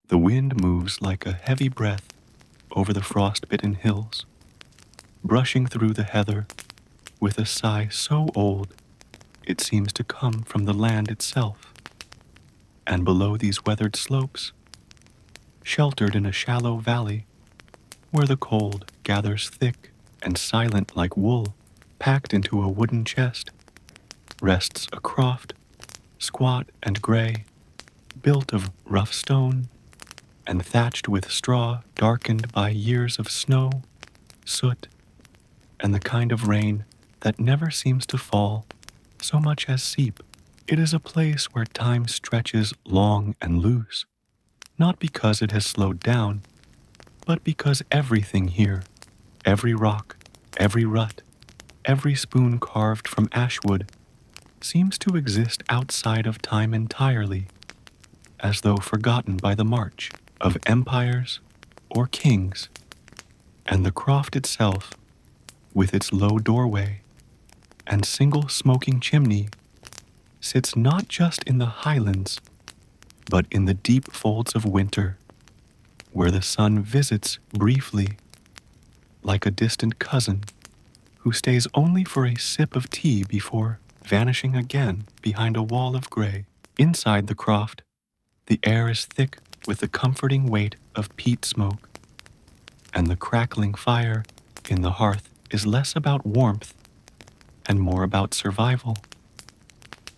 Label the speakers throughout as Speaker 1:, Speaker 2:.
Speaker 1: The wind moves like a heavy breath over the frost-bitten hills, brushing through the heather with a sigh so old it seems to come from the land itself. And below these weathered slopes, sheltered in a shallow valley, where the cold gathers thick and silent like wool, packed into a wooden chest, rests a croft, squat and gray, built of rough stone, and thatched with straw darkened by years of snow, soot, and the kind of rain that never seems to fall so much as seep. It is a place where time stretches long and loose, not because it has slowed down, but because everything here, every rock, every rut, every spoon carved from ashwood, seems to exist outside of time entirely, as though forgotten by the march of empires or kings. And the croft itself, with its low doorway and single smoking chimney, sits not just in the highlands, but in the deep folds of winter, where the sun visits briefly, like a distant cousin who stays only for a sip of tea before vanishing again behind a wall of gray. Inside the croft, the air is thick with the comforting weight of peat smoke, and the crackling fire in the hearth is less about warmth and more about survival,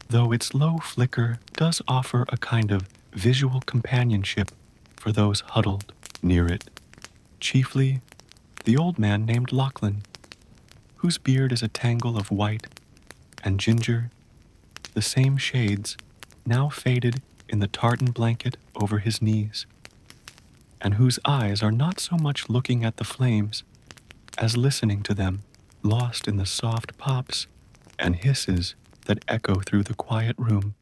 Speaker 1: though its low flicker does offer a kind of visual companionship for those huddled near it, chiefly the old man named Lachlan, whose beard is a tangle of white and ginger, the same shades now faded in the tartan blanket over his knees, and whose eyes are not so much looking at the flames as listening to them, lost in the soft pops and hisses that echo through the quiet room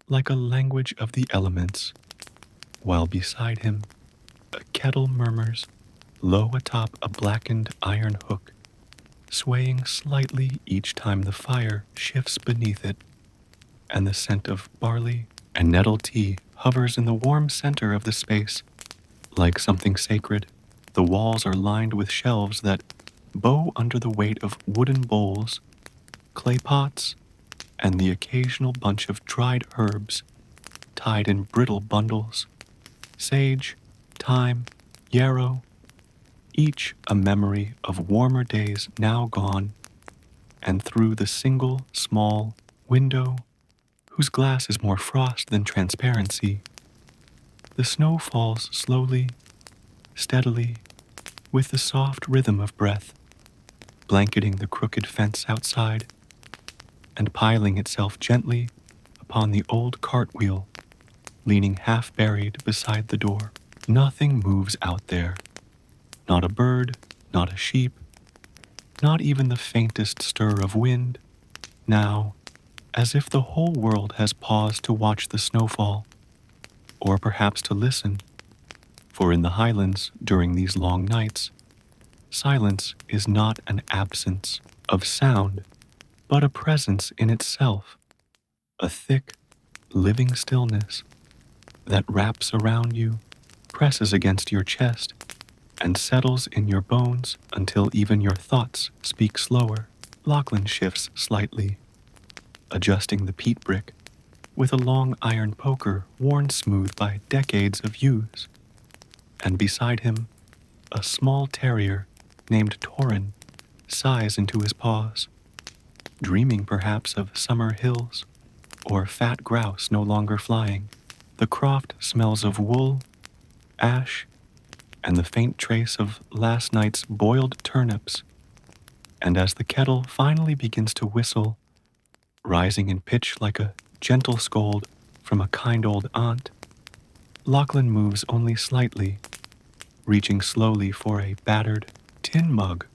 Speaker 1: like a language of the elements, while beside him a kettle murmurs low atop a blackened iron hook, swaying slightly each time the fire shifts beneath it, and the scent of barley and nettle tea hovers in the warm center of the space like something sacred. The walls are lined with shelves that bow under the weight of wooden bowls, clay pots, and the occasional bunch of dried herbs tied in brittle bundles, sage, thyme, yarrow, each a memory of warmer days now gone, and through the single small window, whose glass is more frost than transparency, the snow falls slowly, steadily, with the soft rhythm of breath, blanketing the crooked fence outside and piling itself gently upon the old cartwheel, leaning half-buried beside the door. Nothing moves out there. Not a bird, not a sheep, not even the faintest stir of wind, now, as if the whole world has paused to watch the snowfall, or perhaps to listen, for in the highlands during these long nights, silence is not an absence of sound, but a presence in itself, a thick, living stillness that wraps around you, presses against your chest, and settles in your bones until even your thoughts speak slower. Lachlan shifts slightly, adjusting the peat brick with a long iron poker worn smooth by decades of use, and beside him, a small terrier named Torin sighs into his paws, dreaming perhaps of summer hills or fat grouse no longer flying. The croft smells of wool, ash, and the faint trace of last night's boiled turnips, and as the kettle finally begins to whistle, rising in pitch like a gentle scold from a kind old aunt, Lachlan moves only slightly, reaching slowly for a battered tin mug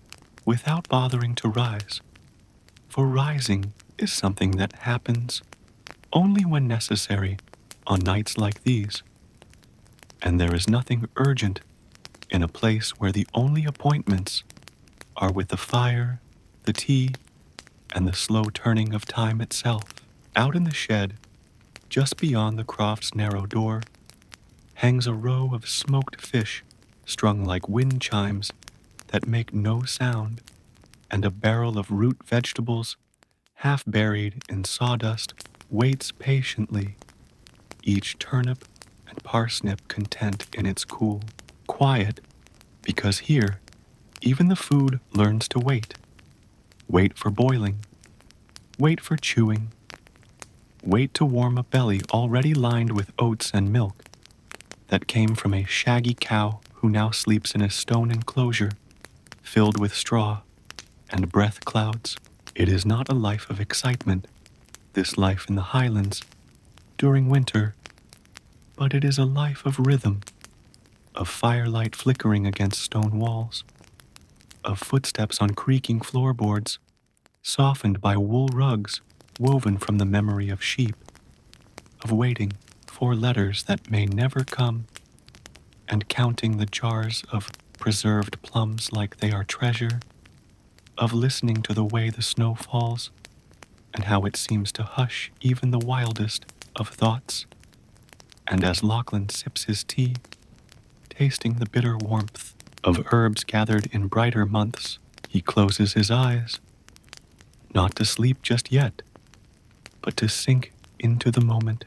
Speaker 1: without bothering to rise, for rising is something that happens only when necessary on nights like these, and there is nothing urgent in a place where the only appointments are with the fire, the tea, and the slow turning of time itself. Out in the shed, just beyond the croft's narrow door, hangs a row of smoked fish strung like wind chimes that make no sound, and a barrel of root vegetables, half buried in sawdust, waits patiently, each turnip and parsnip content in its cool quiet, because here even the food learns to wait. Wait for boiling, wait for chewing, wait to warm a belly already lined with oats and milk that came from a shaggy cow who now sleeps in a stone enclosure filled with straw and breath clouds. It is not a life of excitement, this life in the highlands during winter, but it is a life of rhythm, of firelight flickering against stone walls, of footsteps on creaking floorboards, softened by wool rugs woven from the memory of sheep, of waiting for letters that may never come, and counting the jars of preserved plums like they are treasure, of listening to the way the snow falls, and how it seems to hush even the wildest of thoughts. And as Lachlan sips his tea, tasting the bitter warmth of herbs gathered in brighter months, he closes his eyes, not to sleep just yet, but to sink into the moment,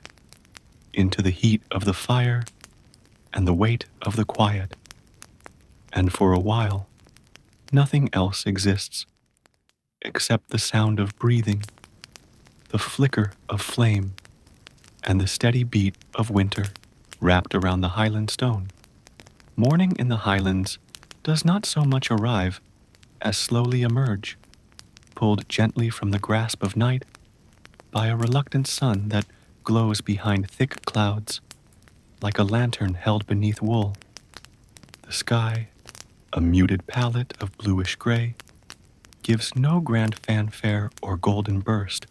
Speaker 1: into the heat of the fire and the weight of the quiet. And for a while, nothing else exists except the sound of breathing, the flicker of flame, and the steady beat of winter wrapped around the Highland stone. Morning in the Highlands does not so much arrive as slowly emerge, pulled gently from the grasp of night by a reluctant sun that glows behind thick clouds like a lantern held beneath wool. The sky, a muted palette of bluish gray, gives no grand fanfare or golden burst,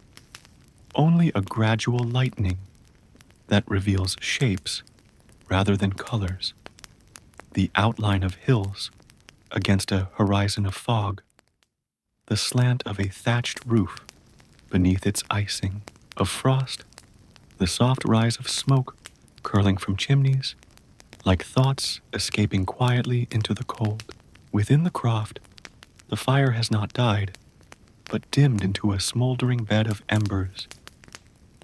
Speaker 1: only a gradual lightening that reveals shapes rather than colors, the outline of hills against a horizon of fog, the slant of a thatched roof beneath its icing of frost, the soft rise of smoke curling from chimneys, like thoughts escaping quietly into the cold. Within the croft, the fire has not died, but dimmed into a smoldering bed of embers,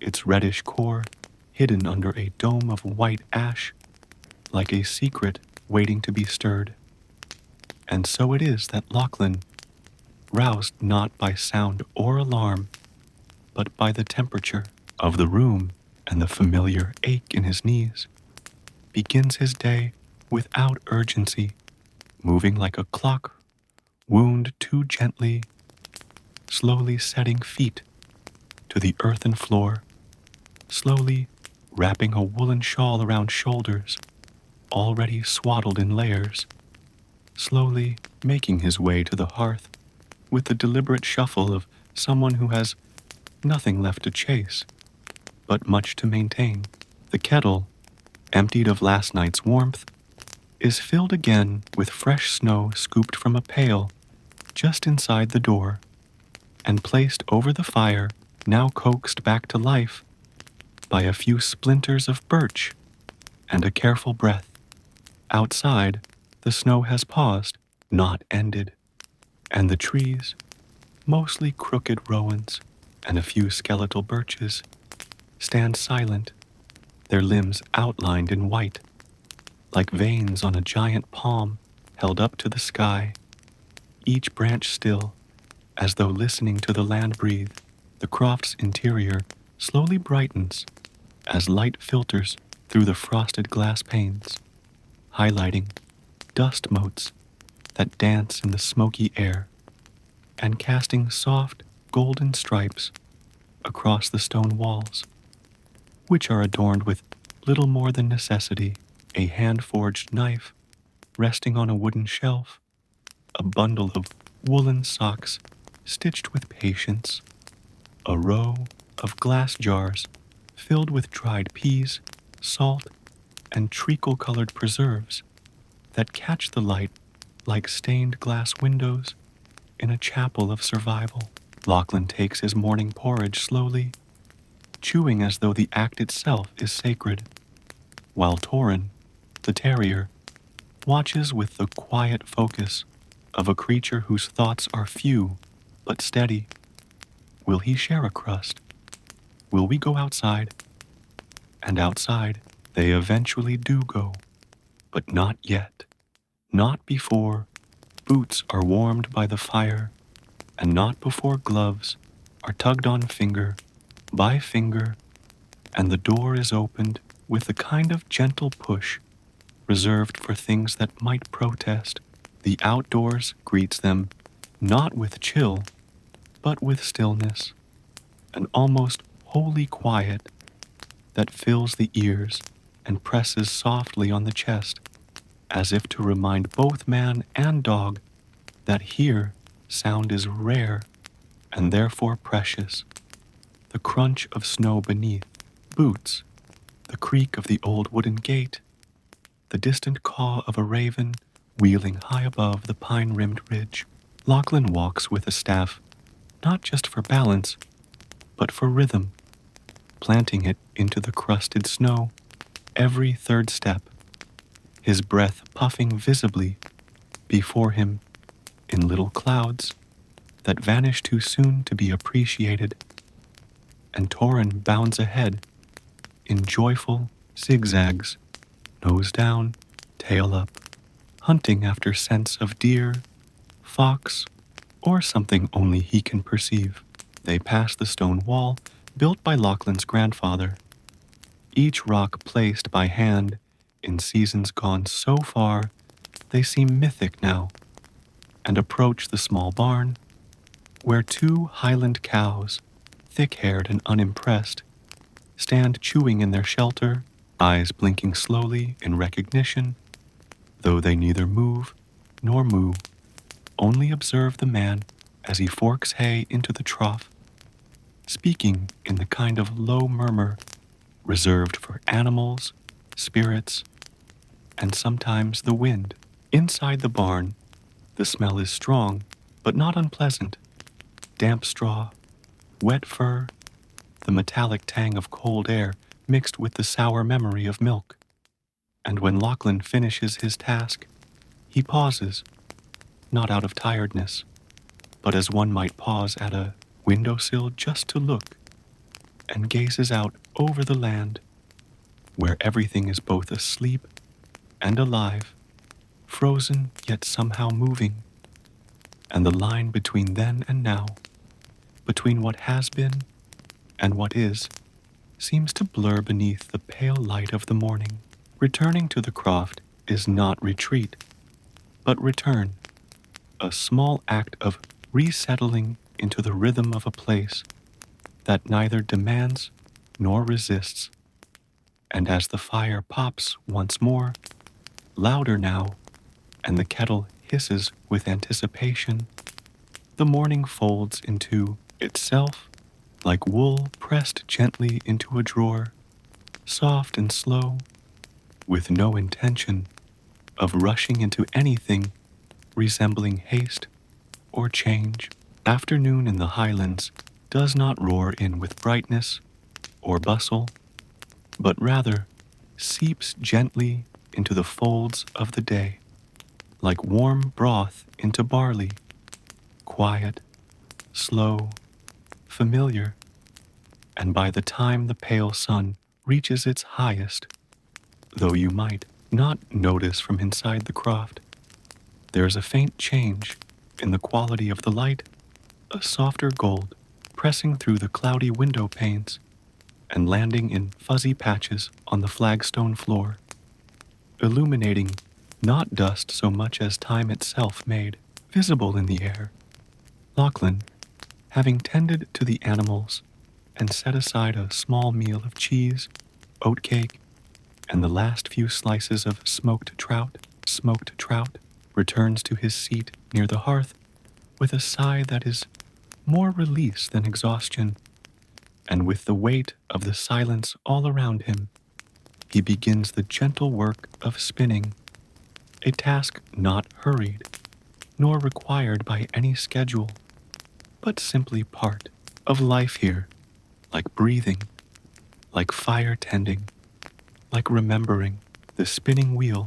Speaker 1: its reddish core hidden under a dome of white ash, like a secret waiting to be stirred. And so it is that Lachlan, roused not by sound or alarm, but by the temperature of the room and the familiar ache in his knees, begins his day without urgency, moving like a clock, wound too gently, slowly setting feet to the earthen floor, slowly wrapping a woolen shawl around shoulders already swaddled in layers, slowly making his way to the hearth with the deliberate shuffle of someone who has nothing left to chase, but much to maintain. The kettle, emptied of last night's warmth, is filled again with fresh snow scooped from a pail just inside the door, and placed over the fire, now coaxed back to life by a few splinters of birch and a careful breath. Outside, the snow has paused, not ended, and the trees, mostly crooked rowans and a few skeletal birches, stand silent, their limbs outlined in white, like veins on a giant palm held up to the sky, each branch still, as though listening to the land breathe. The croft's interior slowly brightens as light filters through the frosted glass panes, highlighting dust motes that dance in the smoky air, and casting soft golden stripes across the stone walls, which are adorned with little more than necessity: a hand-forged knife resting on a wooden shelf, a bundle of woolen socks stitched with patience, a row of glass jars filled with dried peas, salt, and treacle-colored preserves that catch the light like stained glass windows in a chapel of survival. Lachlan takes his morning porridge slowly, chewing as though the act itself is sacred, while Torin, the terrier, watches with the quiet focus of a creature whose thoughts are few but steady. Will he share a crust? Will we go outside? And outside, they eventually do go, but not yet. Not before boots are warmed by the fire, and not before gloves are tugged on finger by finger, and the door is opened with the kind of gentle push reserved for things that might protest. The outdoors greets them not with chill, but with stillness, an almost holy quiet that fills the ears and presses softly on the chest, as if to remind both man and dog that here sound is rare and therefore precious. The crunch of snow beneath, boots, the creak of the old wooden gate, the distant caw of a raven wheeling high above the pine-rimmed ridge. Lachlan walks with a staff, not just for balance, but for rhythm, planting it into the crusted snow every third step, his breath puffing visibly before him in little clouds that vanish too soon to be appreciated. And Torin bounds ahead in joyful zigzags, nose down, tail up, hunting after scents of deer, fox, or something only he can perceive. They pass the stone wall built by Lachlan's grandfather, each rock placed by hand in seasons gone so far they seem mythic now, and approach the small barn where two Highland cows, thick-haired and unimpressed, stand chewing in their shelter, eyes blinking slowly in recognition, though they neither move nor moo, only observe the man as he forks hay into the trough, speaking in the kind of low murmur reserved for animals, spirits, and sometimes the wind. Inside the barn, the smell is strong, but not unpleasant. Damp straw, wet fur, the metallic tang of cold air mixed with the sour memory of milk. And when Lachlan finishes his task, he pauses, not out of tiredness, but as one might pause at a windowsill just to look, and gazes out over the land, where everything is both asleep and alive, frozen yet somehow moving, and the line between then and now, between what has been and what is, seems to blur beneath the pale light of the morning. Returning to the croft is not retreat, but return, a small act of resettling into the rhythm of a place that neither demands nor resists. And as the fire pops once more, louder now, and the kettle hisses with anticipation, the morning folds into itself like wool pressed gently into a drawer, soft and slow, with no intention of rushing into anything resembling haste or change. Afternoon in the Highlands does not roar in with brightness or bustle, but rather seeps gently into the folds of the day, like warm broth into barley, quiet, slow, familiar, and by the time the pale sun reaches its highest, though you might not notice from inside the croft, there is a faint change in the quality of the light, a softer gold pressing through the cloudy window panes and landing in fuzzy patches on the flagstone floor, illuminating not dust so much as time itself made visible in the air. Lachlan, having tended to the animals and set aside a small meal of cheese, oatcake, and the last few slices of smoked trout, returns to his seat near the hearth with a sigh that is more release than exhaustion, and with the weight of the silence all around him, he begins the gentle work of spinning, a task not hurried, nor required by any schedule, but simply part of life here, like breathing, like fire tending, like remembering. The spinning wheel,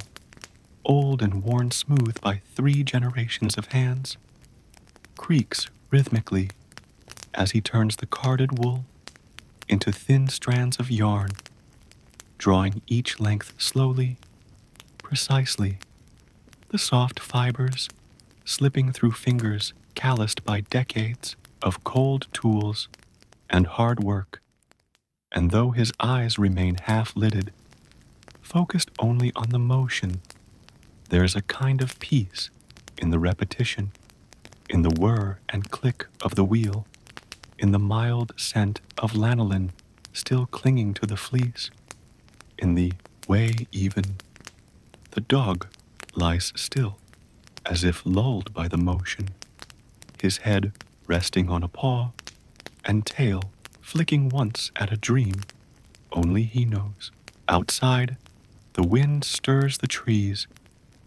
Speaker 1: old and worn smooth by 3 generations of hands, creaks rhythmically as he turns the carded wool into thin strands of yarn, drawing each length slowly, precisely, the soft fibers slipping through fingers calloused by decades of cold tools and hard work. And though his eyes remain half-lidded, focused only on the motion, there is a kind of peace in the repetition, in the whir and click of the wheel, in the mild scent of lanolin still clinging to the fleece, in the way even. The dog lies still, as if lulled by the motion, his head resting on a paw, and tail flicking once at a dream only he knows. Outside, the wind stirs the trees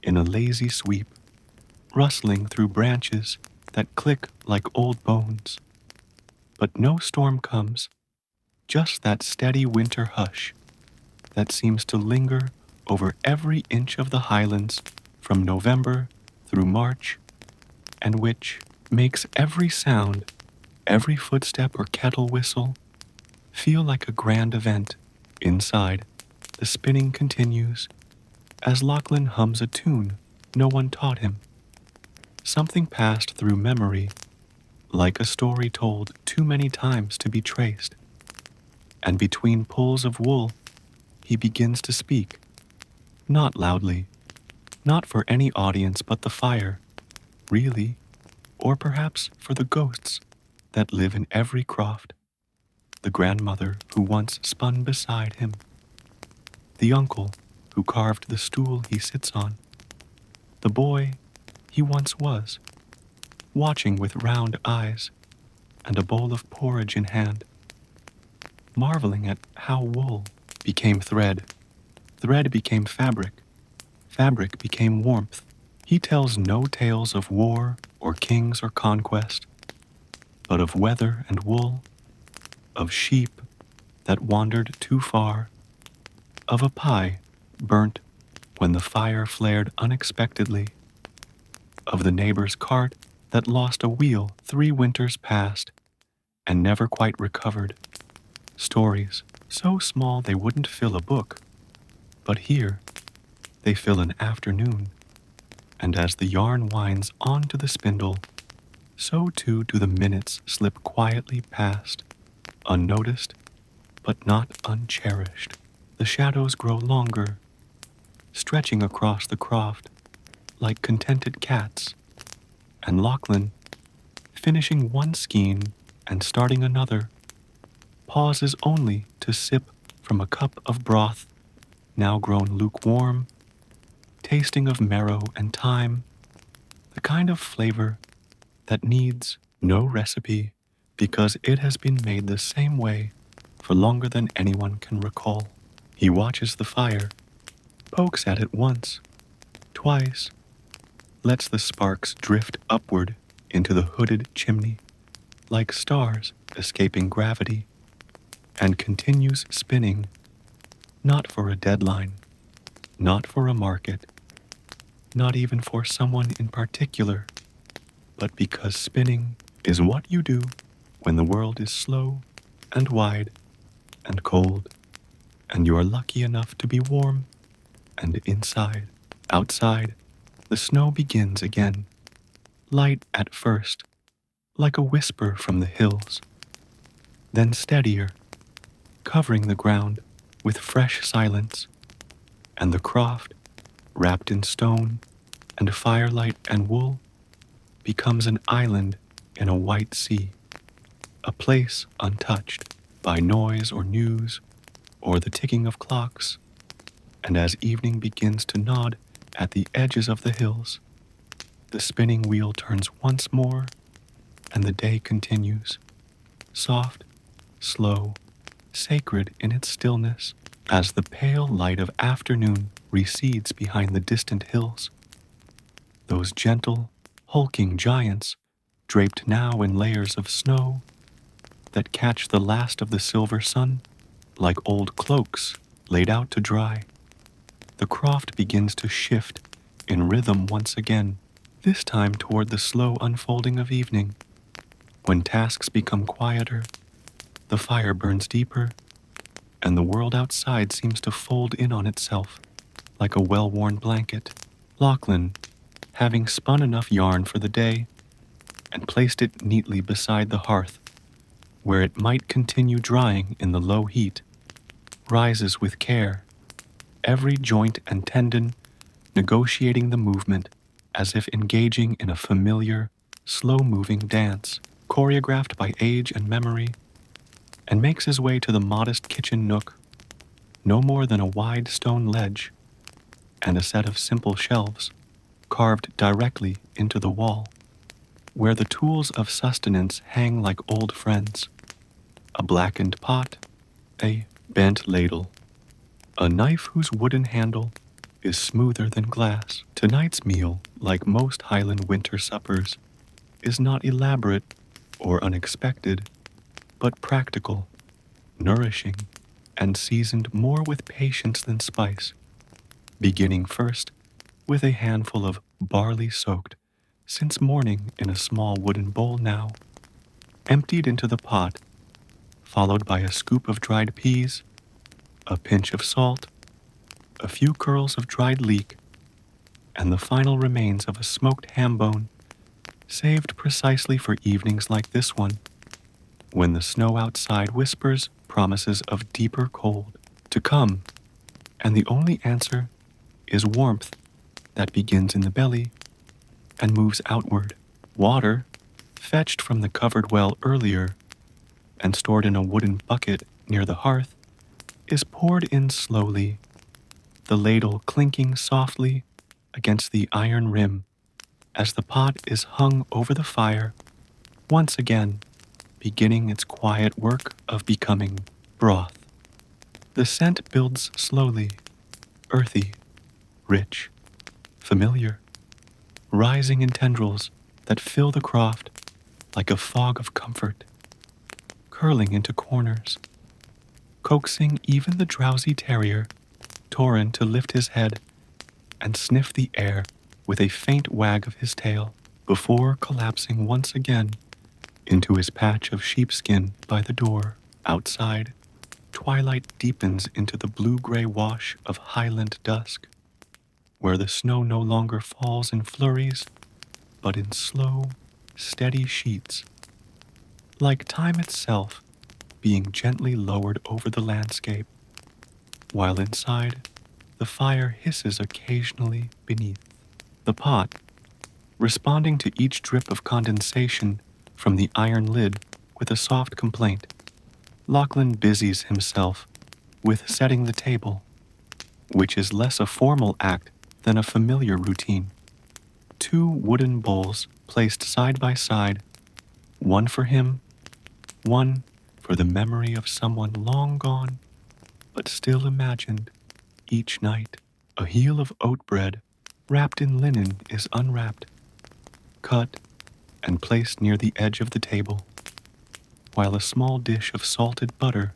Speaker 1: in a lazy sweep, rustling through branches that click like old bones. But no storm comes, just that steady winter hush that seems to linger over every inch of the highlands from November through March, and which makes every sound, every footstep or kettle whistle, feel like a grand event. Inside, the spinning continues as Lachlan hums a tune no one taught him, something passed through memory, like a story told too many times to be traced. And between pulls of wool, he begins to speak, not loudly, not for any audience but the fire, really, or perhaps for the ghosts that live in every croft, the grandmother who once spun beside him, the uncle who carved the stool he sits on, the boy he once was, watching with round eyes and a bowl of porridge in hand, marveling at how wool became thread, thread became fabric, fabric became warmth. He tells no tales of war or kings or conquest, but of weather and wool, of sheep that wandered too far, of a pie burnt when the fire flared unexpectedly, of the neighbor's cart that lost a wheel 3 winters past and never quite recovered. Stories so small they wouldn't fill a book, but here they fill an afternoon, and as the yarn winds onto the spindle, so too do the minutes slip quietly past, unnoticed but not uncherished. The shadows grow longer, stretching across the croft like contented cats, and Lachlan, finishing one skein and starting another, pauses only to sip from a cup of broth now grown lukewarm, tasting of marrow and thyme, the kind of flavor that needs no recipe because it has been made the same way for longer than anyone can recall. He watches the fire, pokes at it once, twice, lets the sparks drift upward into the hooded chimney like stars escaping gravity, and continues spinning, not for a deadline, not for a market, not even for someone in particular, but because spinning is what you do when the world is slow and wide and cold, and you are lucky enough to be warm and inside. Outside, the snow begins again, light at first, like a whisper from the hills, then steadier, covering the ground with fresh silence, and the croft, wrapped in stone and firelight and wool, becomes an island in a white sea, a place untouched by noise or news or the ticking of clocks. And as evening begins to nod at the edges of the hills, the spinning wheel turns once more, and the day continues, soft, slow, sacred in its stillness, as the pale light of afternoon recedes behind the distant hills. Those gentle, hulking giants, draped now in layers of snow, that catch the last of the silver sun like old cloaks laid out to dry. the croft begins to shift in rhythm once again, this time toward the slow unfolding of evening. When tasks become quieter, the fire burns deeper, and the world outside seems to fold in on itself like a well-worn blanket. Lachlan, having spun enough yarn for the day and placed it neatly beside the hearth, where it might continue drying in the low heat, rises with care, every joint and tendon negotiating the movement as if engaging in a familiar, slow-moving dance, choreographed by age and memory, and makes his way to the modest kitchen nook, no more than a wide stone ledge and a set of simple shelves carved directly into the wall, where the tools of sustenance hang like old friends: a blackened pot, a bent ladle, a knife whose wooden handle is smoother than glass. Tonight's meal, like most Highland winter suppers, is not elaborate or unexpected, but practical, nourishing, and seasoned more with patience than spice, beginning first with a handful of barley soaked since morning in a small wooden bowl now, emptied into the pot, followed by a scoop of dried peas, a pinch of salt, a few curls of dried leek, and the final remains of a smoked ham bone, saved precisely for evenings like this one, when the snow outside whispers promises of deeper cold to come, and the only answer is warmth that begins in the belly and moves outward. Water, fetched from the covered well earlier and stored in a wooden bucket near the hearth, is poured in slowly, the ladle clinking softly against the iron rim as the pot is hung over the fire, once again beginning its quiet work of becoming broth. The scent builds slowly, earthy, rich, familiar, rising in tendrils that fill the croft like a fog of comfort, curling into corners, coaxing even the drowsy terrier, Torin, to lift his head and sniff the air with a faint wag of his tail before collapsing once again into his patch of sheepskin by the door. Outside, twilight deepens into the blue-gray wash of Highland dusk, where the snow no longer falls in flurries, but in slow, steady sheets, like time itself being gently lowered over the landscape, while inside, the fire hisses occasionally beneath. The pot, responding to each drip of condensation from the iron lid with a soft complaint, Lachlan busies himself with setting the table, which is less a formal act than a familiar routine. 2 wooden bowls placed side by side, one for him, one for the memory of someone long gone, but still imagined each night. A heel of oat bread wrapped in linen is unwrapped, cut, and placed near the edge of the table, while a small dish of salted butter,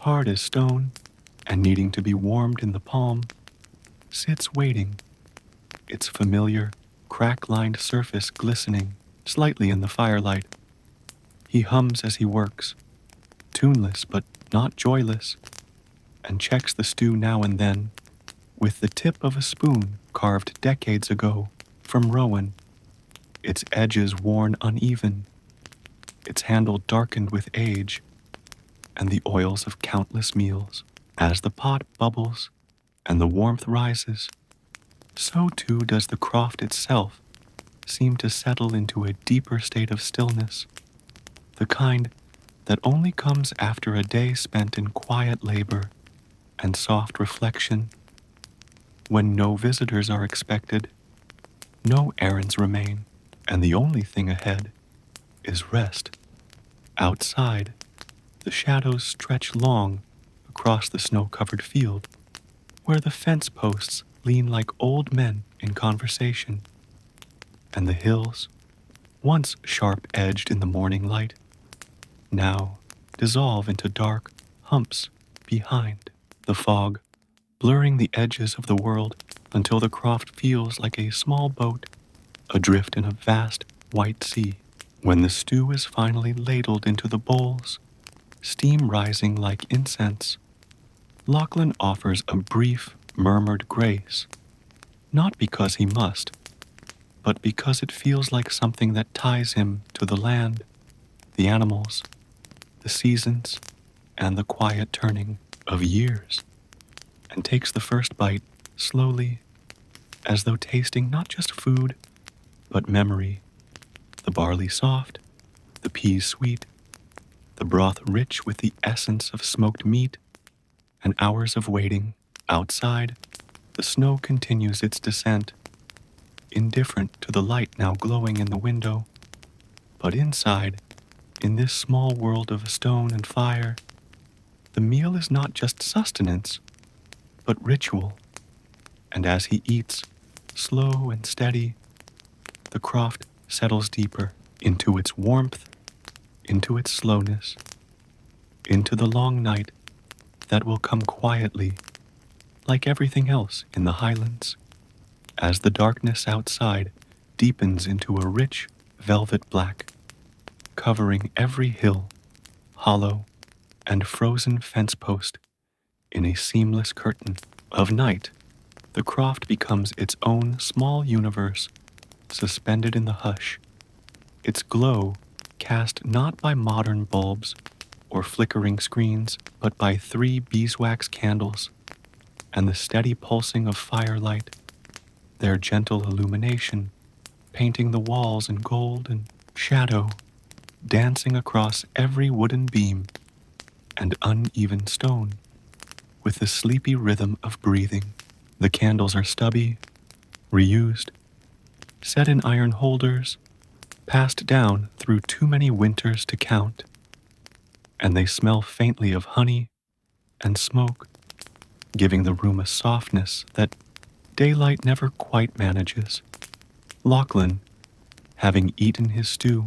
Speaker 1: hard as stone and needing to be warmed in the palm, sits waiting, its familiar, crack-lined surface glistening slightly in the firelight. He hums as he works, tuneless but not joyless, and checks the stew now and then with the tip of a spoon carved decades ago from Rowan, its edges worn uneven, its handle darkened with age and the oils of countless meals. As the pot bubbles and the warmth rises, so too does the croft itself seem to settle into a deeper state of stillness, the kind that only comes after a day spent in quiet labor and soft reflection, when no visitors are expected, no errands remain, and the only thing ahead is rest. Outside, the shadows stretch long across the snow-covered field, where the fence posts lean like old men in conversation, and the hills, once sharp-edged in the morning light, now dissolve into dark humps behind. The fog, blurring the edges of the world until the croft feels like a small boat adrift in a vast white sea. When the stew is finally ladled into the bowls, steam rising like incense, Lachlan offers a brief, murmured grace, not because he must, but because it feels like something that ties him to the land, the animals, the seasons, and the quiet turning of years, and takes the first bite slowly, as though tasting not just food, but memory, the barley soft, the peas sweet, the broth rich with the essence of smoked meat, and hours of waiting. Outside, the snow continues its descent, indifferent to the light now glowing in the window. But inside, in this small world of stone and fire, the meal is not just sustenance, but ritual. And as he eats, slow and steady, the croft settles deeper into its warmth, into its slowness, into the long night that will come quietly, like everything else in the Highlands, as the darkness outside deepens into a rich velvet black, covering every hill, hollow, and frozen fence post in a seamless curtain of night. The croft becomes its own small universe, suspended in the hush, its glow cast not by modern bulbs or flickering screens, but by 3 beeswax candles and the steady pulsing of firelight, their gentle illumination painting the walls in gold and shadow, dancing across every wooden beam and uneven stone with the sleepy rhythm of breathing. The candles are stubby, reused, set in iron holders, passed down through too many winters to count, and they smell faintly of honey and smoke, giving the room a softness that daylight never quite manages. Lachlan, having eaten his stew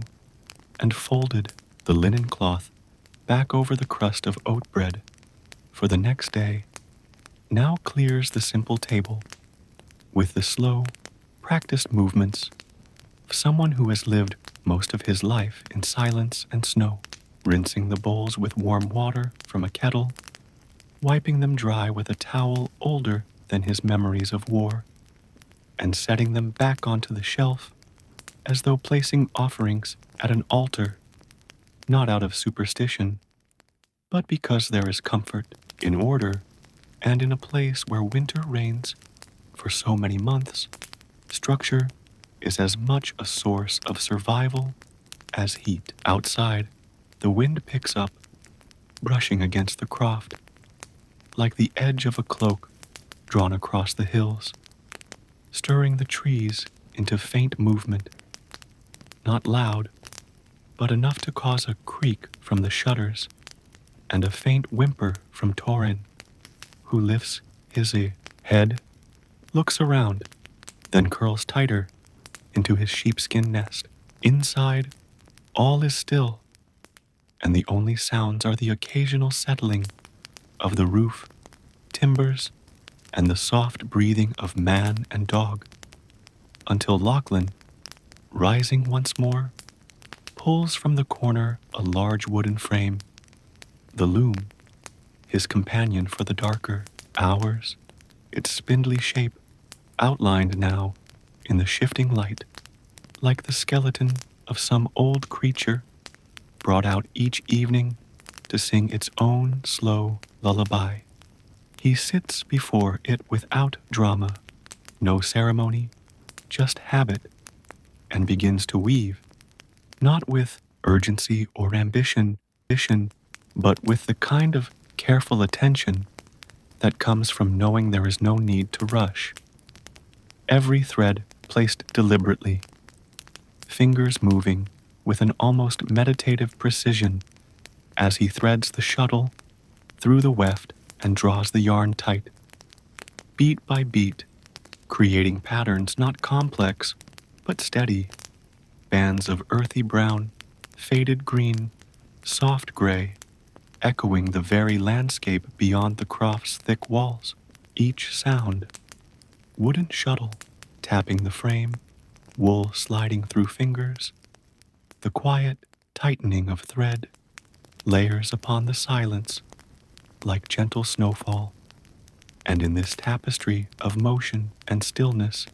Speaker 1: and folded the linen cloth back over the crust of oat bread for the next day, now clears the simple table with the slow, practiced movements of someone who has lived most of his life in silence and snow, rinsing the bowls with warm water from a kettle, wiping them dry with a towel older than his memories of war, and setting them back onto the shelf as though placing offerings at an altar, not out of superstition, but because there is comfort in order, and in a place where winter reigns for so many months, structure is as much a source of survival as heat. Outside, the wind picks up, brushing against the croft, like the edge of a cloak drawn across the hills, stirring the trees into faint movement, not loud, but enough to cause a creak from the shutters and a faint whimper from Torin, who lifts his head, looks around, then curls tighter into his sheepskin nest. Inside, all is still, and the only sounds are the occasional settling of the roof, timbers, and the soft breathing of man and dog, until Lachlan, rising once more, pulls from the corner a large wooden frame, the loom, his companion for the darker hours, its spindly shape outlined now in the shifting light, like the skeleton of some old creature brought out each evening to sing its own slow lullaby. He sits before it without drama, no ceremony, just habit, and begins to weave, not with urgency or ambition, but with the kind of careful attention that comes from knowing there is no need to rush. Every thread placed deliberately, fingers moving with an almost meditative precision as he threads the shuttle through the weft and draws the yarn tight, beat by beat, creating patterns not complex, but steady, bands of earthy brown, faded green, soft gray, echoing the very landscape beyond the croft's thick walls. Each sound, wooden shuttle tapping the frame, wool sliding through fingers, the quiet tightening of thread, layers upon the silence like gentle snowfall. And in this tapestry of motion and stillness,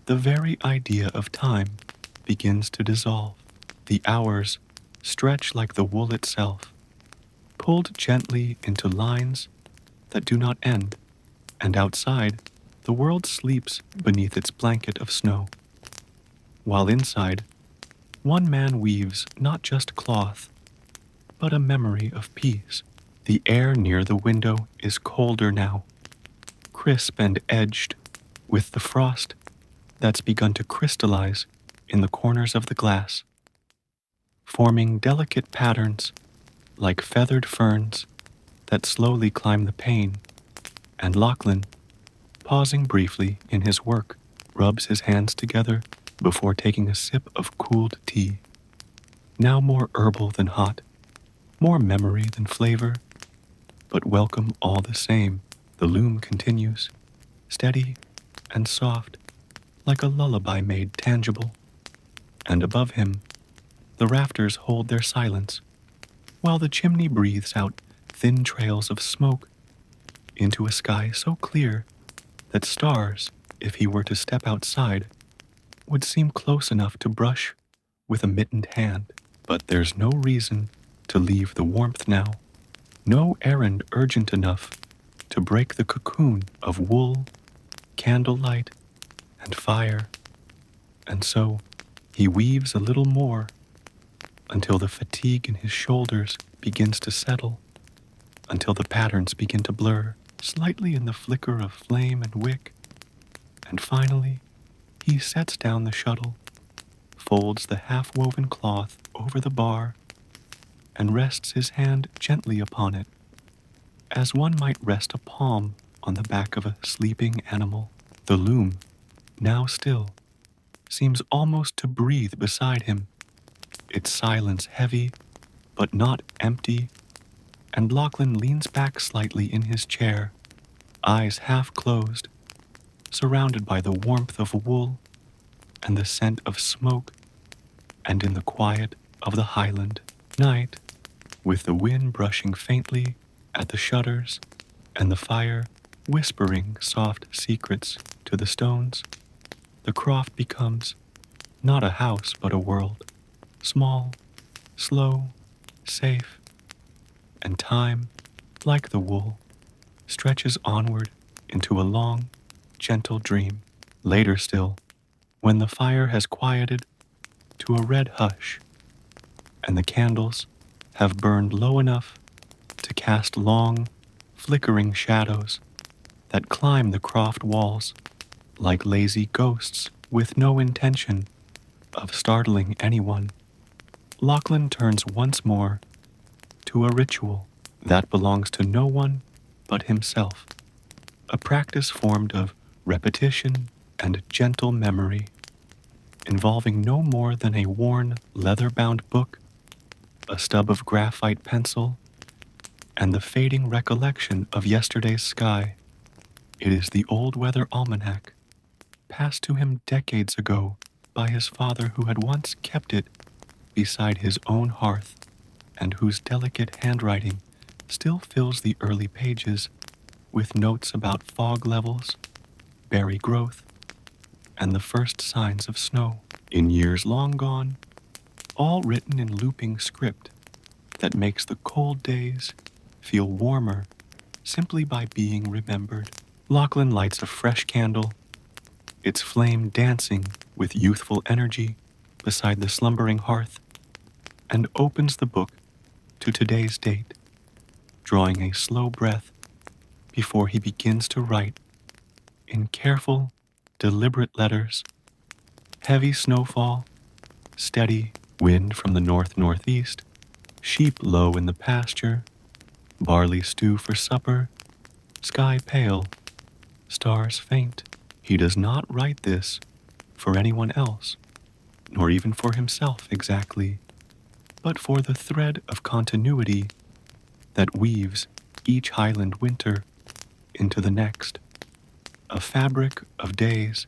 Speaker 1: the very idea of time begins to dissolve. The hours stretch like the wool itself, pulled gently into lines that do not end, and outside, the world sleeps beneath its blanket of snow. While inside, one man weaves not just cloth, but a memory of peace. The air near the window is colder now, crisp and edged with the frost that's begun to crystallize in the corners of the glass, forming delicate patterns like feathered ferns that slowly climb the pane. And Lachlan, pausing briefly in his work, rubs his hands together before taking a sip of cooled tea, now more herbal than hot, more memory than flavor, but welcome all the same. The loom continues, steady and soft, like a lullaby made tangible. And above him, the rafters hold their silence, while the chimney breathes out thin trails of smoke into a sky so clear that stars, if he were to step outside, would seem close enough to brush with a mittened hand. But there's no reason to leave the warmth now, no errand urgent enough to break the cocoon of wool, candlelight, and fire. And so he weaves a little more until the fatigue in his shoulders begins to settle, until the patterns begin to blur slightly in the flicker of flame and wick, and finally he sets down the shuttle, folds the half-woven cloth over the bar, and rests his hand gently upon it, as one might rest a palm on the back of a sleeping animal. The loom, now still, seems almost to breathe beside him, its silence heavy but not empty, and Lachlan leans back slightly in his chair, eyes half closed, surrounded by the warmth of wool and the scent of smoke, and in the quiet of the Highland night, with the wind brushing faintly at the shutters and the fire whispering soft secrets to the stones, the croft becomes not a house but a world, small, slow, safe, and time, like the wool, stretches onward into a long, gentle dream. Later still, when the fire has quieted to a red hush, and the candles have burned low enough to cast long, flickering shadows that climb the croft walls like lazy ghosts with no intention of startling anyone, Lachlan turns once more to a ritual that belongs to no one but himself, a practice formed of repetition and gentle memory, involving no more than a worn leather-bound book, a stub of graphite pencil, and the fading recollection of yesterday's sky. It is the old weather almanac, passed to him decades ago by his father, who had once kept it beside his own hearth, and whose delicate handwriting still fills the early pages with notes about fog levels, berry growth, and the first signs of snow. In years long gone, all written in looping script that makes the cold days feel warmer simply by being remembered. Lachlan lights a fresh candle, its flame dancing with youthful energy beside the slumbering hearth, and opens the book to today's date, drawing a slow breath before he begins to write in careful, deliberate letters. Heavy snowfall, steady wind from the north-northeast, sheep low in the pasture, barley stew for supper, sky pale, stars faint. He does not write this for anyone else, nor even for himself exactly, but for the thread of continuity that weaves each Highland winter into the next, a fabric of days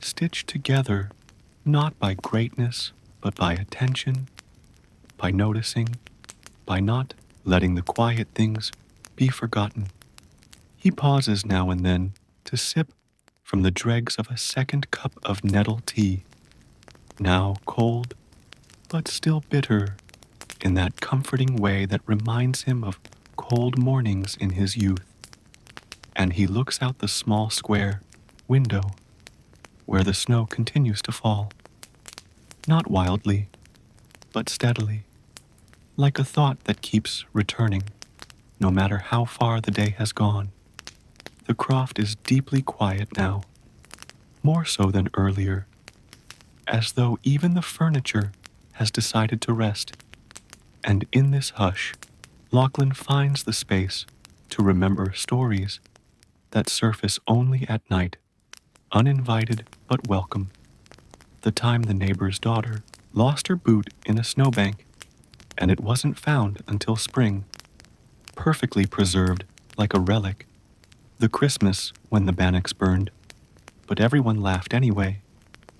Speaker 1: stitched together not by greatness but by attention, by noticing, by not letting the quiet things be forgotten. He pauses now and then to sip from the dregs of a second cup of nettle tea, now cold but still bitter in that comforting way that reminds him of cold mornings in his youth. And he looks out the small square window where the snow continues to fall, not wildly, but steadily, like a thought that keeps returning, no matter how far the day has gone. The croft is deeply quiet now, more so than earlier, as though even the furniture has decided to rest. And in this hush, Lachlan finds the space to remember stories that surface only at night, uninvited but welcome. The time the neighbor's daughter lost her boot in a snowbank, and it wasn't found until spring, perfectly preserved like a relic. The Christmas when the bannocks burned, but everyone laughed anyway.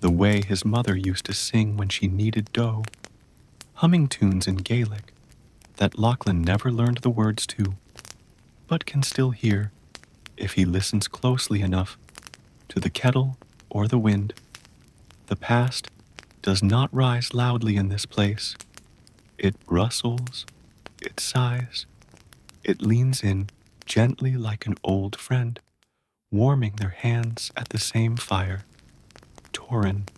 Speaker 1: The way his mother used to sing when she kneaded dough, humming tunes in Gaelic that Lachlan never learned the words to, but can still hear if he listens closely enough to the kettle or the wind. The past does not rise loudly in this place. It rustles, it sighs, it leans in gently like an old friend, warming their hands at the same fire. Torin,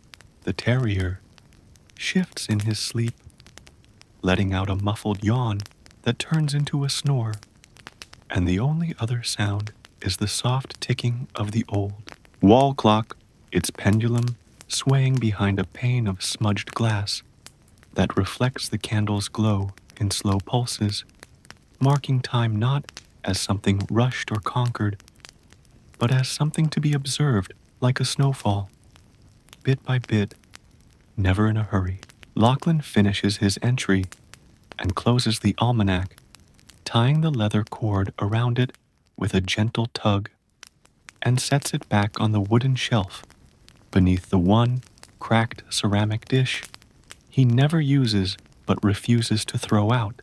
Speaker 1: the terrier, shifts in his sleep, letting out a muffled yawn that turns into a snore, and the only other sound is the soft ticking of the old wall clock, its pendulum swaying behind a pane of smudged glass that reflects the candle's glow in slow pulses, marking time not as something rushed or conquered, but as something to be observed like a snowfall, bit by bit, never in a hurry. Lachlan finishes his entry and closes the almanac, tying the leather cord around it with a gentle tug, and sets it back on the wooden shelf beneath the one cracked ceramic dish he never uses but refuses to throw out,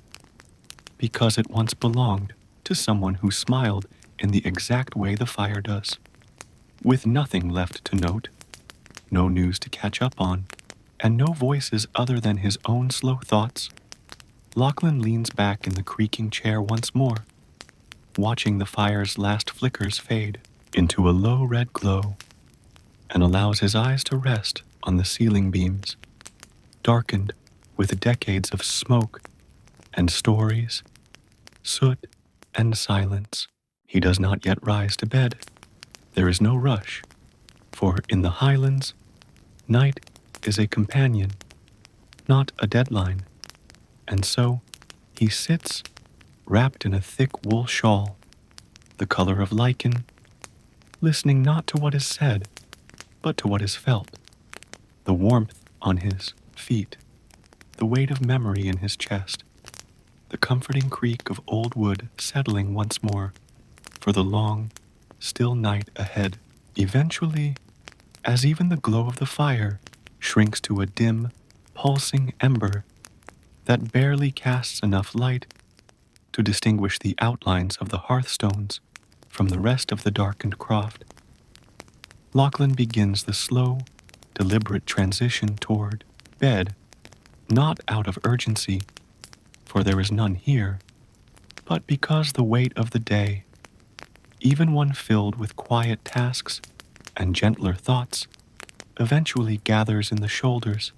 Speaker 1: because it once belonged to someone who smiled in the exact way the fire does. With nothing left to note, no news to catch up on, and no voices other than his own slow thoughts, Lachlan leans back in the creaking chair once more, watching the fire's last flickers fade into a low red glow, and allows his eyes to rest on the ceiling beams, darkened with decades of smoke and stories, soot and silence. He does not yet rise to bed. There is no rush, for in the Highlands, night is a companion, not a deadline, and so he sits wrapped in a thick wool shawl, the color of lichen, listening not to what is said, but to what is felt, the warmth on his feet, the weight of memory in his chest, the comforting creak of old wood settling once more for the long, still night ahead. Eventually, as even the glow of the fire shrinks to a dim, pulsing ember that barely casts enough light to distinguish the outlines of the hearthstones from the rest of the darkened croft, Lachlan begins the slow, deliberate transition toward bed, not out of urgency, for there is none here, but because the weight of the day, even one filled with quiet tasks and gentler thoughts, eventually gathers in the shoulders,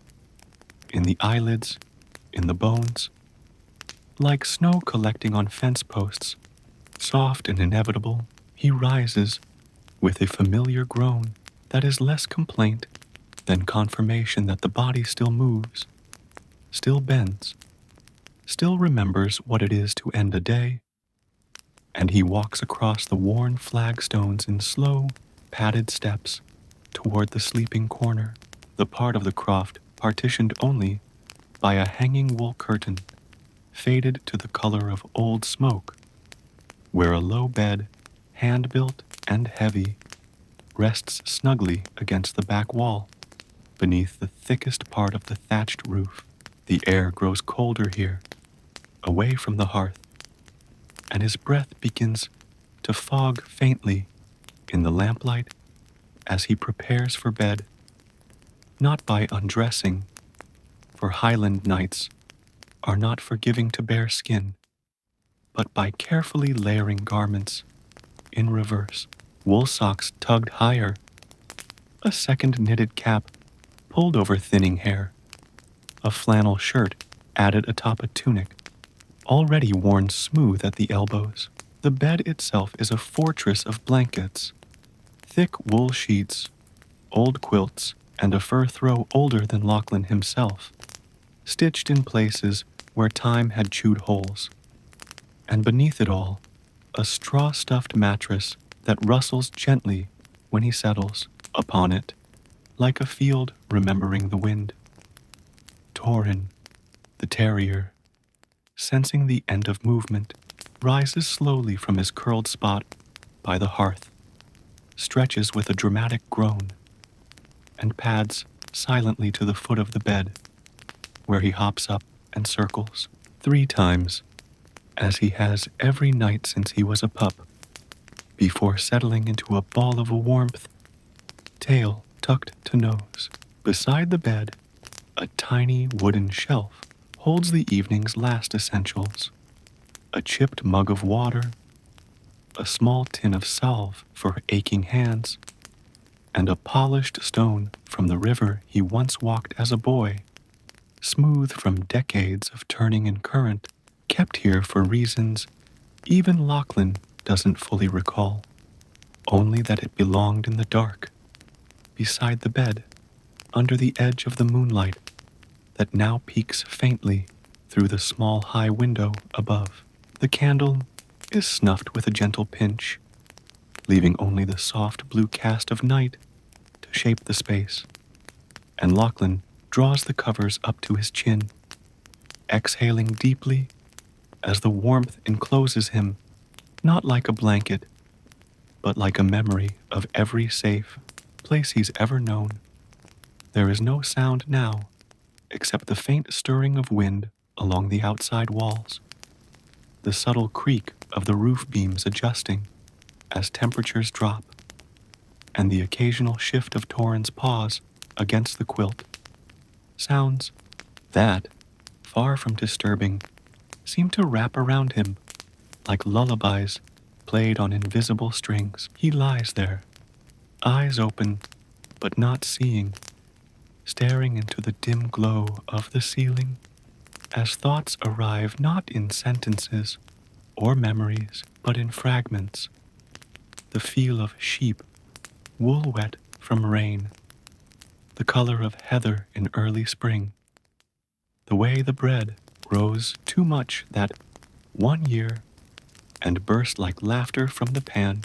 Speaker 1: in the eyelids, in the bones, like snow collecting on fence posts. Soft and inevitable, he rises with a familiar groan that is less complaint than confirmation that the body still moves, still bends, still remembers what it is to end a day, and he walks across the worn flagstones in slow, padded steps toward the sleeping corner, the part of the croft partitioned only by a hanging wool curtain, faded to the color of old smoke, where a low bed hand-built and heavy, rests snugly against the back wall, beneath the thickest part of the thatched roof. The air grows colder here, away from the hearth, and his breath begins to fog faintly in the lamplight as he prepares for bed, not by undressing, for Highland nights are not forgiving to bare skin, but by carefully layering garments in reverse, wool socks tugged higher, a second knitted cap pulled over thinning hair, a flannel shirt added atop a tunic, already worn smooth at the elbows. The bed itself is a fortress of blankets, thick wool sheets, old quilts, and a fur throw older than Lachlan himself, stitched in places where time had chewed holes. And beneath it all, a straw-stuffed mattress that rustles gently when he settles upon it, like a field remembering the wind. Torin, the terrier, sensing the end of movement, rises slowly from his curled spot by the hearth, stretches with a dramatic groan, and pads silently to the foot of the bed, where he hops up and circles 3 times, as he has every night since he was a pup, before settling into a ball of warmth, tail tucked to nose. Beside the bed, a tiny wooden shelf holds the evening's last essentials: a chipped mug of water, a small tin of salve for aching hands, and a polished stone from the river he once walked as a boy, smooth from decades of turning and current, kept here for reasons even Lachlan doesn't fully recall, only that it belonged in the dark, beside the bed, under the edge of the moonlight that now peeks faintly through the small high window above. The candle is snuffed with a gentle pinch, leaving only the soft blue cast of night to shape the space, and Lachlan draws the covers up to his chin, exhaling deeply as the warmth encloses him, not like a blanket, but like a memory of every safe place he's ever known. There is no sound now, except the faint stirring of wind along the outside walls, the subtle creak of the roof beams adjusting as temperatures drop, and the occasional shift of Torin's paws against the quilt. Sounds that, far from disturbing, seem to wrap around him like lullabies played on invisible strings. He lies there, eyes open but not seeing, staring into the dim glow of the ceiling, as thoughts arrive not in sentences or memories, but in fragments. The feel of sheep, wool wet from rain, the color of heather in early spring, the way the bread rose too much that one year and burst like laughter from the pan.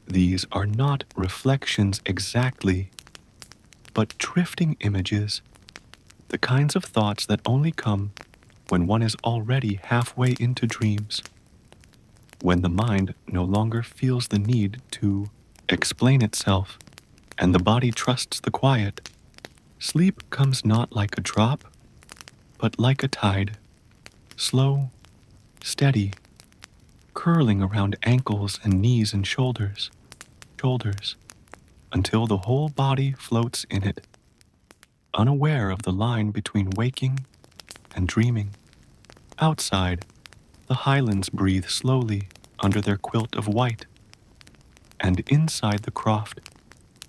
Speaker 1: These are not reflections exactly, but drifting images, the kinds of thoughts that only come when one is already halfway into dreams, when the mind no longer feels the need to explain itself, and the body trusts the quiet. Sleep comes not like a drop, but like a tide, slow, steady, curling around ankles and knees and shoulders, until the whole body floats in it, unaware of the line between waking and dreaming. Outside, the Highlands breathe slowly under their quilt of white, and inside the croft,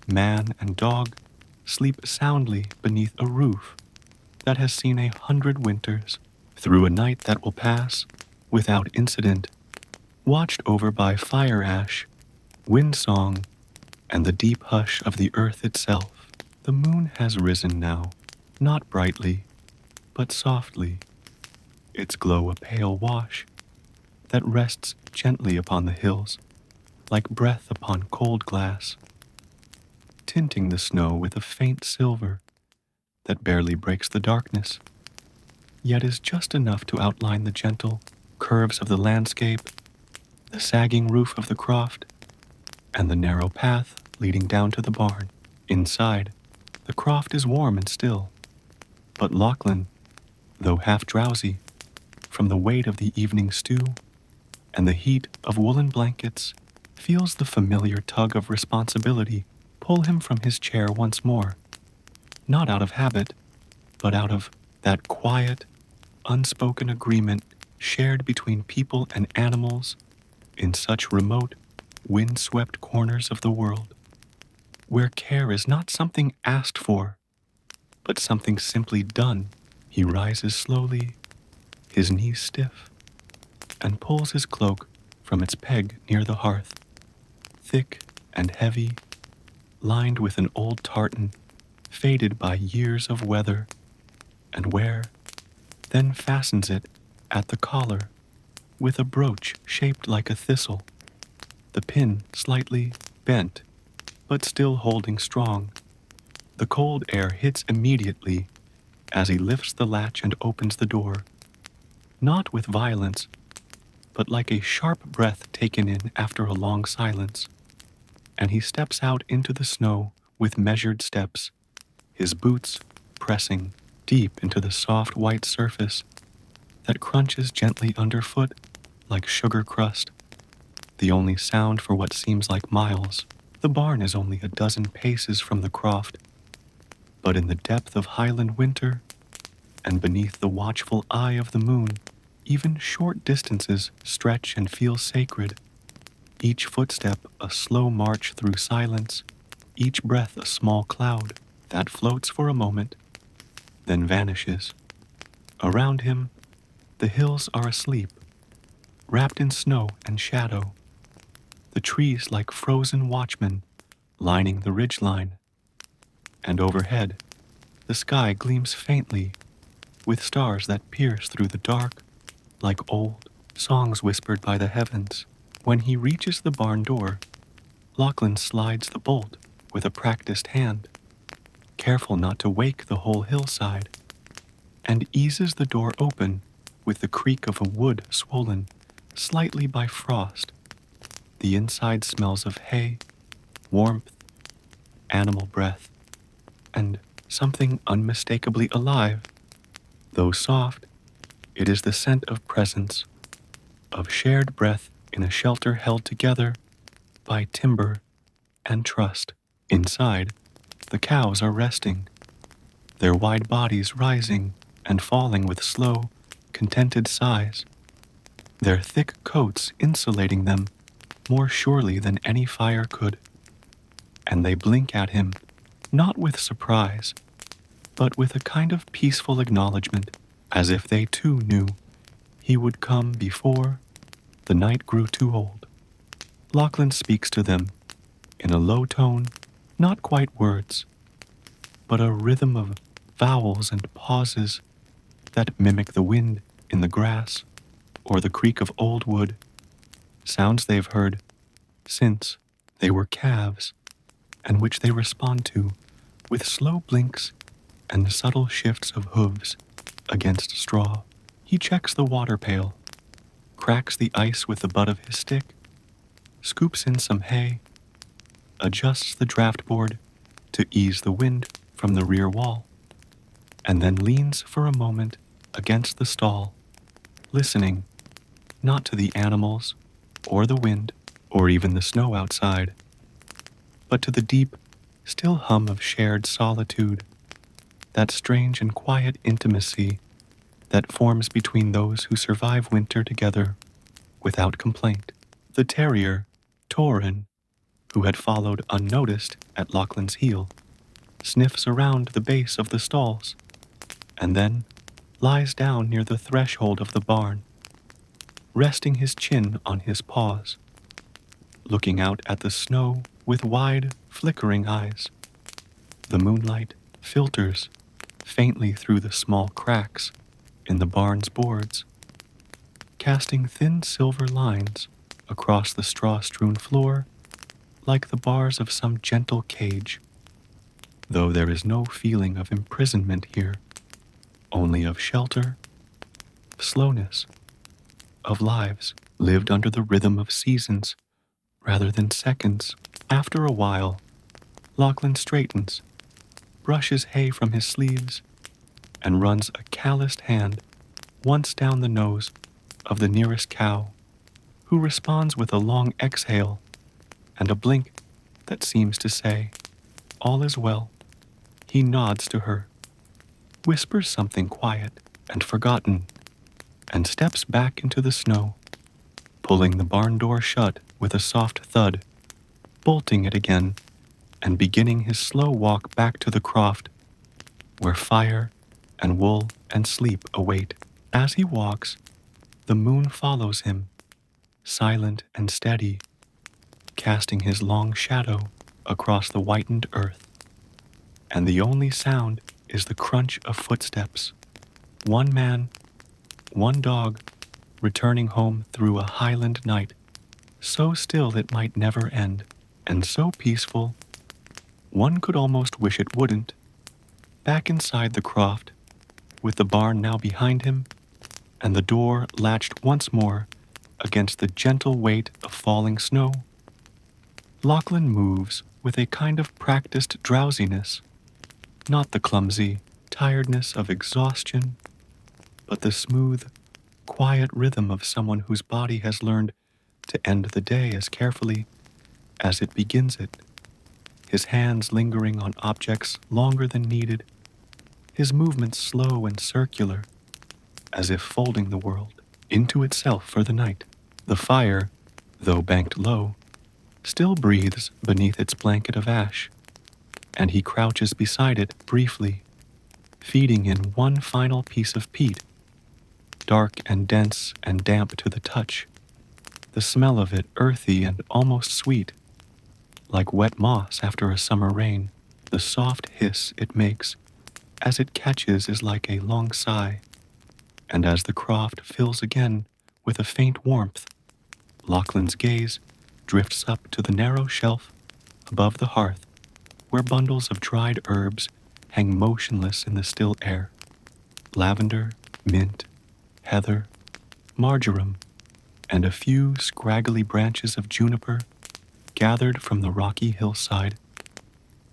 Speaker 1: man and dog sleep soundly beneath a roof that has seen 100 winters, through a night that will pass without incident, watched over by fire ash, wind song, and the deep hush of the earth itself. The moon has risen now, not brightly, but softly, its glow a pale wash that rests gently upon the hills, like breath upon cold glass, tinting the snow with a faint silver that barely breaks the darkness, yet is just enough to outline the gentle curves of the landscape, the sagging roof of the croft, and the narrow path leading down to the barn. Inside, the croft is warm and still, but Lachlan, though half drowsy from the weight of the evening stew and the heat of woolen blankets, feels the familiar tug of responsibility pull him from his chair once more, not out of habit, but out of that quiet, unspoken agreement shared between people and animals in such remote, wind-swept corners of the world, where care is not something asked for, but something simply done. He rises slowly, his knees stiff, and pulls his cloak from its peg near the hearth, thick and heavy, lined with an old tartan, faded by years of weather, and then fastens it at the collar with a brooch shaped like a thistle, the pin slightly bent, but still holding strong. The cold air hits immediately as he lifts the latch and opens the door, not with violence, but like a sharp breath taken in after a long silence, and he steps out into the snow with measured steps, his boots pressing deep into the soft white surface that crunches gently underfoot like sugar crust, the only sound for what seems like miles. The barn is only a dozen paces from the croft, but in the depth of Highland winter, and beneath the watchful eye of the moon, even short distances stretch and feel sacred, each footstep a slow march through silence, each breath a small cloud that floats for a moment, then vanishes. Around him, the hills are asleep, wrapped in snow and shadow, the trees like frozen watchmen lining the ridgeline, and overhead, the sky gleams faintly with stars that pierce through the dark like old songs whispered by the heavens. When he reaches the barn door, Lachlan slides the bolt with a practiced hand, careful not to wake the whole hillside, and eases the door open with the creak of a wood swollen slightly by frost. The inside smells of hay, warmth, animal breath, and something unmistakably alive. Though soft, it is the scent of presence, of shared breath in a shelter held together by timber and trust. Inside, the cows are resting, their wide bodies rising and falling with slow, contented sighs, their thick coats insulating them more surely than any fire could. And they blink at him, not with surprise, but with a kind of peaceful acknowledgement, as if they too knew he would come before the night grew too old. Lachlan speaks to them in a low tone, not quite words, but a rhythm of vowels and pauses that mimic the wind in the grass or the creak of old wood, sounds they've heard since they were calves, and which they respond to with slow blinks and subtle shifts of hooves against straw. He checks the water pail, cracks the ice with the butt of his stick, scoops in some hay, adjusts the draft board to ease the wind from the rear wall, and then leans for a moment against the stall, listening not to the animals or the wind or even the snow outside, but to the deep, still hum of shared solitude, that strange and quiet intimacy that forms between those who survive winter together without complaint. The terrier, Torin, who had followed unnoticed at Lachlan's heel, sniffs around the base of the stalls, and then lies down near the threshold of the barn, resting his chin on his paws, looking out at the snow with wide, flickering eyes. The moonlight filters faintly through the small cracks in the barn's boards, casting thin silver lines across the straw-strewn floor like the bars of some gentle cage, though there is no feeling of imprisonment here, only of shelter, slowness, of lives lived under the rhythm of seasons rather than seconds. After a while, Lachlan straightens, brushes hay from his sleeves, and runs a calloused hand once down the nose of the nearest cow, who responds with a long exhale and a blink that seems to say, "All is well." He nods to her, whispers something quiet and forgotten, and steps back into the snow, pulling the barn door shut with a soft thud, bolting it again, and beginning his slow walk back to the croft, where fire and wool and sleep await. As he walks, the moon follows him, silent and steady, casting his long shadow across the whitened earth. And the only sound is the crunch of footsteps. One man, one dog, returning home through a Highland night, so still it might never end, and so peaceful, one could almost wish it wouldn't. Back inside the croft, with the barn now behind him, and the door latched once more against the gentle weight of falling snow, Lachlan moves with a kind of practiced drowsiness, not the clumsy tiredness of exhaustion, but the smooth, quiet rhythm of someone whose body has learned to end the day as carefully as it begins it, his hands lingering on objects longer than needed, his movements slow and circular, as if folding the world into itself for the night. The fire, though banked low, still breathes beneath its blanket of ash, and he crouches beside it briefly, feeding in one final piece of peat, dark and dense and damp to the touch, the smell of it earthy and almost sweet, like wet moss after a summer rain. The soft hiss it makes as it catches is like a long sigh, and as the croft fills again with a faint warmth, Lachlan's gaze drifts up to the narrow shelf above the hearth, where bundles of dried herbs hang motionless in the still air. Lavender, mint, heather, marjoram, and a few scraggly branches of juniper gathered from the rocky hillside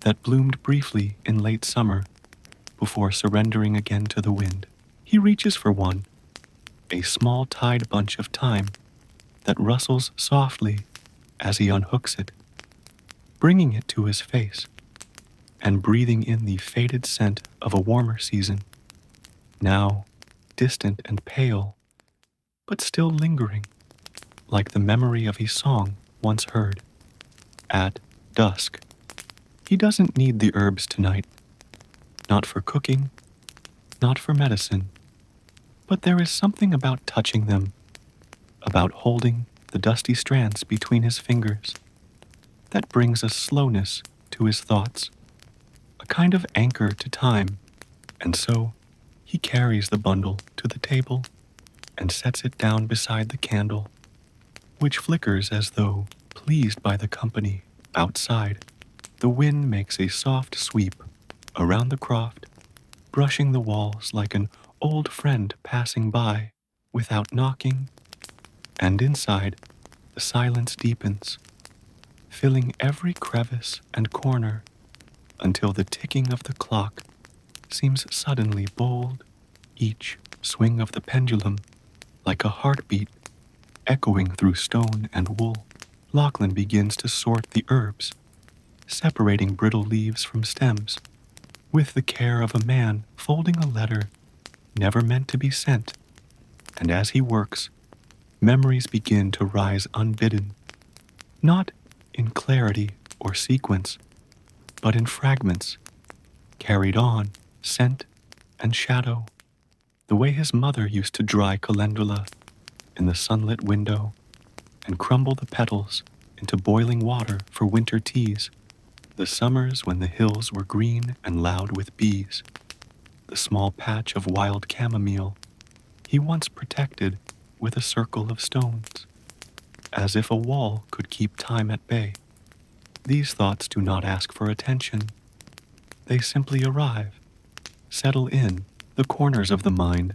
Speaker 1: that bloomed briefly in late summer before surrendering again to the wind. He reaches for one, a small tied bunch of thyme that rustles softly as he unhooks it, bringing it to his face and breathing in the faded scent of a warmer season, now distant and pale, but still lingering, like the memory of a song once heard. At dusk, he doesn't need the herbs tonight, not for cooking, not for medicine, but there is something about touching them, about holding the dusty strands between his fingers, that brings a slowness to his thoughts, a kind of anchor to time, and so he carries the bundle to the table and sets it down beside the candle, which flickers as though pleased by the company outside. The wind makes a soft sweep around the croft, brushing the walls like an old friend passing by without knocking, and inside the silence deepens, filling every crevice and corner until the ticking of the clock seems suddenly bold, each swing of the pendulum like a heartbeat echoing through stone and wool. Lachlan begins to sort the herbs, separating brittle leaves from stems, with the care of a man folding a letter never meant to be sent. And as he works, memories begin to rise unbidden, not in clarity or sequence, but in fragments, carried on, scent and shadow, the way his mother used to dry calendula in the sunlit window and crumble the petals into boiling water for winter teas, the summers when the hills were green and loud with bees, the small patch of wild chamomile he once protected with a circle of stones, as if a wall could keep time at bay. These thoughts do not ask for attention. They simply arrive, settle in the corners of the mind,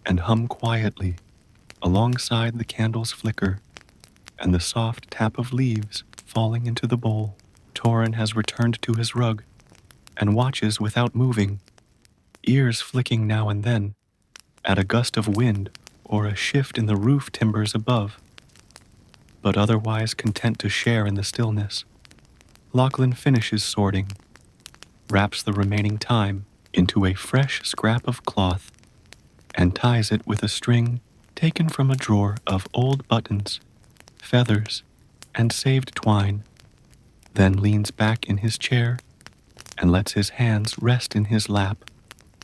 Speaker 1: and hum quietly alongside the candle's flicker, and the soft tap of leaves falling into the bowl. Torin has returned to his rug and watches without moving, ears flicking now and then at a gust of wind or a shift in the roof timbers above, but otherwise content to share in the stillness. Lachlan finishes sorting, wraps the remaining time into a fresh scrap of cloth, and ties it with a string taken from a drawer of old buttons, feathers, and saved twine, then leans back in his chair and lets his hands rest in his lap,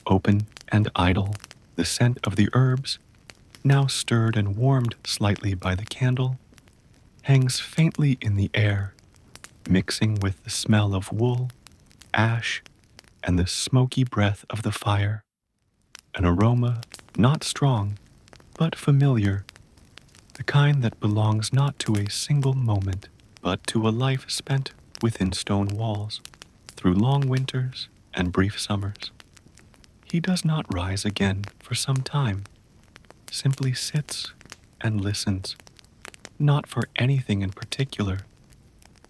Speaker 1: open and idle. The scent of the herbs, now stirred and warmed slightly by the candle, hangs faintly in the air, mixing with the smell of wool, ash, and the smoky breath of the fire. An aroma not strong, but familiar, the kind that belongs not to a single moment, but to a life spent within stone walls, through long winters and brief summers. He does not rise again for some time, simply sits and listens, not for anything in particular,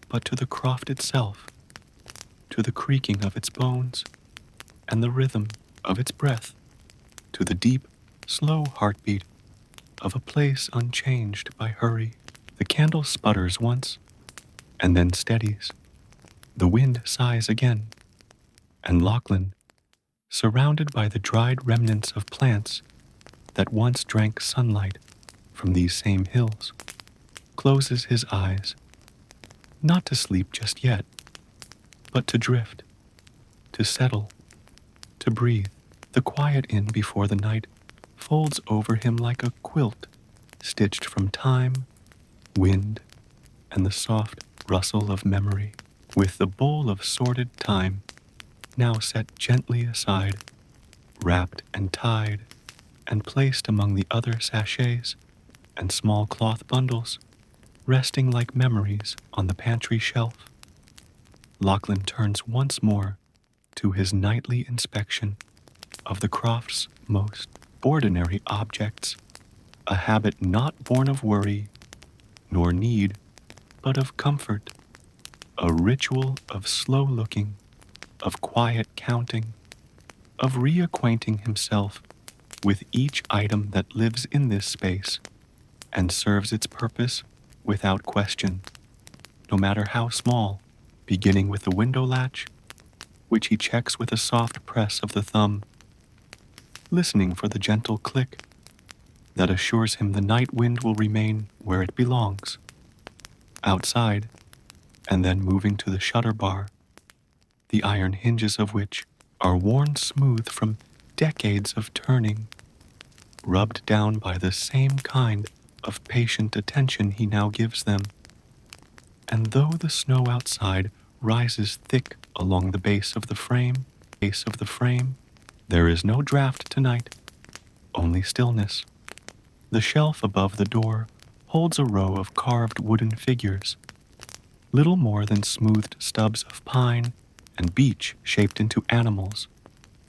Speaker 1: but to the croft itself, to the creaking of its bones and the rhythm of its breath, to the deep, slow heartbeat of a place unchanged by hurry. The candle sputters once, and then steadies. The wind sighs again, and Lachlan, surrounded by the dried remnants of plants that once drank sunlight from these same hills, closes his eyes, not to sleep just yet, but to drift, to settle, to breathe. The quiet inn before the night folds over him like a quilt, stitched from time, wind, and the soft rustle of memory. With the bowl of sorted time now set gently aside, wrapped and tied, and placed among the other sachets and small cloth bundles, resting like memories on the pantry shelf, Lachlan turns once more to his nightly inspection of the croft's most ordinary objects, a habit not born of worry nor need, but of comfort, a ritual of slow looking, of quiet counting, of reacquainting himself with each item that lives in this space and serves its purpose without question, no matter how small, beginning with the window latch, which he checks with a soft press of the thumb, listening for the gentle click that assures him the night wind will remain where it belongs, outside, and then moving to the shutter bar, the iron hinges of which are worn smooth from decades of turning, rubbed down by the same kind of patient attention he now gives them. And though the snow outside rises thick along the base of the frame, there is no draught tonight, only stillness. The shelf above the door holds a row of carved wooden figures, little more than smoothed stubs of pine and beech shaped into animals,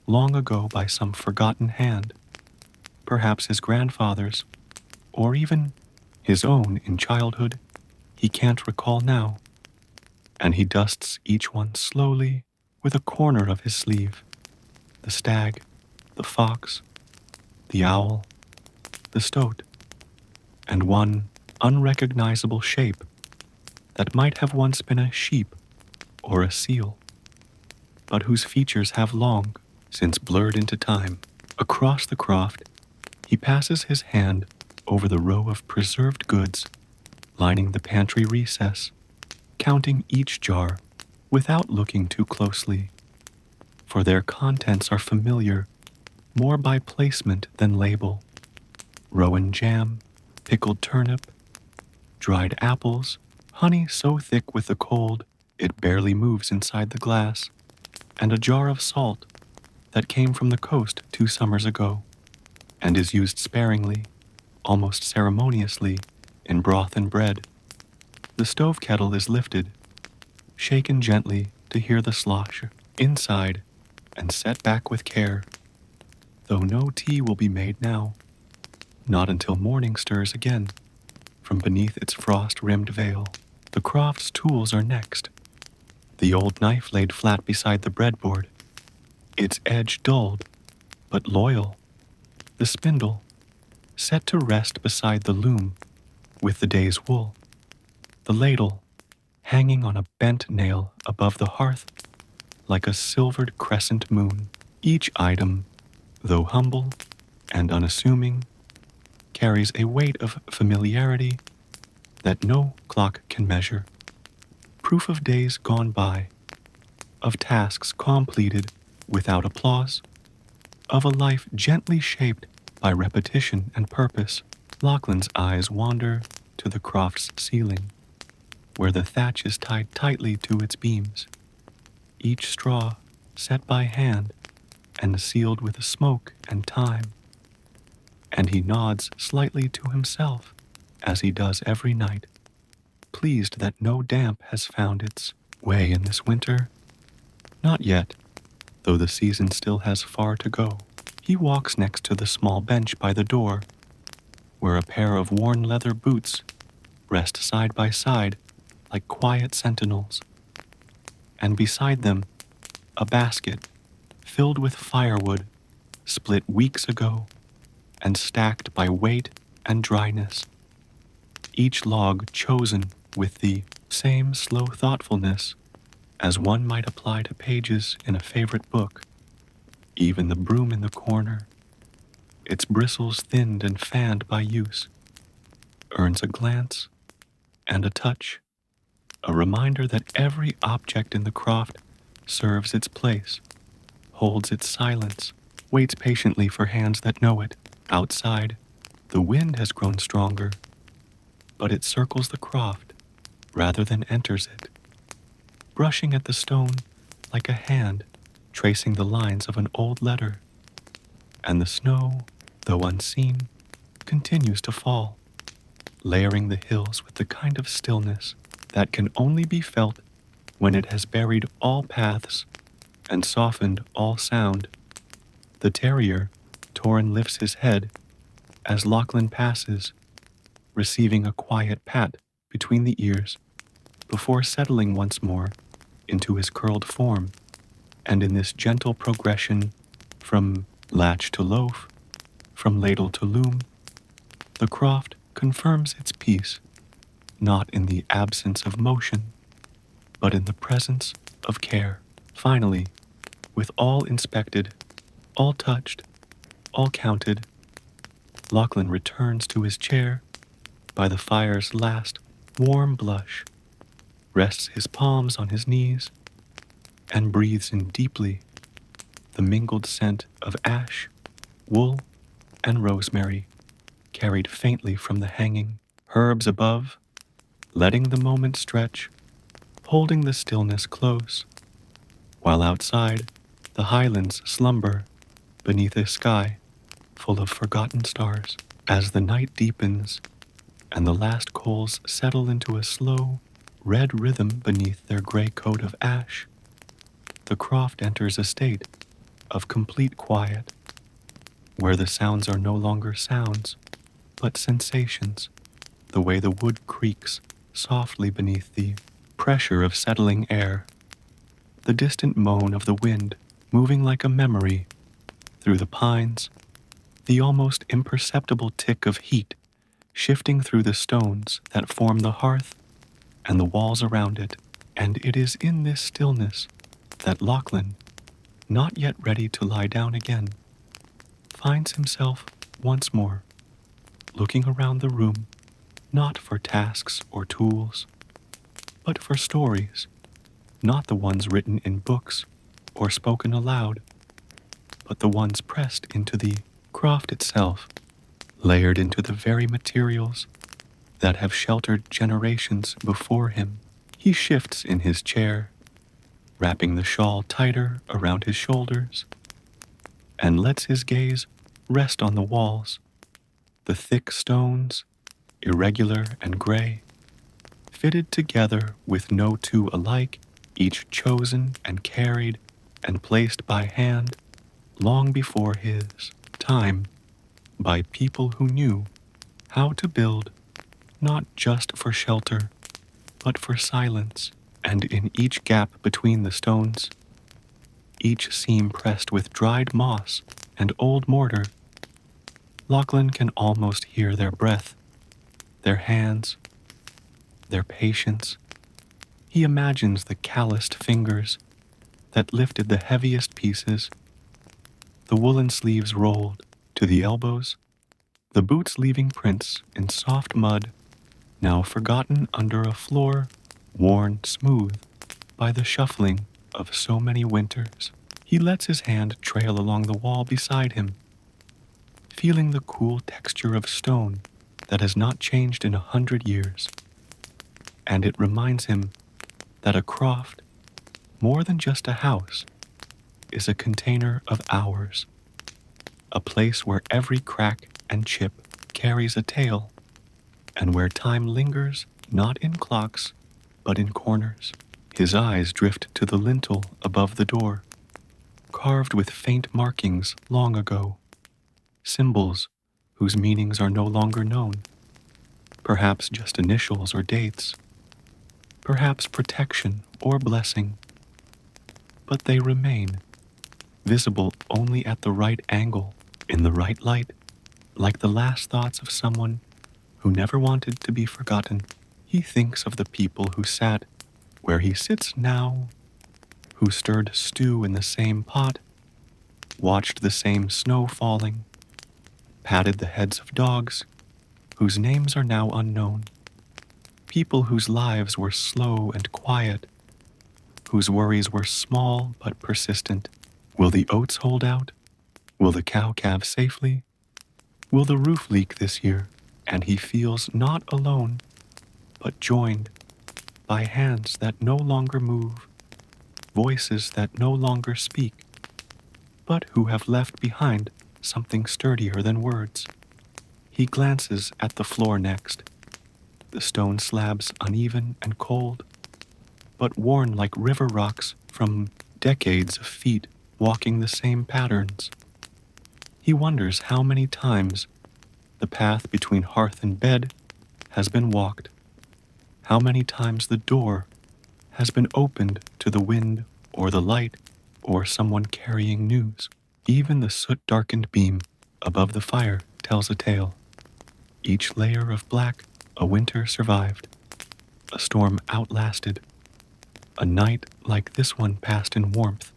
Speaker 1: long ago by some forgotten hand, perhaps his grandfather's, or even his own in childhood. He can't recall now, and he dusts each one slowly with a corner of his sleeve. The stag, the fox, the owl, the stoat, and one unrecognizable shape that might have once been a sheep or a seal, but whose features have long since blurred into time. Across the croft, he passes his hand over the row of preserved goods lining the pantry recess, counting each jar without looking too closely, for their contents are familiar more by placement than label. Rowan jam, pickled turnip, dried apples, honey so thick with the cold it barely moves inside the glass, and a jar of salt that came from the coast 2 summers ago and is used sparingly, almost ceremoniously, in broth and bread. The stove kettle is lifted, shaken gently to hear the slosh inside, and set back with care, though no tea will be made now, not until morning stirs again. from beneath its frost-rimmed veil. The Croft's tools are next. The old knife laid flat beside the breadboard, its edge dulled, but loyal. The spindle, set to rest beside the loom with the day's wool. The ladle, hanging on a bent nail above the hearth like a silvered crescent moon. Each item, though humble and unassuming, carries a weight of familiarity that no clock can measure. Proof of days gone by, of tasks completed without applause, of a life gently shaped by repetition and purpose. Lachlan's eyes wander to the Croft's ceiling, where the thatch is tied tightly to its beams, each straw set by hand and sealed with smoke and time. And he nods slightly to himself, as he does every night, pleased that no damp has found its way in this winter. Not yet, though the season still has far to go. He walks next to the small bench by the door, where a pair of worn leather boots rest side by side like quiet sentinels, and beside them a basket filled with firewood split weeks ago and stacked by weight and dryness, each log chosen with the same slow thoughtfulness as one might apply to pages in a favorite book. Even the broom in the corner, its bristles thinned and fanned by use, earns a glance and a touch, a reminder that every object in the Croft serves its place, holds its silence, waits patiently for hands that know it. Outside, the wind has grown stronger, but it circles the Croft rather than enters it, brushing at the stone like a hand tracing the lines of an old letter. And the snow, though unseen, continues to fall, layering the hills with the kind of stillness that can only be felt when it has buried all paths and softened all sound. The terrier, Torin, lifts his head as Lachlan passes, receiving a quiet pat between the ears before settling once more into his curled form. And in this gentle progression from latch to loaf, from ladle to loom, the Croft confirms its peace, not in the absence of motion, but in the presence of care. Finally, with all inspected, all touched, all counted, Lachlan returns to his chair by the fire's last warm blush, rests his palms on his knees, and breathes in deeply the mingled scent of ash, wool, and rosemary carried faintly from the hanging herbs above, letting the moment stretch, holding the stillness close, while outside the highlands slumber beneath a sky full of forgotten stars. As the night deepens and the last coals settle into a slow, red rhythm beneath their gray coat of ash, the Croft enters a state of complete quiet, where the sounds are no longer sounds, but sensations, the way the wood creaks softly beneath the pressure of settling air, the distant moan of the wind moving like a memory through the pines, the almost imperceptible tick of heat shifting through the stones that form the hearth and the walls around it. And it is in this stillness that Lachlan, not yet ready to lie down again, finds himself once more looking around the room, not for tasks or tools, but for stories, not the ones written in books or spoken aloud, but the ones pressed into the Croft itself, layered into the very materials that have sheltered generations before him. He shifts in his chair, wrapping the shawl tighter around his shoulders, and lets his gaze rest on the walls, the thick stones, irregular and gray, fitted together with no two alike, each chosen and carried and placed by hand long before his time by people who knew how to build not just for shelter, but for silence, and in each gap between the stones, each seam pressed with dried moss and old mortar, Lachlan can almost hear their breath, their hands, their patience. He imagines the calloused fingers that lifted the heaviest pieces, the woolen sleeves rolled to the elbows, the boots leaving prints in soft mud, now forgotten under a floor worn smooth by the shuffling of so many winters. He lets his hand trail along the wall beside him, feeling the cool texture of stone that has not changed in 100 years. And it reminds him that a croft, more than just a house, is a container of hours, a place where every crack and chip carries a tale, and where time lingers not in clocks, but in corners. His eyes drift to the lintel above the door, carved with faint markings long ago, symbols whose meanings are no longer known, perhaps just initials or dates, perhaps protection or blessing, but they remain, visible only at the right angle, in the right light, like the last thoughts of someone who never wanted to be forgotten. He thinks of the people who sat where he sits now, who stirred stew in the same pot, watched the same snow falling, patted the heads of dogs whose names are now unknown, people whose lives were slow and quiet, whose worries were small but persistent. Will the oats hold out? Will the cow calve safely? Will the roof leak this year? And he feels not alone, but joined by hands that no longer move, voices that no longer speak, but who have left behind something sturdier than words. He glances at the floor next, the stone slabs uneven and cold, but worn like river rocks from decades of feet walking the same patterns. He wonders how many times the path between hearth and bed has been walked, how many times the door has been opened to the wind or the light or someone carrying news. Even the soot-darkened beam above the fire tells a tale. Each layer of black, a winter survived, a storm outlasted, a night like this one passed in warmth.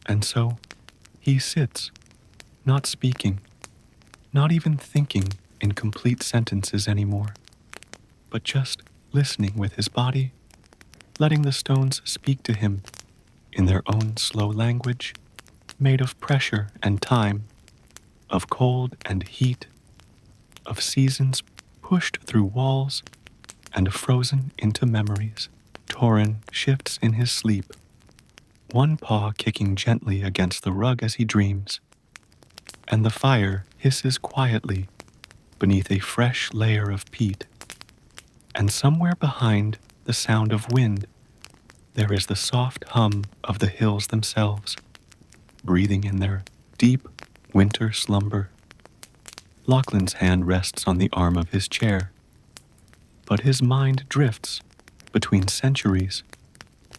Speaker 1: And so he sits, not speaking, not even thinking in complete sentences anymore, but just listening with his body, letting the stones speak to him in their own slow language, made of pressure and time, of cold and heat, of seasons pushed through walls and frozen into memories. Torin shifts in his sleep, one paw kicking gently against the rug as he dreams, and the fire hisses quietly beneath a fresh layer of peat. And somewhere behind the sound of wind, there is the soft hum of the hills themselves, breathing in their deep winter slumber. Lachlan's hand rests on the arm of his chair, but his mind drifts between centuries,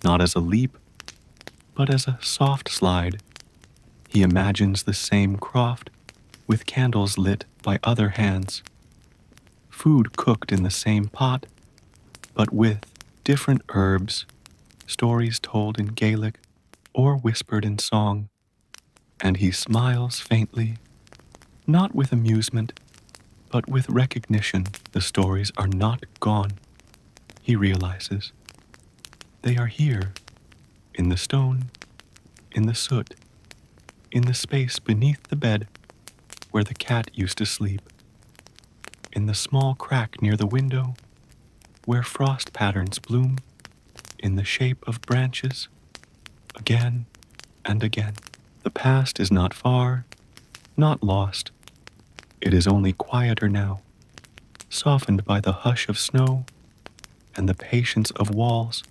Speaker 1: not as a leap, but as a soft slide. He imagines the same croft with candles lit by other hands, food cooked in the same pot, but with different herbs, stories told in Gaelic or whispered in song, and he smiles faintly, not with amusement, but with recognition. The stories are not gone, he realizes. They are here, in the stone, in the soot, in the space beneath the bed where the cat used to sleep, in the small crack near the window where frost patterns bloom in the shape of branches, again and again. The past is not far, not lost. It is only quieter now, softened by the hush of snow and the patience of walls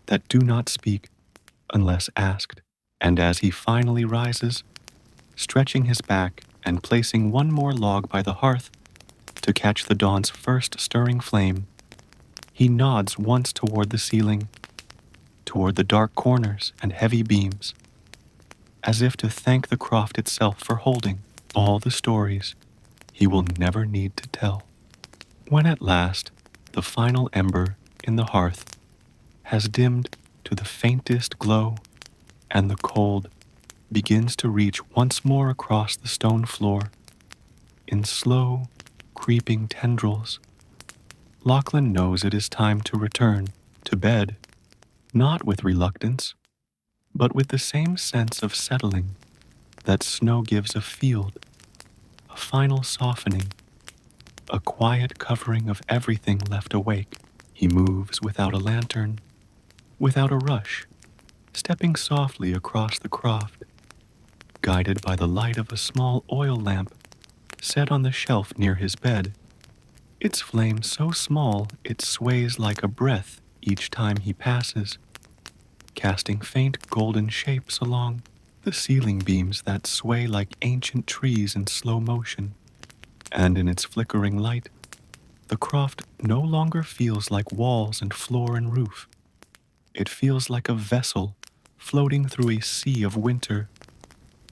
Speaker 1: that do not speak unless asked. And as he finally rises, stretching his back and placing one more log by the hearth to catch the dawn's first stirring flame, he nods once toward the ceiling, toward the dark corners and heavy beams, as if to thank the croft itself for holding all the stories he will never need to tell. When at last the final ember in the hearth has dimmed to the faintest glow and the cold begins to reach once more across the stone floor in slow, creeping tendrils, Lachlan knows it is time to return to bed, not with reluctance, but with the same sense of settling that snow gives a field, a final softening, a quiet covering of everything left awake. He moves without a lantern, without a rush, stepping softly across the croft, guided by the light of a small oil lamp set on the shelf near his bed. Its flame so small it sways like a breath each time he passes, casting faint golden shapes along the ceiling beams that sway like ancient trees in slow motion. And in its flickering light, the croft no longer feels like walls and floor and roof. It feels like a vessel floating through a sea of winter,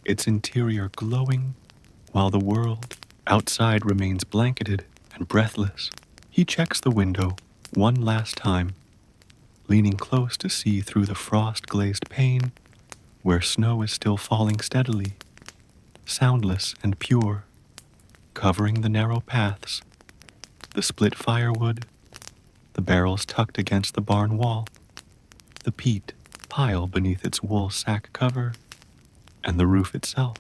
Speaker 1: its interior glowing while the world outside remains blanketed and breathless. He checks the window one last time, leaning close to see through the frost-glazed pane where snow is still falling steadily, soundless and pure, covering the narrow paths, the split firewood, the barrels tucked against the barn wall, the peat pile beneath its wool sack cover, and the roof itself,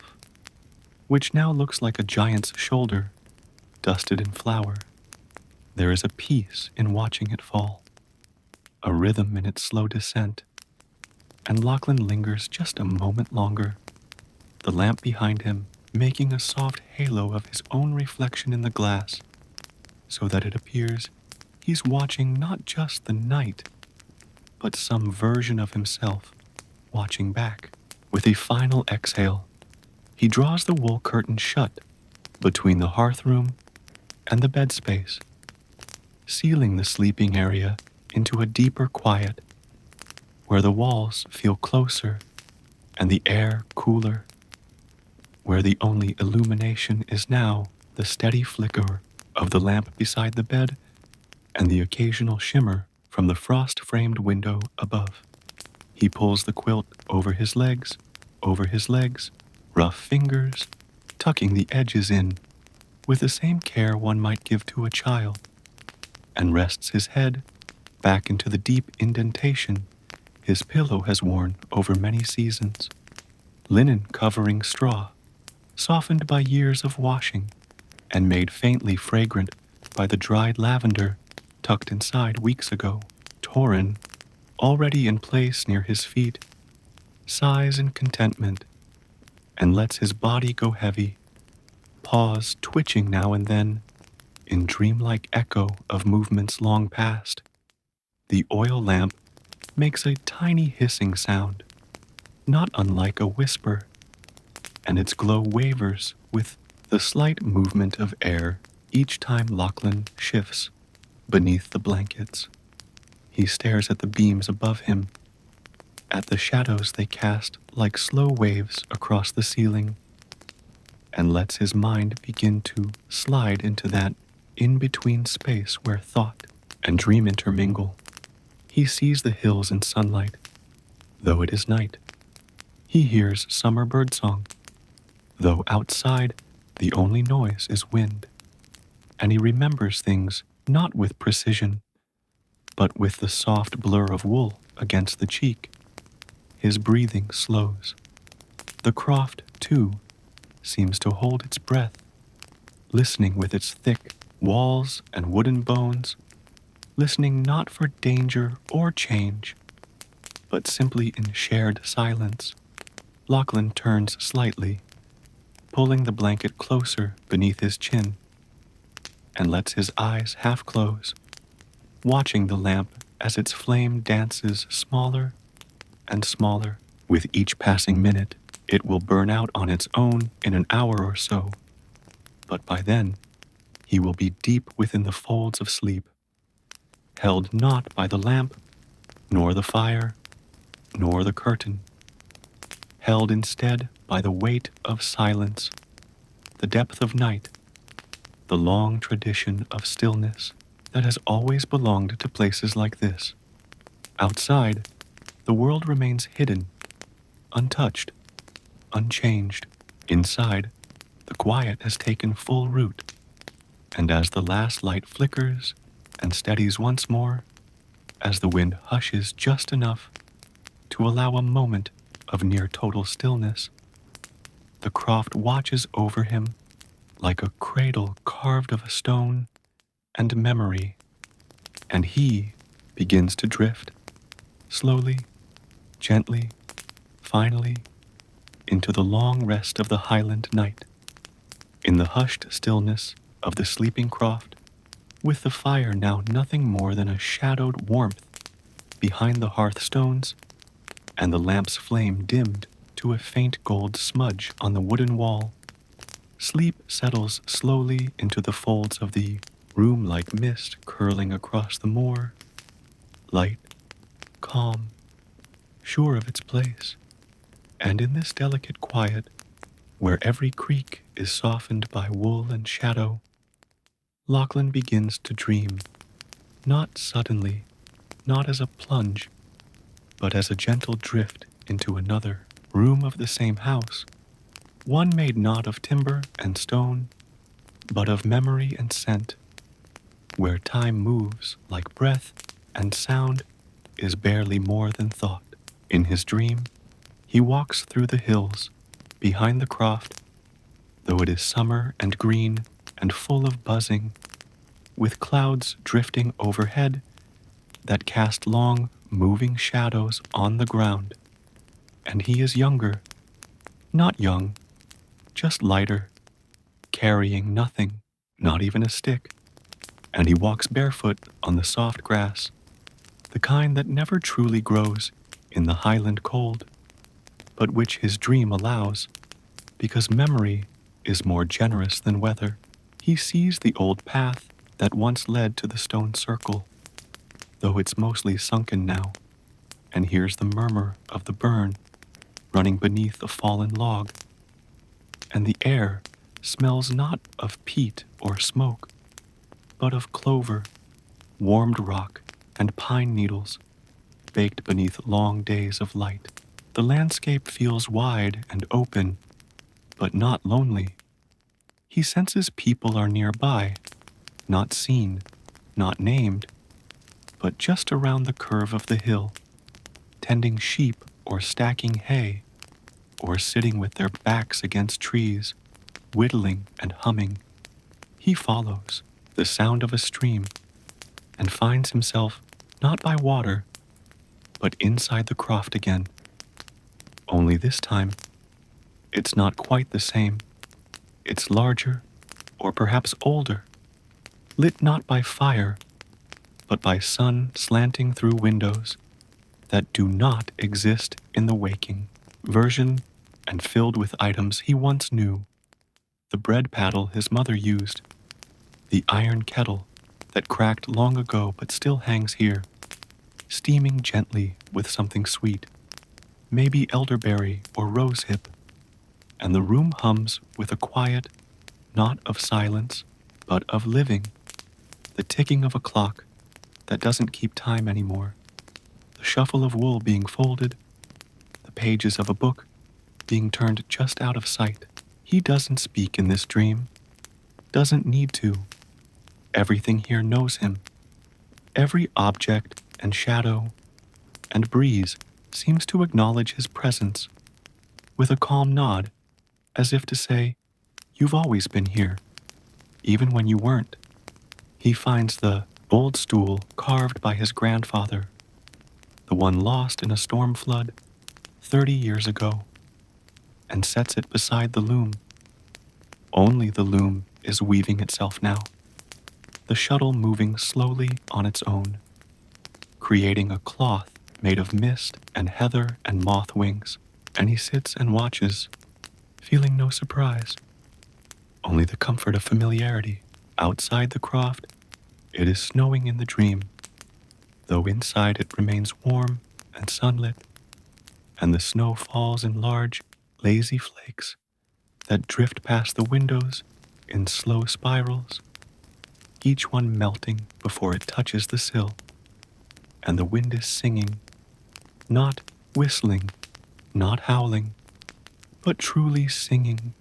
Speaker 1: which now looks like a giant's shoulder, dusted in flour. There is a peace in watching it fall, a rhythm in its slow descent, and Lachlan lingers just a moment longer, the lamp behind him making a soft halo of his own reflection in the glass, so that it appears he's watching not just the night, but some version of himself watching back. With a final exhale, he draws the wool curtain shut between the hearth room and the bed space, sealing the sleeping area into a deeper quiet, where the walls feel closer and the air cooler, where the only illumination is now the steady flicker of the lamp beside the bed and the occasional shimmer from the frost-framed window above. He pulls the quilt over his legs, rough fingers, tucking the edges in with the same care one might give to a child, and rests his head back into the deep indentation his pillow has worn over many seasons. Linen covering straw, softened by years of washing and made faintly fragrant by the dried lavender tucked inside weeks ago. Torin, already in place near his feet, sighs in contentment and lets his body go heavy, paws twitching now and then in dreamlike echo of movements long past. The oil lamp makes a tiny hissing sound, not unlike a whisper, and its glow wavers with the slight movement of air each time Lachlan shifts beneath the blankets. He stares at the beams above him, at the shadows they cast like slow waves across the ceiling, and lets his mind begin to slide into that in-between space where thought and dream intermingle. He sees the hills in sunlight, though it is night. He hears summer birdsong, though outside the only noise is wind. And he remembers things not with precision, but with the soft blur of wool against the cheek. His breathing slows. The croft, too, seems to hold its breath, listening with its thick walls and wooden bones, listening not for danger or change, but simply in shared silence. Lachlan turns slightly, pulling the blanket closer beneath his chin, and lets his eyes half close, watching the lamp as its flame dances smaller and smaller. With each passing minute, it will burn out on its own in an hour or so, but by then, he will be deep within the folds of sleep, held not by the lamp, nor the fire, nor the curtain, held instead by the weight of silence, the depth of night, the long tradition of stillness that has always belonged to places like this. Outside, the world remains hidden, untouched, unchanged. Inside, the quiet has taken full root, and as the last light flickers and steadies once more, as the wind hushes just enough to allow a moment of near total stillness, the croft watches over him like a cradle carved of a stone and memory, and he begins to drift, slowly, gently, finally, into the long rest of the Highland night. In the hushed stillness of the sleeping croft, with the fire now nothing more than a shadowed warmth behind the hearthstones, and the lamp's flame dimmed to a faint gold smudge on the wooden wall, sleep settles slowly into the folds of the room like mist curling across the moor, light, calm, sure of its place. And in this delicate quiet, where every creak is softened by wool and shadow, Lachlan begins to dream, not suddenly, not as a plunge, but as a gentle drift into another room of the same house, one made not of timber and stone, but of memory and scent, where time moves like breath and sound is barely more than thought. In his dream, he walks through the hills behind the croft, though it is summer and green and full of buzzing, with clouds drifting overhead that cast long, moving shadows on the ground. And he is younger, not young, just lighter, carrying nothing, not even a stick, and he walks barefoot on the soft grass, the kind that never truly grows in the Highland cold, but which his dream allows, because memory is more generous than weather. He sees the old path that once led to the stone circle, though it's mostly sunken now, and hears the murmur of the burn running beneath a fallen log, and the air smells not of peat or smoke, but of clover, warmed rock, and pine needles baked beneath long days of light. The landscape feels wide and open, but not lonely. He senses people are nearby, not seen, not named, but just around the curve of the hill, tending sheep or stacking hay, or sitting with their backs against trees, whittling and humming. He follows the sound of a stream and finds himself not by water, but inside the croft again. Only this time, it's not quite the same. It's larger, or perhaps older, lit not by fire, but by sun slanting through windows that do not exist in the waking version, and filled with items he once knew. The bread paddle his mother used, the iron kettle that cracked long ago but still hangs here, steaming gently with something sweet, maybe elderberry or rosehip, and the room hums with a quiet, not of silence, but of living, the ticking of a clock that doesn't keep time anymore, the shuffle of wool being folded, the pages of a book being turned just out of sight. He doesn't speak in this dream, doesn't need to. Everything here knows him. Every object and shadow and breeze seems to acknowledge his presence with a calm nod, as if to say, "You've always been here, even when you weren't." He finds the old stool carved by his grandfather, the one lost in a storm flood 30 years ago, and sets it beside the loom. Only the loom is weaving itself now, the shuttle moving slowly on its own, creating a cloth made of mist and heather and moth wings, and he sits and watches, feeling no surprise, only the comfort of familiarity. Outside the croft, it is snowing in the dream, though inside it remains warm and sunlit, and the snow falls in large, lazy flakes that drift past the windows in slow spirals, each one melting before it touches the sill, and the wind is singing, not whistling, not howling, but truly singing,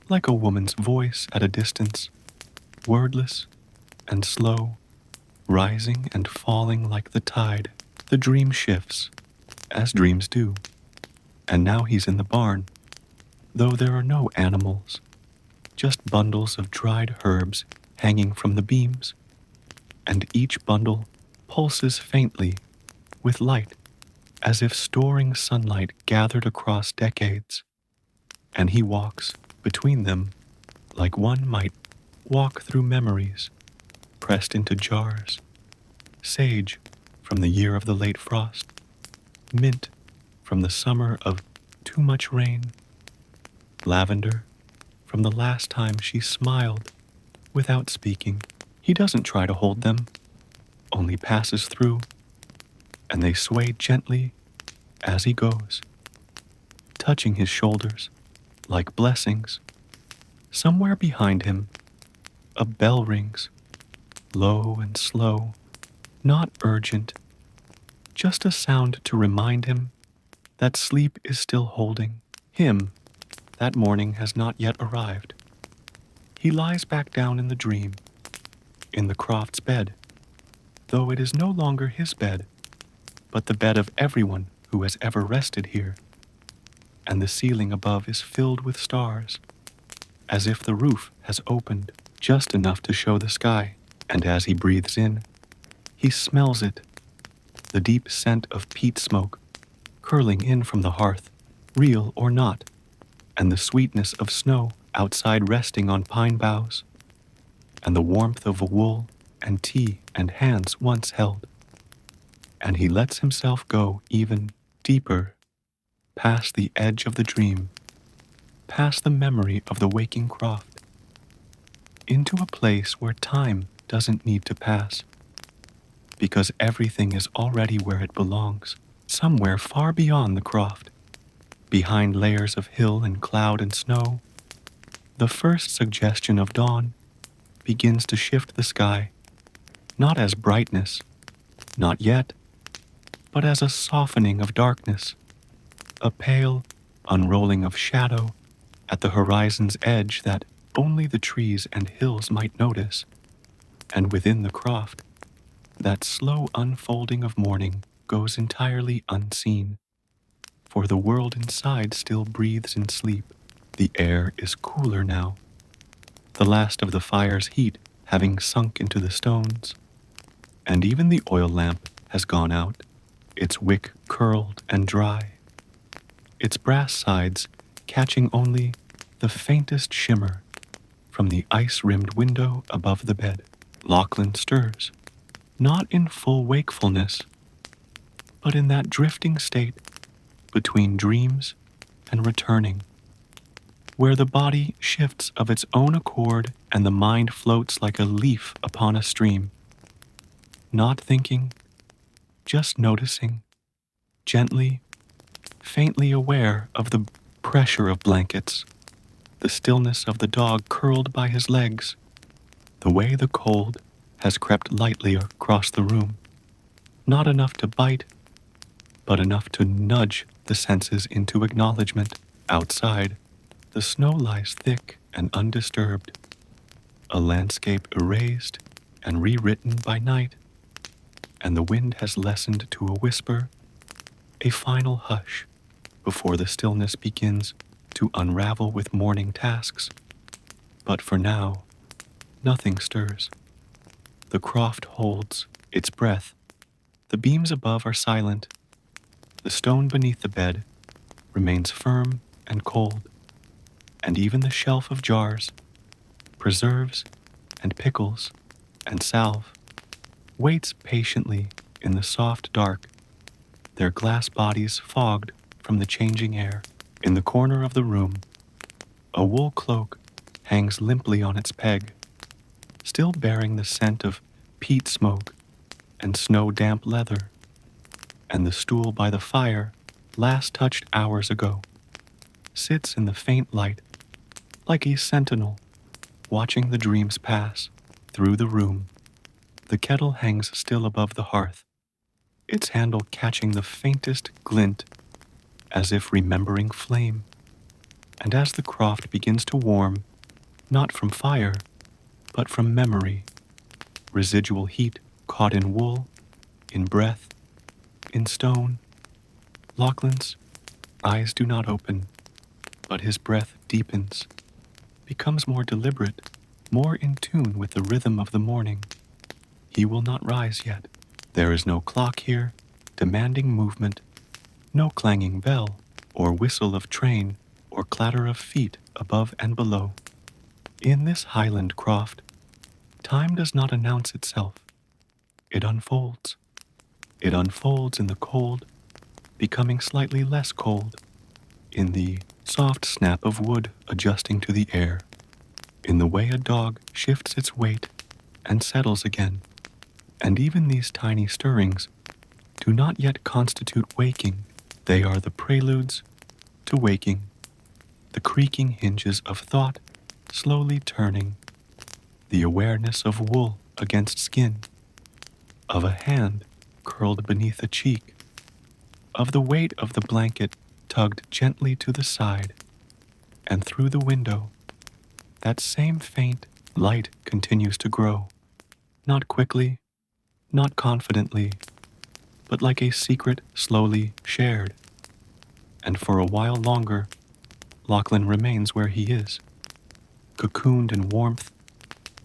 Speaker 1: like a woman's voice at a distance, wordless and slow, rising and falling like the tide. The dream shifts, as dreams do, and now he's in the barn, though there are no animals, just bundles of dried herbs hanging from the beams, and each bundle pulses faintly with light, as if storing sunlight gathered across decades, and he walks between them like one might walk through memories pressed into jars, sage from the year of the late frost, mint from the summer of too much rain, lavender from the last time she smiled without speaking. He doesn't try to hold them, only passes through, and they sway gently as he goes, touching his shoulders like blessings. Somewhere behind him, a bell rings, low and slow, not urgent, just a sound to remind him that sleep is still holding him. That morning has not yet arrived. He lies back down in the dream, in the croft's bed, though it is no longer his bed, but the bed of everyone who has ever rested here, and the ceiling above is filled with stars, as if the roof has opened just enough to show the sky, and as he breathes in, he smells it, the deep scent of peat smoke curling in from the hearth, real or not, and the sweetness of snow outside resting on pine boughs, and the warmth of a wool and tea and hands once held. And he lets himself go even deeper, past the edge of the dream, past the memory of the waking croft, into a place where time doesn't need to pass, because everything is already where it belongs, somewhere far beyond the croft, behind layers of hill and cloud and snow. The first suggestion of dawn begins to shift the sky, not as brightness, not yet, but as a softening of darkness, a pale unrolling of shadow at the horizon's edge that only the trees and hills might notice, and within the croft, that slow unfolding of morning goes entirely unseen, for the world inside still breathes in sleep. The air is cooler now, the last of the fire's heat having sunk into the stones, and even the oil lamp has gone out, its wick curled and dry, its brass sides catching only the faintest shimmer from the ice-rimmed window above the bed. Lachlan stirs, not in full wakefulness, but in that drifting state between dreams and returning, where the body shifts of its own accord and the mind floats like a leaf upon a stream, not thinking, just noticing, gently, faintly aware of the pressure of blankets, the stillness of the dog curled by his legs, the way the cold has crept lightly across the room, not enough to bite, but enough to nudge the senses into acknowledgement. Outside, the snow lies thick and undisturbed, a landscape erased and rewritten by night, and the wind has lessened to a whisper, a final hush, before the stillness begins to unravel with morning tasks. But for now, nothing stirs. The croft holds its breath. The beams above are silent. The stone beneath the bed remains firm and cold, and even the shelf of jars, preserves and pickles and salve waits patiently in the soft dark, their glass bodies fogged from the changing air. In the corner of the room, a wool cloak hangs limply on its peg, still bearing the scent of peat smoke and snow-damp leather, and the stool by the fire, last touched hours ago, sits in the faint light like a sentinel watching the dreams pass through the room. The kettle hangs still above the hearth, its handle catching the faintest glint as if remembering flame. And as the croft begins to warm, not from fire, but from memory, residual heat caught in wool, in breath, in stone, Lachlan's eyes do not open, but his breath deepens, becomes more deliberate, more in tune with the rhythm of the morning. He will not rise yet. There is no clock here, demanding movement, no clanging bell, or whistle of train, or clatter of feet above and below. In this Highland Croft, time does not announce itself. It unfolds. It unfolds in the cold, becoming slightly less cold, in the soft snap of wood adjusting to the air, in the way a dog shifts its weight and settles again. And even these tiny stirrings do not yet constitute waking. They are the preludes to waking, the creaking hinges of thought slowly turning, the awareness of wool against skin, of a hand curled beneath a cheek, of the weight of the blanket tugged gently to the side, and through the window, that same faint light continues to grow, not quickly, not confidently, but like a secret slowly shared. And for a while longer, Lachlan remains where he is, cocooned in warmth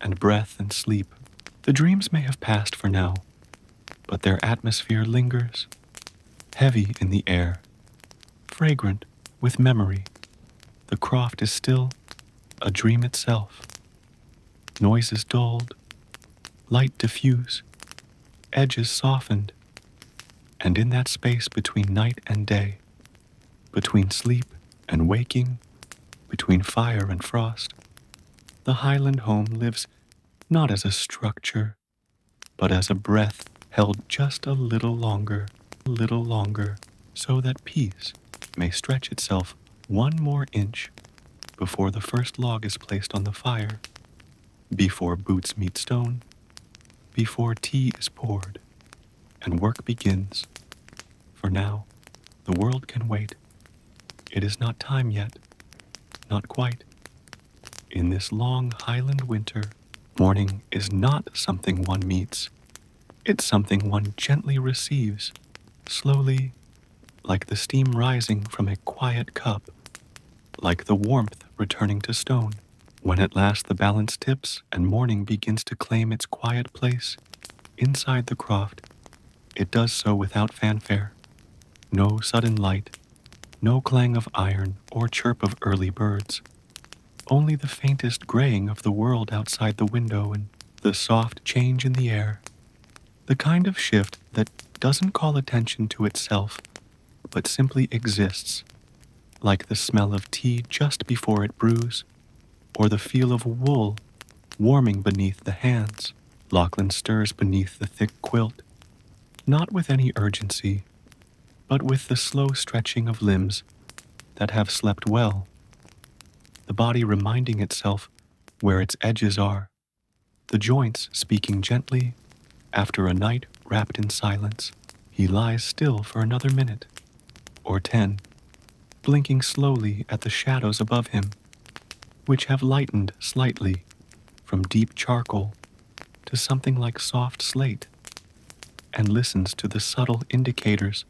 Speaker 1: and breath and sleep. The dreams may have passed for now, but their atmosphere lingers, heavy in the air, fragrant with memory. The croft is still a dream itself. Noises dulled, light diffuse, edges softened, and in that space between night and day, between sleep and waking, between fire and frost, the Highland home lives not as a structure, but as a breath held just a little longer, so that peace may stretch itself one more inch before the first log is placed on the fire, before boots meet stone, before tea is poured, and work begins. For now, the world can wait. It is not time yet, not quite. In this long Highland winter, morning is not something one meets. It's something one gently receives, slowly, like the steam rising from a quiet cup, like the warmth returning to stone. When at last the balance tips and morning begins to claim its quiet place inside the croft, it does so without fanfare. No sudden light, no clang of iron or chirp of early birds. Only the faintest graying of the world outside the window and the soft change in the air. The kind of shift that doesn't call attention to itself, but simply exists, like the smell of tea just before it brews, or the feel of wool warming beneath the hands. Lachlan stirs beneath the thick quilt, not with any urgency, but with the slow stretching of limbs that have slept well, the body reminding itself where its edges are, the joints speaking gently after a night wrapped in silence. He lies still for another minute, or 10, blinking slowly at the shadows above him, which have lightened slightly from deep charcoal to something like soft slate, and listens to the subtle indicators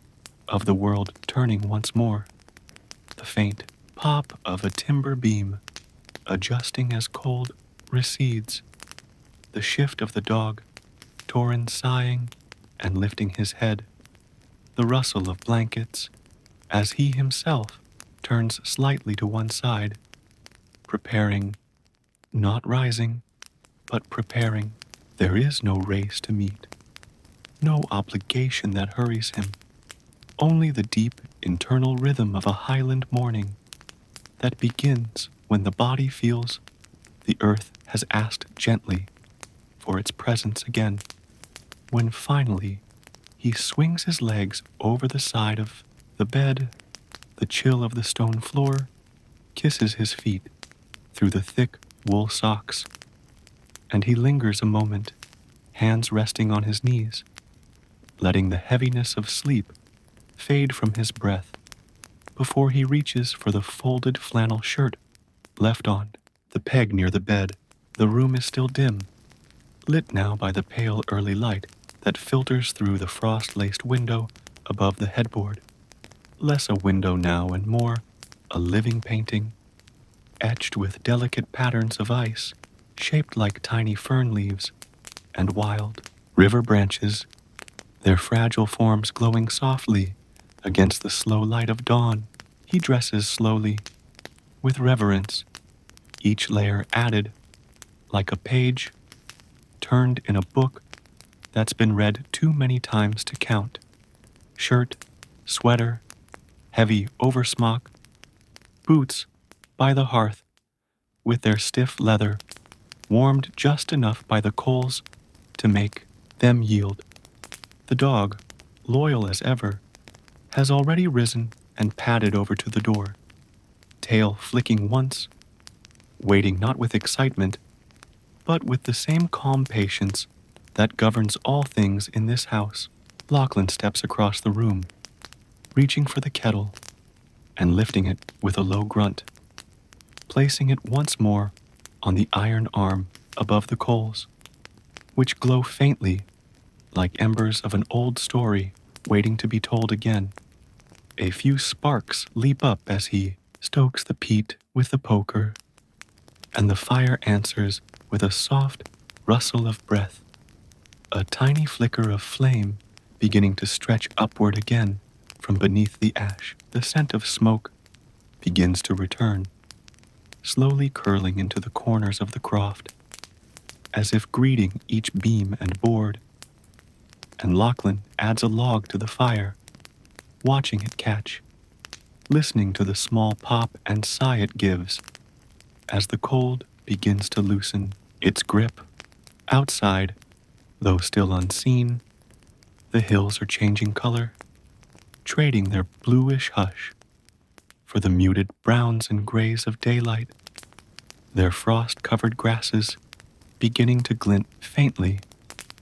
Speaker 1: of the world turning once more. The faint pop of a timber beam adjusting as cold recedes, the shift of the dog, Torin sighing and lifting his head, the rustle of blankets as he himself turns slightly to one side, preparing, not rising, but preparing. There is no race to meet, no obligation that hurries him, only the deep internal rhythm of a Highland morning that begins when the body feels the earth has asked gently for its presence again, when finally he swings his legs over the side of the bed. The chill of the stone floor kisses his feet through the thick wool socks, and he lingers a moment, hands resting on his knees, letting the heaviness of sleep fade from his breath before he reaches for the folded flannel shirt left on the peg near the bed. The room is still dim, lit now by the pale early light that filters through the frost-laced window above the headboard. Less a window now and more a living painting, etched with delicate patterns of ice, shaped like tiny fern leaves and wild river branches, their fragile forms glowing softly against the slow light of dawn. He dresses slowly, with reverence, each layer added like a page turned in a book that's been read too many times to count. Shirt, sweater, heavy oversmock, boots by the hearth with their stiff leather, warmed just enough by the coals to make them yield. The dog, loyal as ever, has already risen and padded over to the door, tail flicking once, waiting not with excitement, but with the same calm patience that governs all things in this house. Lachlan steps across the room, reaching for the kettle and lifting it with a low grunt, placing it once more on the iron arm above the coals, which glow faintly like embers of an old story waiting to be told again. A few sparks leap up as he stokes the peat with the poker, and the fire answers with a soft rustle of breath, a tiny flicker of flame beginning to stretch upward again from beneath the ash. The scent of smoke begins to return, slowly curling into the corners of the croft, as if greeting each beam and board. And Lachlan adds a log to the fire, watching it catch, listening to the small pop and sigh it gives as the cold begins to loosen its grip. Outside, though still unseen, the hills are changing color, trading their bluish hush for the muted browns and grays of daylight, their frost-covered grasses beginning to glint faintly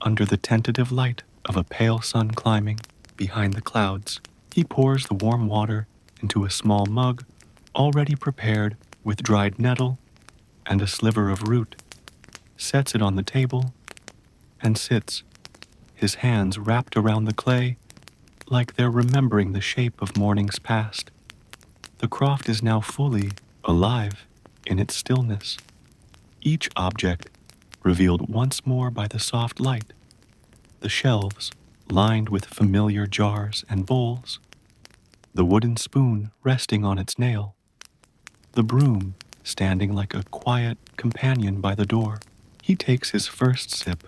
Speaker 1: under the tentative light of a pale sun climbing behind the clouds. He pours the warm water into a small mug already prepared with dried nettle and a sliver of root, sets it on the table, and sits, his hands wrapped around the clay like they're remembering the shape of mornings past. The croft is now fully alive in its stillness, each object revealed once more by the soft light, the shelves lined with familiar jars and bowls, the wooden spoon resting on its nail, the broom standing like a quiet companion by the door. He takes his first sip,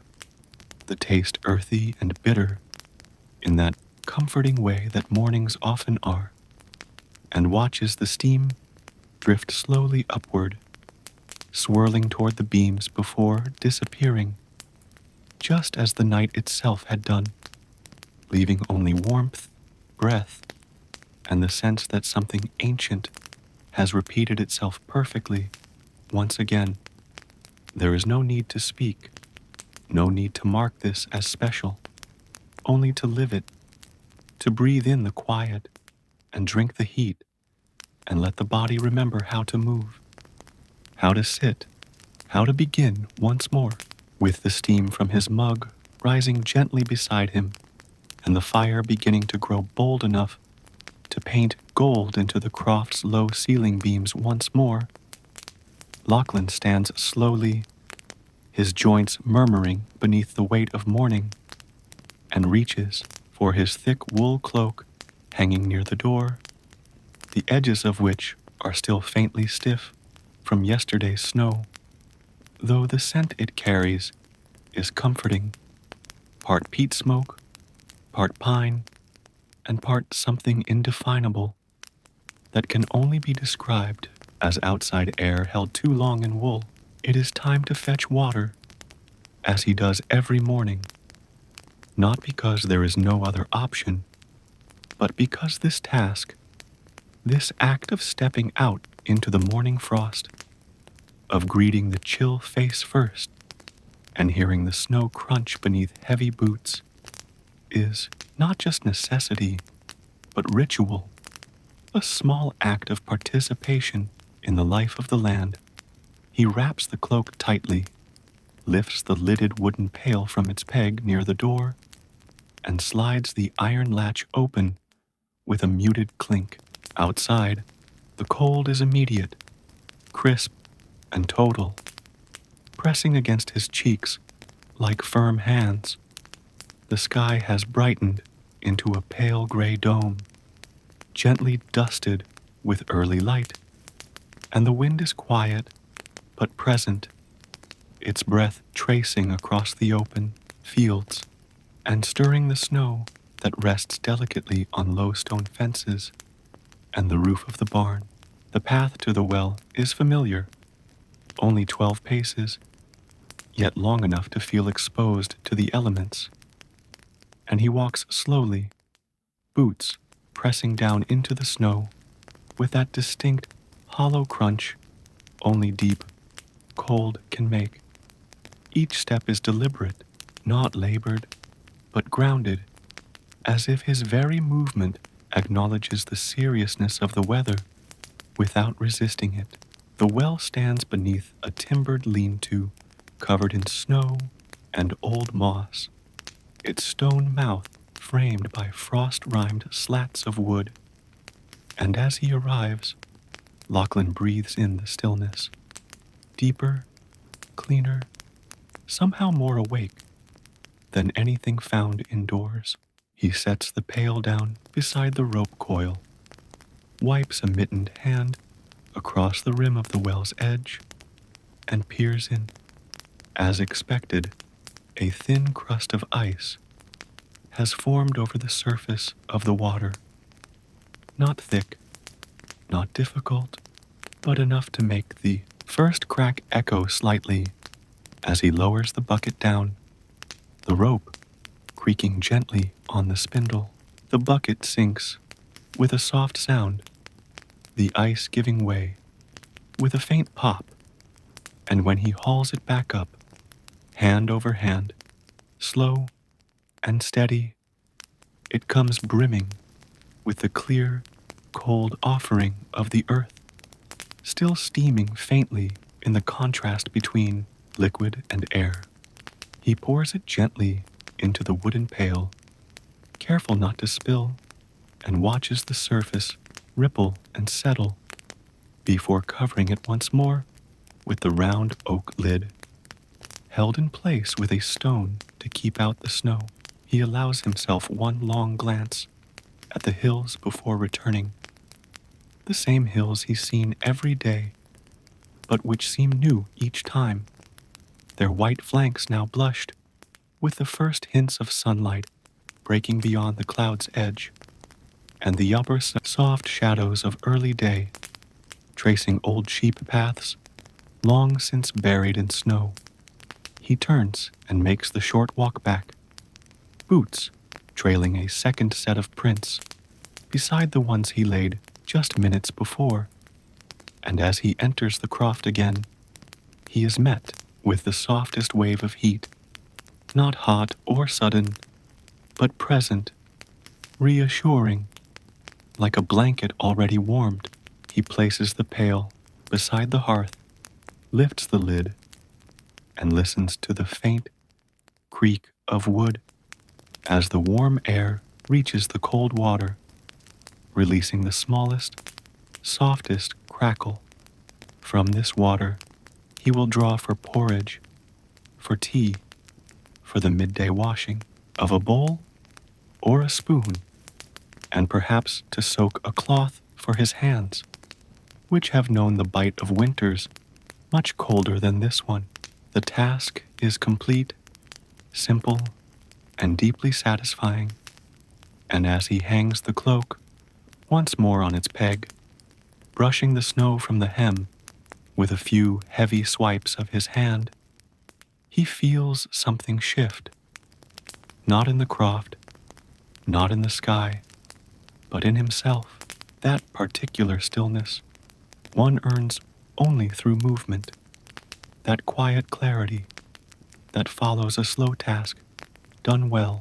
Speaker 1: the taste earthy and bitter, in that comforting way that mornings often are, and watches the steam drift slowly upward, swirling toward the beams before disappearing, just as the night itself had done, leaving only warmth, breath, and the sense that something ancient has repeated itself perfectly once again. There is no need to speak, no need to mark this as special, only to live it, to breathe in the quiet and drink the heat, and let the body remember how to move, how to sit, how to begin once more, with the steam from his mug rising gently beside him, and the fire beginning to grow bold enough to paint gold into the croft's low ceiling beams once more. Lachlan stands slowly, his joints murmuring beneath the weight of morning, and reaches for his thick wool cloak hanging near the door, the edges of which are still faintly stiff from yesterday's snow, though the scent it carries is comforting, part peat smoke, part pine, and part something indefinable that can only be described as outside air held too long in wool. It is time to fetch water, as he does every morning, not because there is no other option, but because this task, this act of stepping out into the morning frost, of greeting the chill face first and hearing the snow crunch beneath heavy boots, is not just necessity, but ritual, a small act of participation in the life of the land. He wraps the cloak tightly, lifts the lidded wooden pail from its peg near the door, and slides the iron latch open with a muted clink. Outside, the cold is immediate, crisp, and total, pressing against his cheeks like firm hands. The sky has brightened into a pale gray dome, gently dusted with early light, and the wind is quiet but present, its breath tracing across the open fields and stirring the snow that rests delicately on low stone fences and the roof of the barn. The path to the well is familiar, only 12 paces, yet long enough to feel exposed to the elements. And he walks slowly, boots pressing down into the snow with that distinct, hollow crunch only deep, cold can make. Each step is deliberate, not labored, but grounded, as if his very movement acknowledges the seriousness of the weather without resisting it. The well stands beneath a timbered lean-to covered in snow and old moss, its stone mouth framed by frost-rimed slats of wood. And as he arrives, Lachlan breathes in the stillness, deeper, cleaner, somehow more awake than anything found indoors. He sets the pail down beside the rope coil, wipes a mittened hand across the rim of the well's edge, and peers in. As expected, a thin crust of ice has formed over the surface of the water. Not thick, not difficult, but enough to make the first crack echo slightly as he lowers the bucket down, the rope creaking gently on the spindle. The bucket sinks with a soft sound, the ice giving way with a faint pop, and when he hauls it back up, hand over hand, slow and steady, it comes brimming with the clear, cold offering of the earth, still steaming faintly in the contrast between liquid and air. He pours it gently into the wooden pail, careful not to spill, and watches the surface ripple and settle before covering it once more with the round oak lid. Held in place with a stone to keep out the snow, he allows himself one long glance at the hills before returning. The same hills he's seen every day, but which seem new each time, their white flanks now blushed with the first hints of sunlight breaking beyond the cloud's edge, and the upper soft shadows of early day tracing old sheep paths long since buried in snow. He turns and makes the short walk back, boots trailing a second set of prints beside the ones he laid just minutes before. And as he enters the croft again, he is met with the softest wave of heat, not hot or sudden, but present, reassuring, like a blanket already warmed. He places the pail beside the hearth, lifts the lid, and listens to the faint creak of wood as the warm air reaches the cold water, releasing the smallest, softest crackle. From this water, he will draw for porridge, for tea, for the midday washing of a bowl or a spoon, and perhaps to soak a cloth for his hands, which have known the bite of winters much colder than this one. The task is complete, simple, and deeply satisfying, and as he hangs the cloak once more on its peg, brushing the snow from the hem with a few heavy swipes of his hand, he feels something shift, not in the croft, not in the sky, but in himself. That particular stillness one earns only through movement, that quiet clarity that follows a slow task done well.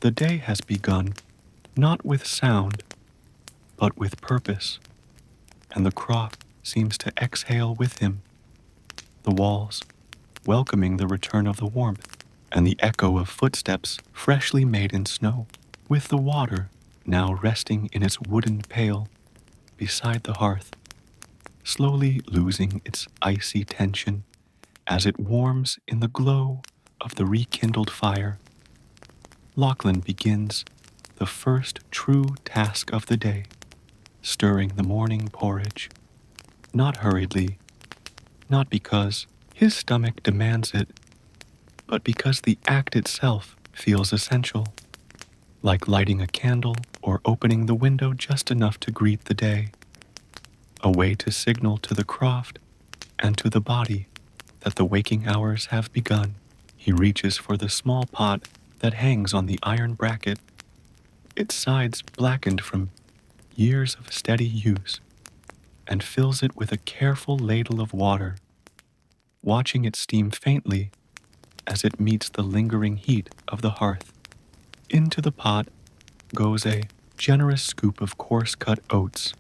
Speaker 1: The day has begun, not with sound, but with purpose, and the croft seems to exhale with him, the walls welcoming the return of the warmth, and the echo of footsteps freshly made in snow, with the water now resting in its wooden pail beside the hearth, slowly losing its icy tension as it warms in the glow of the rekindled fire. Lachlan begins the first true task of the day, stirring the morning porridge, not hurriedly, not because his stomach demands it, but because the act itself feels essential, like lighting a candle or opening the window just enough to greet the day, a way to signal to the croft and to the body that the waking hours have begun. He reaches for the small pot that hangs on the iron bracket, its sides blackened from years of steady use, and fills it with a careful ladle of water, watching it steam faintly as it meets the lingering heat of the hearth. Into the pot goes a generous scoop of coarse-cut oats,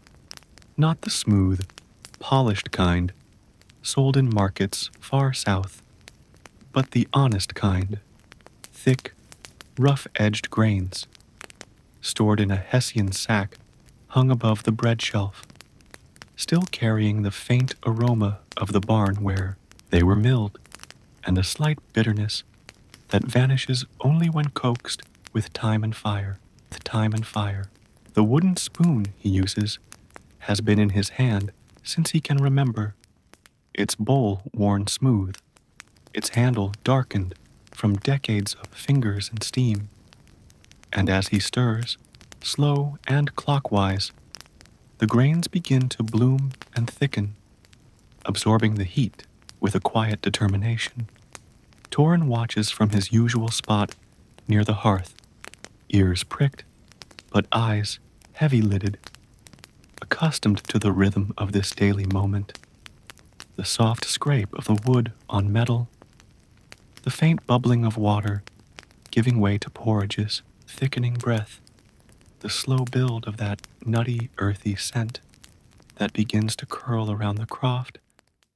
Speaker 1: not the smooth, polished kind sold in markets far south, but the honest kind, thick, rough-edged grains, stored in a Hessian sack hung above the bread shelf, still carrying the faint aroma of the barn where they were milled, and a slight bitterness that vanishes only when coaxed with time and fire. With time and fire. The wooden spoon he uses has been in his hand since he can remember, its bowl worn smooth, its handle darkened from decades of fingers and steam. And as he stirs, slow and clockwise, the grains begin to bloom and thicken, absorbing the heat with a quiet determination. Torin watches from his usual spot near the hearth, ears pricked, but eyes heavy-lidded, accustomed to the rhythm of this daily moment. The soft scrape of the wood on metal, the faint bubbling of water giving way to porridge's thickening breath, the slow build of that nutty, earthy scent that begins to curl around the croft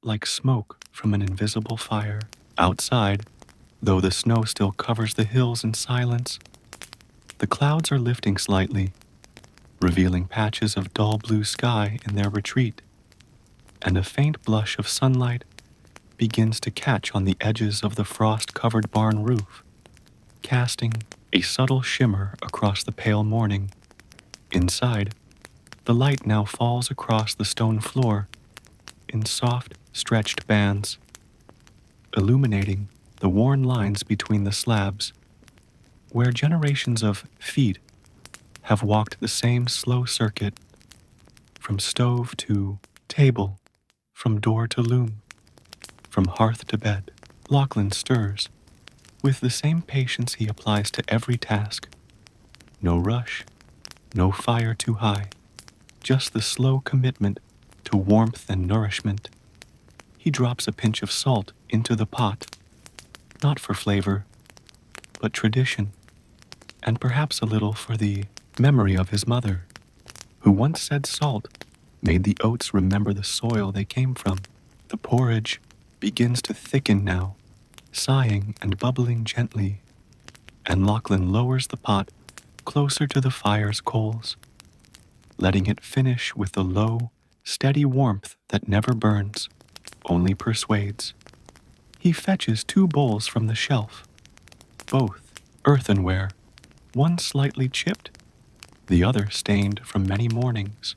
Speaker 1: like smoke from an invisible fire. Outside, though the snow still covers the hills in silence, the clouds are lifting slightly, revealing patches of dull blue sky in their retreat, and a faint blush of sunlight begins to catch on the edges of the frost-covered barn roof, casting a subtle shimmer across the pale morning. Inside, the light now falls across the stone floor in soft, stretched bands, illuminating the worn lines between the slabs, where generations of feet have walked the same slow circuit, from stove to table, from door to loom, from hearth to bed. Lachlan stirs, with the same patience he applies to every task. No rush, no fire too high, just the slow commitment to warmth and nourishment. He drops a pinch of salt into the pot, not for flavor, but tradition, and perhaps a little for the memory of his mother, who once said salt made the oats remember the soil they came from. The porridge begins to thicken now, sighing and bubbling gently, and Lachlan lowers the pot closer to the fire's coals, letting it finish with the low, steady warmth that never burns, only persuades. He fetches 2 bowls from the shelf, both earthenware, one slightly chipped, the other stained from many mornings,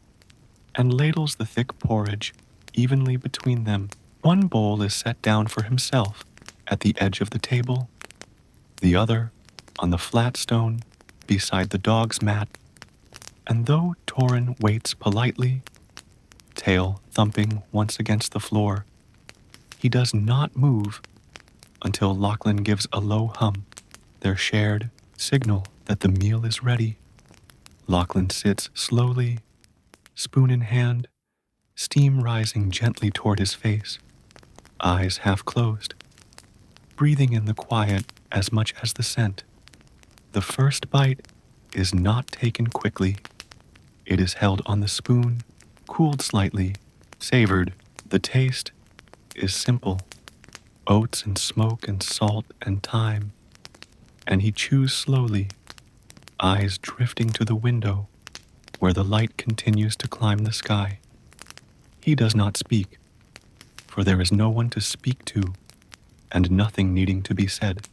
Speaker 1: and ladles the thick porridge evenly between them. One bowl is set down for himself at the edge of the table, the other on the flat stone beside the dog's mat, and though Torin waits politely, tail thumping once against the floor, he does not move until Lachlan gives a low hum, their shared signal that the meal is ready. Lachlan sits slowly, spoon in hand, steam rising gently toward his face, eyes half closed, breathing in the quiet as much as the scent. The first bite is not taken quickly. It is held on the spoon, cooled slightly, savored. The taste is simple, oats and smoke and salt and thyme, and he chews slowly, eyes drifting to the window where the light continues to climb the sky. He does not speak, for there is no one to speak to and nothing needing to be said.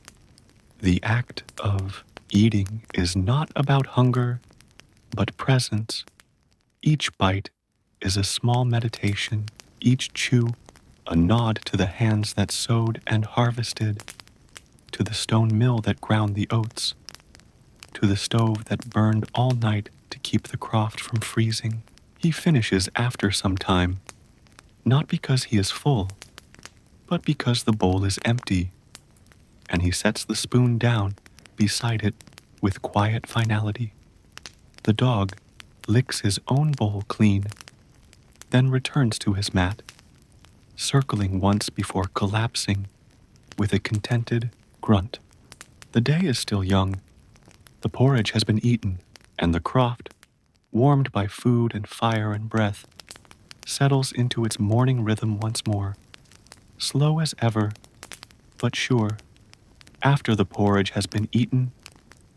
Speaker 1: The act of eating is not about hunger, but presence. Each bite is a small meditation, each chew a nod to the hands that sowed and harvested, to the stone mill that ground the oats, to the stove that burned all night to keep the croft from freezing. He finishes after some time, not because he is full, but because the bowl is empty, and he sets the spoon down beside it with quiet finality. The dog licks his own bowl clean, then returns to his mat, circling once before collapsing with a contented grunt. The day is still young. The porridge has been eaten, and the croft, warmed by food and fire and breath, settles into its morning rhythm once more, slow as ever, but sure. After the porridge has been eaten,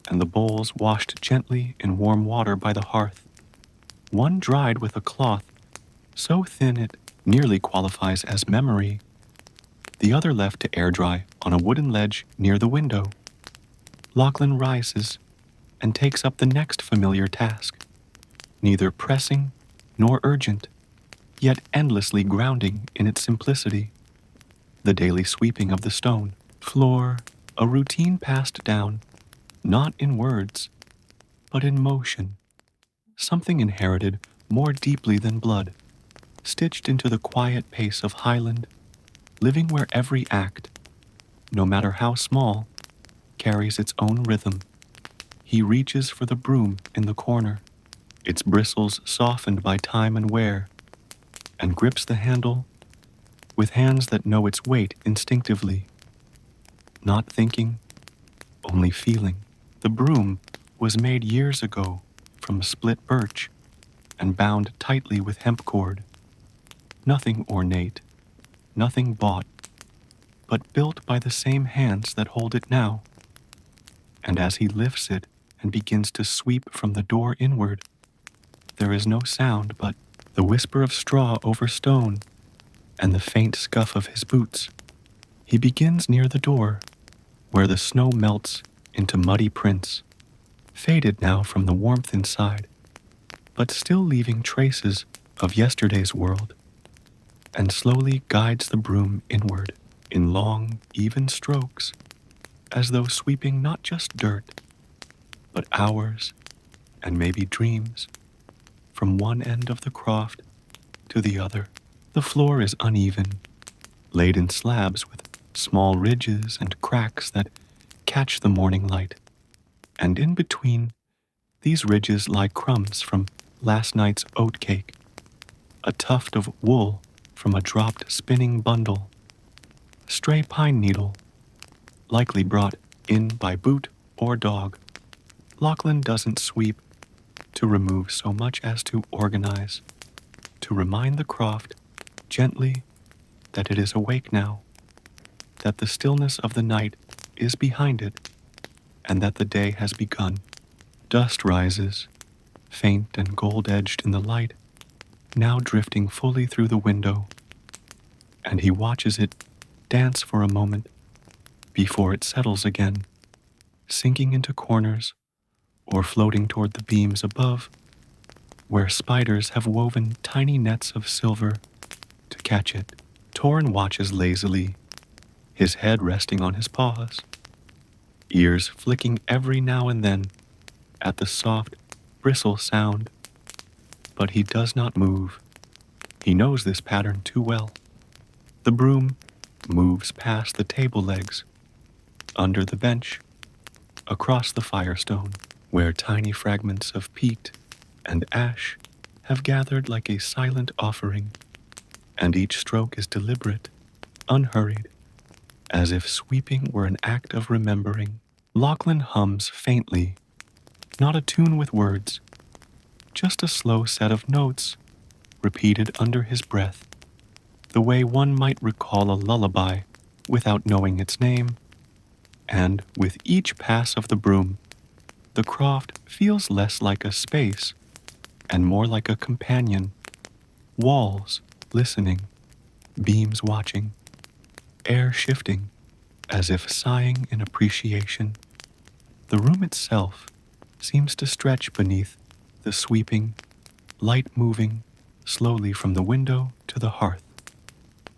Speaker 1: and the bowls washed gently in warm water by the hearth, one dried with a cloth so thin it nearly qualifies as memory, the other left to air dry on a wooden ledge near the window. Lachlan rises and takes up the next familiar task, neither pressing nor urgent, yet endlessly grounding in its simplicity. The daily sweeping of the stone floor, a routine passed down, not in words, but in motion, something inherited more deeply than blood, stitched into the quiet pace of Highland, living where every act, no matter how small, carries its own rhythm. He reaches for the broom in the corner, its bristles softened by time and wear, and grips the handle with hands that know its weight instinctively. Not thinking, only feeling. The broom was made years ago from split birch and bound tightly with hemp cord. Nothing ornate, nothing bought, but built by the same hands that hold it now. And as he lifts it and begins to sweep from the door inward, there is no sound but the whisper of straw over stone and the faint scuff of his boots. He begins near the door, where the snow melts into muddy prints, faded now from the warmth inside, but still leaving traces of yesterday's world, and slowly guides the broom inward in long, even strokes, as though sweeping not just dirt, but hours and maybe dreams, from one end of the croft to the other. The floor is uneven, laid in slabs with small ridges and cracks that catch the morning light, and in between these ridges lie crumbs from last night's oat cake, a tuft of wool from a dropped spinning bundle, stray pine needle, likely brought in by boot or dog. Lachlan doesn't sweep to remove so much as to organize, to remind the croft gently that it is awake now, that the stillness of the night is behind it, and that the day has begun. Dust rises, faint and gold-edged in the light, now drifting fully through the window, and he watches it dance for a moment before it settles again, sinking into corners or floating toward the beams above, where spiders have woven tiny nets of silver to catch it. Torn watches lazily, his head resting on his paws, ears flicking every now and then at the soft bristle sound, but he does not move. He knows this pattern too well. The broom moves past the table legs, under the bench, across the firestone, where tiny fragments of peat and ash have gathered like a silent offering, and each stroke is deliberate, unhurried, as if sweeping were an act of remembering. Lachlan hums faintly, not a tune with words, just a slow set of notes repeated under his breath, the way one might recall a lullaby without knowing its name. And with each pass of the broom, the croft feels less like a space and more like a companion. Walls listening, beams watching, air shifting, as if sighing in appreciation. The room itself seems to stretch beneath the sweeping, light moving slowly from the window to the hearth,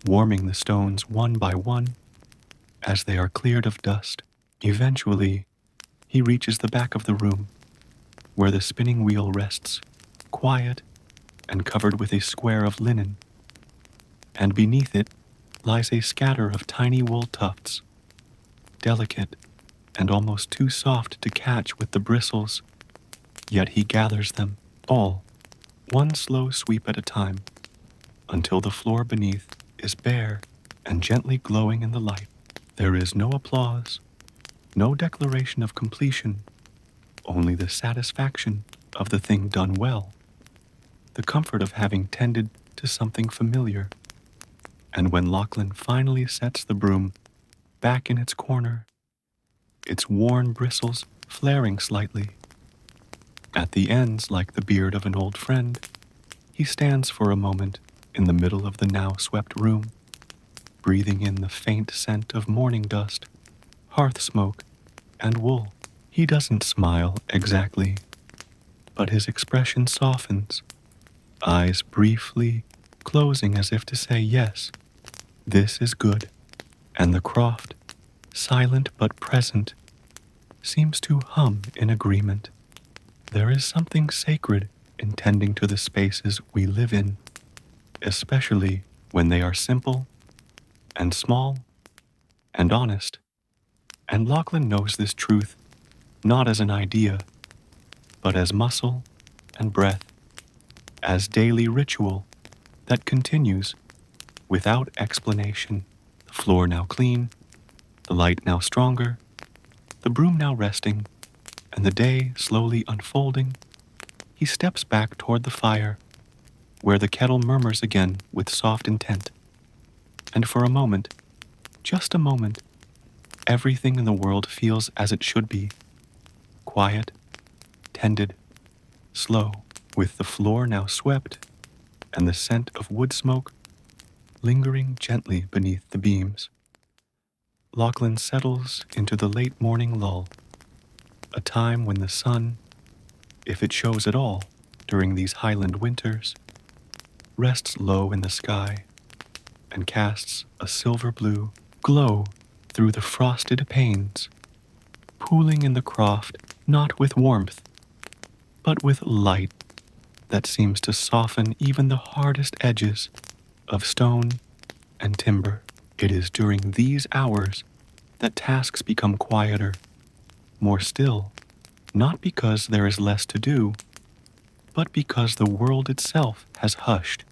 Speaker 1: warming the stones one by one as they are cleared of dust. Eventually, he reaches the back of the room, where the spinning wheel rests, quiet and covered with a square of linen, and beneath it lies a scatter of tiny wool tufts, delicate and almost too soft to catch with the bristles, yet he gathers them all, one slow sweep at a time, until the floor beneath is bare and gently glowing in the light. There is no applause, no declaration of completion, only the satisfaction of the thing done well, the comfort of having tended to something familiar. And when Lachlan finally sets the broom back in its corner, its worn bristles flaring slightly, at the ends like the beard of an old friend, he stands for a moment in the middle of the now swept room, breathing in the faint scent of morning dust, hearth smoke, and wool. He doesn't smile exactly, but his expression softens, eyes briefly closing as if to say yes, this is good. And the croft, silent but present, seems to hum in agreement. There is something sacred in tending to the spaces we live in, especially when they are simple and small and honest. And Lachlan knows this truth not as an idea, but as muscle and breath, as daily ritual that continues without explanation. The floor now clean, the light now stronger, the broom now resting, and the day slowly unfolding, he steps back toward the fire, where the kettle murmurs again with soft intent. And for a moment, just a moment, everything in the world feels as it should be, quiet, tended, slow, with the floor now swept and the scent of wood smoke lingering gently beneath the beams. Lachlan settles into the late morning lull, a time when the sun, if it shows at all during these Highland winters, rests low in the sky and casts a silver blue glow through the frosted panes, pooling in the croft not with warmth, but with light that seems to soften even the hardest edges of stone and timber. It is during these hours that tasks become quieter, more still, not because there is less to do, but because the world itself has hushed,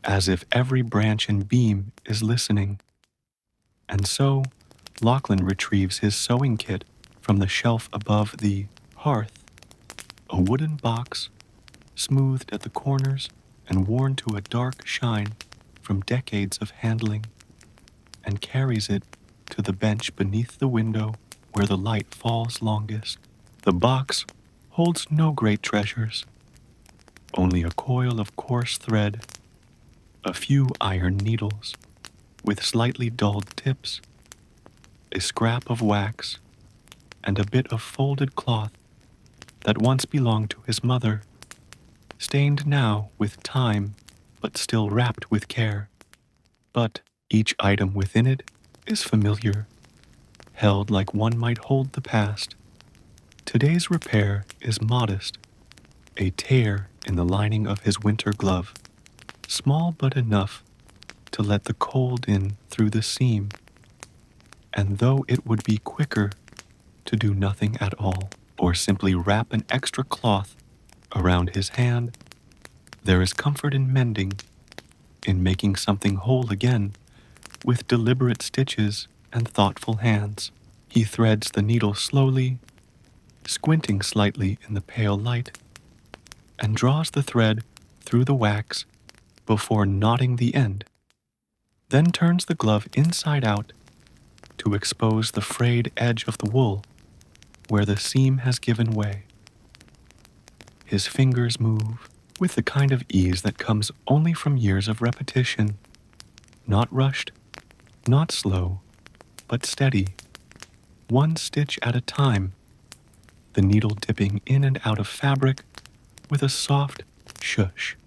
Speaker 1: as if every branch and beam is listening. And so, Lachlan retrieves his sewing kit from the shelf above the hearth, a wooden box, smoothed at the corners and worn to a dark shine from decades of handling, and carries it to the bench beneath the window where the light falls longest. The box holds no great treasures, only a coil of coarse thread, a few iron needles with slightly dulled tips, a scrap of wax, and a bit of folded cloth that once belonged to his mother, stained now with time but still wrapped with care. But each item within it is familiar, held like one might hold the past. Today's repair is modest, a tear in the lining of his winter glove, small but enough to let the cold in through the seam, and though it would be quicker to do nothing at all, or simply wrap an extra cloth around his hand, there is comfort in mending, in making something whole again with deliberate stitches and thoughtful hands. He threads the needle slowly, squinting slightly in the pale light, and draws the thread through the wax before knotting the end, then turns the glove inside out to expose the frayed edge of the wool where the seam has given way. His fingers move with the kind of ease that comes only from years of repetition, not rushed, not slow, but steady, one stitch at a time, the needle dipping in and out of fabric with a soft shush,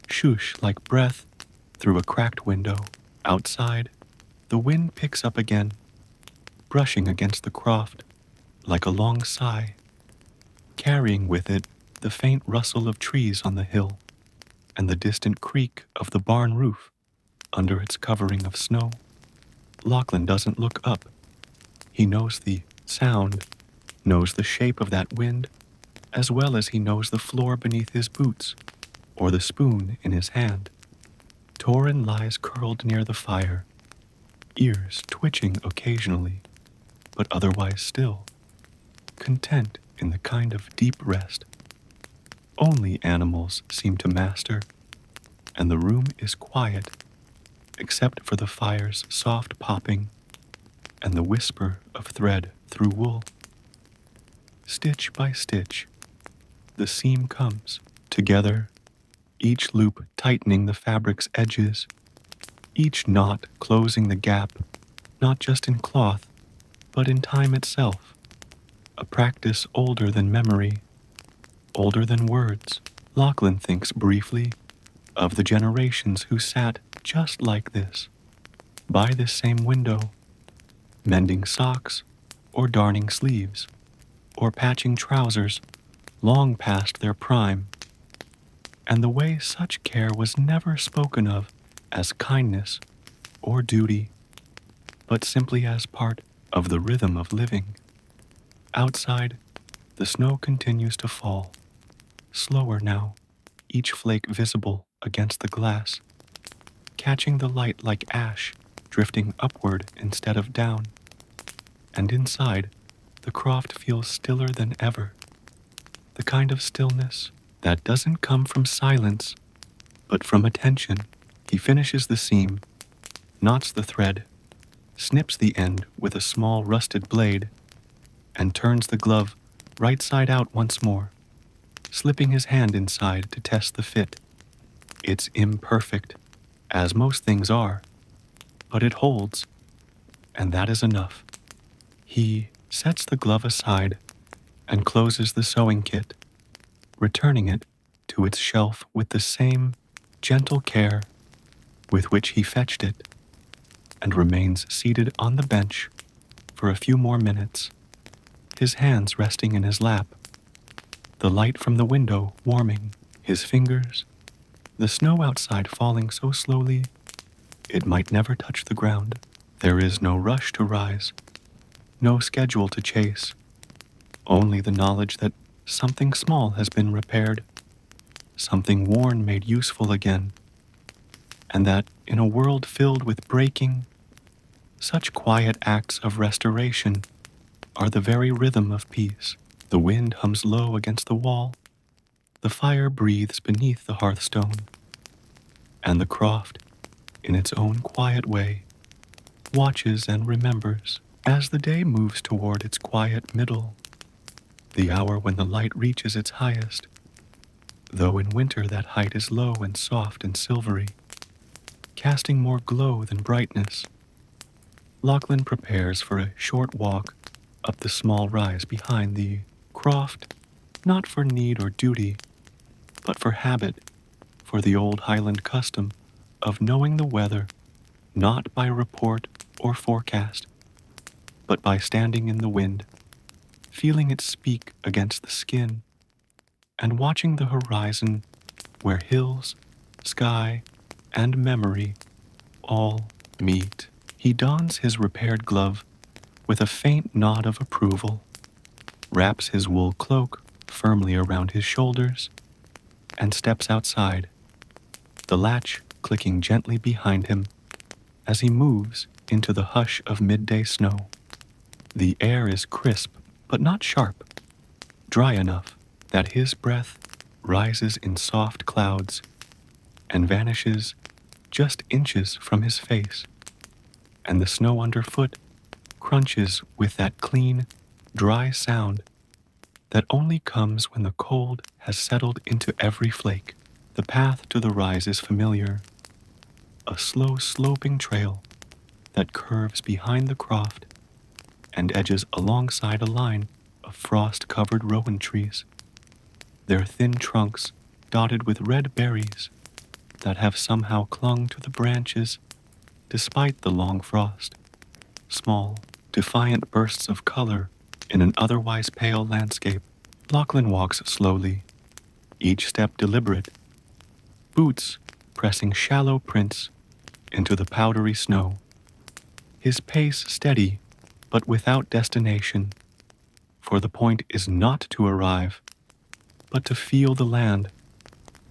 Speaker 1: shush like breath through a cracked window. Outside, the wind picks up again, brushing against the croft like a long sigh, carrying with it the faint rustle of trees on the hill and the distant creak of the barn roof under its covering of snow. Lachlan doesn't look up. He knows the sound, knows the shape of that wind, as well as he knows the floor beneath his boots or the spoon in his hand. Torin lies curled near the fire, ears twitching occasionally, but otherwise still, content in the kind of deep rest only animals seem to master, and the room is quiet except for the fire's soft popping and the whisper of thread through wool. Stitch by stitch, the seam comes together, each loop tightening the fabric's edges, each knot closing the gap, not just in cloth, but in time itself, a practice older than memory, older than words. Lachlan thinks briefly of the generations who sat just like this, by this same window, mending socks or darning sleeves or patching trousers long past their prime, and the way such care was never spoken of as kindness or duty, but simply as part of the rhythm of living. Outside, the snow continues to fall, slower now, each flake visible against the glass, catching the light like ash drifting upward instead of down. And inside, the croft feels stiller than ever, the kind of stillness that doesn't come from silence, but from attention. He finishes the seam, knots the thread, snips the end with a small rusted blade, and turns the glove right side out once more, slipping his hand inside to test the fit. It's imperfect, as most things are, but it holds, and that is enough. He sets the glove aside and closes the sewing kit, returning it to its shelf with the same gentle care with which he fetched it, and remains seated on the bench for a few more minutes, his hands resting in his lap, the light from the window warming his fingers, the snow outside falling so slowly it might never touch the ground. There is no rush to rise, no schedule to chase, only the knowledge that something small has been repaired, something worn made useful again, and that in a world filled with breaking, such quiet acts of restoration are the very rhythm of peace. The wind hums low against the wall, the fire breathes beneath the hearthstone, and the croft, in its own quiet way, watches and remembers as the day moves toward its quiet middle, the hour when the light reaches its highest, though in winter that height is low and soft and silvery, casting more glow than brightness. Lachlan prepares for a short walk up the small rise behind the croft, not for need or duty, but for habit, for the old Highland custom of knowing the weather not by report or forecast, but by standing in the wind, feeling it speak against the skin, and watching the horizon where hills, sky, and memory all meet. He dons his repaired glove with a faint nod of approval, wraps his wool cloak firmly around his shoulders, and steps outside, the latch clicking gently behind him as he moves into the hush of midday snow. The air is crisp, but not sharp, dry enough that his breath rises in soft clouds and vanishes just inches from his face, and the snow underfoot crunches with that clean, dry sound that only comes when the cold has settled into every flake. The path to the rise is familiar, a slow sloping trail that curves behind the croft and edges alongside a line of frost-covered rowan trees, their thin trunks dotted with red berries that have somehow clung to the branches despite the long frost. Small, defiant bursts of color in an otherwise pale landscape. Lachlan walks slowly, each step deliberate, boots pressing shallow prints into the powdery snow, his pace steady but without destination, for the point is not to arrive, but to feel the land,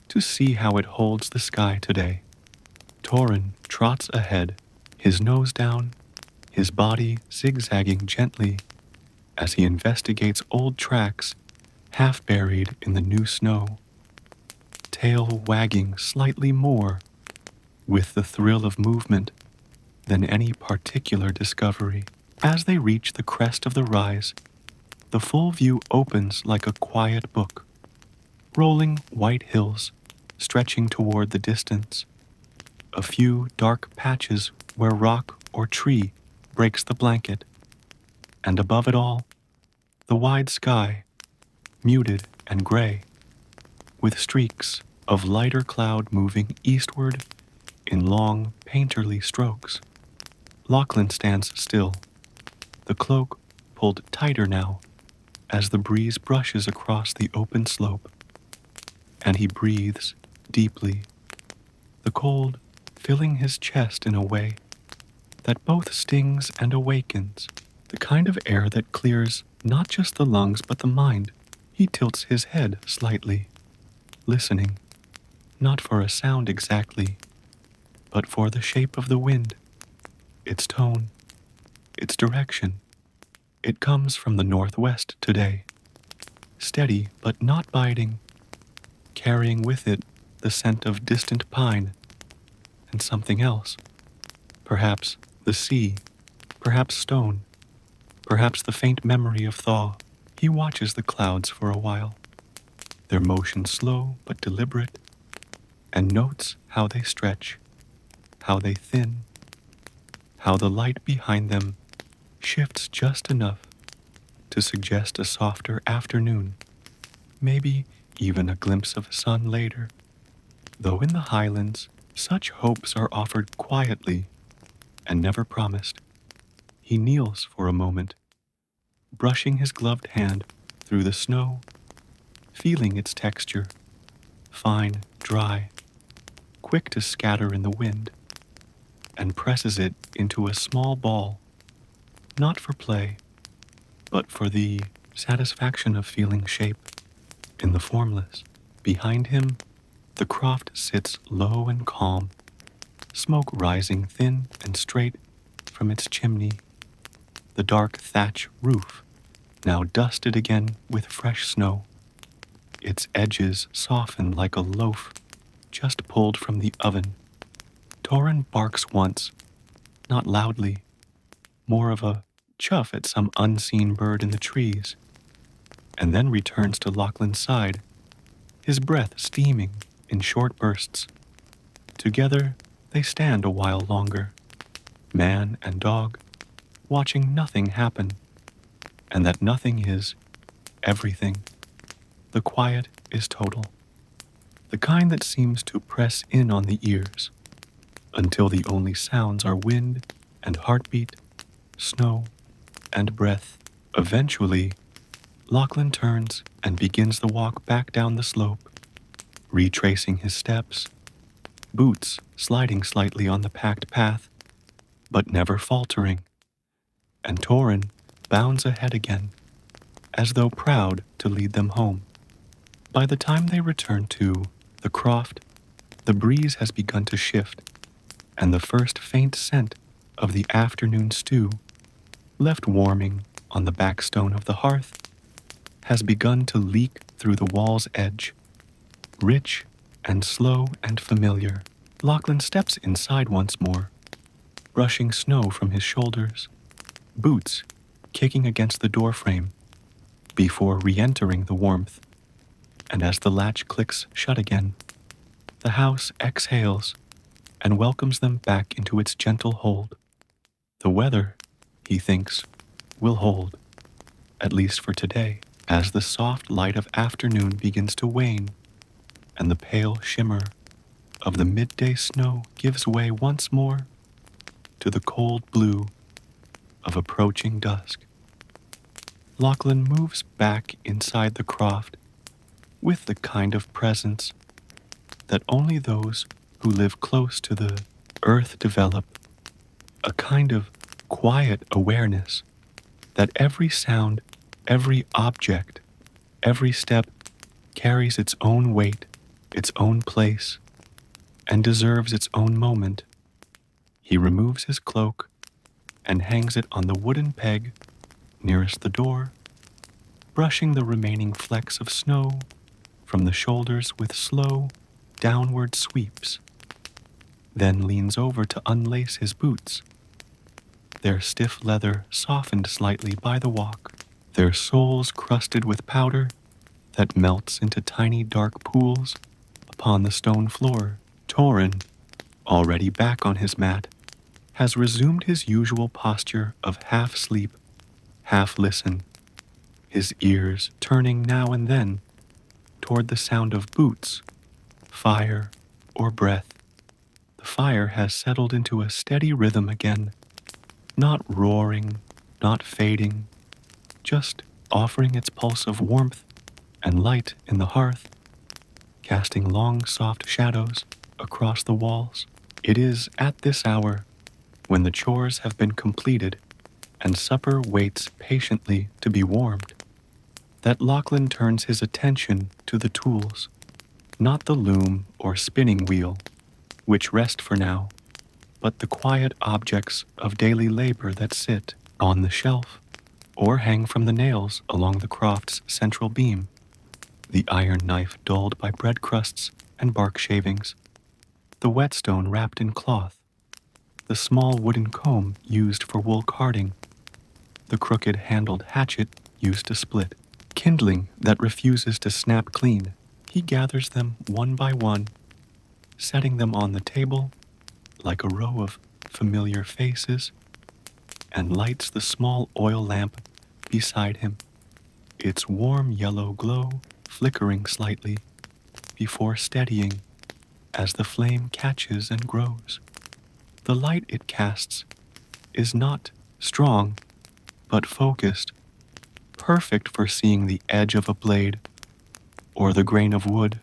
Speaker 1: to see how it holds the sky today. Torin trots ahead, his nose down, his body zigzagging gently as he investigates old tracks half buried in the new snow, tail wagging slightly more with the thrill of movement than any particular discovery. As they reach the crest of the rise, the full view opens like a quiet book, rolling white hills stretching toward the distance, a few dark patches where rock or tree breaks the blanket, and above it all, the wide sky, muted and gray, with streaks of lighter cloud moving eastward in long, painterly strokes. Lachlan stands still, the cloak pulled tighter now as the breeze brushes across the open slope, and he breathes deeply, the cold filling his chest in a way that both stings and awakens, the kind of air that clears not just the lungs but the mind. He tilts his head slightly, listening, not for a sound exactly, but for the shape of the wind, its tone, its direction. It comes from the northwest today, steady but not biting, carrying with it the scent of distant pine and something else. Perhaps the sea, perhaps stone, perhaps the faint memory of thaw. He watches the clouds for a while, their motion slow but deliberate, and notes how they stretch, how they thin, how the light behind them shifts just enough to suggest a softer afternoon, maybe even a glimpse of sun later. Though in the Highlands, such hopes are offered quietly and never promised. He kneels for a moment, brushing his gloved hand through the snow, feeling its texture, fine, dry, quick to scatter in the wind, and presses it into a small ball, not for play, but for the satisfaction of feeling shape in the formless. Behind him, the croft sits low and calm, smoke rising thin and straight from its chimney, the dark thatch roof now dusted again with fresh snow, its edges softened like a loaf just pulled from the oven. Torin barks once, not loudly, more of a chuff at some unseen bird in the trees, and then returns to Lachlan's side, his breath steaming in short bursts. Together, they stand a while longer, man and dog, watching nothing happen, and that nothing is everything. The quiet is total, the kind that seems to press in on the ears, until the only sounds are wind and heartbeat, snow and breath. Eventually, Lachlan turns and begins the walk back down the slope, retracing his steps, boots sliding slightly on the packed path, but never faltering, and Torin bounds ahead again, as though proud to lead them home. By the time they return to the croft, the breeze has begun to shift, and the first faint scent of the afternoon stew, left warming on the back stone of the hearth, has begun to leak through the wall's edge. Rich and slow and familiar, Lachlan steps inside once more, brushing snow from his shoulders, boots kicking against the doorframe, before re-entering the warmth. And as the latch clicks shut again, the house exhales and welcomes them back into its gentle hold. The weather, he thinks, will hold, at least for today, as the soft light of afternoon begins to wane and the pale shimmer of the midday snow gives way once more to the cold blue of approaching dusk. Lachlan moves back inside the croft with the kind of presence that only those who live close to the earth develop, a kind of quiet awareness that every sound, every object, every step carries its own weight, its own place, and deserves its own moment. He removes his cloak and hangs it on the wooden peg nearest the door, brushing the remaining flecks of snow from the shoulders with slow, downward sweeps, then leans over to unlace his boots, their stiff leather softened slightly by the walk, their soles crusted with powder that melts into tiny dark pools upon the stone floor. Torin, already back on his mat, has resumed his usual posture of half sleep, half listen, his ears turning now and then toward the sound of boots, fire, or breath. The fire has settled into a steady rhythm again, not roaring, not fading, just offering its pulse of warmth and light in the hearth, casting long soft shadows across the walls. It is at this hour, when the chores have been completed and supper waits patiently to be warmed, that Lachlan turns his attention to the tools, not the loom or spinning wheel, which rest for now, but the quiet objects of daily labor that sit on the shelf or hang from the nails along the croft's central beam, the iron knife dulled by bread crusts and bark shavings, the whetstone wrapped in cloth, the small wooden comb used for wool carding, the crooked-handled hatchet used to split, kindling that refuses to snap clean. He gathers them one by one, setting them on the table like a row of familiar faces, and lights the small oil lamp beside him, its warm yellow glow flickering slightly before steadying as the flame catches and grows. The light it casts is not strong, but focused, perfect for seeing the edge of a blade or the grain of wood,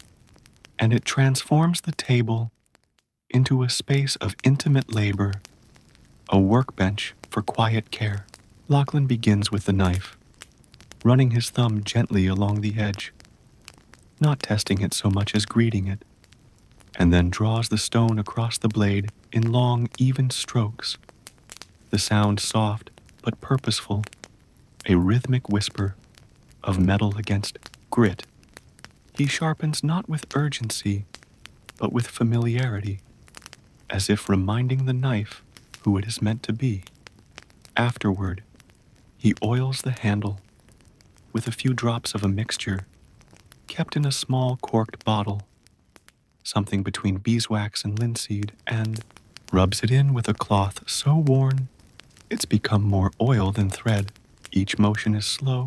Speaker 1: and it transforms the table into a space of intimate labor, a workbench for quiet care. Lachlan begins with the knife, running his thumb gently along the edge, not testing it so much as greeting it, and then draws the stone across the blade in long, even strokes, the sound soft but purposeful, a rhythmic whisper of metal against grit. He sharpens not with urgency, but with familiarity, as if reminding the knife who it is meant to be. Afterward, he oils the handle with a few drops of a mixture kept in a small corked bottle, something between beeswax and linseed, and rubs it in with a cloth so worn it's become more oil than thread. Each motion is slow,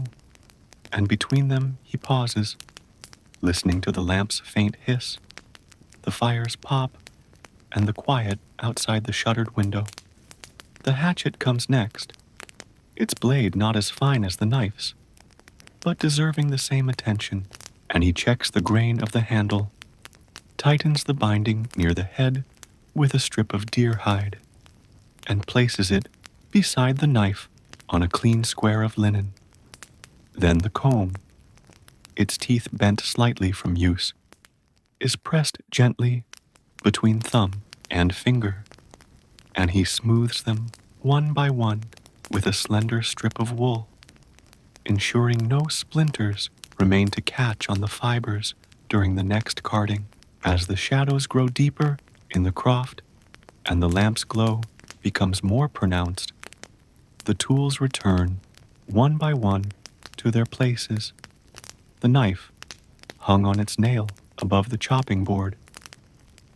Speaker 1: and between them he pauses, listening to the lamp's faint hiss, the fire's pop, and the quiet outside the shuttered window. The hatchet comes next, its blade not as fine as the knife's, but deserving the same attention, and he checks the grain of the handle, tightens the binding near the head with a strip of deer hide, and places it beside the knife on a clean square of linen. Then the comb, its teeth bent slightly from use, is pressed gently between thumb and finger, and he smooths them one by one with a slender strip of wool, ensuring no splinters remain to catch on the fibers during the next carding. As the shadows grow deeper in the croft and the lamp's glow becomes more pronounced, the tools return, one by one, to their places. The knife, hung on its nail above the chopping board,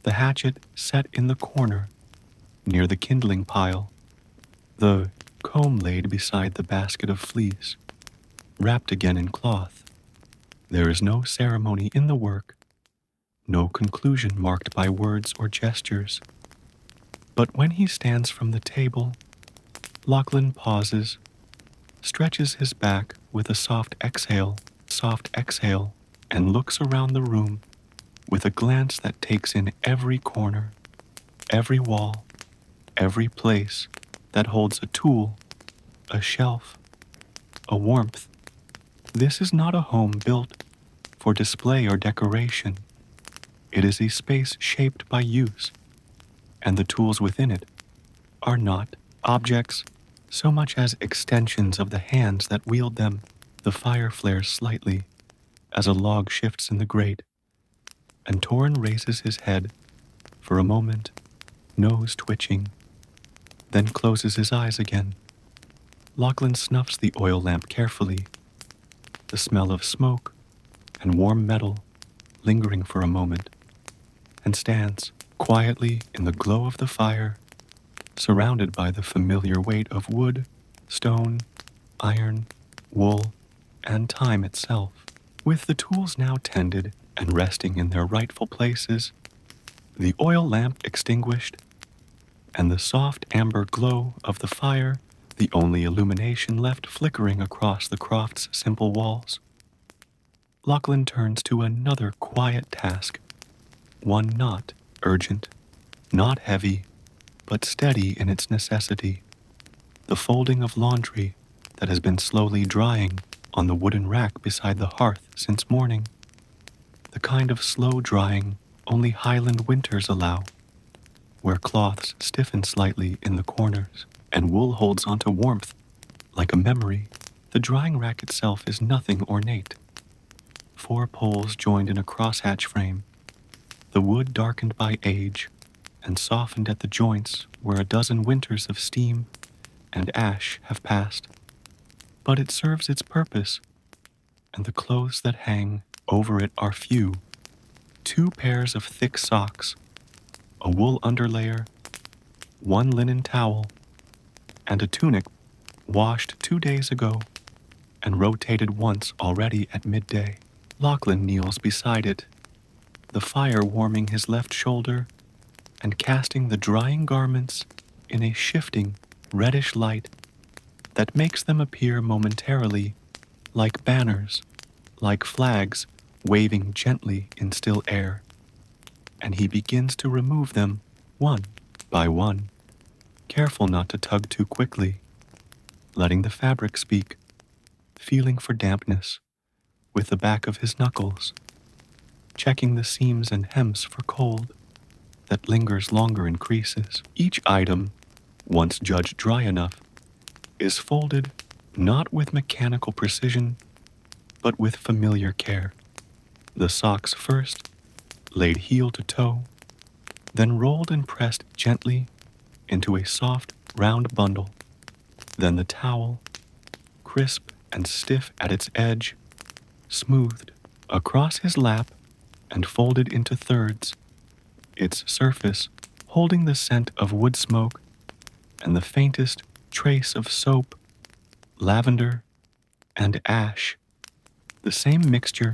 Speaker 1: the hatchet set in the corner near the kindling pile, the comb laid beside the basket of fleece, wrapped again in cloth. There is no ceremony in the work, no conclusion marked by words or gestures. But when he stands from the table, Lachlan pauses, stretches his back with a soft exhale, and looks around the room with a glance that takes in every corner, every wall, every place that holds a tool, a shelf, a warmth. This is not a home built for display or decoration. It is a space shaped by use, and the tools within it are not objects so much as extensions of the hands that wield them. The fire flares slightly as a log shifts in the grate, and Torin raises his head for a moment, nose twitching, then closes his eyes again. Lachlan snuffs the oil lamp carefully, the smell of smoke and warm metal lingering for a moment, and stands quietly in the glow of the fire, surrounded by the familiar weight of wood, stone, iron, wool, and time itself. With the tools now tended and resting in their rightful places, the oil lamp extinguished, and the soft amber glow of the fire the only illumination left flickering across the croft's simple walls, Lachlan turns to another quiet task, one not urgent, not heavy, but steady in its necessity, the folding of laundry that has been slowly drying on the wooden rack beside the hearth since morning, the kind of slow drying only Highland winters allow, where cloths stiffen slightly in the corners and wool holds onto warmth like a memory. The drying rack itself is nothing ornate. 4 poles joined in a crosshatch frame, the wood darkened by age and softened at the joints where a dozen winters of steam and ash have passed. But it serves its purpose, and the clothes that hang over it are few. 2 pairs of thick socks, a wool underlayer, 1 linen towel, and a tunic washed 2 days ago and rotated once already at midday. Lachlan kneels beside it, the fire warming his left shoulder and casting the drying garments in a shifting, reddish light that makes them appear momentarily like banners, like flags waving gently in still air, and he begins to remove them one by one, careful not to tug too quickly, letting the fabric speak, feeling for dampness with the back of his knuckles, checking the seams and hems for cold that lingers longer in creases. Each item, once judged dry enough, is folded not with mechanical precision, but with familiar care. The socks first, laid heel to toe, then rolled and pressed gently into a soft, round bundle. Then the towel, crisp and stiff at its edge, smoothed across his lap and folded into thirds, its surface holding the scent of wood smoke and the faintest trace of soap, lavender, and ash, the same mixture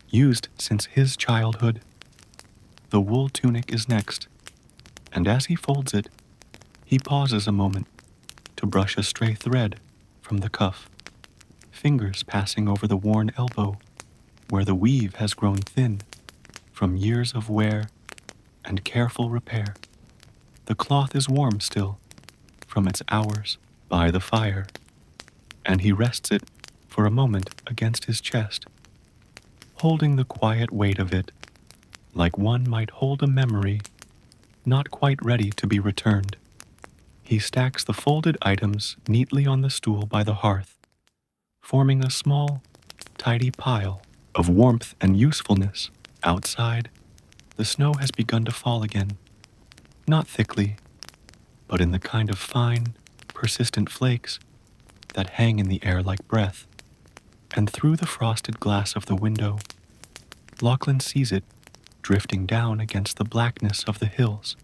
Speaker 1: used since his childhood. The wool tunic is next, and as he folds it, he pauses a moment to brush a stray thread from the cuff, fingers passing over the worn elbow where the weave has grown thin from years of wear and careful repair. The cloth is warm still from its hours by the fire, and he rests it for a moment against his chest, holding the quiet weight of it like one might hold a memory not quite ready to be returned. He stacks the folded items neatly on the stool by the hearth, forming a small, tidy pile of warmth and usefulness. Outside, the snow has begun to fall again, not thickly, but in the kind of fine, persistent flakes that hang in the air like breath. And through the frosted glass of the window, Lachlan sees it drifting down against the blackness of the hills,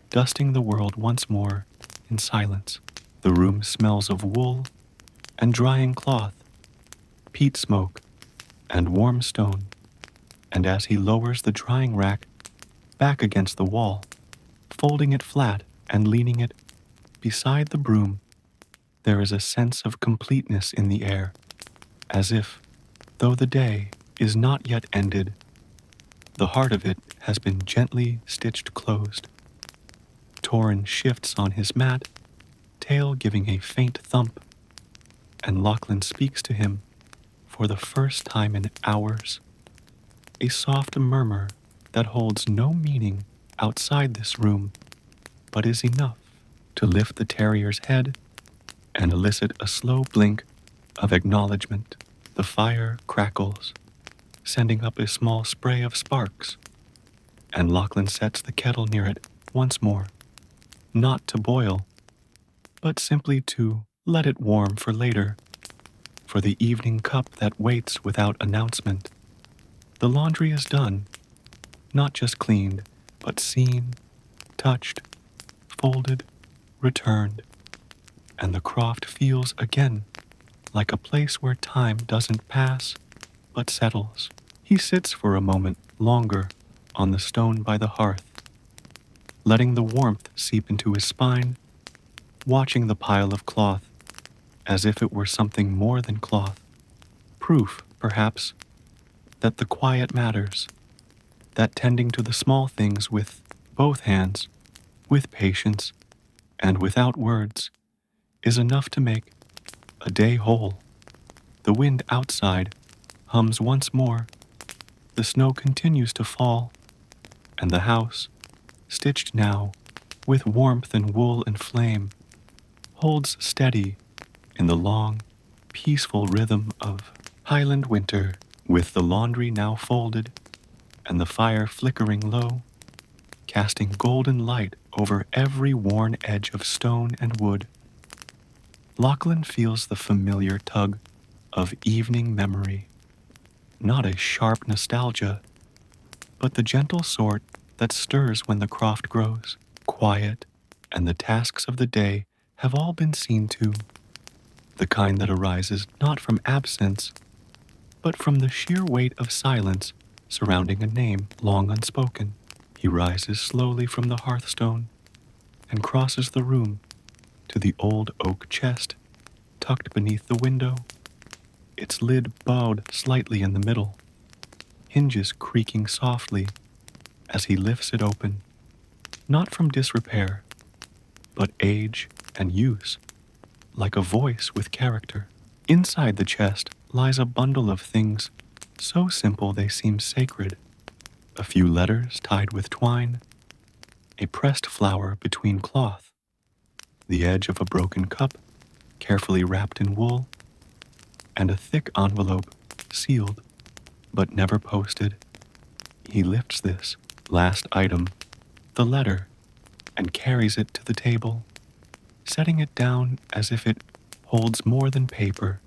Speaker 1: dusting the world once more in silence. The room smells of wool and drying cloth, peat smoke, and warm stone, and as he lowers the drying rack back against the wall, folding it flat and leaning it beside the broom, there is a sense of completeness in the air, as if, though the day is not yet ended, the heart of it has been gently stitched closed. Torrin shifts on his mat, tail giving a faint thump, and Lachlan speaks to him for the first time in hours, a soft murmur that holds no meaning outside this room, but is enough to lift the terrier's head and elicit a slow blink of acknowledgement. The fire crackles, sending up a small spray of sparks, and Lachlan sets the kettle near it once more, not to boil, but simply to let it warm for later, for the evening cup that waits without announcement. The laundry is done, not just cleaned, but seen, touched, folded, returned, and the croft feels again like a place where time doesn't pass, but settles. He sits for a moment longer on the stone by the hearth, letting the warmth seep into his spine, watching the pile of cloth as if it were something more than cloth, proof, perhaps, that the quiet matters, that tending to the small things with both hands, with patience, and without words, is enough to make a day whole. The wind outside hums once more, the snow continues to fall, and the house, stitched now with warmth and wool and flame, holds steady in the long, peaceful rhythm of Highland winter. With the laundry now folded and the fire flickering low, casting golden light over every worn edge of stone and wood, Lachlan feels the familiar tug of evening memory, not a sharp nostalgia, but the gentle sort that stirs when the croft grows quiet and the tasks of the day have all been seen to, the kind that arises not from absence, but from the sheer weight of silence surrounding a name long unspoken. He rises slowly from the hearthstone and crosses the room to the old oak chest tucked beneath the window, its lid bowed slightly in the middle, hinges creaking softly as he lifts it open, not from disrepair, but age and use, like a voice with character. Inside the chest lies a bundle of things so simple they seem sacred. A few letters tied with twine, a pressed flower between cloth, the edge of a broken cup carefully wrapped in wool, and a thick envelope sealed but never posted. He lifts this last item, the letter, and carries it to the table, setting it down as if it holds more than paper,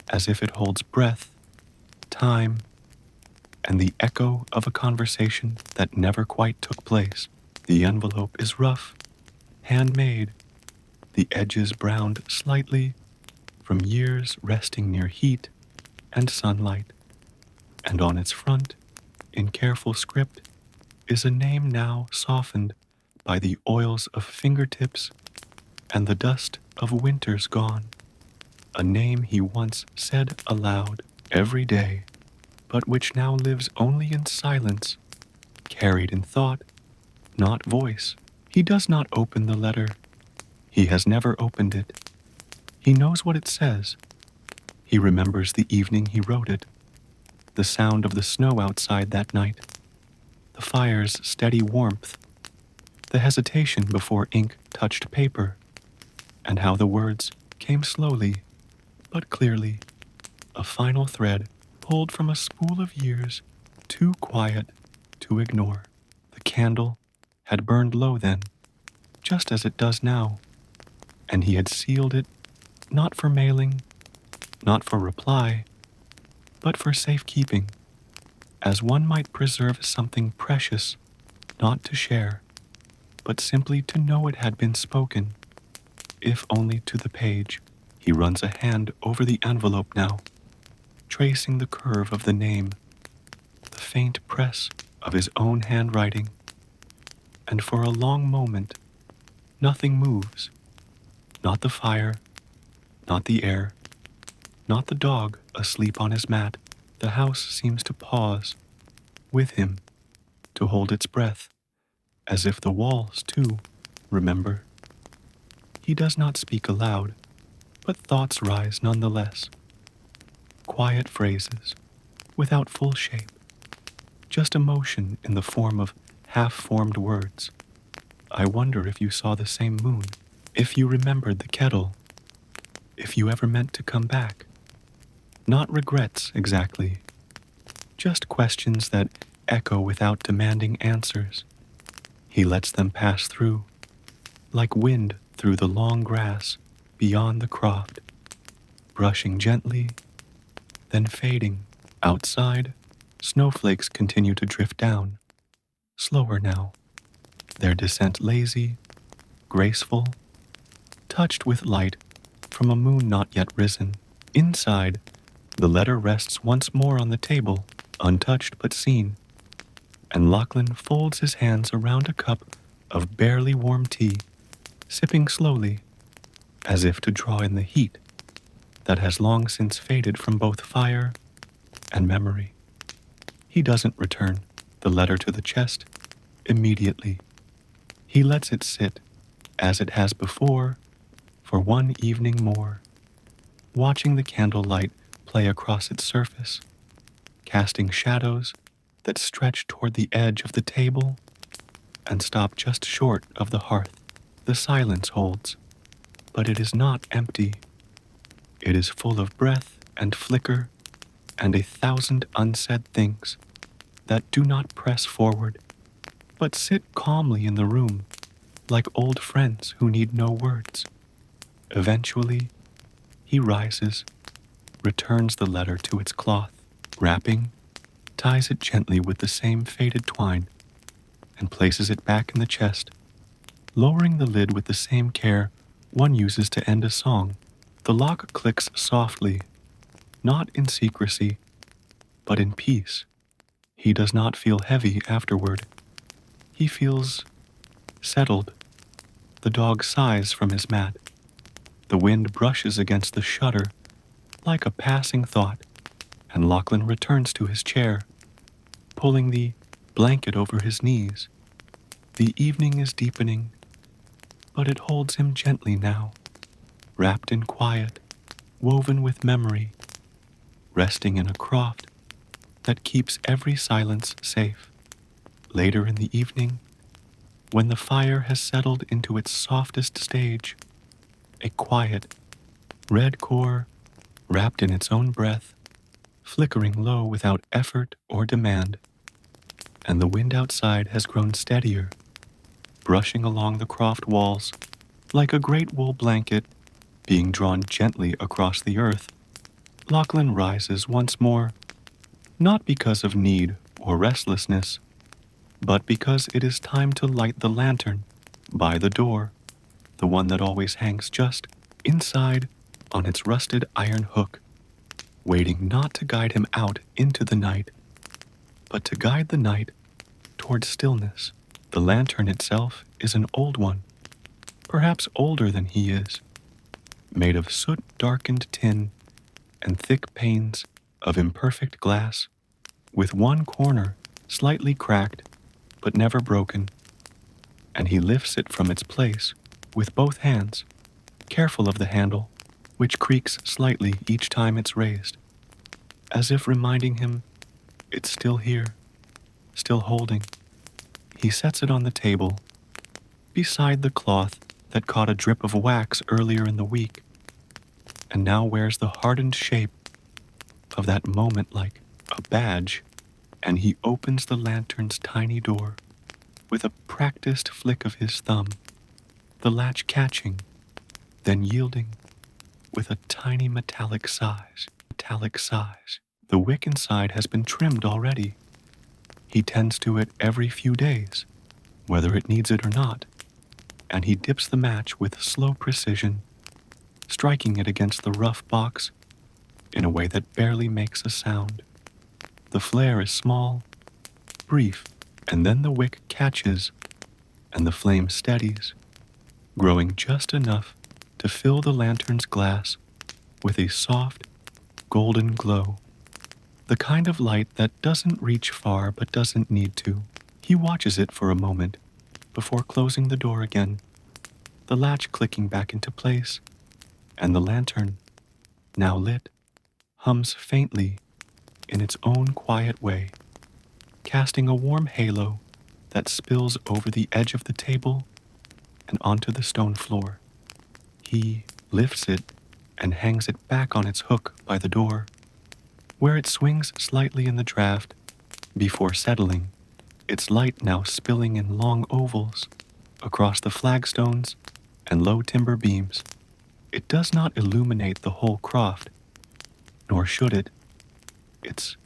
Speaker 1: as if it holds breath, time, and the echo of a conversation that never quite took place. The envelope is rough, handmade, the edges browned slightly from years resting near heat and sunlight, and on its front, in careful script, is a name now softened by the oils of fingertips and the dust of winters gone, a name he once said aloud every day but which now lives only in silence, carried in thought, not voice. He does not open the letter. He has never opened it. He knows what it says. He remembers the evening he wrote it, the sound of the snow outside that night, the fire's steady warmth, the hesitation before ink touched paper, and how the words came slowly but clearly, a final thread pulled from a spool of years too quiet to ignore. The candle had burned low then, just as it does now, and he had sealed it not for mailing, not for reply, but for safekeeping, as one might preserve something precious, not to share, but simply to know it had been spoken, if only to the page. He runs a hand over the envelope now, tracing the curve of the name, the faint press of his own handwriting, and for a long moment, nothing moves. Not the fire, not the air, not the dog asleep on his mat. The house seems to pause, with him, to hold its breath, as if the walls, too, remember. He does not speak aloud, but thoughts rise nonetheless. Quiet phrases, without full shape, just emotion in the form of half-formed words. I wonder if you saw the same moon, if you remembered the kettle, if you ever meant to come back. Not regrets exactly, just questions that echo without demanding answers. He lets them pass through, like wind through the long grass beyond the croft, brushing gently, then fading. Outside, snowflakes continue to drift down, slower now, their descent lazy, graceful, touched with light from a moon not yet risen. Inside, the letter rests once more on the table, untouched but seen, and Lachlan folds his hands around a cup of barely warm tea, sipping slowly, as if to draw in the heat that has long since faded from both fire and memory. He doesn't return the letter to the chest immediately. He lets it sit, as it has before, for one evening more, watching the candlelight play across its surface, casting shadows that stretch toward the edge of the table and stop just short of the hearth. The silence holds, but it is not empty. It is full of breath and flicker and 1,000 unsaid things that do not press forward, but sit calmly in the room like old friends who need no words. Eventually, he rises, returns the letter to its cloth, wrapping, ties it gently with the same faded twine, and places it back in the chest, lowering the lid with the same care one uses to end a song. The lock clicks softly, not in secrecy, but in peace. He does not feel heavy afterward. He feels settled. The dog sighs from his mat. The wind brushes against the shutter like a passing thought, and Lachlan returns to his chair, pulling the blanket over his knees. The evening is deepening, but it holds him gently now, wrapped in quiet, woven with memory, resting in a croft that keeps every silence safe. Later in the evening, when the fire has settled into its softest stage, a quiet, red core wrapped in its own breath, flickering low without effort or demand, and the wind outside has grown steadier, brushing along the croft walls like a great wool blanket being drawn gently across the earth. Lachlan rises once more, not because of need or restlessness, but because it is time to light the lantern by the door, the one that always hangs just inside on its rusted iron hook, waiting not to guide him out into the night, but to guide the night toward stillness. The lantern itself is an old one, perhaps older than he is, made of soot-darkened tin and thick panes of imperfect glass with one corner slightly cracked but never broken, and he lifts it from its place with both hands, careful of the handle, which creaks slightly each time it's raised, as if reminding him it's still here, still holding. He sets it on the table, beside the cloth that caught a drip of wax earlier in the week, and now wears the hardened shape of that moment like a badge, and he opens the lantern's tiny door with a practiced flick of his thumb, the latch catching, then yielding with a tiny metallic size. The wick inside has been trimmed already. He tends to it every few days, whether it needs it or not, and he dips the match with slow precision, striking it against the rough box in a way that barely makes a sound. The flare is small, brief, and then the wick catches and the flame steadies, growing just enough to fill the lantern's glass with a soft, golden glow, the kind of light that doesn't reach far but doesn't need to. He watches it for a moment before closing the door again, the latch clicking back into place, and the lantern, now lit, hums faintly in its own quiet way, casting a warm halo that spills over the edge of the table and onto the stone floor. He lifts it and hangs it back on its hook by the door, where it swings slightly in the draft before settling, its light now spilling in long ovals across the flagstones and low timber beams. It does not illuminate the whole croft, nor should it. It's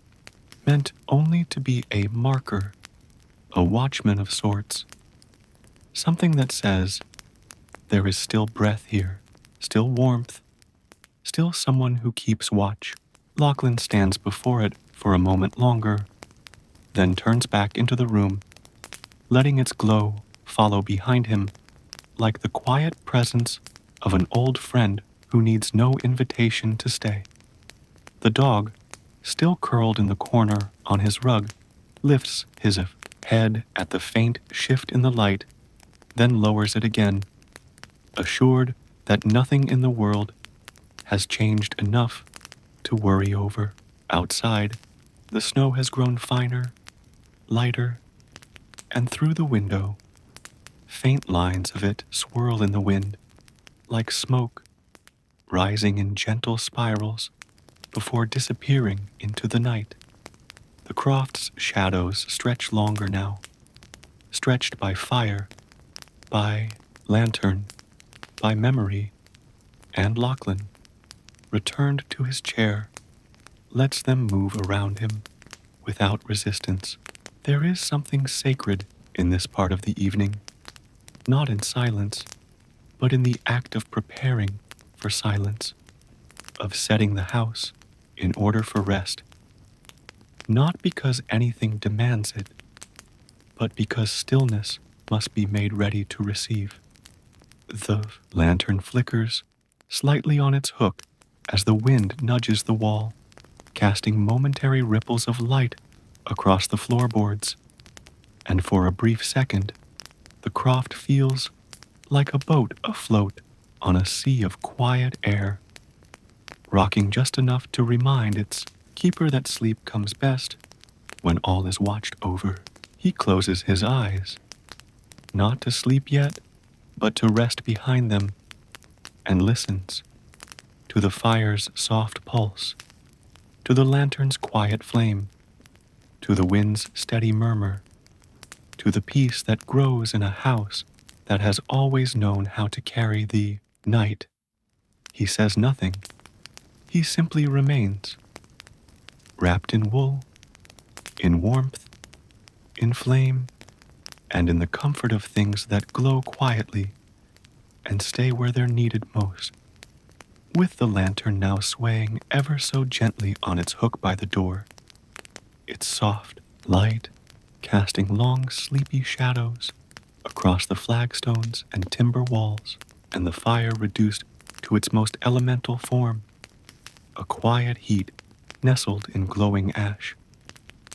Speaker 1: meant only to be a marker, a watchman of sorts, something that says there is still breath here, still warmth, still someone who keeps watch. Lachlan stands before it for a moment longer, then turns back into the room, letting its glow follow behind him like the quiet presence of an old friend who needs no invitation to stay. The dog, still curled in the corner on his rug, lifts his head at the faint shift in the light, then lowers it again, assured that nothing in the world has changed enough to worry over. Outside, the snow has grown finer, lighter, and through the window, faint lines of it swirl in the wind, like smoke, rising in gentle spirals before disappearing into the night. The croft's shadows stretch longer now, stretched by fire, by lantern, by memory, and Lachlan, returned to his chair, lets them move around him without resistance. There is something sacred in this part of the evening, not in silence, but in the act of preparing for silence, of setting the house in order for rest, not because anything demands it, but because stillness must be made ready to receive. The lantern flickers slightly on its hook as the wind nudges the wall, casting momentary ripples of light across the floorboards, and for a brief second, the croft feels like a boat afloat on a sea of quiet air, rocking just enough to remind its keeper that sleep comes best when all is watched over. He closes his eyes, not to sleep yet, but to rest behind them, and listens to the fire's soft pulse, to the lantern's quiet flame, to the wind's steady murmur, to the peace that grows in a house that has always known how to carry the night. He says nothing. He simply remains, wrapped in wool, in warmth, in flame, and in the comfort of things that glow quietly and stay where they're needed most. With the lantern now swaying ever so gently on its hook by the door, its soft light casting long sleepy shadows across the flagstones and timber walls, and the fire reduced to its most elemental form, a quiet heat nestled in glowing ash.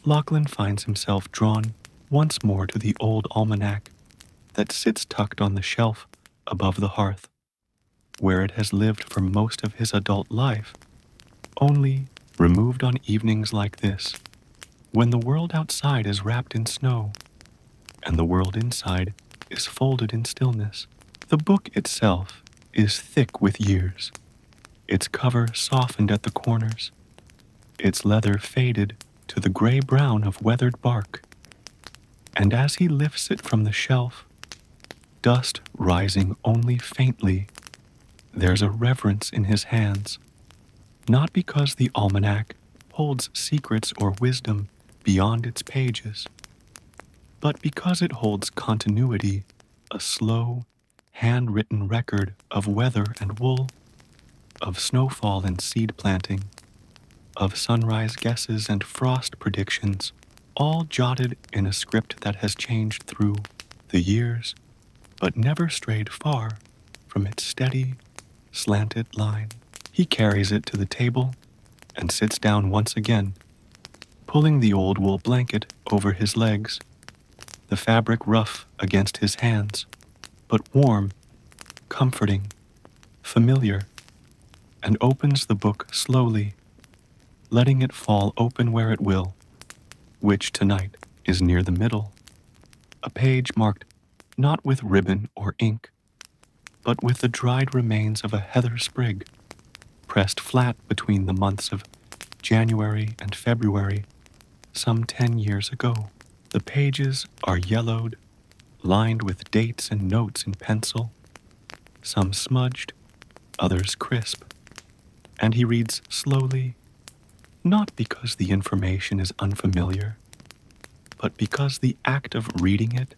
Speaker 1: Lachlan finds himself drawn once more to the old almanac that sits tucked on the shelf above the hearth, where it has lived for most of his adult life, only removed on evenings like this, when the world outside is wrapped in snow and the world inside is folded in stillness. The book itself is thick with years, its cover softened at the corners, its leather faded to the gray-brown of weathered bark, and as he lifts it from the shelf, dust rising only faintly, there's a reverence in his hands, not because the almanac holds secrets or wisdom beyond its pages, but because it holds continuity, a slow, handwritten record of weather and wool, of snowfall and seed planting, of sunrise guesses and frost predictions, all jotted in a script that has changed through the years, but never strayed far from its steady, slanted line. He carries it to the table and sits down once again, pulling the old wool blanket over his legs, the fabric rough against his hands, but warm, comforting, familiar, and opens the book slowly, letting it fall open where it will, which tonight is near the middle, a page marked not with ribbon or ink, but with the dried remains of a heather sprig, pressed flat between the months of January and February, some 10 years ago. The pages are yellowed, lined with dates and notes in pencil, some smudged, others crisp, and he reads slowly, not because the information is unfamiliar, but because the act of reading it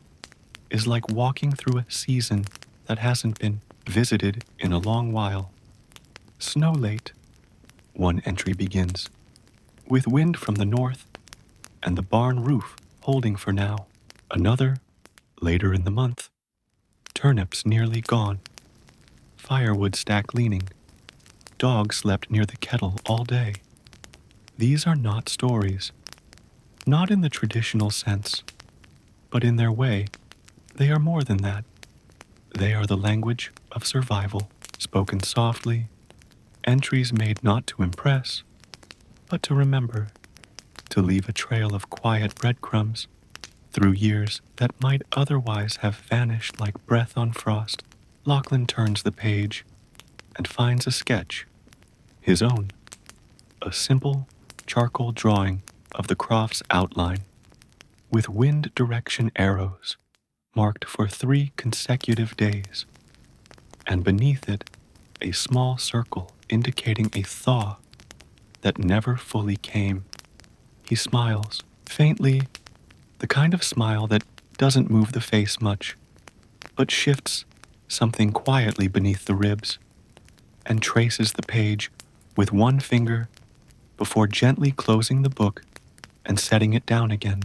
Speaker 1: is like walking through a season that hasn't been visited in a long while. Snow late, one entry begins, with wind from the north and the barn roof holding for now. Another, later in the month, turnips nearly gone, firewood stack leaning, dog slept near the kettle all day. These are not stories, not in the traditional sense, but in their way, they are more than that. They are the language of survival, spoken softly, entries made not to impress, but to remember, to leave a trail of quiet breadcrumbs through years that might otherwise have vanished like breath on frost. Lachlan turns the page and finds a sketch, his own, a simple charcoal drawing of the Croft's outline, with wind direction arrows marked for 3 consecutive days, and beneath it a small circle indicating a thaw that never fully came. He smiles, faintly, the kind of smile that doesn't move the face much, but shifts something quietly beneath the ribs, and traces the page with one finger before gently closing the book and setting it down again.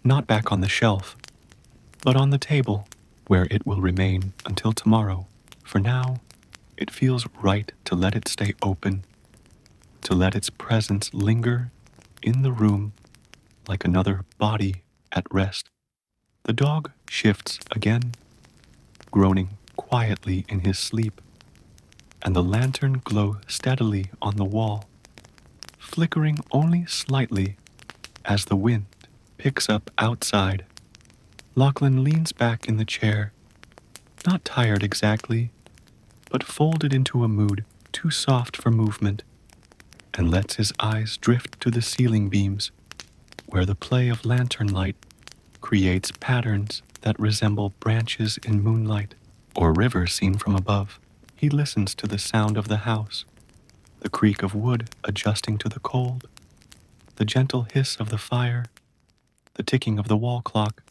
Speaker 1: Not back on the shelf, but on the table, where it will remain until tomorrow. For now, it feels right to let it stay open, to let its presence linger in the room like another body at rest. The dog shifts again, groaning quietly in his sleep, and the lantern glows steadily on the wall, flickering only slightly as the wind picks up outside. Lachlan leans back in the chair, not tired exactly, but folded into a mood too soft for movement, and lets his eyes drift to the ceiling beams, where the play of lantern light creates patterns that resemble branches in moonlight or rivers seen from above. He listens to the sound of the house, the creak of wood adjusting to the cold, the gentle hiss of the fire, the ticking of the wall clock,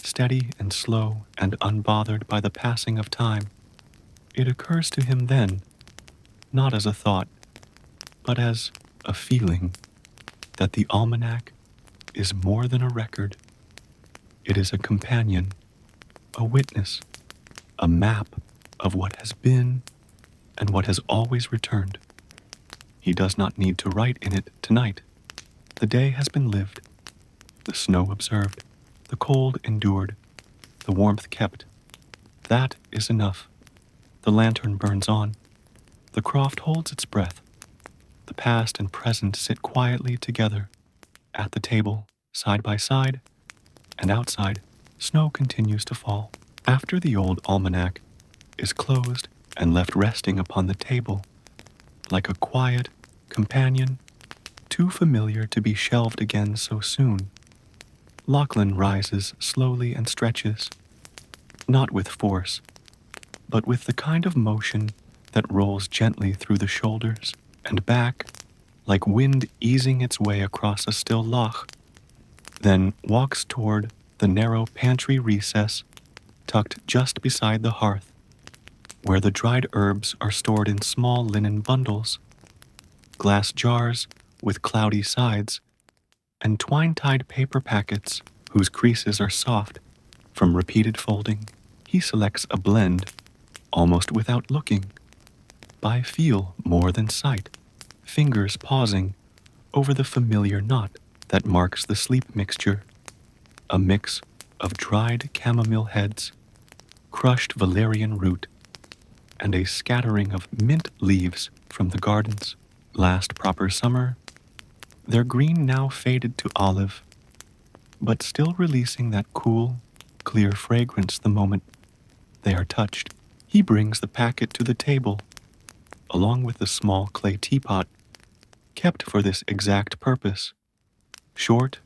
Speaker 1: steady and slow and unbothered by the passing of time. It occurs to him then, not as a thought, but as a feeling, that the almanac is more than a record. It is a companion, a witness, a map of what has been and what has always returned. He does not need to write in it tonight. The day has been lived, the snow observed, the cold endured, the warmth kept. That is enough. The lantern burns on. The croft holds its breath. The past and present sit quietly together. At the table, side by side, and outside, snow continues to fall. After the old almanac is closed and left resting upon the table, like a quiet companion, too familiar to be shelved again so soon, Lachlan rises slowly and stretches, not with force, but with the kind of motion that rolls gently through the shoulders and back, like wind easing its way across a still loch, then walks toward the narrow pantry recess tucked just beside the hearth, where the dried herbs are stored in small linen bundles, glass jars with cloudy sides, and twine-tied paper packets whose creases are soft from repeated folding. He selects a blend, almost without looking, by feel more than sight, fingers pausing over the familiar knot that marks the sleep mixture, a mix of dried chamomile heads, crushed valerian root, and a scattering of mint leaves from the gardens. Last proper summer, their green now faded to olive, but still releasing that cool, clear fragrance the moment they are touched. He brings the packet to the table, along with the small clay teapot, kept for this exact purpose, short,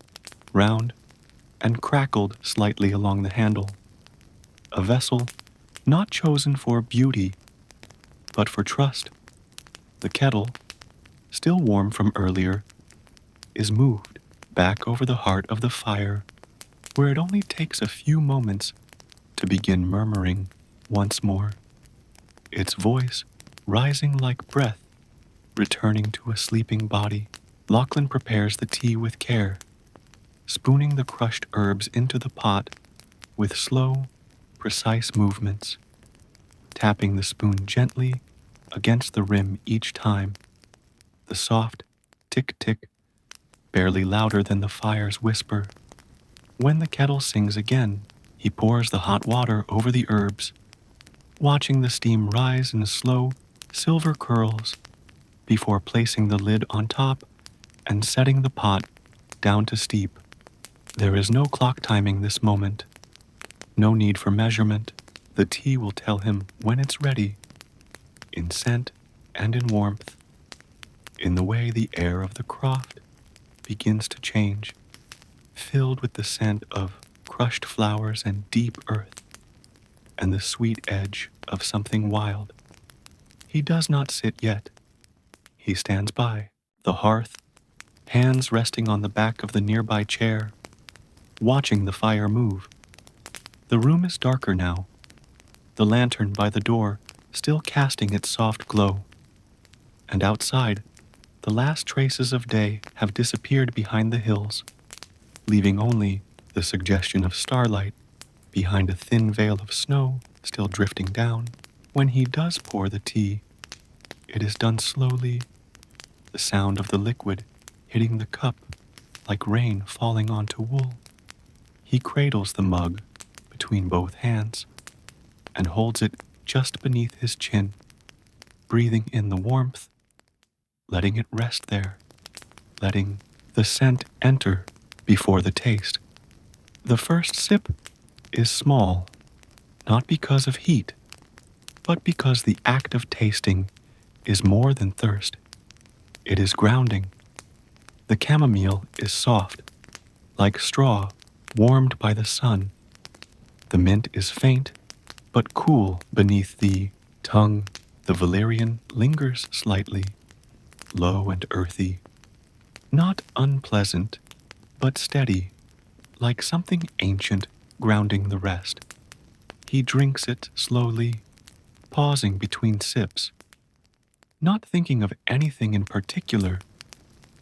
Speaker 1: round, and crackled slightly along the handle. A vessel not chosen for beauty, but for trust. The kettle, still warm from earlier, is moved back over the heart of the fire, where it only takes a few moments to begin murmuring once more, its voice rising like breath, returning to a sleeping body. Lachlan prepares the tea with care, spooning the crushed herbs into the pot with slow, precise movements, tapping the spoon gently against the rim each time. The soft tick-tick, barely louder than the fire's whisper. When the kettle sings again, he pours the hot water over the herbs, watching the steam rise in slow, silver curls before placing the lid on top and setting the pot down to steep. There is no clock timing this moment, no need for measurement. The tea will tell him when it's ready, in scent and in warmth, in the way the air of the croft begins to change, filled with the scent of crushed flowers and deep earth, and the sweet edge of something wild. He does not sit yet. He stands by the hearth, hands resting on the back of the nearby chair, watching the fire move. The room is darker now, the lantern by the door still casting its soft glow, and outside, the last traces of day have disappeared behind the hills, leaving only the suggestion of starlight behind a thin veil of snow still drifting down. When he does pour the tea, it is done slowly, the sound of the liquid hitting the cup like rain falling onto wool. He cradles the mug between both hands and holds it just beneath his chin, breathing in the warmth, letting it rest there, letting the scent enter before the taste. The first sip is small, not because of heat, but because the act of tasting is more than thirst. It is grounding. The chamomile is soft, like straw warmed by the sun. The mint is faint, but cool beneath the tongue. The valerian lingers slightly, low and earthy, not unpleasant, but steady, like something ancient grounding the rest. He drinks it slowly, pausing between sips, not thinking of anything in particular,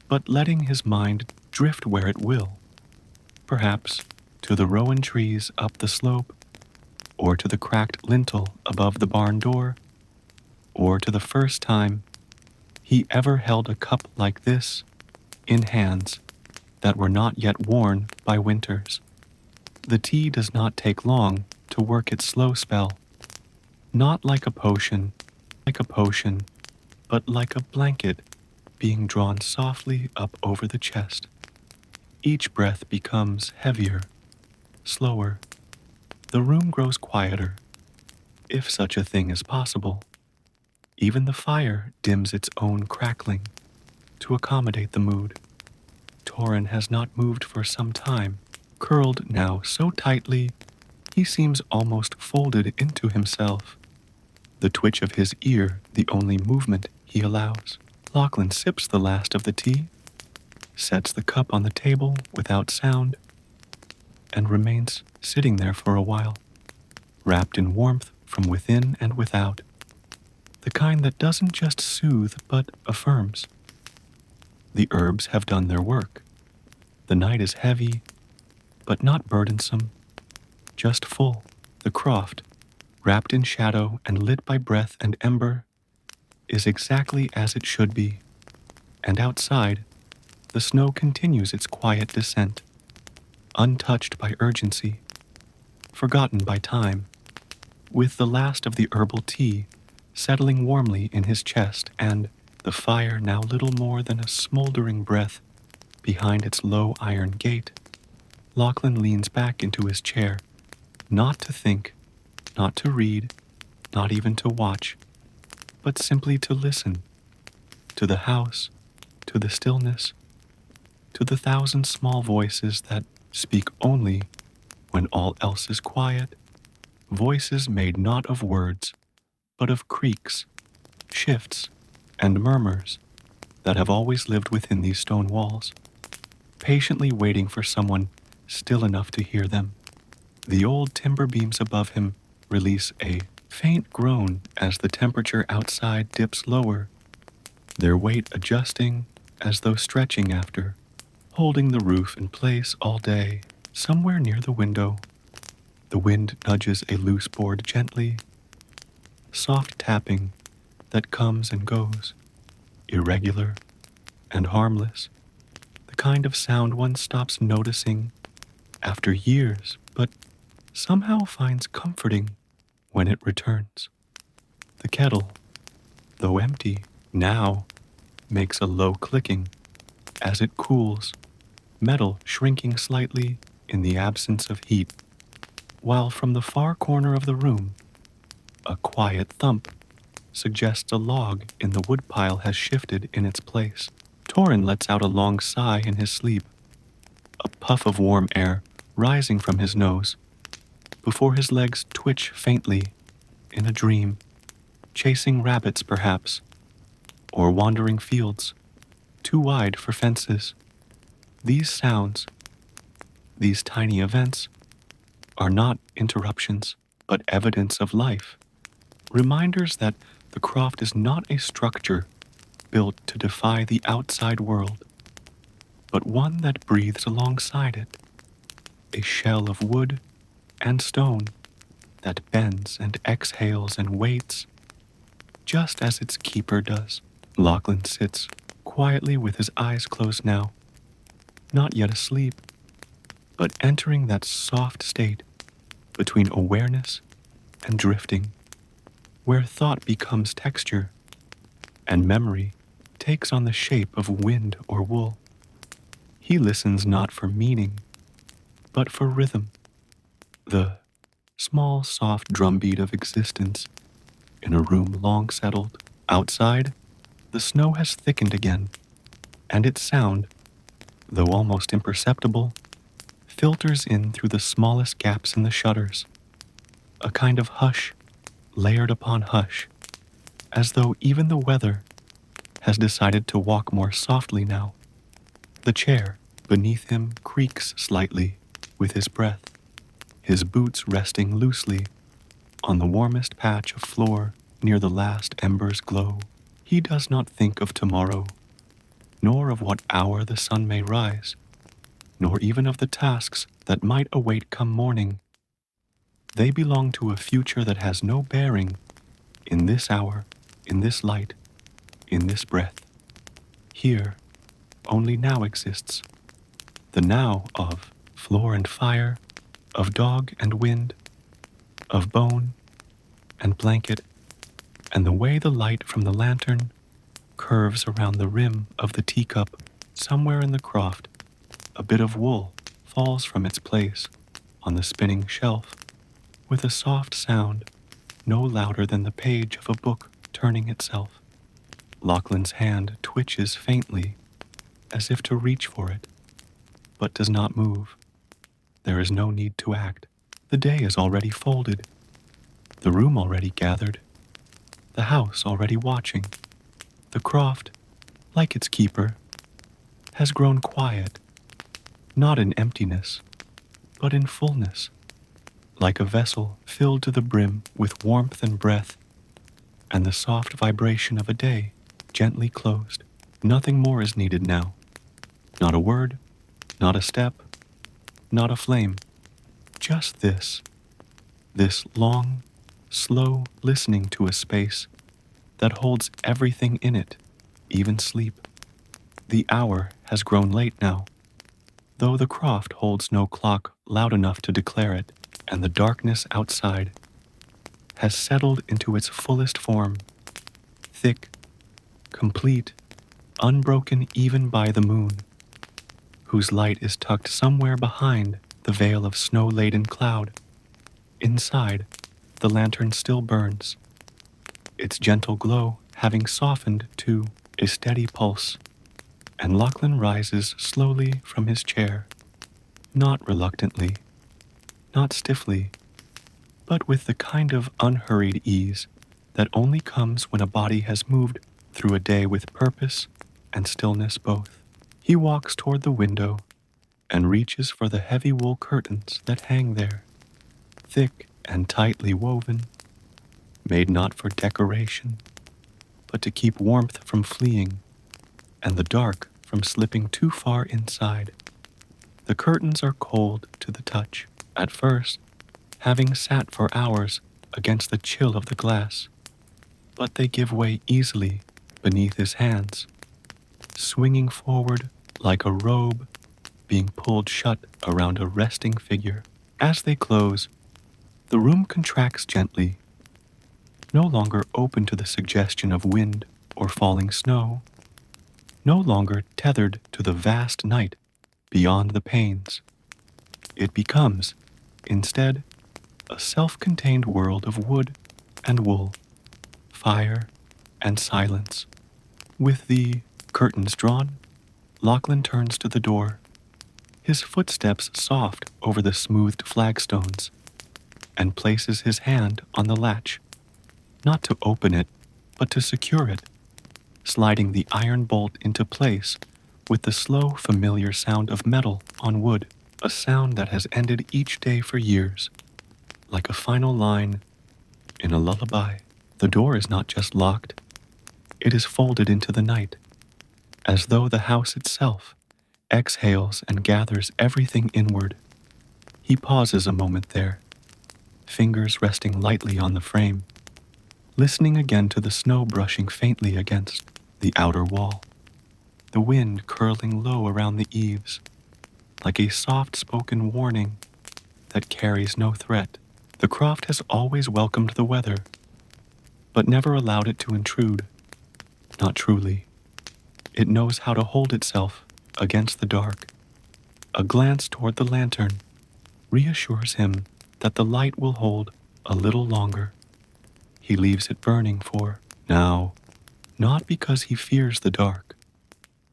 Speaker 1: but letting his mind drift where it will, perhaps to the rowan trees up the slope, or to the cracked lintel above the barn door, or to the first time he ever held a cup like this in hands that were not yet worn by winters. The tea does not take long to work its slow spell, not like a potion, but like a blanket being drawn softly up over the chest. Each breath becomes heavier, slower. The room grows quieter, if such a thing is possible. Even the fire dims its own crackling to accommodate the mood. Torin has not moved for some time, curled now so tightly he seems almost folded into himself. The twitch of his ear the only movement he allows. Lachlan sips the last of the tea, sets the cup on the table without sound, and remains sitting there for a while, wrapped in warmth from within and without, the kind that doesn't just soothe but affirms. The herbs have done their work. The night is heavy, but not burdensome, just full. The croft, wrapped in shadow and lit by breath and ember, is exactly as it should be. And outside, the snow continues its quiet descent, untouched by urgency, forgotten by time, with the last of the herbal tea settling warmly in his chest and the fire now little more than a smoldering breath behind its low iron gate. Lachlan leans back into his chair, not to think, not to read, not even to watch, but simply to listen, to the house, to the stillness, to the thousand small voices that speak only when all else is quiet, voices made not of words, but of creaks, shifts, and murmurs that have always lived within these stone walls, patiently waiting for someone still enough to hear them. The old timber beams above him release a faint groan as the temperature outside dips lower, their weight adjusting as though stretching after, holding the roof in place all day. Somewhere near the window, the wind nudges a loose board gently, soft tapping that comes and goes, irregular and harmless, the kind of sound one stops noticing after years, but somehow finds comforting when it returns. The kettle, though empty, now makes a low clicking as it cools, metal shrinking slightly in the absence of heat, while from the far corner of the room, a quiet thump suggests a log in the woodpile has shifted in its place. Torin lets out a long sigh in his sleep, a puff of warm air rising from his nose, before his legs twitch faintly in a dream, chasing rabbits perhaps, or wandering fields, too wide for fences. These sounds, these tiny events, are not interruptions, but evidence of life, reminders that the croft is not a structure built to defy the outside world, but one that breathes alongside it, a shell of wood and stone that bends and exhales and waits, just as its keeper does. Lachlan sits quietly with his eyes closed now, not yet asleep, but entering that soft state between awareness and drifting, where thought becomes texture and memory takes on the shape of wind or wool. He listens not for meaning, but for rhythm, the small, soft drumbeat of existence in a room long settled. Outside, the snow has thickened again, and its sound, though almost imperceptible, filters in through the smallest gaps in the shutters, a kind of hush layered upon hush, as though even the weather has decided to walk more softly now. The chair beneath him creaks slightly with his breath, his boots resting loosely on the warmest patch of floor near the last ember's glow. He does not think of tomorrow, nor of what hour the sun may rise, nor even of the tasks that might await come morning. They belong to a future that has no bearing in this hour, in this light, in this breath. Here, only now exists, The now of floor and fire, of dog and wind, of bone and blanket, and the way the light from the lantern curves around the rim of the teacup. Somewhere in the croft, a bit of wool falls from its place on the spinning shelf with a soft sound no louder than the page of a book turning itself. Lachlan's hand twitches faintly as if to reach for it, but does not move. There is no need to act. The day is already folded, the room already gathered, the house already watching. The croft, like its keeper, has grown quiet, not in emptiness, but in fullness, like a vessel filled to the brim with warmth and breath, and the soft vibration of a day gently closed. Nothing more is needed now. Not a word, not a step, not a flame. Just this long, slow listening to a space that holds everything in it, even sleep. The hour has grown late now, though the croft holds no clock loud enough to declare it, and the darkness outside has settled into its fullest form, thick, complete, unbroken even by the moon, whose light is tucked somewhere behind the veil of snow-laden cloud. Inside, the lantern still burns, its gentle glow having softened to a steady pulse, and Lachlan rises slowly from his chair, not reluctantly, not stiffly, but with the kind of unhurried ease that only comes when a body has moved through a day with purpose and stillness both. He walks toward the window and reaches for the heavy wool curtains that hang there, thick and tightly woven, made not for decoration, but to keep warmth from fleeing and the dark from slipping too far inside. The curtains are cold to the touch, at first, having sat for hours against the chill of the glass, but they give way easily beneath his hands, swinging forward like a robe being pulled shut around a resting figure. As they close, the room contracts gently, no longer open to the suggestion of wind or falling snow, no longer tethered to the vast night beyond the panes. It becomes, instead, a self-contained world of wood and wool, fire and silence. With the curtains drawn, Lachlan turns to the door, his footsteps soft over the smoothed flagstones, and places his hand on the latch, not to open it, but to secure it, sliding the iron bolt into place with the slow, familiar sound of metal on wood, a sound that has ended each day for years, like a final line in a lullaby. The door is not just locked, it is folded into the night, as though the house itself exhales and gathers everything inward. He pauses a moment there, fingers resting lightly on the frame, listening again to the snow brushing faintly against the outer wall, the wind curling low around the eaves, like a soft-spoken warning that carries no threat. The croft has always welcomed the weather, but never allowed it to intrude. Not truly. It knows how to hold itself against the dark. A glance toward the lantern reassures him that the light will hold a little longer. He leaves it burning for now, not because he fears the dark,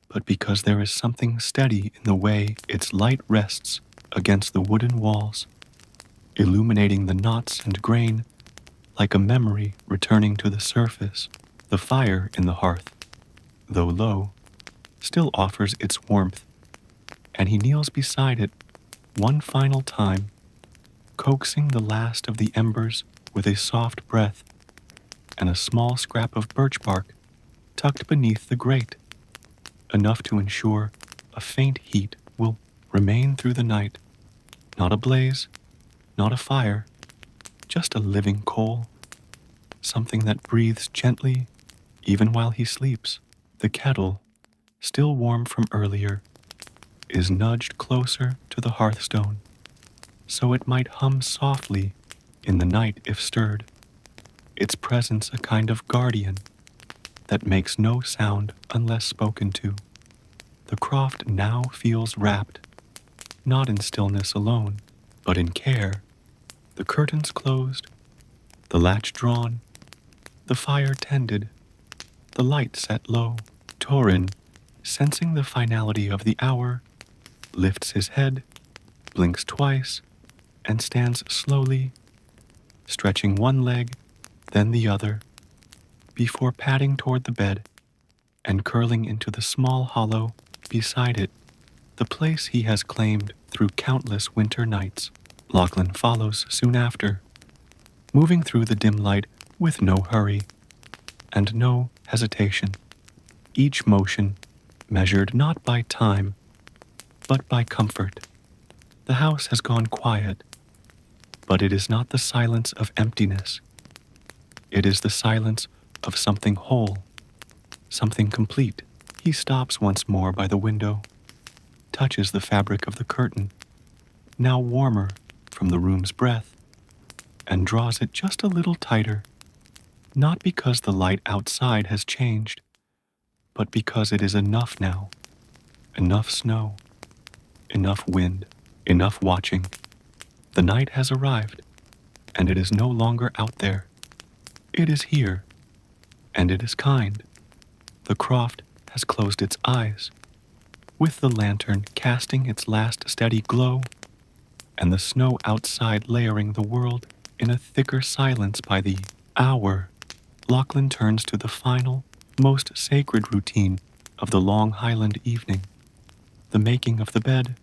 Speaker 1: but because there is something steady in the way its light rests against the wooden walls, illuminating the knots and grain like a memory returning to the surface. The fire in the hearth, though low, still offers its warmth, and he kneels beside it one final time, coaxing the last of the embers with a soft breath and a small scrap of birch bark tucked beneath the grate, enough to ensure a faint heat will remain through the night. Not a blaze, not a fire, just a living coal, something that breathes gently even while he sleeps. The kettle, still warm from earlier, is nudged closer to the hearthstone, so it might hum softly in the night if stirred, its presence a kind of guardian that makes no sound unless spoken to. The croft now feels wrapped, not in stillness alone, but in care. The curtains closed, the latch drawn, the fire tended, the light set low. Torin, sensing the finality of the hour, lifts his head, blinks twice, and stands slowly, stretching one leg, then the other, before padding toward the bed and curling into the small hollow beside it, the place he has claimed through countless winter nights. Lachlan follows soon after, moving through the dim light with no hurry and no hesitation, each motion measured not by time, but by comfort. The house has gone quiet, but it is not the silence of emptiness. It is the silence of something whole, something complete. He stops once more by the window, touches the fabric of the curtain, now warmer from the room's breath, and draws it just a little tighter, not because the light outside has changed, but because it is enough now. Enough snow, enough wind, enough watching. The night has arrived, and it is no longer out there. It is here, and it is kind. The croft has closed its eyes, with the lantern casting its last steady glow, and the snow outside layering the world in a thicker silence by the hour. Lachlan turns to the final, most sacred routine of the long Highland evening, the making of the bed,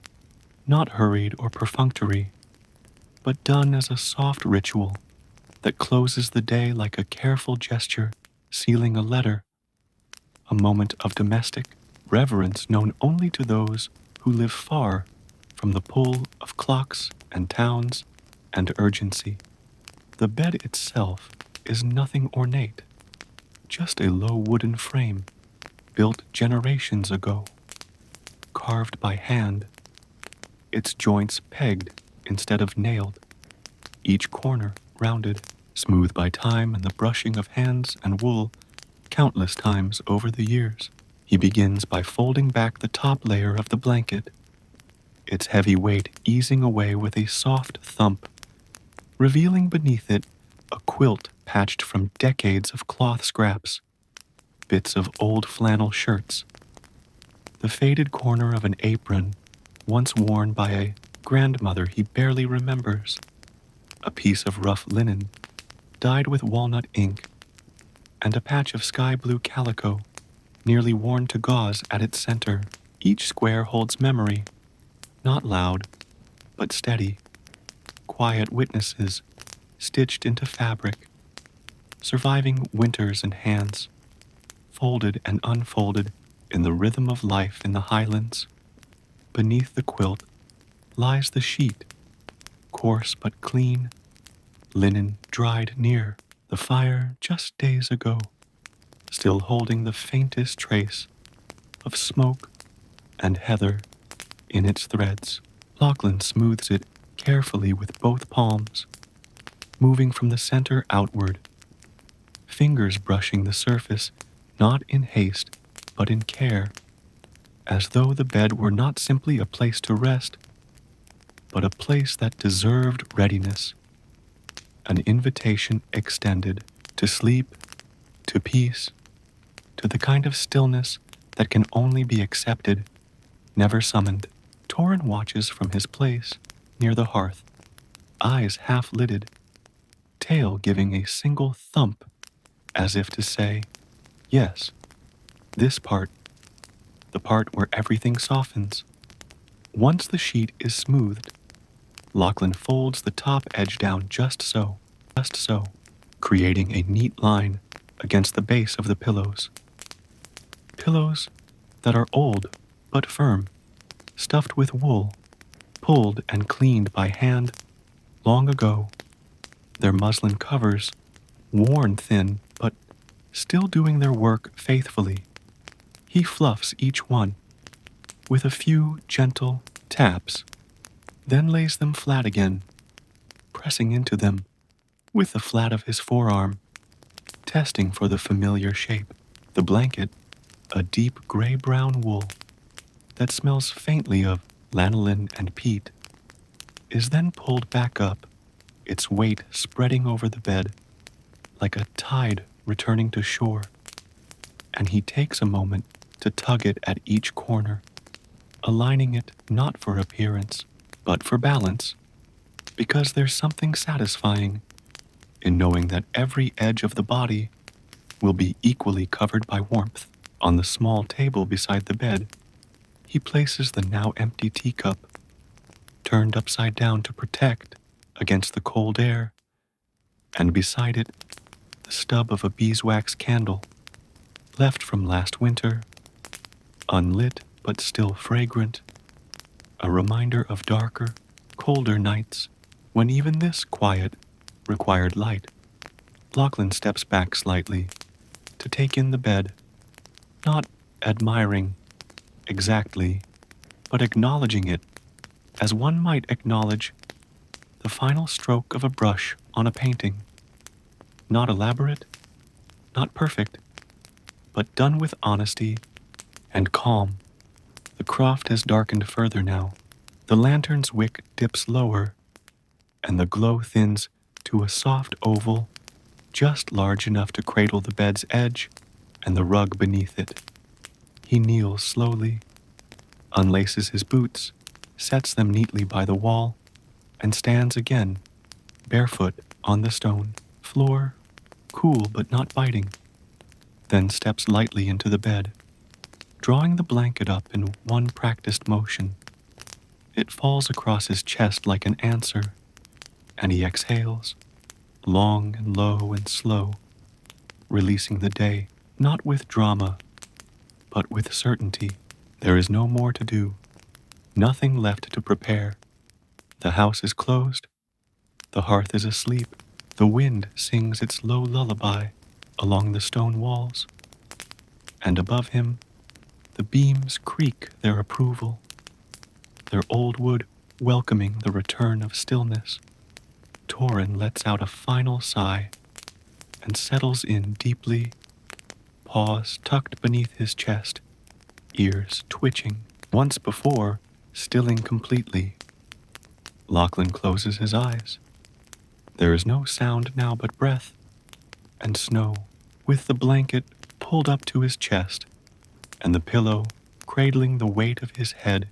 Speaker 1: not hurried or perfunctory, but done as a soft ritual that closes the day like a careful gesture sealing a letter, a moment of domestic reverence known only to those who live far from the pull of clocks and towns and urgency. The bed itself is nothing ornate, just a low wooden frame built generations ago, carved by hand, its joints pegged instead of nailed, each corner rounded, smooth by time and the brushing of hands and wool countless times over the years. He begins by folding back the top layer of the blanket, its heavy weight easing away with a soft thump, revealing beneath it a quilt patched from decades of cloth scraps, bits of old flannel shirts, the faded corner of an apron once worn by a grandmother he barely remembers, a piece of rough linen dyed with walnut ink, and a patch of sky blue calico nearly worn to gauze at its center. Each square holds memory, not loud, but steady, quiet witnesses stitched into fabric, surviving winters and hands, folded and unfolded in the rhythm of life in the Highlands. Beneath the quilt lies the sheet, coarse but clean, linen dried near the fire just days ago, still holding the faintest trace of smoke and heather in its threads. Lachlan smooths it carefully with both palms, moving from the center outward, fingers brushing the surface not in haste but in care, as though the bed were not simply a place to rest, but a place that deserved readiness, an invitation extended to sleep, to peace, to the kind of stillness that can only be accepted, never summoned. Torin watches from his place near the hearth, eyes half-lidded, tail giving a single thump, as if to say, yes, this part, the part where everything softens. Once the sheet is smoothed, Lachlan folds the top edge down just so, creating a neat line against the base of the pillows. Pillows that are old but firm, stuffed with wool, pulled and cleaned by hand long ago, their muslin covers worn thin but still doing their work faithfully. He fluffs each one, with a few gentle taps, then lays them flat again, pressing into them with the flat of his forearm, testing for the familiar shape. The blanket, a deep gray-brown wool that smells faintly of lanolin and peat, is then pulled back up, its weight spreading over the bed like a tide returning to shore, and he takes a moment to tug it at each corner, aligning it not for appearance, but for balance, because there's something satisfying in knowing that every edge of the body will be equally covered by warmth. On the small table beside the bed, he places the now empty teacup, turned upside down to protect against the cold air, and beside it, the stub of a beeswax candle, left from last winter, unlit but still fragrant, a reminder of darker, colder nights when even this quiet required light. Lachlan steps back slightly to take in the bed, not admiring exactly, but acknowledging it as one might acknowledge the final stroke of a brush on a painting. Not elaborate, not perfect, but done with honesty and calm. The croft has darkened further now. The lantern's wick dips lower, and the glow thins to a soft oval just large enough to cradle the bed's edge and the rug beneath it. He kneels slowly, unlaces his boots, sets them neatly by the wall, and stands again, barefoot on the stone floor, cool but not biting, then steps lightly into the bed, drawing the blanket up in one practiced motion. It falls across his chest like an answer, and he exhales, long and low and slow, releasing the day, not with drama, but with certainty. There is no more to do, nothing left to prepare. The house is closed, the hearth is asleep, the wind sings its low lullaby along the stone walls, and above him, the beams creak their approval, their old wood welcoming the return of stillness. Torin lets out a final sigh and settles in deeply, paws tucked beneath his chest, ears twitching. Once before, stilling completely, Lachlan closes his eyes. There is no sound now but breath and snow. With the blanket pulled up to his chest and the pillow cradling the weight of his head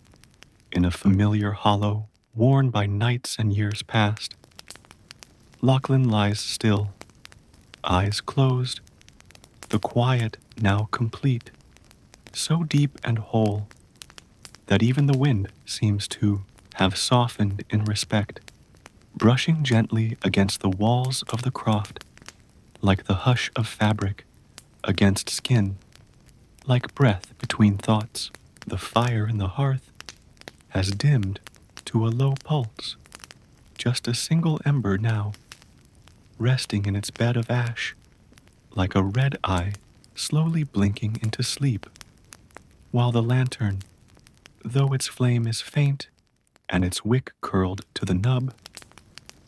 Speaker 1: in a familiar hollow worn by nights and years past, Lachlan lies still, eyes closed, the quiet now complete, so deep and whole that even the wind seems to have softened in respect, brushing gently against the walls of the croft, like the hush of fabric against skin, like breath between thoughts. The fire in the hearth has dimmed to a low pulse, just a single ember now, resting in its bed of ash, like a red eye slowly blinking into sleep, while the lantern, though its flame is faint and its wick curled to the nub,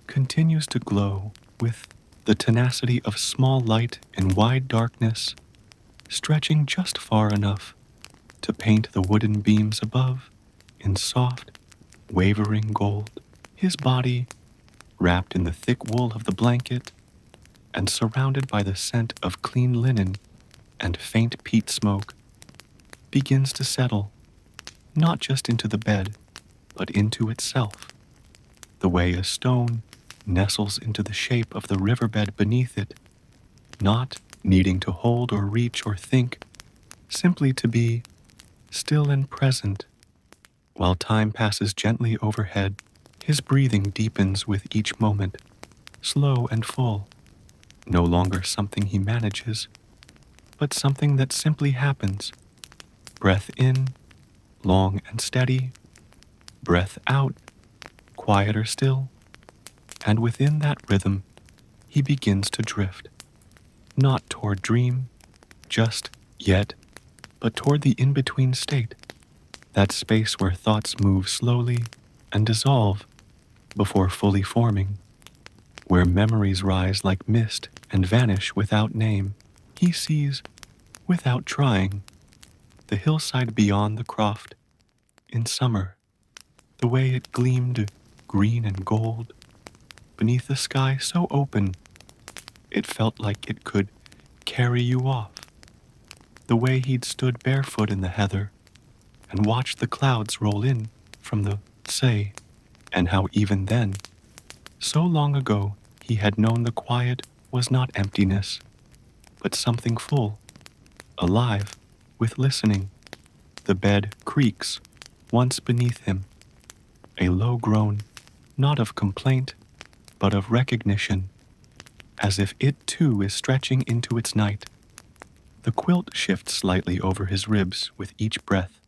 Speaker 1: continues to glow with the tenacity of small light in wide darkness, stretching just far enough to paint the wooden beams above in soft, wavering gold. His body, wrapped in the thick wool of the blanket and surrounded by the scent of clean linen and faint peat smoke, begins to settle, not just into the bed, but into itself, the way a stone nestles into the shape of the riverbed beneath it, not needing to hold or reach or think, simply to be still and present. While time passes gently overhead, his breathing deepens with each moment, slow and full, no longer something he manages, but something that simply happens. Breath in, long and steady, breath out, quieter still, and within that rhythm, he begins to drift, not toward dream, just yet, but toward the in-between state, that space where thoughts move slowly and dissolve before fully forming, where memories rise like mist and vanish without name. He sees, without trying, the hillside beyond the croft in summer, the way it gleamed green and gold beneath a sky so open it felt like it could carry you off, the way he'd stood barefoot in the heather and watched the clouds roll in from the sea, and how even then, so long ago, he had known the quiet was not emptiness, but something full, alive, with listening. The bed creaks once beneath him, a low groan, not of complaint, but of recognition, as if it too is stretching into its night. The quilt shifts slightly over his ribs with each breath,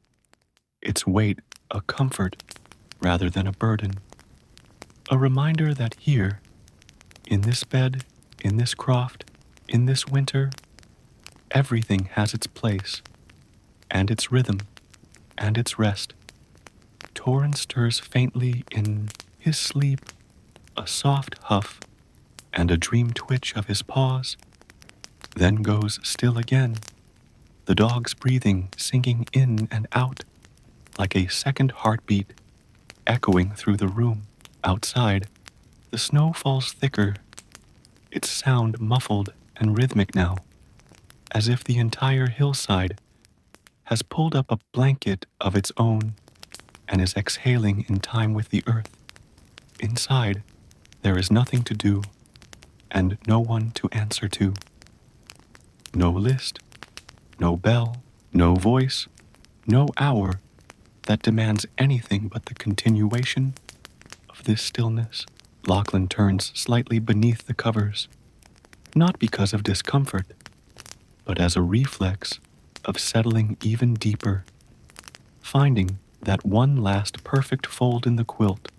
Speaker 1: its weight a comfort rather than a burden, a reminder that here, in this bed, in this croft, in this winter, everything has its place, and its rhythm, and its rest. Torrin stirs faintly in his sleep, a soft huff, and a dream twitch of his paws, then goes still again, the dog's breathing sinking in and out like a second heartbeat echoing through the room. Outside, the snow falls thicker, its sound muffled and rhythmic now, as if the entire hillside has pulled up a blanket of its own and is exhaling in time with the earth. Inside, there is nothing to do and no one to answer to. No list, no bell, no voice, no hour that demands anything but the continuation of this stillness. Lachlan turns slightly beneath the covers, not because of discomfort, but as a reflex of settling even deeper, finding that one last perfect fold in the quilt,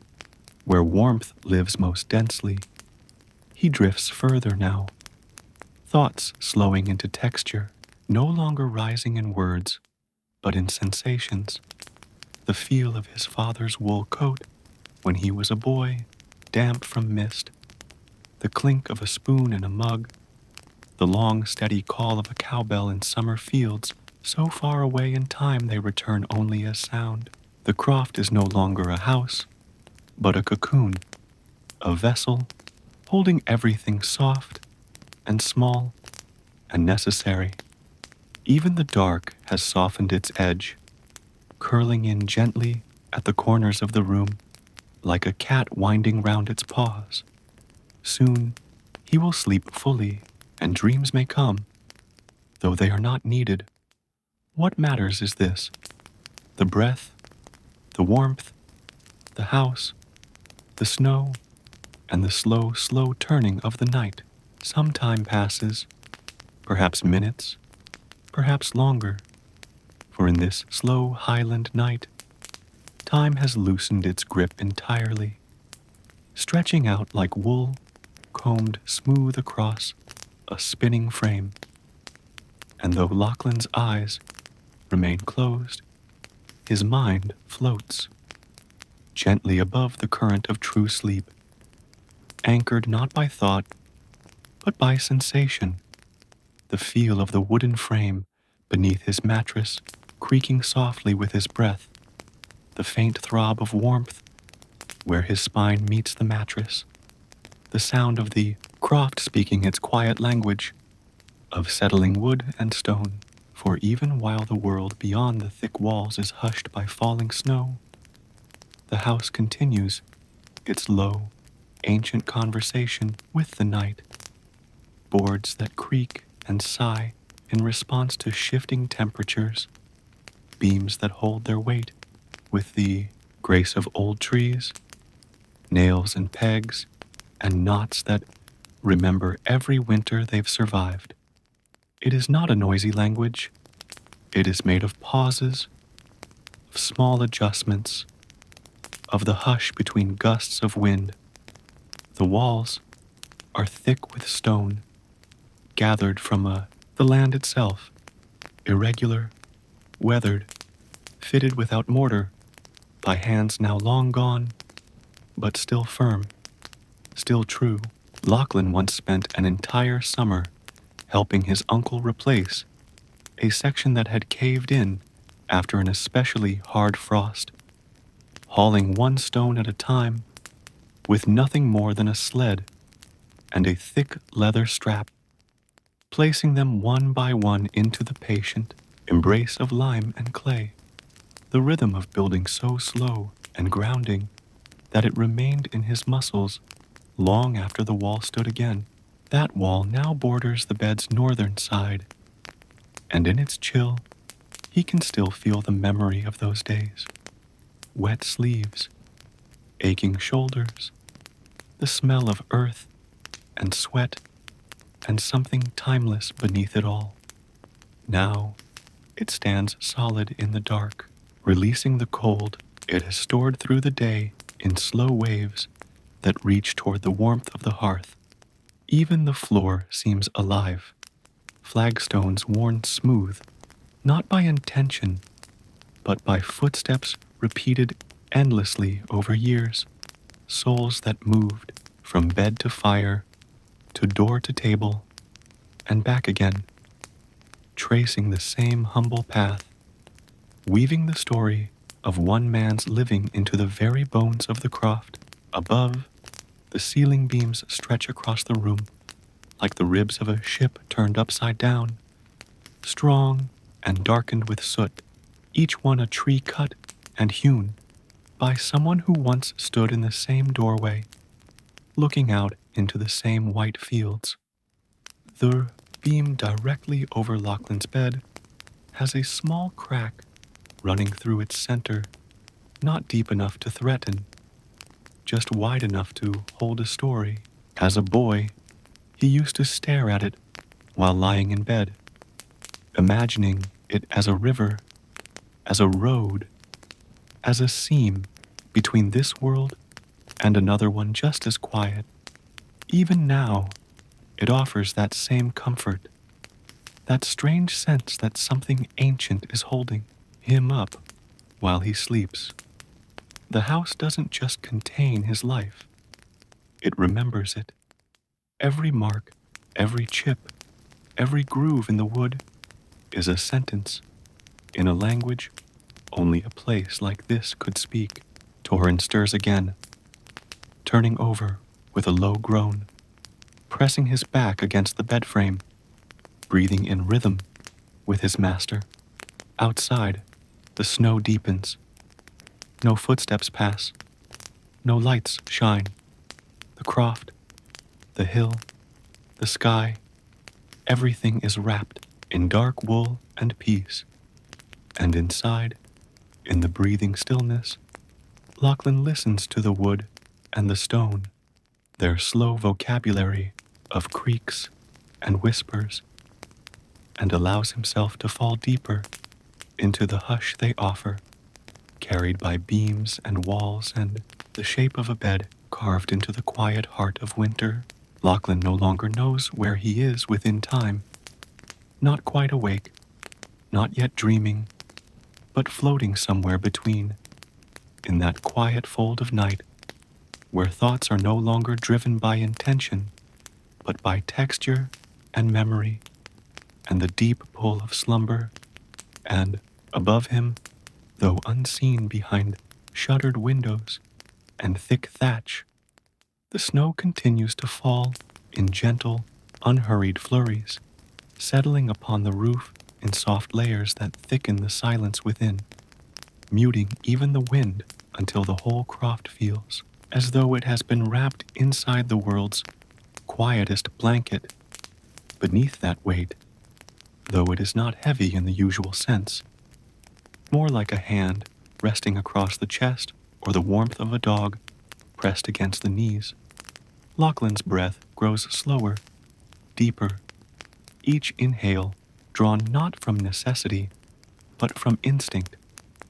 Speaker 1: where warmth lives most densely. He drifts further now, thoughts slowing into texture, no longer rising in words, but in sensations. The feel of his father's wool coat when he was a boy, damp from mist, the clink of a spoon in a mug, the long, steady call of a cowbell in summer fields, so far away in time they return only as sound. The croft is no longer a house, but a cocoon, a vessel holding everything soft and small and necessary. Even the dark has softened its edge, curling in gently at the corners of the room, like a cat winding round its paws. Soon he will sleep fully, and dreams may come, though they are not needed. What matters is this: the breath, the warmth, the house, the snow, and the slow, slow turning of the night. Some time passes, perhaps minutes, perhaps longer, for in this slow Highland night, time has loosened its grip entirely, stretching out like wool combed smooth across a spinning frame. And though Lachlan's eyes remain closed, his mind floats gently above the current of true sleep, anchored not by thought, but by sensation, the feel of the wooden frame beneath his mattress creaking softly with his breath, the faint throb of warmth where his spine meets the mattress, the sound of the croft speaking its quiet language, of settling wood and stone. For even while the world beyond the thick walls is hushed by falling snow, the house continues its low, ancient conversation with the night, boards that creak and sigh in response to shifting temperatures, beams that hold their weight with the grace of old trees, nails and pegs, and knots that remember every winter they've survived. It is not a noisy language. It is made of pauses, of small adjustments, of the hush between gusts of wind. The walls are thick with stone, gathered from the land itself, irregular, weathered, fitted without mortar, by hands now long gone, but still firm, still true. Lachlan once spent an entire summer helping his uncle replace a section that had caved in after an especially hard frost, hauling one stone at a time with nothing more than a sled and a thick leather strap, placing them one by one into the patient embrace of lime and clay, the rhythm of building so slow and grounding that it remained in his muscles long after the wall stood again. That wall now borders the bed's northern side, and in its chill, he can still feel the memory of those days. Wet sleeves, aching shoulders, the smell of earth and sweat, and something timeless beneath it all. Now, it stands solid in the dark, releasing the cold it has stored through the day in slow waves that reach toward the warmth of the hearth. Even the floor seems alive, flagstones worn smooth, not by intention, but by footsteps repeated endlessly over years, souls that moved from bed to fire, to door to table, and back again, tracing the same humble path, weaving the story of one man's living into the very bones of the croft. Above, the ceiling beams stretch across the room like the ribs of a ship turned upside down, strong and darkened with soot, each one a tree cut and hewn by someone who once stood in the same doorway, looking out into the same white fields. The beam directly over Lachlan's bed has a small crack running through its center, not deep enough to threaten, just wide enough to hold a story. As a boy, he used to stare at it while lying in bed, imagining it as a river, as a road, as a seam between this world and another one just as quiet. Even now, it offers that same comfort, that strange sense that something ancient is holding him up while he sleeps. The house doesn't just contain his life, it remembers it. Every mark, every chip, every groove in the wood is a sentence in a language only a place like this could speak. Torin stirs again, turning over with a low groan, pressing his back against the bed frame, breathing in rhythm with his master. Outside, the snow deepens. No footsteps pass. No lights shine. The croft, the hill, the sky, everything is wrapped in dark wool and peace. And inside, in the breathing stillness, Lachlan listens to the wood and the stone, their slow vocabulary of creaks and whispers, and allows himself to fall deeper into the hush they offer, carried by beams and walls and the shape of a bed carved into the quiet heart of winter. Lachlan no longer knows where he is within time, not quite awake, not yet dreaming, but floating somewhere between, in that quiet fold of night, where thoughts are no longer driven by intention, but by texture and memory, and the deep pull of slumber, and, above him, though unseen behind shuttered windows and thick thatch, the snow continues to fall in gentle, unhurried flurries, settling upon the roof in soft layers that thicken the silence within, muting even the wind until the whole croft feels as though it has been wrapped inside the world's quietest blanket. Beneath that weight, though it is not heavy in the usual sense, more like a hand resting across the chest or the warmth of a dog pressed against the knees, Lachlan's breath grows slower, deeper, each inhale drawn not from necessity, but from instinct,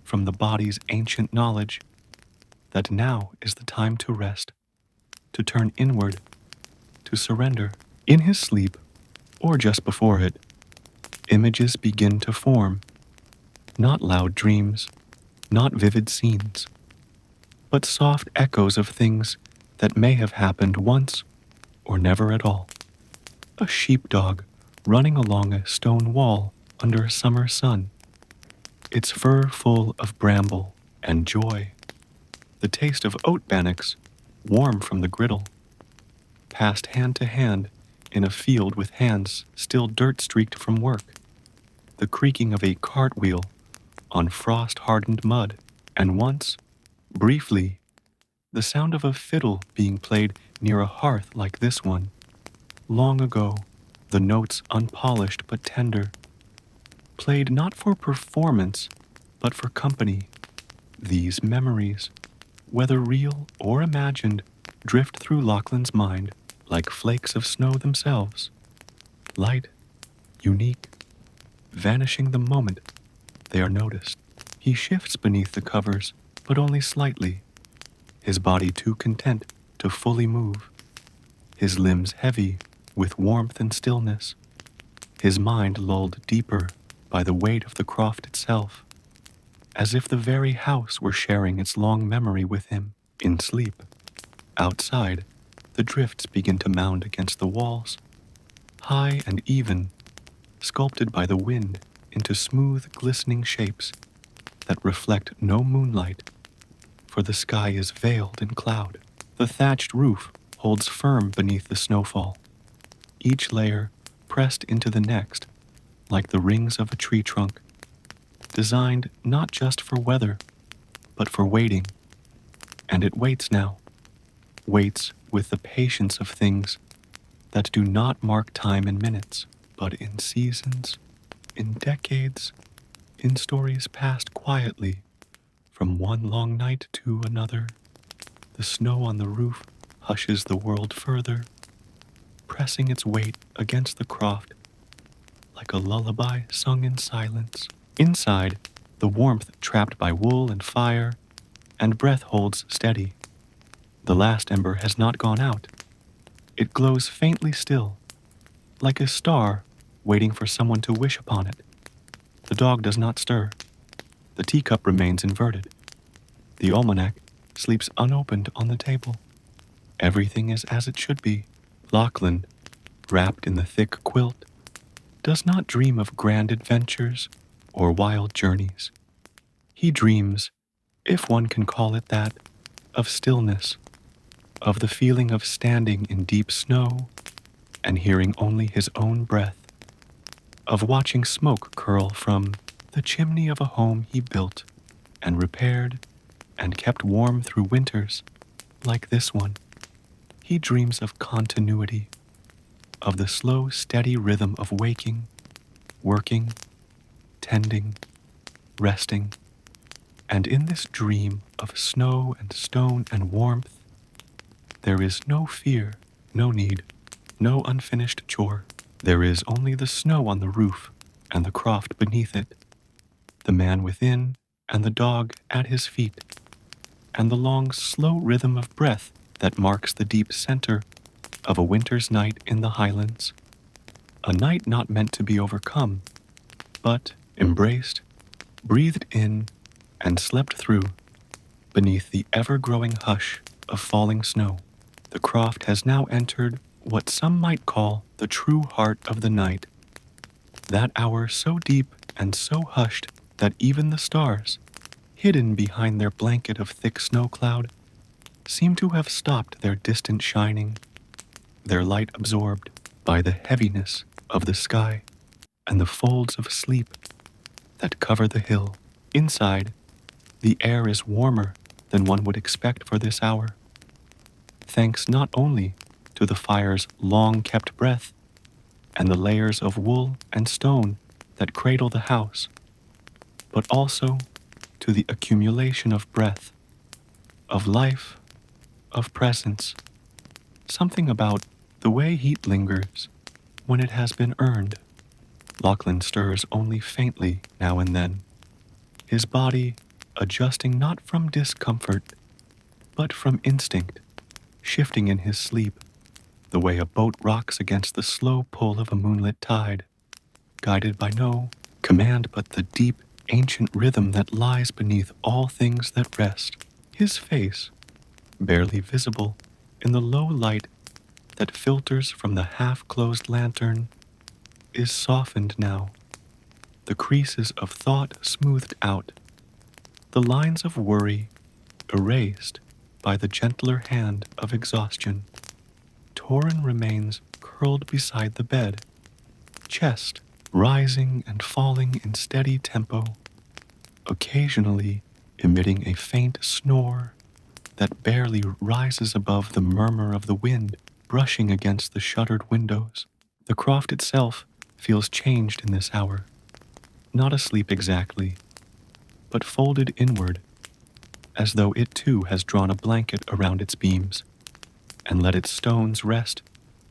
Speaker 1: from the body's ancient knowledge that now is the time to rest, to turn inward, to surrender. In his sleep, or just before it, images begin to form, not loud dreams, not vivid scenes, but soft echoes of things that may have happened once or never at all. A sheepdog running along a stone wall under a summer sun, its fur full of bramble and joy. The taste of oat bannocks, warm from the griddle, passed hand to hand in a field with hands still dirt-streaked from work. The creaking of a cartwheel on frost-hardened mud, and once, briefly, the sound of a fiddle being played near a hearth like this one. Long ago, the notes unpolished but tender, played not for performance, but for company. These memories, whether real or imagined, drift through Lachlan's mind like flakes of snow themselves, light, unique, vanishing the moment they are noticed. He shifts beneath the covers, but only slightly, his body too content to fully move, his limbs heavy with warmth and stillness, his mind lulled deeper by the weight of the croft itself, as if the very house were sharing its long memory with him in sleep. Outside, the drifts begin to mound against the walls, high and even, sculpted by the wind into smooth, glistening shapes that reflect no moonlight, for the sky is veiled in cloud. The thatched roof holds firm beneath the snowfall, each layer pressed into the next like the rings of a tree trunk, designed not just for weather, but for waiting. And it waits now, waits with the patience of things that do not mark time in minutes, but in seasons, in decades, in stories passed quietly from one long night to another. The snow on the roof hushes the world further, pressing its weight against the croft like a lullaby sung in silence. Inside, the warmth trapped by wool and fire and breath holds steady. The last ember has not gone out. It glows faintly still, like a star waiting for someone to wish upon it. The dog does not stir. The teacup remains inverted. The almanac sleeps unopened on the table. Everything is as it should be. Lachlan, wrapped in the thick quilt, does not dream of grand adventures or wild journeys. He dreams, if one can call it that, of stillness, of the feeling of standing in deep snow and hearing only his own breath, of watching smoke curl from the chimney of a home he built and repaired and kept warm through winters like this one. He dreams of continuity, of the slow, steady rhythm of waking, working, tending, resting, and in this dream of snow and stone and warmth, there is no fear, no need, no unfinished chore. There is only the snow on the roof and the croft beneath it, the man within and the dog at his feet, and the long, slow rhythm of breath that marks the deep center of a winter's night in the Highlands. A night not meant to be overcome, but embraced, breathed in, and slept through beneath the ever-growing hush of falling snow. The croft has now entered what some might call the true heart of the night, that hour so deep and so hushed that even the stars, hidden behind their blanket of thick snow cloud, seem to have stopped their distant shining, their light absorbed by the heaviness of the sky and the folds of sleep that cover the hill. Inside, the air is warmer than one would expect for this hour, thanks not only to the fire's long-kept breath and the layers of wool and stone that cradle the house, but also to the accumulation of breath, of life, of presence, something about the way heat lingers when it has been earned. Lachlan stirs only faintly now and then, his body adjusting not from discomfort, but from instinct, shifting in his sleep, the way a boat rocks against the slow pull of a moonlit tide, guided by no command but the deep, ancient rhythm that lies beneath all things that rest. His face, barely visible in the low light that filters from the half-closed lantern, is softened now, the creases of thought smoothed out, the lines of worry erased by the gentler hand of exhaustion. Torin remains curled beside the bed, chest rising and falling in steady tempo, occasionally emitting a faint snore that barely rises above the murmur of the wind brushing against the shuttered windows. The croft itself feels changed in this hour, not asleep exactly, but folded inward, as though it too has drawn a blanket around its beams and let its stones rest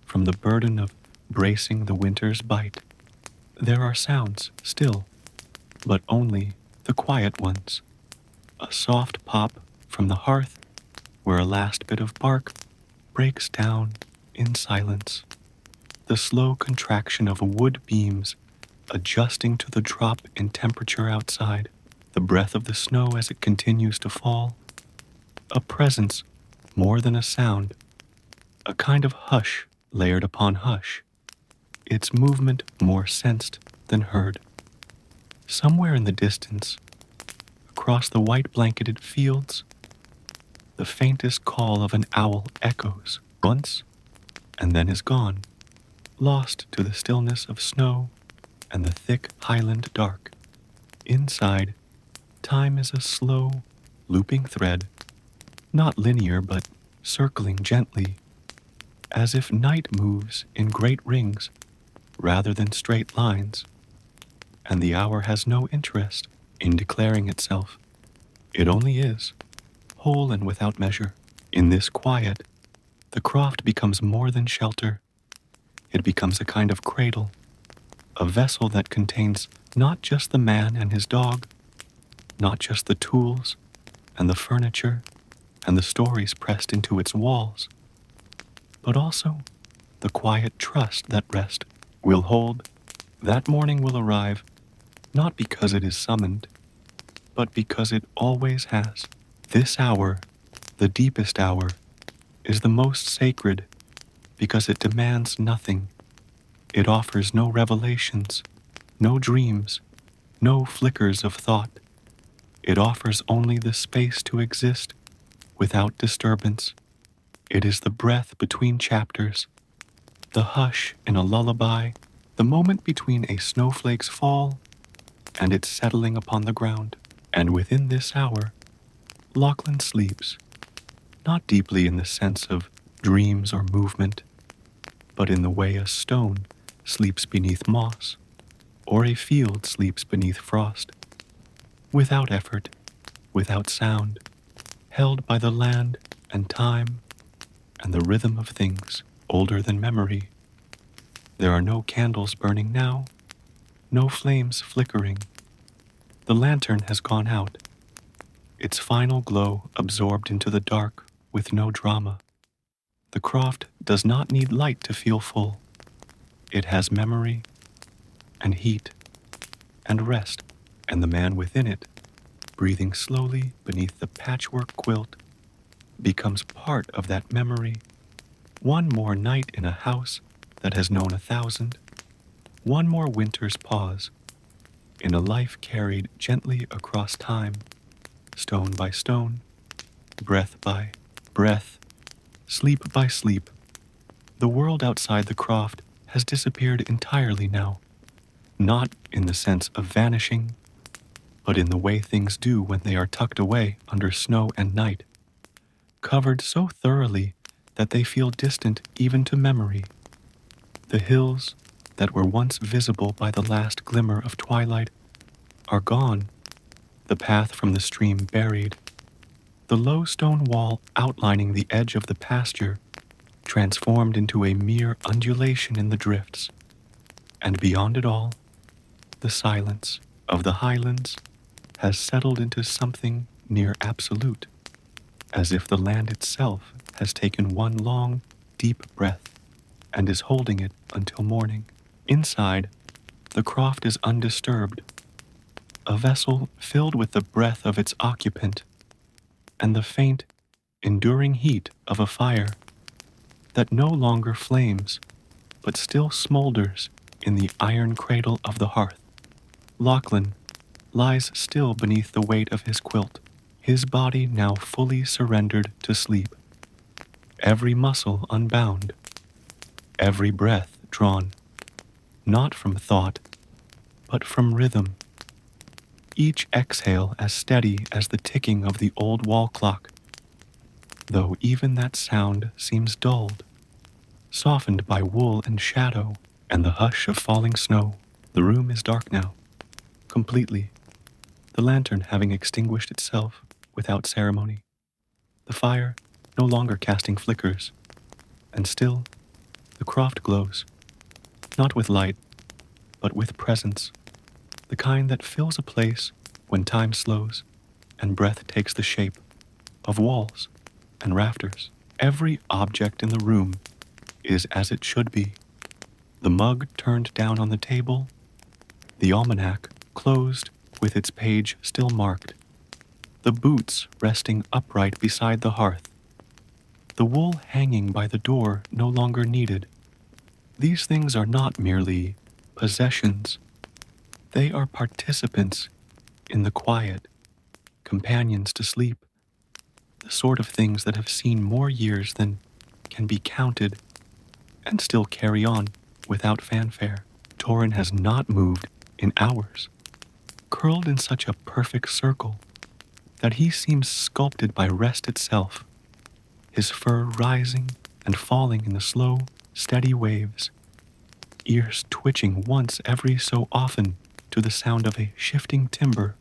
Speaker 1: from the burden of bracing the winter's bite. There are sounds still, but only the quiet ones. A soft pop from the hearth where a last bit of bark breaks down in silence. The slow contraction of wood beams adjusting to the drop in temperature outside, the breath of the snow as it continues to fall, a presence more than a sound, a kind of hush layered upon hush, its movement more sensed than heard. Somewhere in the distance, across the white-blanketed fields, the faintest call of an owl echoes once and then is gone, lost to the stillness of snow and the thick highland dark. Inside, time is a slow, looping thread, not linear but circling gently, as if night moves in great rings rather than straight lines, and the hour has no interest in declaring itself. It only is, whole and without measure. In this quiet, the croft becomes more than shelter. It becomes a kind of cradle, a vessel that contains not just the man and his dog, not just the tools and the furniture and the stories pressed into its walls, but also the quiet trust that rest will hold. That morning will arrive, not because it is summoned, but because it always has. This hour, the deepest hour, is the most sacred because it demands nothing. It offers no revelations, no dreams, no flickers of thought. It offers only the space to exist without disturbance. It is the breath between chapters, the hush in a lullaby, the moment between a snowflake's fall and its settling upon the ground. And within this hour, Lachlan sleeps, not deeply in the sense of dreams or movement, but in the way a stone sleeps beneath moss, or a field sleeps beneath frost, without effort, without sound, held by the land and time and the rhythm of things older than memory. There are no candles burning now, no flames flickering. The lantern has gone out, its final glow absorbed into the dark with no drama. The croft does not need light to feel full. It has memory and heat and rest, and the man within it, breathing slowly beneath the patchwork quilt, becomes part of that memory. One more night in a house that has known 1,000, one more winter's pause in a life carried gently across time, stone by stone, breath by breath, sleep by sleep. The world outside the croft has disappeared entirely now, not in the sense of vanishing, but in the way things do when they are tucked away under snow and night, covered so thoroughly that they feel distant even to memory. The hills that were once visible by the last glimmer of twilight are gone, the path from the stream buried, the low stone wall outlining the edge of the pasture transformed into a mere undulation in the drifts, and beyond it all, the silence of the highlands has settled into something near absolute, as if the land itself has taken one long, deep breath and is holding it until morning. Inside, the croft is undisturbed, a vessel filled with the breath of its occupant and the faint, enduring heat of a fire that no longer flames, but still smolders in the iron cradle of the hearth. Lachlan lies still beneath the weight of his quilt, his body now fully surrendered to sleep, every muscle unbound, every breath drawn, not from thought, but from rhythm, each exhale as steady as the ticking of the old wall clock, though even that sound seems dulled, softened by wool and shadow and the hush of falling snow. The room is dark now, completely, the lantern having extinguished itself without ceremony, the fire no longer casting flickers, and still the croft glows, not with light, but with presence, the kind that fills a place when time slows and breath takes the shape of walls and rafters. Every object in the room is as it should be. The mug turned down on the table, the almanac closed with its page still marked, the boots resting upright beside the hearth, the wool hanging by the door no longer needed. These things are not merely possessions. They are participants in the quiet, companions to sleep, the sort of things that have seen more years than can be counted and still carry on without fanfare. Torin has not moved in hours, curled in such a perfect circle that he seems sculpted by rest itself, his fur rising and falling in the slow, steady waves, ears twitching once every so often to the sound of a shifting timber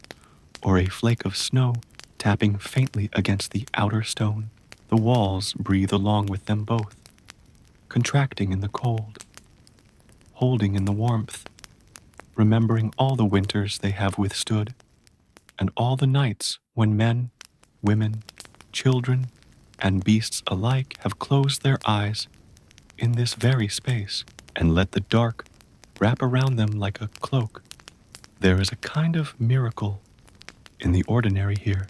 Speaker 1: or a flake of snow tapping faintly against the outer stone. The walls breathe along with them both, contracting in the cold, holding in the warmth, remembering all the winters they have withstood, and all the nights when men, women, children, and beasts alike have closed their eyes in this very space and let the dark wrap around them like a cloak. There is a kind of miracle in the ordinary here,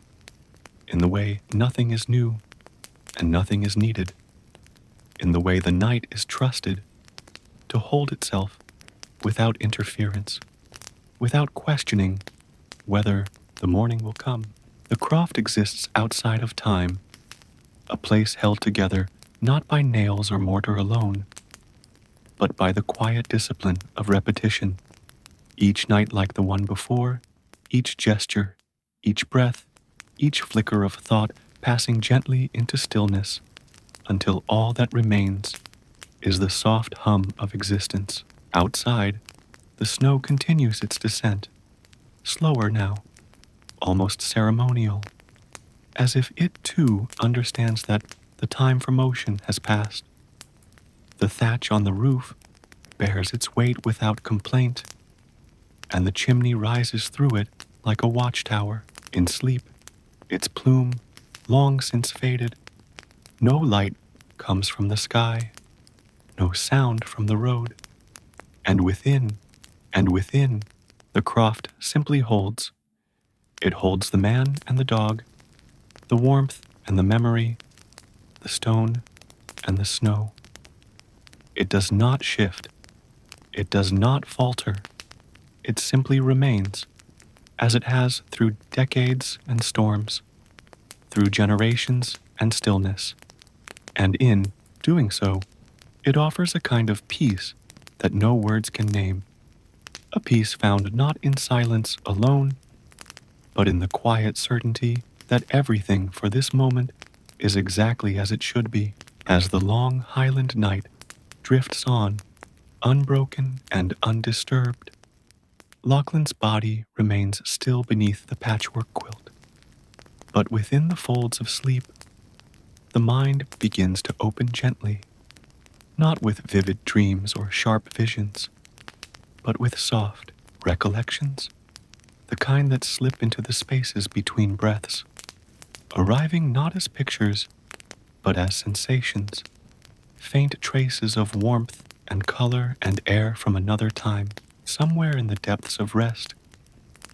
Speaker 1: in the way nothing is new and nothing is needed, in the way the night is trusted to hold itself without interference, without questioning whether the morning will come. The croft exists outside of time, a place held together not by nails or mortar alone, but by the quiet discipline of repetition. Each night like the one before, each gesture, each breath, each flicker of thought passing gently into stillness until all that remains is the soft hum of existence. Outside, the snow continues its descent, slower now, almost ceremonial, as if it too understands that the time for motion has passed. The thatch on the roof bears its weight without complaint, and the chimney rises through it like a watchtower. In sleep, its plume long since faded. No light comes from the sky, no sound from the road, and within, the croft simply holds. It holds the man and the dog, the warmth and the memory, the stone and the snow. It does not shift. It does not falter. It simply remains, as it has through decades and storms, through generations and stillness. And in doing so, it offers a kind of peace that no words can name, a peace found not in silence alone, but in the quiet certainty that everything for this moment is exactly as it should be. As the long Highland night drifts on, unbroken and undisturbed, Lachlan's body remains still beneath the patchwork quilt. But within the folds of sleep, the mind begins to open gently, not with vivid dreams or sharp visions, but with soft recollections, the kind that slip into the spaces between breaths, arriving not as pictures, but as sensations, faint traces of warmth and color and air from another time. Somewhere in the depths of rest,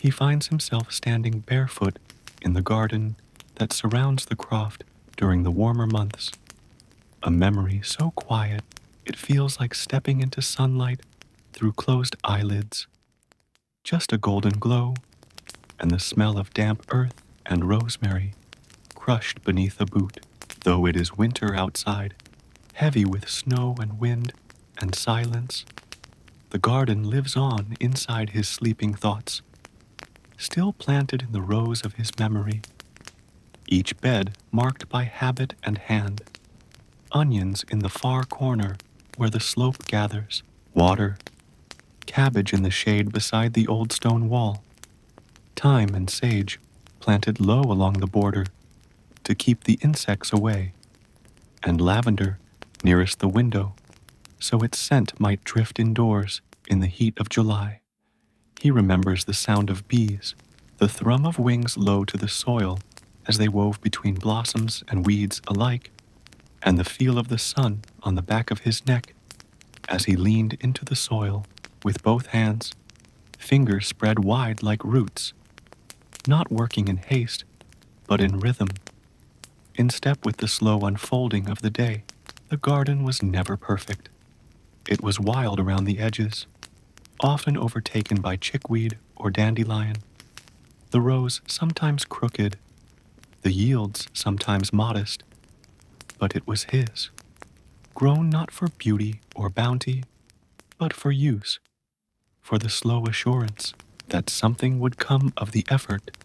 Speaker 1: he finds himself standing barefoot in the garden that surrounds the croft during the warmer months. A memory so quiet it feels like stepping into sunlight through closed eyelids. Just a golden glow and the smell of damp earth and rosemary crushed beneath a boot, though it is winter outside, heavy with snow and wind and silence. The garden lives on inside his sleeping thoughts, still planted in the rows of his memory, each bed marked by habit and hand. Onions in the far corner where the slope gathers, water, cabbage in the shade beside the old stone wall, thyme and sage planted low along the border to keep the insects away, and lavender nearest the window so its scent might drift indoors in the heat of July. He remembers the sound of bees, the thrum of wings low to the soil as they wove between blossoms and weeds alike, and the feel of the sun on the back of his neck as he leaned into the soil with both hands, fingers spread wide like roots, not working in haste, but in rhythm, in step with the slow unfolding of the day. The garden was never perfect. It was wild around the edges, often overtaken by chickweed or dandelion, the rows sometimes crooked, the yields sometimes modest, but it was his, grown not for beauty or bounty, but for use, for the slow assurance that something would come of the effort,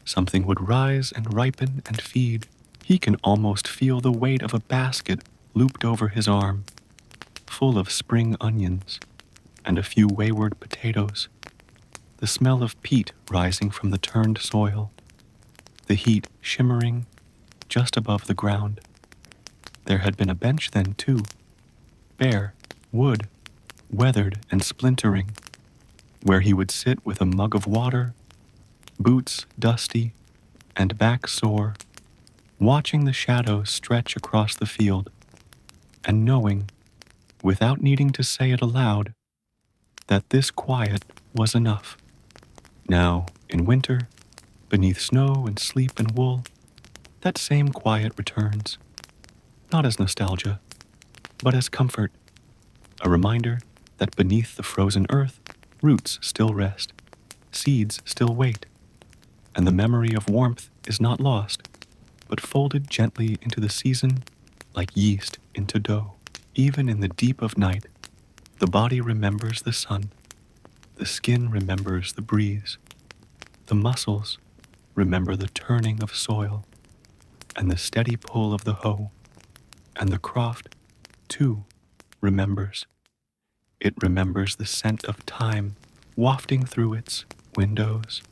Speaker 1: something would rise and ripen and feed. He can almost feel the weight of a basket looped over his arm, full of spring onions and a few wayward potatoes, the smell of peat rising from the turned soil, the heat shimmering just above the ground. There had been a bench then, too, bare, wood, weathered and splintering, where he would sit with a mug of water, boots dusty and back sore, watching the shadows stretch across the field, and knowing, without needing to say it aloud, that this quiet was enough. Now, in winter, beneath snow and sleep and wool, that same quiet returns, not as nostalgia, but as comfort, a reminder that beneath the frozen earth, roots still rest, seeds still wait, and the memory of warmth is not lost, but folded gently into the season like yeast into dough. Even in the deep of night, the body remembers the sun, the skin remembers the breeze, the muscles remember the turning of soil and the steady pull of the hoe, and the croft, too, remembers. It remembers the scent of thyme wafting through its windows,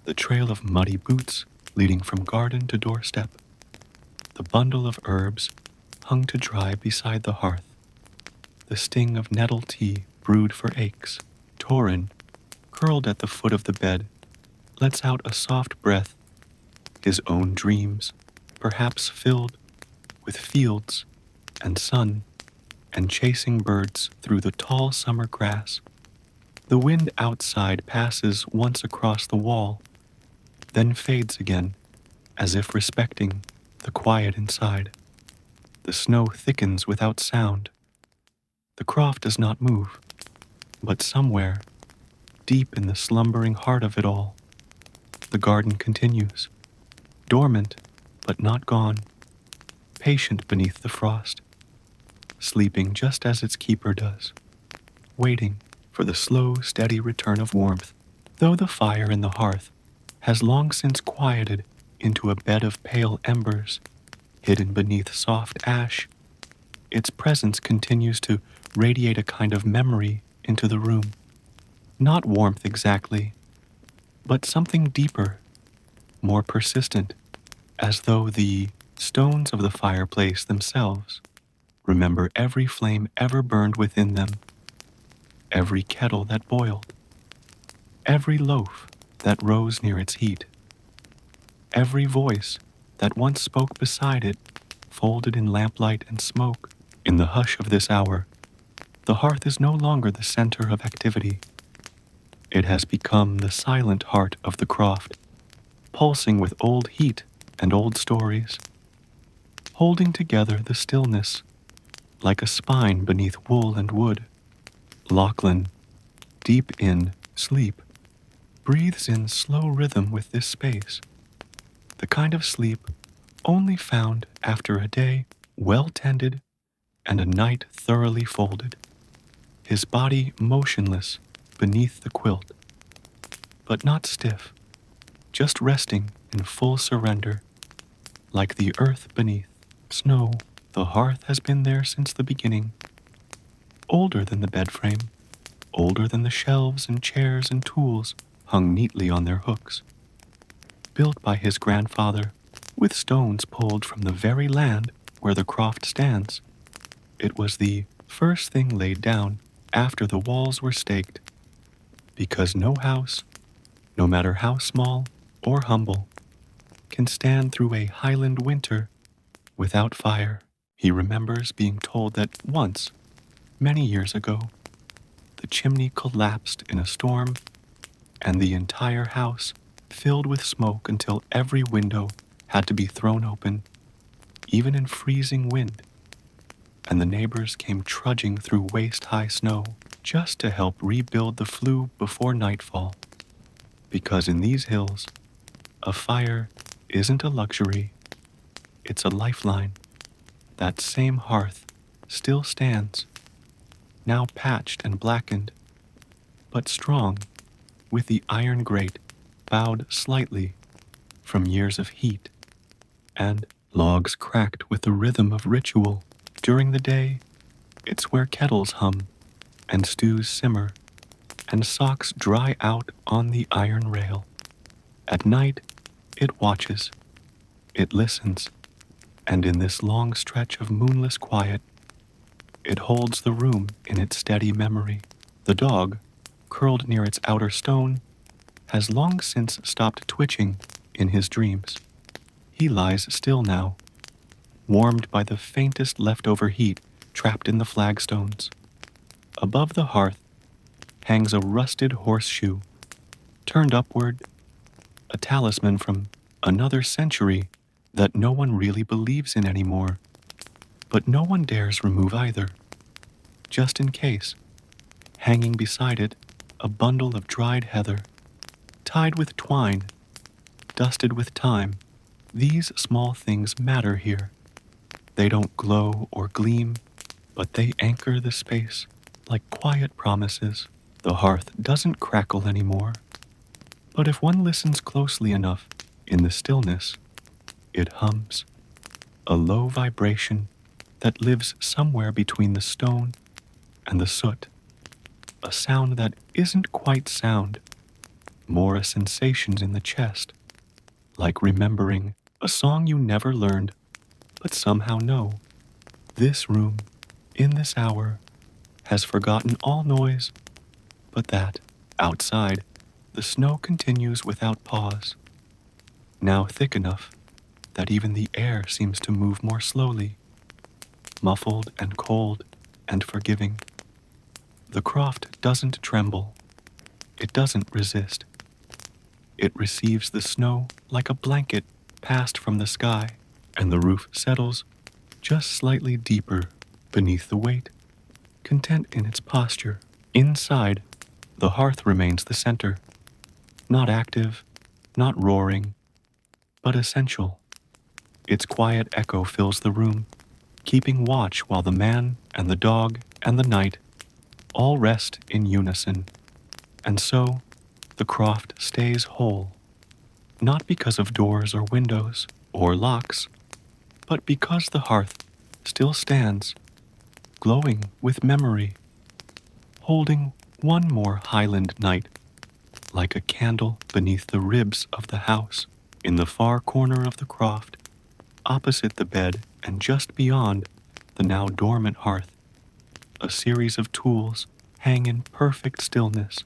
Speaker 1: the trail of muddy boots leading from garden to doorstep, the bundle of herbs hung to dry beside the hearth, the sting of nettle tea brewed for aches. Torin, curled at the foot of the bed, lets out a soft breath, his own dreams, perhaps filled with fields and sun and chasing birds through the tall summer grass. The wind outside passes once across the wall, then fades again, as if respecting the quiet inside. The snow thickens without sound. The croft does not move, but somewhere, deep in the slumbering heart of it all, the garden continues, dormant but not gone, patient beneath the frost, sleeping just as its keeper does, waiting for the slow, steady return of warmth, though the fire in the hearth has long since quieted into a bed of pale embers, hidden beneath soft ash. Its presence continues to radiate a kind of memory into the room. Not warmth exactly, but something deeper, more persistent, as though the stones of the fireplace themselves remember every flame ever burned within them, every kettle that boiled, every loaf that rose near its heat, every voice that once spoke beside it, folded in lamplight and smoke. In the hush of this hour, the hearth is no longer the center of activity. It has become the silent heart of the croft, pulsing with old heat and old stories, holding together the stillness like a spine beneath wool and wood. Lachlan, deep in sleep, breathes in slow rhythm with this space, the kind of sleep only found after a day well tended and a night thoroughly folded, his body motionless beneath the quilt, but not stiff, just resting in full surrender, like the earth beneath. Snow, the hearth has been there since the beginning, older than the bed frame, older than the shelves and chairs and tools hung neatly on their hooks, built by his grandfather with stones pulled from the very land where the croft stands. It was the first thing laid down after the walls were staked, because no house, no matter how small or humble, can stand through a Highland winter without fire. He remembers being told that once, many years ago, the chimney collapsed in a storm and the entire house filled with smoke until every window had to be thrown open, even in freezing wind, and the neighbors came trudging through waist-high snow just to help rebuild the flue before nightfall, because in these hills, a fire isn't a luxury, it's a lifeline. That same hearth still stands, now patched and blackened, but strong, with the iron grate bowed slightly from years of heat, and logs cracked with the rhythm of ritual. During the day, it's where kettles hum, and stews simmer, and socks dry out on the iron rail. At night, it watches, it listens, and in this long stretch of moonless quiet, it holds the room in its steady memory. The dog, curled near its outer stone, has long since stopped twitching in his dreams. He lies still now, warmed by the faintest leftover heat trapped in the flagstones. Above the hearth hangs a rusted horseshoe, turned upward, a talisman from another century that no one really believes in anymore, but no one dares remove either, just in case. Hanging beside it, a bundle of dried heather, tied with twine, dusted with time. These small things matter here. They don't glow or gleam, but they anchor the space like quiet promises. The hearth doesn't crackle anymore, but if one listens closely enough in the stillness, it hums, a low vibration that lives somewhere between the stone and the soot, a sound that isn't quite sound, more a sensation in the chest, like remembering a song you never learned but somehow know. This room, in this hour, has forgotten all noise, but that, outside, the snow continues without pause, now thick enough that even the air seems to move more slowly, muffled and cold and forgiving. The croft doesn't tremble. It doesn't resist. It receives the snow like a blanket passed from the sky, and the roof settles just slightly deeper beneath the weight, content in its posture. Inside, the hearth remains the center, not active, not roaring, but essential. Its quiet echo fills the room, keeping watch while the man and the dog and the night all rest in unison. And so, the croft stays whole, not because of doors or windows or locks, but because the hearth still stands, glowing with memory, holding one more Highland night, like a candle beneath the ribs of the house. In the far corner of the croft, opposite the bed and just beyond the now dormant hearth, a series of tools hang in perfect stillness,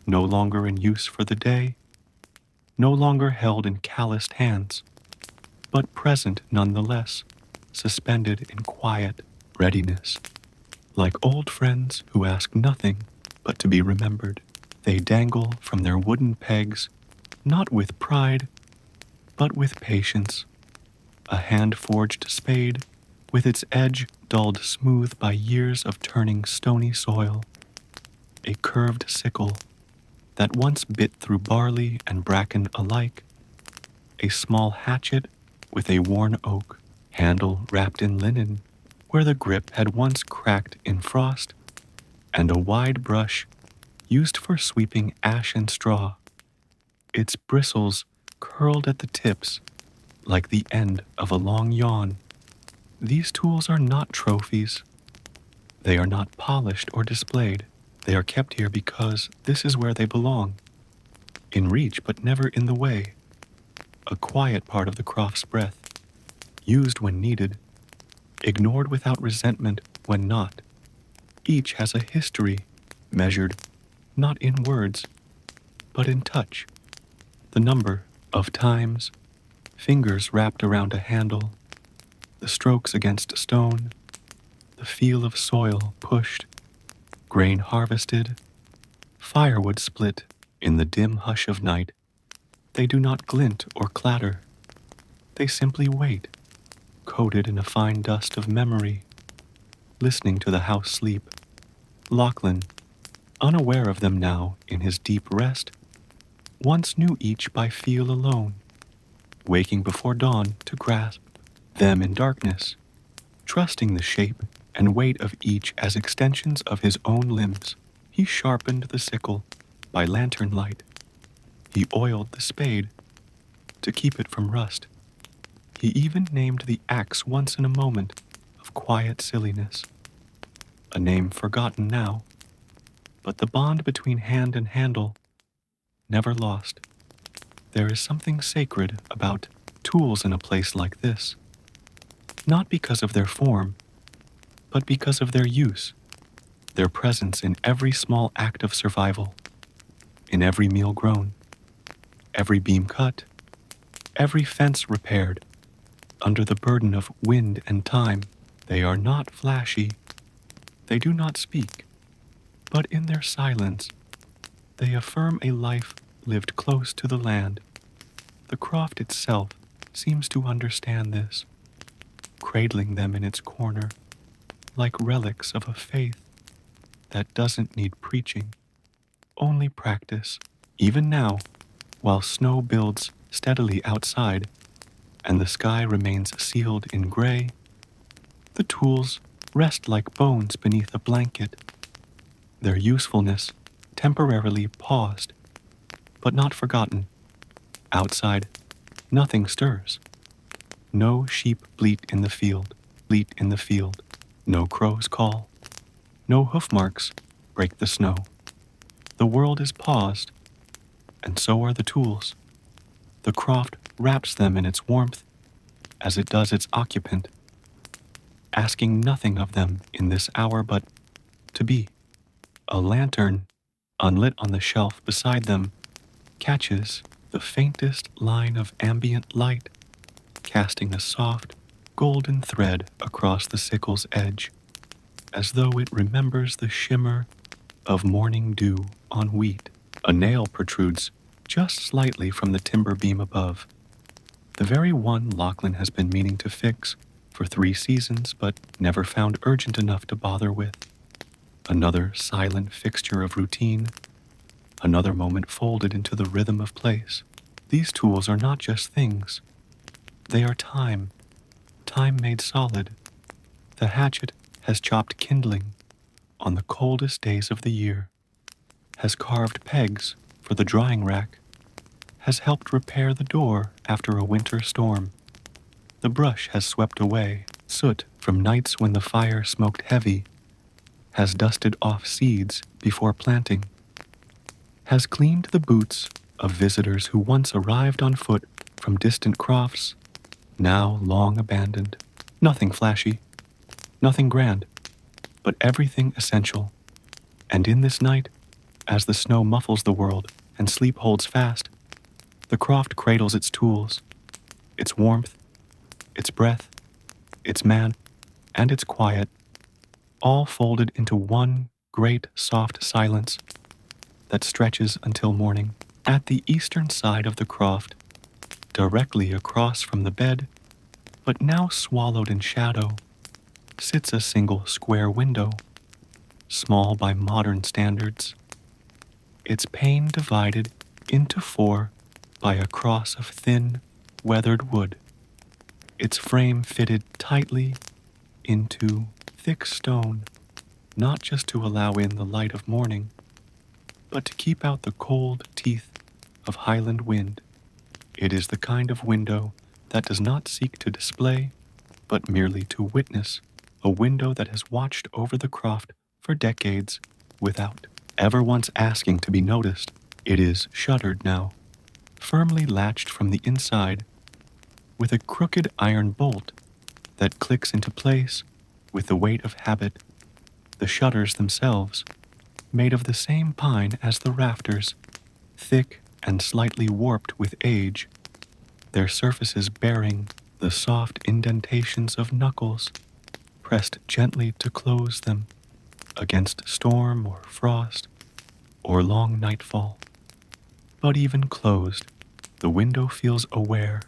Speaker 1: no longer in use for the day, no longer held in calloused hands, but present nonetheless, suspended in quiet readiness, like old friends who ask nothing but to be remembered. They dangle from their wooden pegs, not with pride, but with patience. A hand-forged spade, with its edge dulled smooth by years of turning stony soil. A curved sickle that once bit through barley and bracken alike. A small hatchet with a worn oak handle wrapped in linen, where the grip had once cracked in frost, and a wide brush used for sweeping ash and straw, its bristles curled at the tips like the end of a long yawn. These tools are not trophies. They are not polished or displayed. They are kept here because this is where they belong, in reach but never in the way, a quiet part of the croft's breath, used when needed, ignored without resentment when not. Each has a history, measured not in words, but in touch. The number of times, fingers wrapped around a handle, the strokes against a stone, the feel of soil pushed, grain harvested, firewood split in the dim hush of night. They do not glint or clatter. They simply wait, coated in a fine dust of memory, listening to the house sleep. Lachlan, unaware of them now in his deep rest, once knew each by feel alone, waking before dawn to grasp them in darkness, trusting the shape and weight of each as extensions of his own limbs. He sharpened the sickle by lantern light. He oiled the spade to keep it from rust. He even named the axe once in a moment of quiet silliness, a name forgotten now, but the bond between hand and handle never lost. There is something sacred about tools in a place like this, not because of their form, but because of their use, their presence in every small act of survival, in every meal grown, every beam cut, every fence repaired. Under the burden of wind and time, they are not flashy. They do not speak, but in their silence, they affirm a life lived close to the land. The croft itself seems to understand this, cradling them in its corner, like relics of a faith that doesn't need preaching, only practice. Even now, while snow builds steadily outside and the sky remains sealed in gray, the tools rest like bones beneath a blanket, their usefulness temporarily paused, but not forgotten. Outside, nothing stirs. No sheep bleat in the field, no crows call, no hoof marks break the snow. The world is paused, and so are the tools. The croft wraps them in its warmth as it does its occupant, asking nothing of them in this hour but to be. A lantern, unlit on the shelf beside them, catches the faintest line of ambient light, casting a soft, golden thread across the sickle's edge, as though it remembers the shimmer of morning dew on wheat. A nail protrudes just slightly from the timber beam above, the very one Lachlan has been meaning to fix for 3 seasons but never found urgent enough to bother with. Another silent fixture of routine, another moment folded into the rhythm of place. These tools are not just things. They are time made solid. The hatchet has chopped kindling on the coldest days of the year, has carved pegs for the drying rack, has helped repair the door after a winter storm. The brush has swept away soot from nights when the fire smoked heavy, has dusted off seeds before planting, has cleaned the boots of visitors who once arrived on foot from distant crofts, now long abandoned. Nothing flashy, nothing grand, but everything essential. And in this night, as the snow muffles the world and sleep holds fast, the croft cradles its tools, its warmth, its breath, its man, and its quiet, all folded into one great soft silence. that stretches until morning. At the eastern side of the croft, directly across from the bed, but now swallowed in shadow, sits a single square window, small by modern standards, its pane divided into four by a cross of thin, weathered wood, its frame fitted tightly into thick stone, not just to allow in the light of morning, but to keep out the cold teeth of Highland wind. It is the kind of window that does not seek to display, but merely to witness, a window that has watched over the croft for decades without ever once asking to be noticed. It is shuttered now, firmly latched from the inside, with a crooked iron bolt that clicks into place with the weight of habit. The shutters themselves, made of the same pine as the rafters, thick and slightly warped with age, their surfaces bearing the soft indentations of knuckles, pressed gently to close them against storm or frost or long nightfall. But even closed, the window feels aware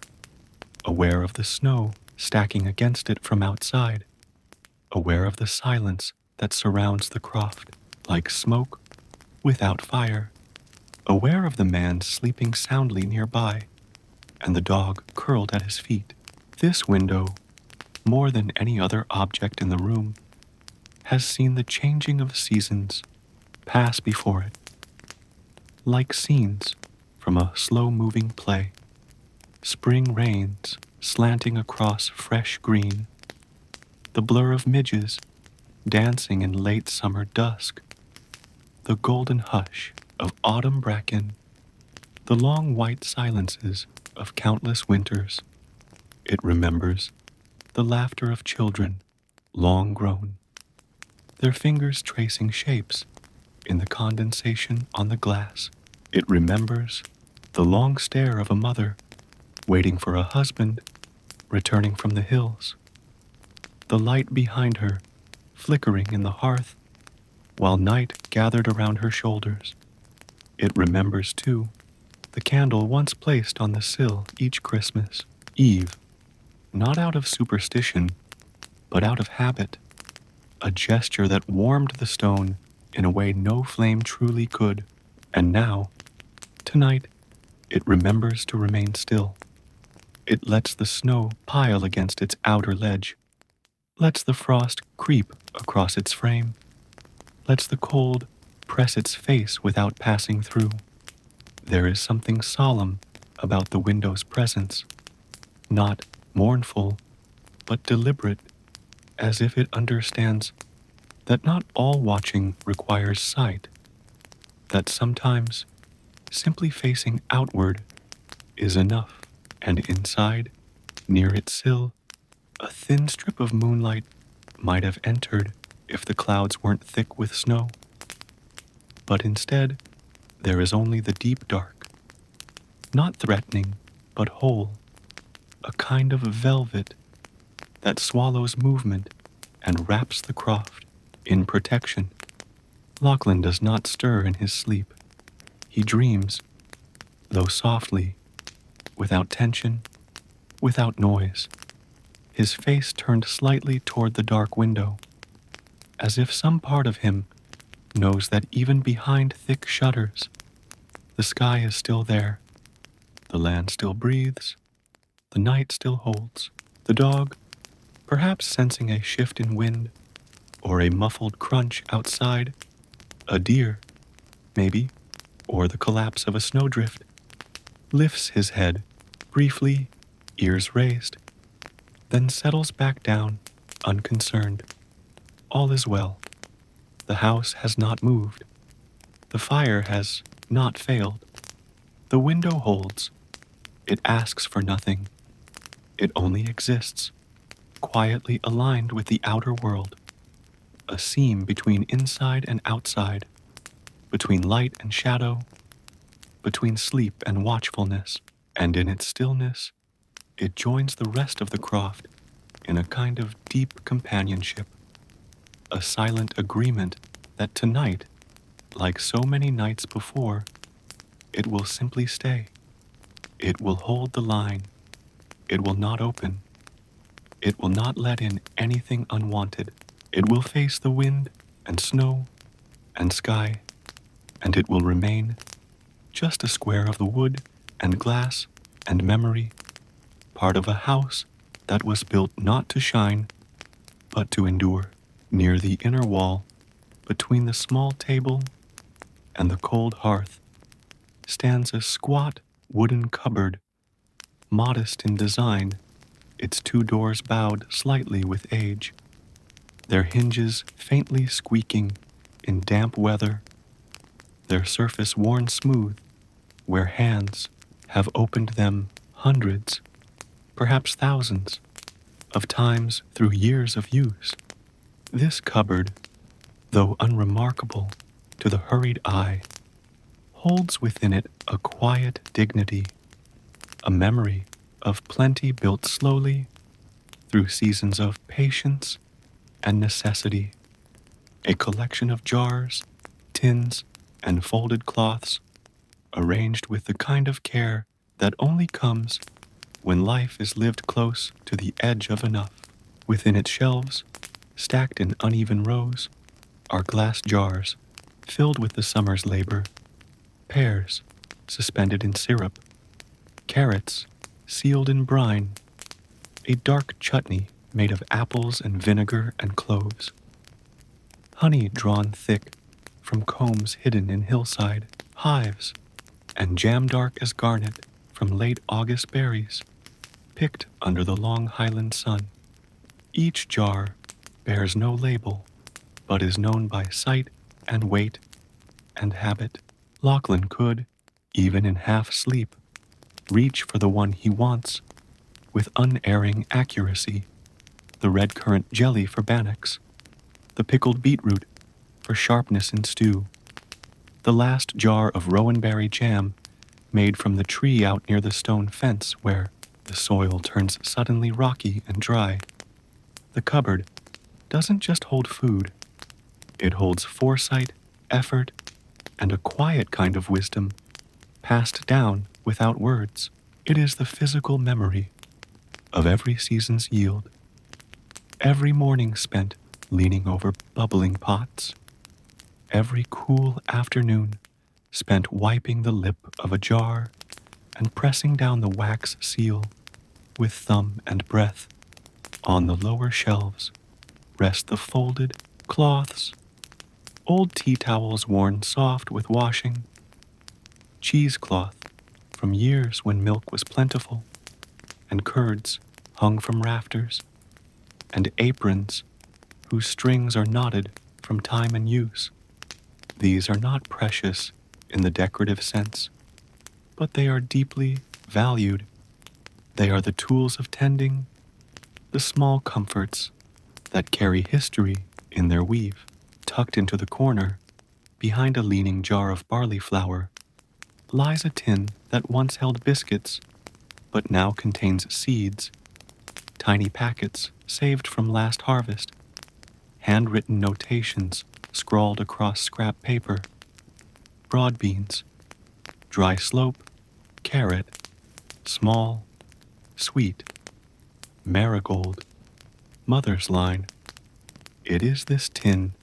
Speaker 1: of the snow stacking against it from outside, aware of the silence that surrounds the croft, like smoke without fire, aware of the man sleeping soundly nearby, and the dog curled at his feet. This window, more than any other object in the room, has seen the changing of seasons pass before it, like scenes from a slow-moving play. Spring rains slanting across fresh green, the blur of midges dancing in late summer dusk, the golden hush of autumn bracken, the long white silences of countless winters. It remembers the laughter of children, long grown, their fingers tracing shapes in the condensation on the glass. It remembers the long stare of a mother waiting for a husband returning from the hills, the light behind her flickering in the hearth while night gathered around her shoulders. It remembers, too, the candle once placed on the sill each Christmas Eve, not out of superstition, but out of habit, a gesture that warmed the stone in a way no flame truly could. And now, tonight, it remembers to remain still. It lets the snow pile against its outer ledge, lets the frost creep across its frame, lets the cold press its face without passing through. There is something solemn about the window's presence, not mournful, but deliberate, as if it understands that not all watching requires sight, that sometimes simply facing outward is enough. And inside, near its sill, a thin strip of moonlight might have entered if the clouds weren't thick with snow. But instead, there is only the deep dark, not threatening, but whole, a kind of velvet that swallows movement and wraps the croft in protection. Lachlan does not stir in his sleep. He dreams, though softly, without tension, without noise, his face turned slightly toward the dark window, as if some part of him knows that even behind thick shutters, the sky is still there, the land still breathes, the night still holds. The dog, perhaps sensing a shift in wind or a muffled crunch outside, a deer, maybe, or the collapse of a snowdrift, lifts his head, briefly, ears raised, then settles back down, unconcerned. All is well. The house has not moved. The fire has not failed. The window holds. It asks for nothing. It only exists, quietly aligned with the outer world, a seam between inside and outside, between light and shadow, between sleep and watchfulness, and in its stillness, it joins the rest of the croft in a kind of deep companionship, a silent agreement that tonight, like so many nights before, it will simply stay. It will hold the line. It will not open. It will not let in anything unwanted. It will face the wind and snow and sky, and it will remain just a square of the wood and glass and memory, part of a house that was built not to shine, but to endure. Near the inner wall, between the small table and the cold hearth, stands a squat wooden cupboard, modest in design, its two doors bowed slightly with age, their hinges faintly squeaking in damp weather, their surface worn smooth where hands have opened them hundreds, perhaps thousands, of times through years of use. This cupboard, though unremarkable to the hurried eye, holds within it a quiet dignity, a memory of plenty built slowly through seasons of patience and necessity, a collection of jars, tins, and folded cloths, arranged with the kind of care that only comes when life is lived close to the edge of enough. Within its shelves, stacked in uneven rows, are glass jars filled with the summer's labor, pears suspended in syrup, carrots sealed in brine, a dark chutney made of apples and vinegar and cloves, honey drawn thick from combs hidden in hillside, hives, and jam dark as garnet from late August berries, picked under the long Highland sun. Each jar bears no label, but is known by sight and weight and habit. Lachlan could, even in half sleep, reach for the one he wants with unerring accuracy, the red currant jelly for bannocks, the pickled beetroot for sharpness in stew, the last jar of rowanberry jam made from the tree out near the stone fence where the soil turns suddenly rocky and dry. The cupboard doesn't just hold food. It holds foresight, effort, and a quiet kind of wisdom, passed down without words. It is the physical memory of every season's yield, every morning spent leaning over bubbling pots, every cool afternoon spent wiping the lip of a jar and pressing down the wax seal with thumb and breath. On the lower shelves rest the folded cloths, old tea towels worn soft with washing, cheesecloth from years when milk was plentiful, and curds hung from rafters, and aprons whose strings are knotted from time and use. These are not precious in the decorative sense, but they are deeply valued. They are the tools of tending, the small comforts that carry history in their weave. Tucked into the corner, behind a leaning jar of barley flour, lies a tin that once held biscuits, but now contains seeds, tiny packets saved from last harvest, handwritten notations scrawled across scrap paper, broad beans, dry slope, carrot, small, sweet, marigold, mother's line. It is this tin,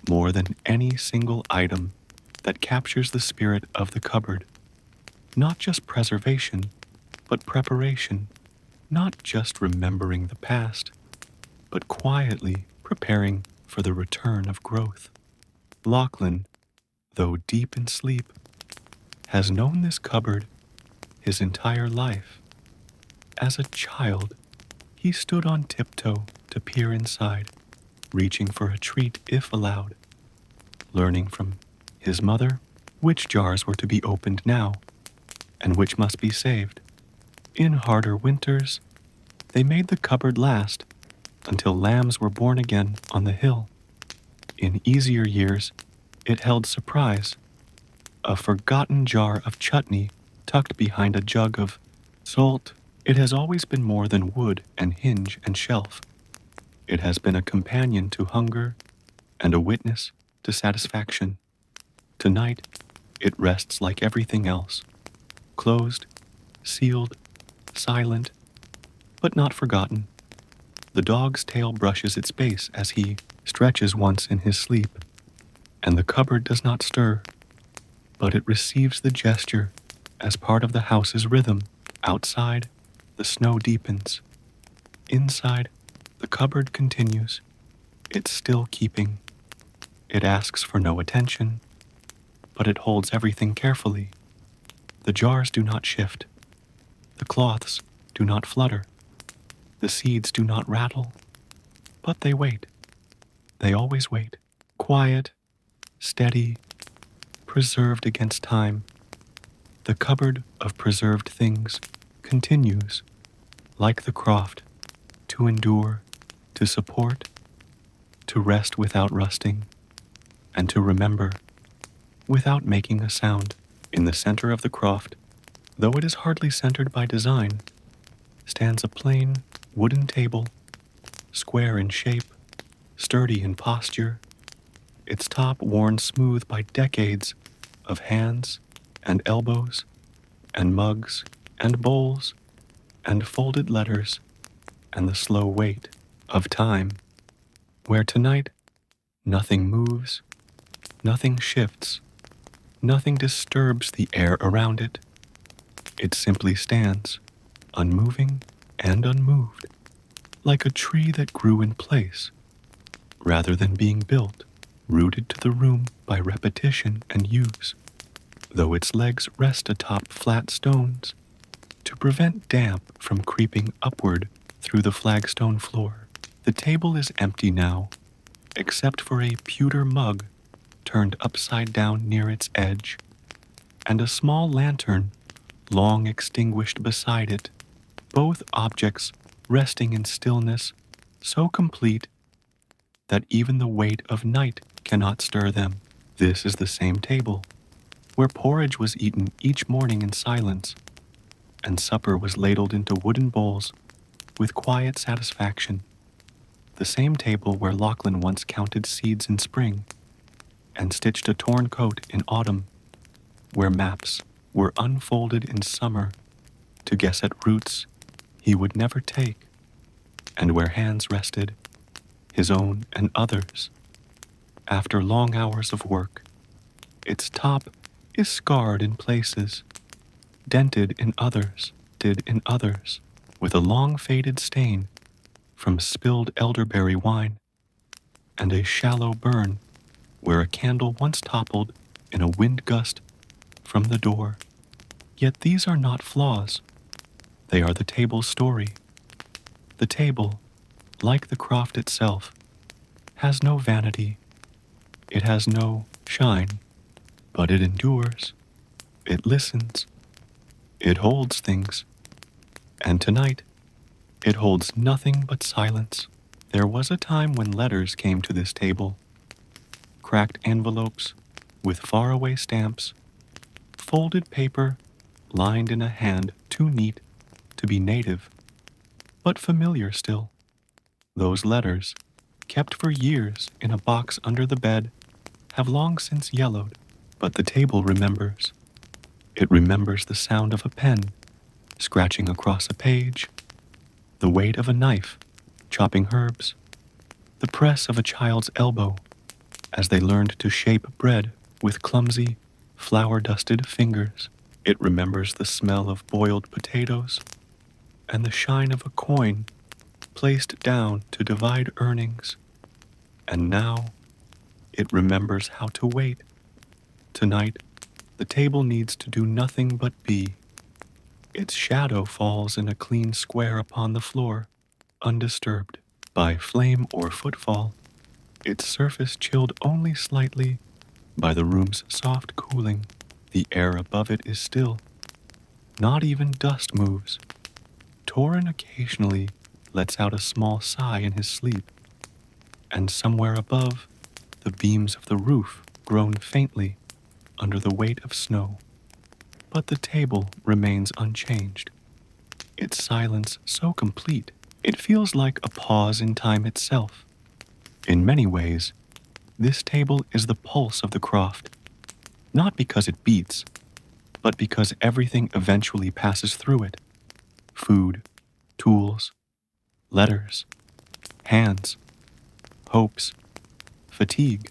Speaker 1: more than any single item, that captures the spirit of the cupboard. Not just preservation, but preparation. Not just remembering the past, but quietly preparing for the return of growth. Lachlan, though deep in sleep, has known this cupboard his entire life. As a child, he stood on tiptoe to peer inside, reaching for a treat if allowed, learning from his mother which jars were to be opened now and which must be saved. In harder winters, they made the cupboard last until lambs were born again on the hill. In easier years, it held surprise, a forgotten jar of chutney tucked behind a jug of salt. It has always been more than wood and hinge and shelf. It has been a companion to hunger and a witness to satisfaction. Tonight, it rests like everything else, closed, sealed, silent, but not forgotten. The dog's tail brushes its base as he stretches once in his sleep, and the cupboard does not stir, but it receives the gesture as part of the house's rhythm. Outside, the snow deepens. Inside, the cupboard continues, its still keeping. It asks for no attention, but it holds everything carefully. The jars do not shift. The cloths do not flutter. The seeds do not rattle, but they wait. They always wait. Quiet, steady, preserved against time. The cupboard of preserved things continues, like the croft, to endure, to support, to rest without rusting, and to remember without making a sound. In the center of the croft, though it is hardly centered by design, stands a plain wooden table, square in shape, sturdy in posture, its top worn smooth by decades of hands and elbows and mugs and bowls and folded letters and the slow weight of time, where tonight nothing moves, nothing shifts, nothing disturbs the air around it. It simply stands, unmoving and unmoved, like a tree that grew in place, rather than being built, rooted to the room by repetition and use, though its legs rest atop flat stones to prevent damp from creeping upward through the flagstone floor. The table is empty now, except for a pewter mug turned upside down near its edge, and a small lantern long extinguished beside it, both objects resting in stillness so complete that even the weight of night cannot stir them. This is the same table where porridge was eaten each morning in silence, and supper was ladled into wooden bowls with quiet satisfaction. The same table where Lachlan once counted seeds in spring and stitched a torn coat in autumn, where maps were unfolded in summer to guess at routes he would never take, and where hands rested, his own and others, after long hours of work. Its top is scarred in places, dented in others, with a long faded stain from spilled elderberry wine, and a shallow burn where a candle once toppled in a wind gust from the door. Yet these are not flaws. They are the table's story. The table, like the croft itself, has no vanity. It has no shine, but it endures. It listens. It holds things. And tonight, it holds nothing but silence. There was a time when letters came to this table, cracked envelopes with faraway stamps, folded paper lined in a hand too neat to be native, but familiar still. Those letters, kept for years in a box under the bed, have long since yellowed, but the table remembers. It remembers the sound of a pen scratching across a page, the weight of a knife chopping herbs, the press of a child's elbow as they learned to shape bread with clumsy, flour-dusted fingers. It remembers the smell of boiled potatoes and the shine of a coin placed down to divide earnings. And now it remembers how to wait. Tonight, the table needs to do nothing but be. Its shadow falls in a clean square upon the floor, undisturbed by flame or footfall, its surface chilled only slightly by the room's soft cooling. The air above it is still. Not even dust moves. Torin occasionally lets out a small sigh in his sleep, and somewhere above, the beams of the roof groan faintly under the weight of snow. But the table remains unchanged, its silence so complete it feels like a pause in time itself. In many ways, this table is the pulse of the croft, not because it beats, but because everything eventually passes through it. Food, tools, letters, hands, hopes, fatigue.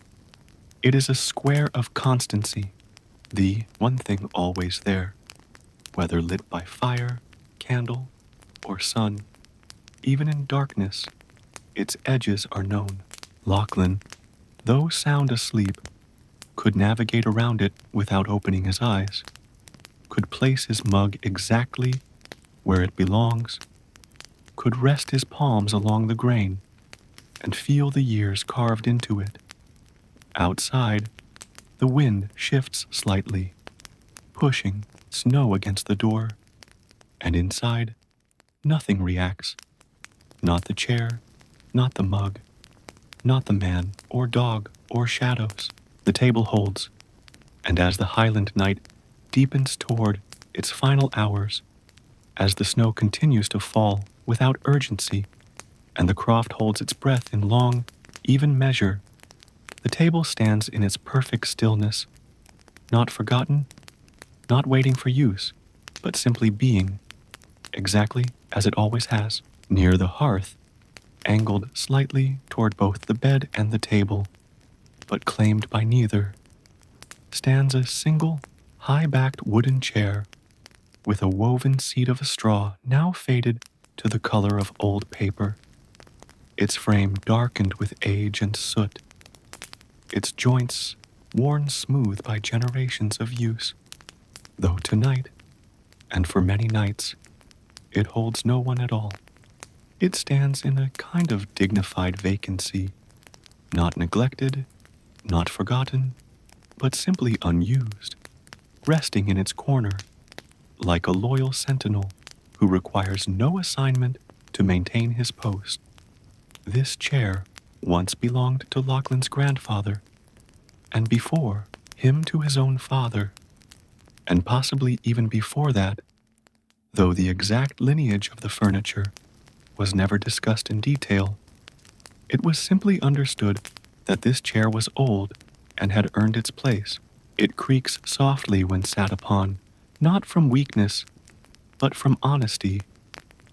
Speaker 1: It is a square of constancy, the one thing always there, whether lit by fire, candle, or sun. Even in darkness, its edges are known. Lachlan, though sound asleep, could navigate around it without opening his eyes, could place his mug exactly where it belongs, could rest his palms along the grain and feel the years carved into it. Outside, the wind shifts slightly, pushing snow against the door, and inside, nothing reacts. Not the chair, not the mug, not the man or dog or shadows. The table holds, and as the Highland night deepens toward its final hours, as the snow continues to fall without urgency, and the croft holds its breath in long, even measure, the table stands in its perfect stillness, not forgotten, not waiting for use, but simply being, exactly as it always has. Near the hearth, angled slightly toward both the bed and the table, but claimed by neither, stands a single, high-backed wooden chair with a woven seat of straw now faded to the color of old paper, its frame darkened with age and soot, its joints worn smooth by generations of use, though tonight, and for many nights, it holds no one at all. It stands in a kind of dignified vacancy, not neglected, not forgotten, but simply unused, resting in its corner, like a loyal sentinel who requires no assignment to maintain his post. This chair once belonged to Lachlan's grandfather, and before him to his own father, and possibly even before that, though the exact lineage of the furniture was never discussed in detail. It was simply understood that this chair was old and had earned its place. It creaks softly when sat upon, not from weakness, but from honesty,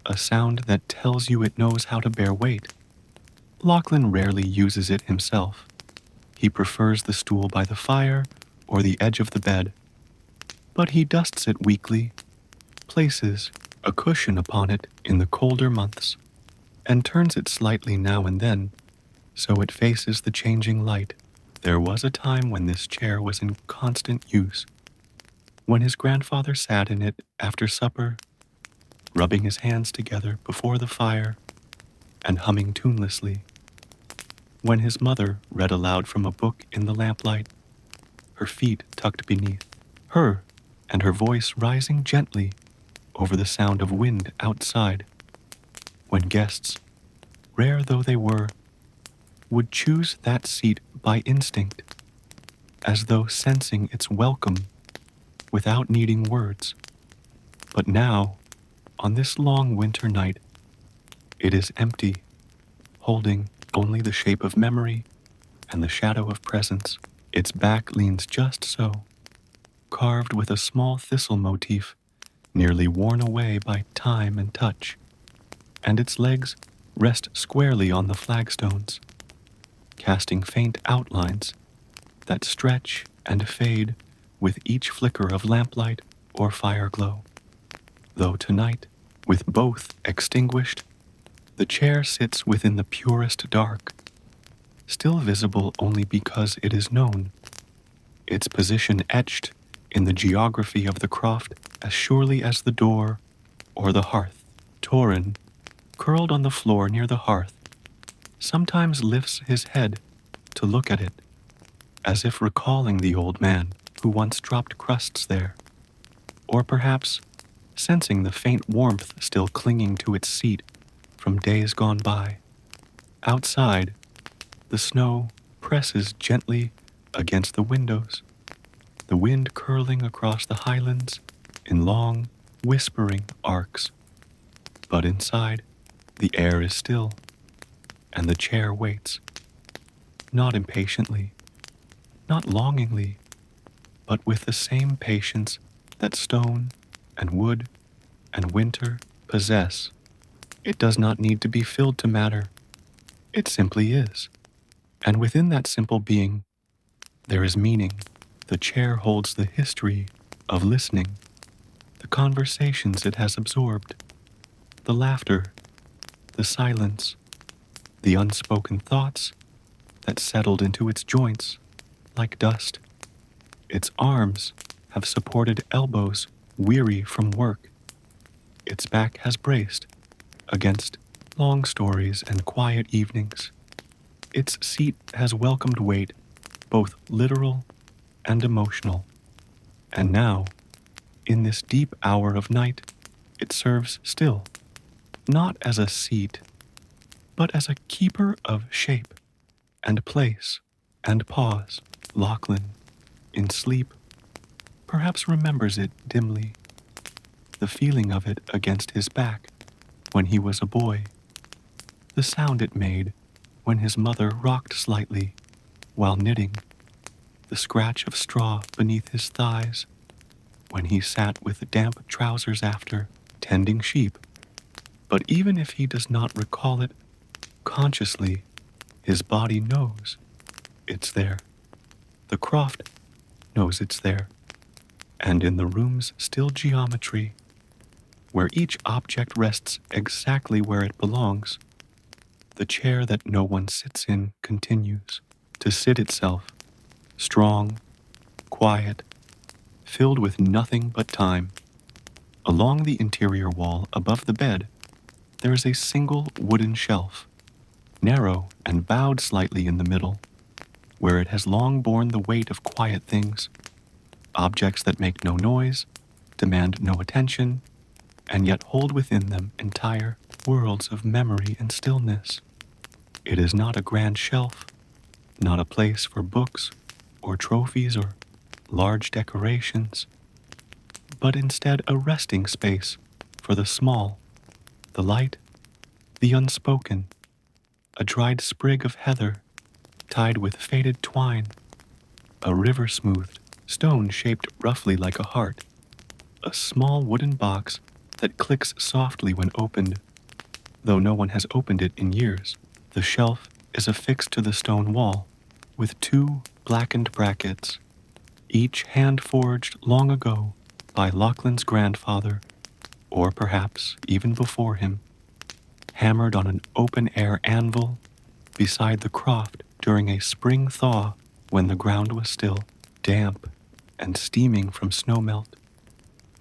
Speaker 1: a sound that tells you it knows how to bear weight. Lachlan rarely uses it himself. He prefers the stool by the fire or the edge of the bed, but he dusts it weekly, places a cushion upon it in the colder months, and turns it slightly now and then so it faces the changing light. There was a time when this chair was in constant use, when his grandfather sat in it after supper, rubbing his hands together before the fire and humming tunelessly, when his mother read aloud from a book in the lamplight, her feet tucked beneath her and her voice rising gently over the sound of wind outside, when guests, rare though they were, would choose that seat by instinct, as though sensing its welcome without needing words. But now, on this long winter night, it is empty, holding only the shape of memory and the shadow of presence. Its back leans just so, carved with a small thistle motif nearly worn away by time and touch, and its legs rest squarely on the flagstones, casting faint outlines that stretch and fade with each flicker of lamplight or fire glow. Though tonight, with both extinguished, the chair sits within the purest dark, still visible only because it is known, its position etched in the geography of the croft as surely as the door or the hearth. Torin, curled on the floor near the hearth, sometimes lifts his head to look at it, as if recalling the old man who once dropped crusts there, or perhaps sensing the faint warmth still clinging to its seat from days gone by. Outside, the snow presses gently against the windows, the wind curling across the highlands in long, whispering arcs. But inside, the air is still, and the chair waits, not impatiently, not longingly, but with the same patience that stone and wood and winter possess. It does not need to be filled to matter. It simply is. And within that simple being, there is meaning. The chair holds the history of listening, the conversations it has absorbed, the laughter, the silence, the unspoken thoughts that settled into its joints like dust. Its arms have supported elbows weary from work. Its back has braced against long stories and quiet evenings. Its seat has welcomed weight, both literal and emotional. And now, in this deep hour of night, it serves still, not as a seat, but as a keeper of shape and place and pause. Lachlan, in sleep, perhaps remembers it dimly, the feeling of it against his back when he was a boy, the sound it made when his mother rocked slightly while knitting, the scratch of straw beneath his thighs when he sat with damp trousers after tending sheep. But even if he does not recall it consciously, his body knows it's there. The croft knows it's there. And in the room's still geometry, where each object rests exactly where it belongs, the chair that no one sits in continues to sit itself, strong, quiet, filled with nothing but time. Along the interior wall above the bed, there is a single wooden shelf, narrow and bowed slightly in the middle, where it has long borne the weight of quiet things, objects that make no noise, demand no attention, and yet hold within them entire worlds of memory and stillness. It is not a grand shelf, not a place for books or trophies or large decorations, but instead a resting space for the small, the light, the unspoken, a dried sprig of heather tied with faded twine, a river-smoothed stone shaped roughly like a heart, a small wooden box that clicks softly when opened, though no one has opened it in years. The shelf is affixed to the stone wall with two blackened brackets, each hand-forged long ago by Lachlan's grandfather, or perhaps even before him, hammered on an open-air anvil beside the croft during a spring thaw when the ground was still, damp, and steaming from snowmelt.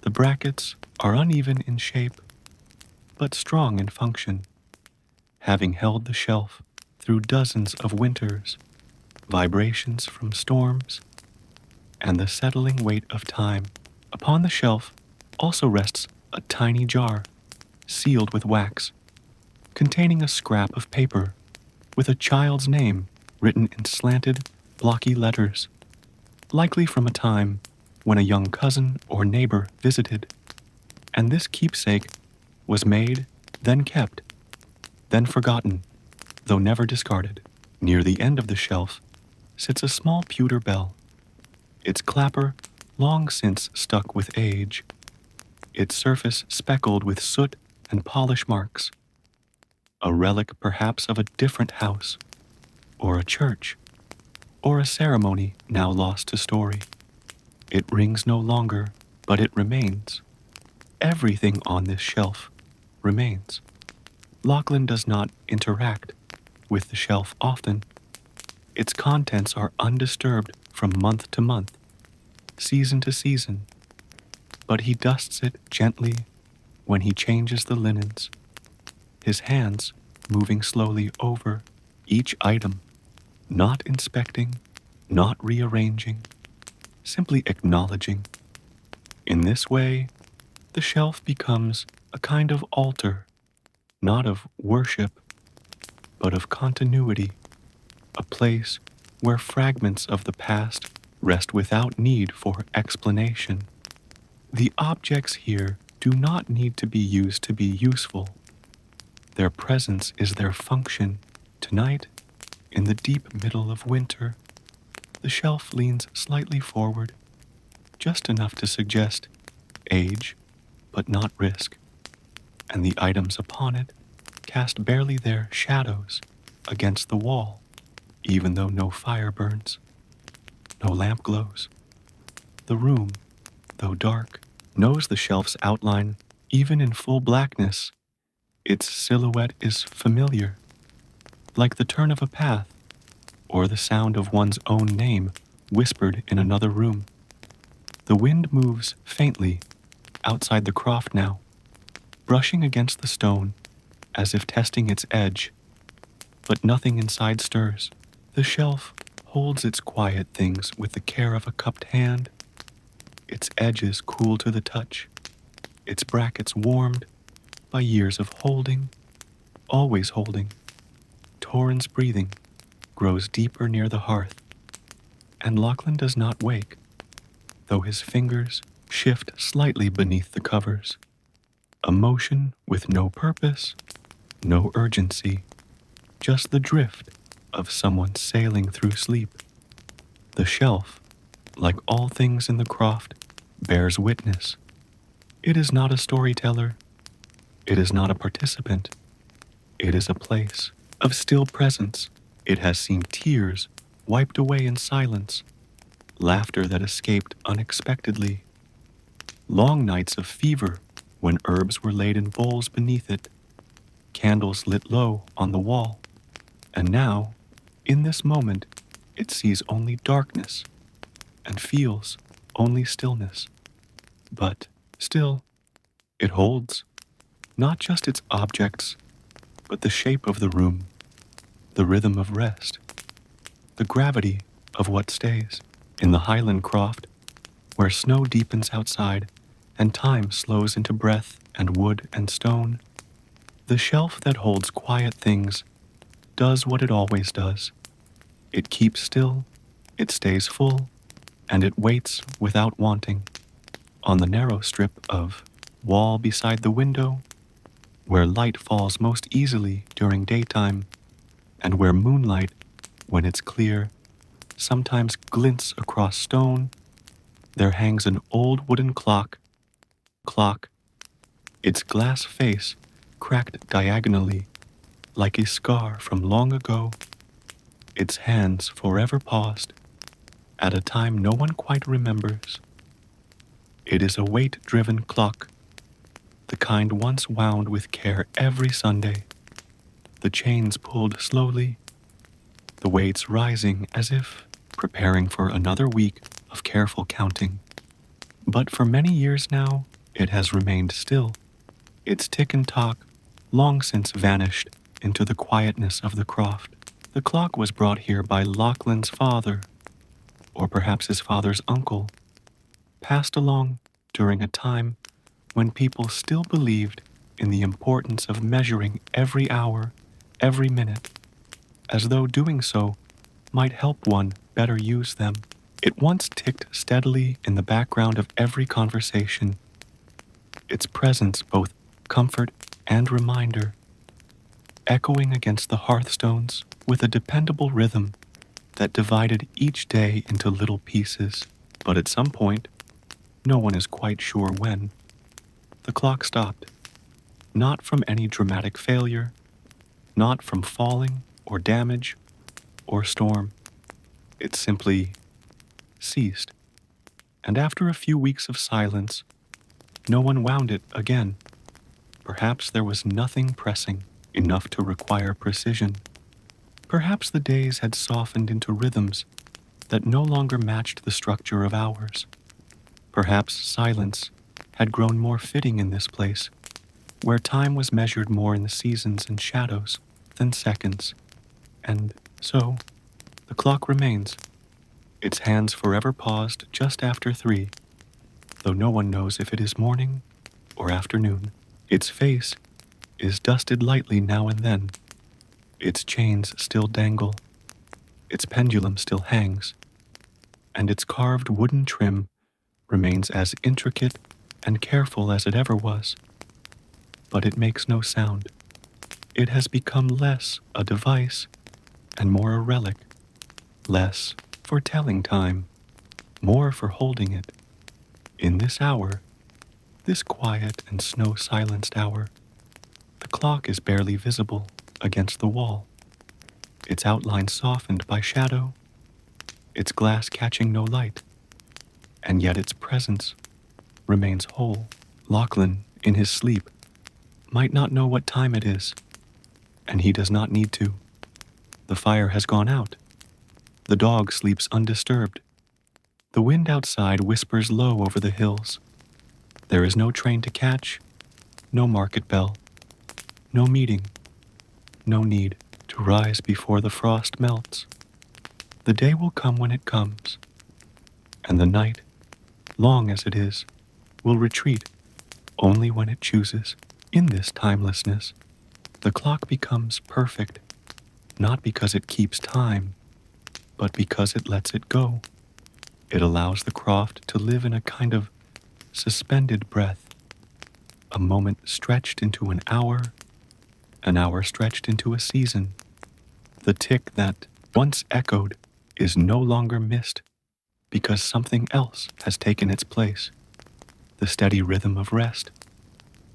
Speaker 1: The brackets are uneven in shape, but strong in function, having held the shelf through dozens of winters, vibrations from storms, and the settling weight of time. Upon the shelf also rests a tiny jar, sealed with wax, containing a scrap of paper with a child's name written in slanted, blocky letters, likely from a time when a young cousin or neighbor visited, and this keepsake was made, then kept, then forgotten, though never discarded. Near the end of the shelf sits a small pewter bell, its clapper long since stuck with age, its surface speckled with soot and polish marks, a relic perhaps of a different house, or a church, or a ceremony now lost to story. It rings no longer, but it remains. Everything on this shelf remains. Lachlan does not interact with the shelf often. Its contents are undisturbed from month to month, season to season, but he dusts it gently when he changes the linens, his hands moving slowly over each item, not inspecting, not rearranging, simply acknowledging. In this way, the shelf becomes a kind of altar, not of worship, but of continuity, a place where fragments of the past rest without need for explanation. The objects here do not need to be used to be useful. Their presence is their function. Tonight, in the deep middle of winter, the shelf leans slightly forward, just enough to suggest age, but not risk, and the items upon it cast barely their shadows against the wall, even though no fire burns, no lamp glows. The room, though dark, knows the shelf's outline even in full blackness. Its silhouette is familiar, like the turn of a path or the sound of one's own name whispered in another room. The wind moves faintly outside the croft now, brushing against the stone as if testing its edge, but nothing inside stirs. The shelf holds its quiet things with the care of a cupped hand, its edges cool to the touch, its brackets warmed by years of holding, always holding. Torrens' breathing grows deeper near the hearth, and Lachlan does not wake, though his fingers shift slightly beneath the covers. A motion with no purpose, no urgency, just the drift of someone sailing through sleep. The shelf, like all things in the croft, bears witness. It is not a storyteller. It is not a participant. It is a place of still presence. It has seen tears wiped away in silence, laughter that escaped unexpectedly, long nights of fever when herbs were laid in bowls beneath it, candles lit low on the wall. And now, in this moment, it sees only darkness and feels only stillness. But still, it holds not just its objects, but the shape of the room, the rhythm of rest, the gravity of what stays. In the Highland Croft, where snow deepens outside and time slows into breath and wood and stone, the shelf that holds quiet things does what it always does. It keeps still, it stays full, and it waits without wanting. On the narrow strip of wall beside the window, where light falls most easily during daytime, and where moonlight, when it's clear, sometimes glints across stone, there hangs an old wooden clock, its glass face cracked diagonally like a scar from long ago, its hands forever paused at a time no one quite remembers. It is a weight-driven clock, the kind once wound with care every Sunday, the chains pulled slowly, the weights rising as if preparing for another week of careful counting. But for many years now, it has remained still, its tick and tock long since vanished into the quietness of the croft. The clock was brought here by Lachlan's father, or perhaps his father's uncle, passed along during a time when people still believed in the importance of measuring every hour, every minute, as though doing so might help one better use them. It once ticked steadily in the background of every conversation, its presence both comfort and reminder, echoing against the hearthstones with a dependable rhythm that divided each day into little pieces. But at some point, no one is quite sure when, the clock stopped, not from any dramatic failure, not from falling or damage or storm. It simply ceased. And after a few weeks of silence, no one wound it again. Perhaps there was nothing pressing enough to require precision. Perhaps the days had softened into rhythms that no longer matched the structure of hours. Perhaps silence had grown more fitting in this place, where time was measured more in the seasons and shadows than seconds. And so, the clock remains, its hands forever paused just after 3, though no one knows if it is morning or afternoon. Its face is dusted lightly now and then. Its chains still dangle, its pendulum still hangs, and its carved wooden trim remains as intricate and careful as it ever was. But it makes no sound. It has become less a device and more a relic, less for telling time, more for holding it, In this hour, this quiet and snow-silenced hour, the clock is barely visible against the wall, its outline softened by shadow, its glass catching no light, and yet its presence remains whole. Lachlan, in his sleep, might not know what time it is, and he does not need to. The fire has gone out. The dog sleeps undisturbed. The wind outside whispers low over the hills. There is no train to catch, no market bell, no meeting, no need to rise before the frost melts. The day will come when it comes, and the night, long as it is, will retreat only when it chooses. In this timelessness, the clock becomes perfect, not because it keeps time, but because it lets it go. It allows the croft to live in a kind of suspended breath, a moment stretched into an hour stretched into a season. The tick that once echoed is no longer missed because something else has taken its place. The steady rhythm of rest,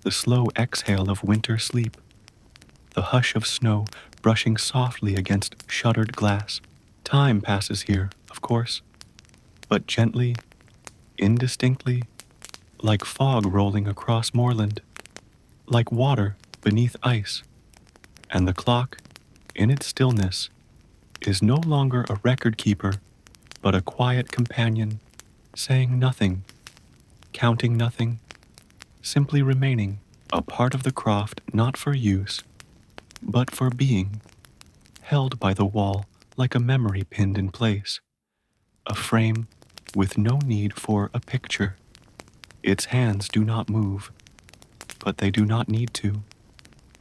Speaker 1: the slow exhale of winter sleep, the hush of snow brushing softly against shuttered glass. Time passes here, of course, but gently, indistinctly, like fog rolling across moorland, like water beneath ice, and the clock, in its stillness, is no longer a record keeper, but a quiet companion, saying nothing, counting nothing, simply remaining, a part of the croft not for use, but for being, held by the wall like a memory pinned in place, a frame with no need for a picture. Its hands do not move, but they do not need to.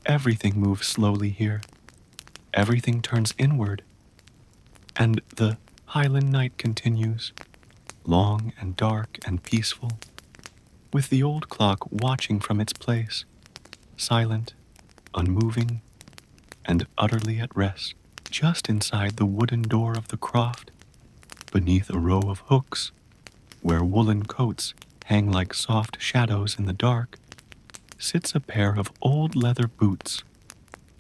Speaker 1: Everything moves slowly here. Everything turns inward. And the Highland night continues, long and dark and peaceful, with the old clock watching from its place, silent, unmoving, and utterly at rest. Just inside the wooden door of the croft, beneath a row of hooks, where woolen coats hang like soft shadows in the dark, sits a pair of old leather boots,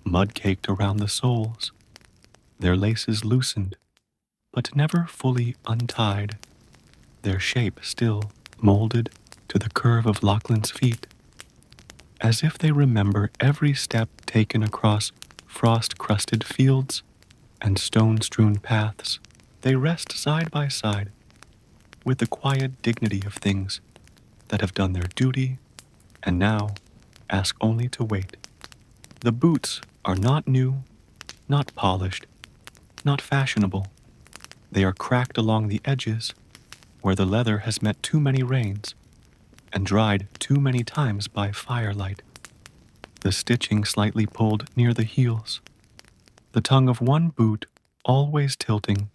Speaker 1: mud-caked around the soles, their laces loosened, but never fully untied, their shape still molded to the curve of Lachlan's feet, as if they remember every step taken across frost-crusted fields and stone-strewn paths. They rest side by side, with the quiet dignity of things that have done their duty and now ask only to wait. The boots are not new, not polished, not fashionable. They are cracked along the edges where the leather has met too many rains and dried too many times by firelight. The stitching slightly pulled near the heels, the tongue of one boot always tilting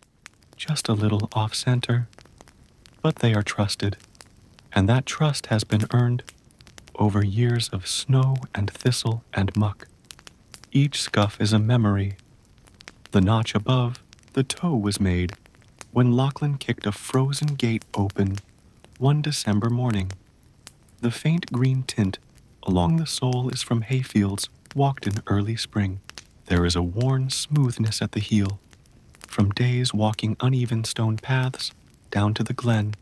Speaker 1: just a little off-center. But they are trusted, and that trust has been earned over years of snow and thistle and muck. Each scuff is a memory. The notch above the toe was made when Lachlan kicked a frozen gate open one December morning. The faint green tint along the sole is from hayfields walked in early spring. There is a worn smoothness at the heel, from days walking uneven stone paths down to the glen,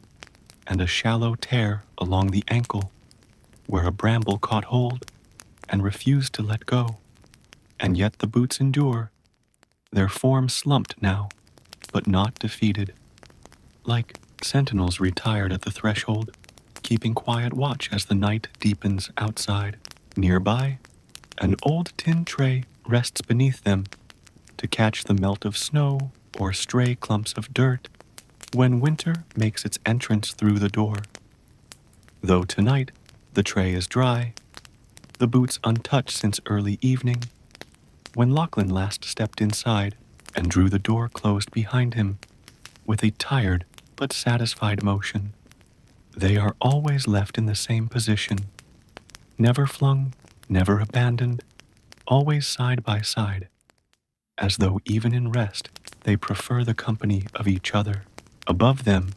Speaker 1: and a shallow tear along the ankle where a bramble caught hold and refused to let go. And yet the boots endure, their form slumped now, but not defeated, like sentinels retired at the threshold, keeping quiet watch as the night deepens outside. Nearby, an old tin tray rests beneath them to catch the melt of snow or stray clumps of dirt when winter makes its entrance through the door. Though tonight the tray is dry, the boots untouched since early evening, when Lachlan last stepped inside and drew the door closed behind him with a tired but satisfied motion. They are always left in the same position, never flung, never abandoned, always side by side, as though even in rest they prefer the company of each other. Above them,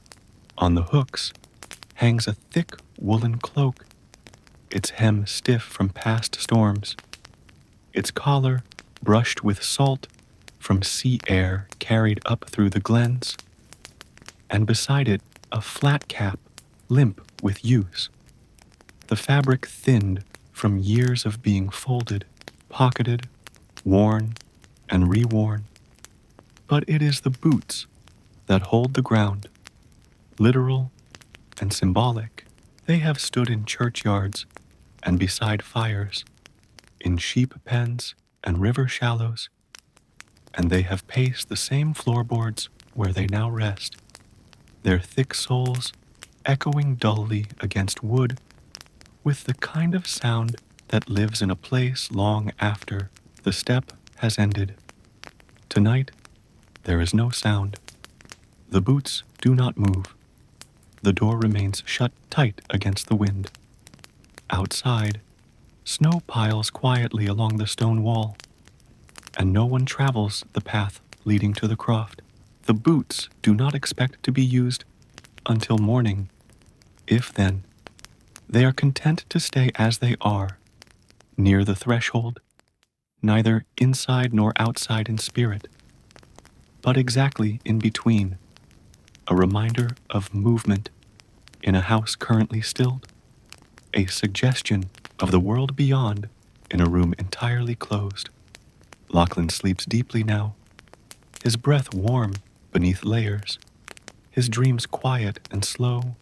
Speaker 1: on the hooks, hangs a thick woolen cloak, its hem stiff from past storms, its collar brushed with salt from sea air carried up through the glens, and beside it a flat cap limp with use, the fabric thinned from years of being folded, pocketed, worn, and reworn. But it is the boots that hold the ground, literal and symbolic. They have stood in churchyards and beside fires, in sheep pens and river shallows, and they have paced the same floorboards where they now rest, their thick soles echoing dully against wood with the kind of sound that lives in a place long after the step has ended. Tonight, there is no sound. The boots do not move. The door remains shut tight against the wind. Outside, snow piles quietly along the stone wall, and no one travels the path leading to the croft. The boots do not expect to be used until morning, if then. They are content to stay as they are, near the threshold, neither inside nor outside in spirit, but exactly in between, a reminder of movement in a house currently stilled, a suggestion of the world beyond in a room entirely closed. Lachlan sleeps deeply now, his breath warm beneath layers, his dreams quiet and slow,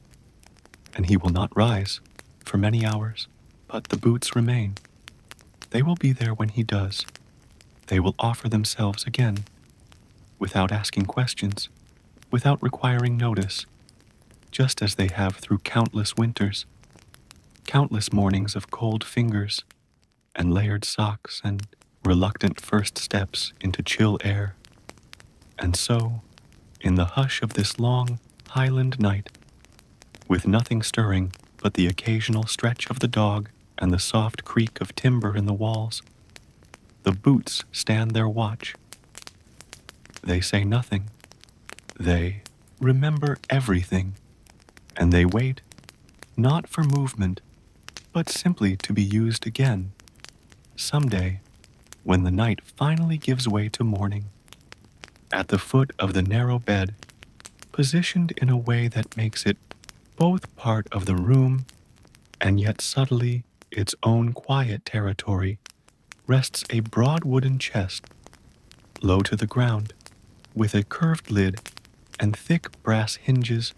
Speaker 1: and he will not rise for many hours, but the boots remain. They will be there when he does. They will offer themselves again, without asking questions, without requiring notice, just as they have through countless winters, countless mornings of cold fingers and layered socks and reluctant first steps into chill air. And so, in the hush of this long Highland night, with nothing stirring but the occasional stretch of the dog and the soft creak of timber in the walls, the boots stand their watch. They say nothing. They remember everything, and they wait, not for movement, but simply to be used again, someday, when the night finally gives way to morning. At the foot of the narrow bed, positioned in a way that makes it both part of the room and yet subtly its own quiet territory, rests a broad wooden chest, low to the ground, with a curved lid and thick brass hinges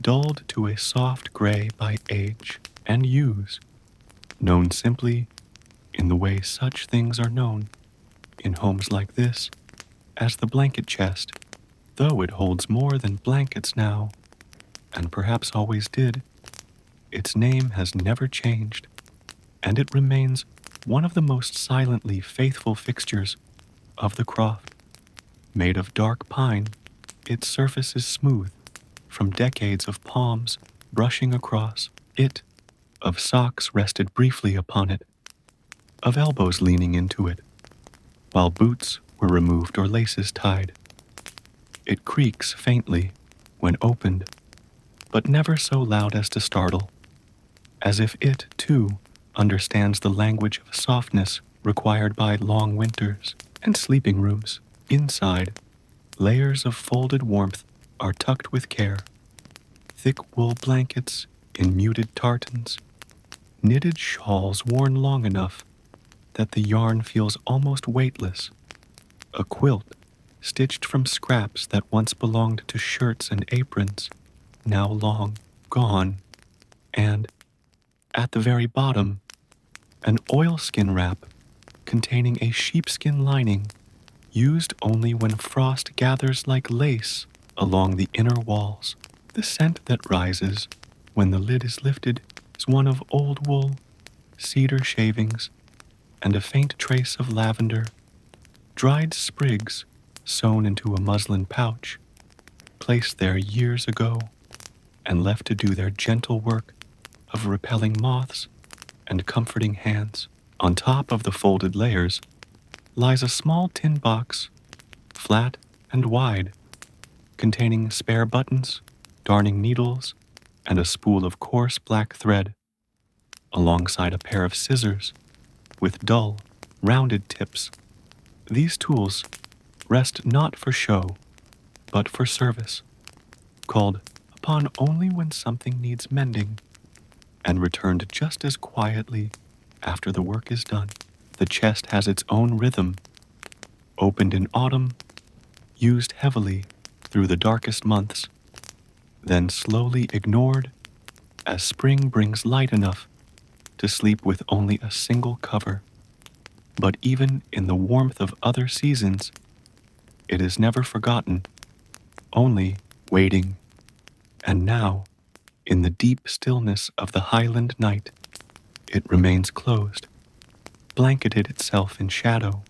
Speaker 1: dulled to a soft gray by age and use, known simply in the way such things are known in homes like this as the blanket chest, though it holds more than blankets now, and perhaps always did. Its name has never changed, and it remains one of the most silently faithful fixtures of the croft. Made of dark pine, its surface is smooth from decades of palms brushing across it, of socks rested briefly upon it, of elbows leaning into it, while boots were removed or laces tied. It creaks faintly when opened, but never so loud as to startle, as if it, too, understands the language of softness required by long winters and sleeping rooms. Inside, layers of folded warmth are tucked with care. Thick wool blankets in muted tartans, knitted shawls worn long enough that the yarn feels almost weightless, a quilt stitched from scraps that once belonged to shirts and aprons, now long gone, and, at the very bottom, an oilskin wrap containing a sheepskin lining used only when frost gathers like lace along the inner walls. The scent that rises when the lid is lifted is one of old wool, cedar shavings, and a faint trace of lavender, dried sprigs sewn into a muslin pouch, placed there years ago and left to do their gentle work of repelling moths and comforting hands. On top of the folded layers lies a small tin box, flat and wide, containing spare buttons, darning needles, and a spool of coarse black thread, alongside a pair of scissors with dull, rounded tips. These tools rest not for show, but for service, called upon only when something needs mending, and returned just as quietly after the work is done. The chest has its own rhythm, opened in autumn, used heavily through the darkest months, then slowly ignored as spring brings light enough to sleep with only a single cover. But even in the warmth of other seasons, it is never forgotten, only waiting. And now, in the deep stillness of the Highland night, it remains closed, blanketed itself in shadow,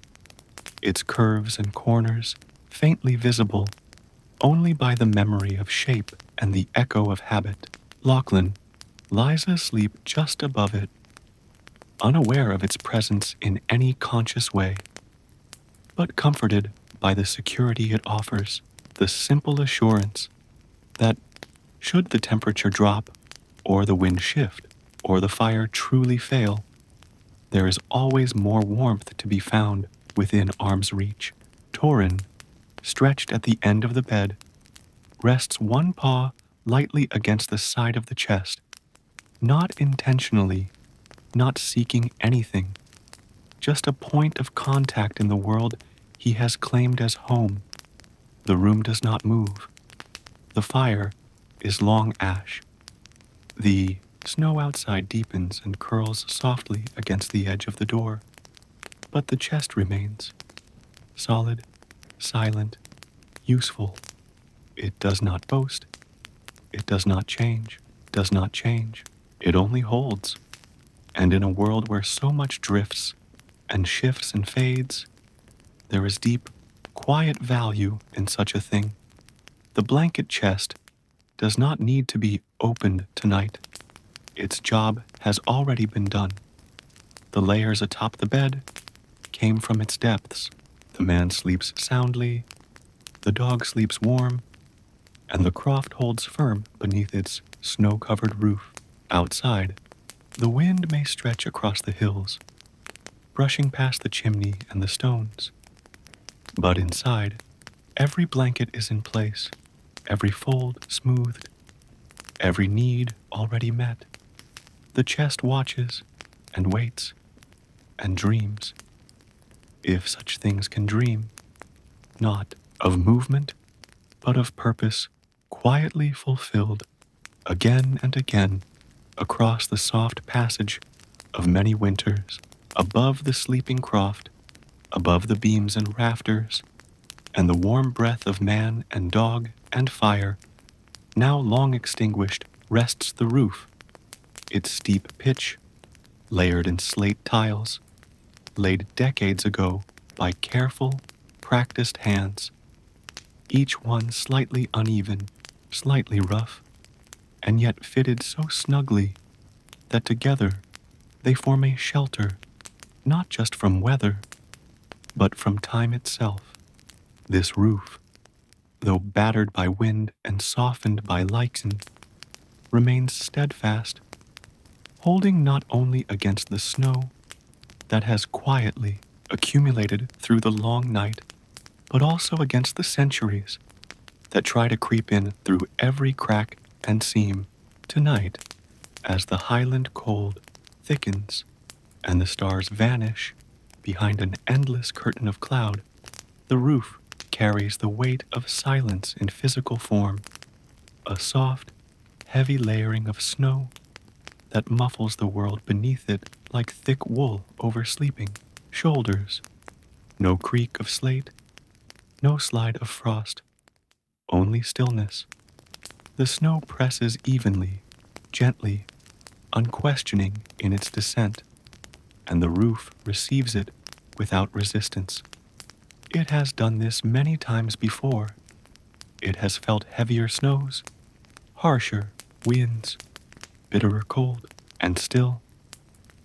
Speaker 1: its curves and corners faintly visible only by the memory of shape and the echo of habit. Lachlan lies asleep just above it, unaware of its presence in any conscious way, but comforted by the security it offers, the simple assurance that should the temperature drop, or the wind shift, or the fire truly fail, there is always more warmth to be found within arm's reach. Torin, stretched at the end of the bed, rests one paw lightly against the side of the chest, not intentionally, not seeking anything, just a point of contact in the world he has claimed as home. The room does not move. The fire is long ash. The snow outside deepens and curls softly against the edge of the door, but the chest remains, solid, silent, useful. It does not boast. It does not change, does not change. It only holds. And in a world where so much drifts and shifts and fades, there is deep, quiet value in such a thing. The blanket chest does not need to be opened tonight. Its job has already been done. The layers atop the bed came from its depths. The man sleeps soundly, the dog sleeps warm, and the croft holds firm beneath its snow-covered roof. Outside, the wind may stretch across the hills, brushing past the chimney and the stones. But inside, every blanket is in place, every fold smoothed, every need already met. The chest watches and waits and dreams, if such things can dream, not of movement, but of purpose quietly fulfilled again and again across the soft passage of many winters, above the sleeping croft, above the beams and rafters, and the warm breath of man and dog and fire, now long extinguished, rests the roof, its steep pitch, layered in slate tiles, laid decades ago by careful, practiced hands, each one slightly uneven, slightly rough, and yet fitted so snugly that together they form a shelter, not just from weather, but from time itself. This roof, though battered by wind and softened by lichen, remains steadfast, holding not only against the snow that has quietly accumulated through the long night, but also against the centuries that try to creep in through every crack and seam. Tonight, as the Highland cold thickens and the stars vanish behind an endless curtain of cloud, the roof carries the weight of silence in physical form, a soft, heavy layering of snow that muffles the world beneath it like thick wool over sleeping shoulders. No creak of slate, no slide of frost, only stillness. The snow presses evenly, gently, unquestioning in its descent, and the roof receives it without resistance. It has done this many times before. It has felt heavier snows, harsher winds, bitterer cold, and still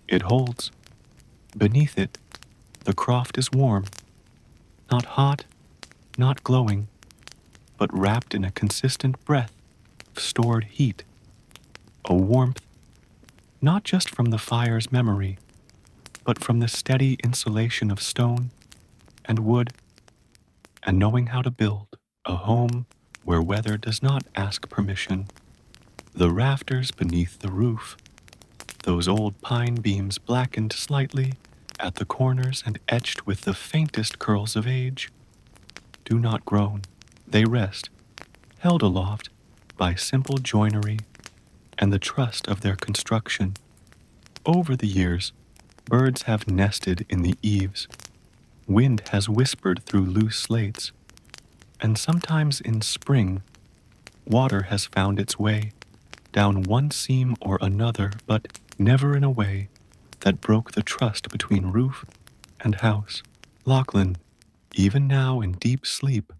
Speaker 1: it holds. Beneath it, the croft is warm, not hot, not glowing, but wrapped in a consistent breath of stored heat. a warmth not just from the fire's memory, but from the steady insulation of stone and wood, and knowing how to build a home where weather does not ask permission. The rafters beneath the roof, those old pine beams blackened slightly at the corners and etched with the faintest curls of age, do not groan. They rest, held aloft by simple joinery and the trust of their construction. Over the years, birds have nested in the eaves, wind has whispered through loose slates, and sometimes in spring, water has found its way down one seam or another, but never in a way that broke the trust between roof and house. Lachlan, even now in deep sleep,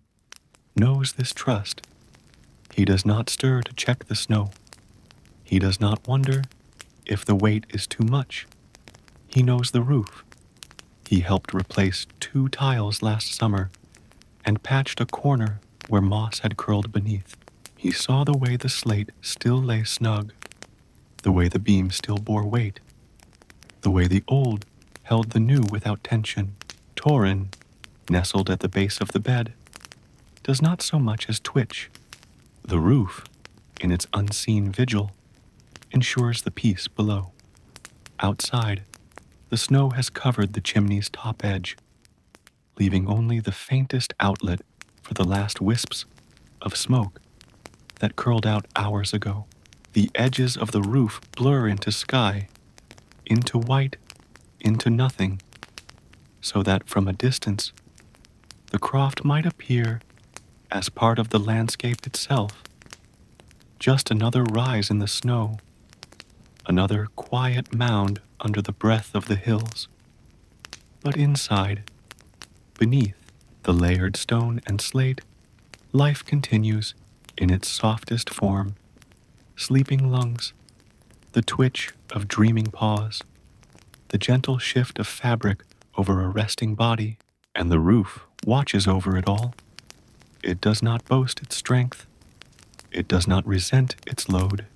Speaker 1: knows this trust. He does not stir to check the snow. He does not wonder if the weight is too much. He knows the roof. He helped replace 2 tiles last summer and patched a corner where moss had curled beneath. He saw the way the slate still lay snug, the way the beam still bore weight, the way the old held the new without tension. Torin, nestled at the base of the bed, does not so much as twitch. The roof, in its unseen vigil, ensures the peace below. Outside, the snow has covered the chimney's top edge, leaving only the faintest outlet for the last wisps of smoke that curled out hours ago. The edges of the roof blur into sky, into white, into nothing, so that from a distance, the croft might appear as part of the landscape itself, just another rise in the snow, another quiet mound under the breath of the hills. But inside, beneath the layered stone and slate, life continues in its softest form. Sleeping lungs, the twitch of dreaming paws, the gentle shift of fabric over a resting body, and the roof watches over it all. It does not boast its strength. It does not resent its load.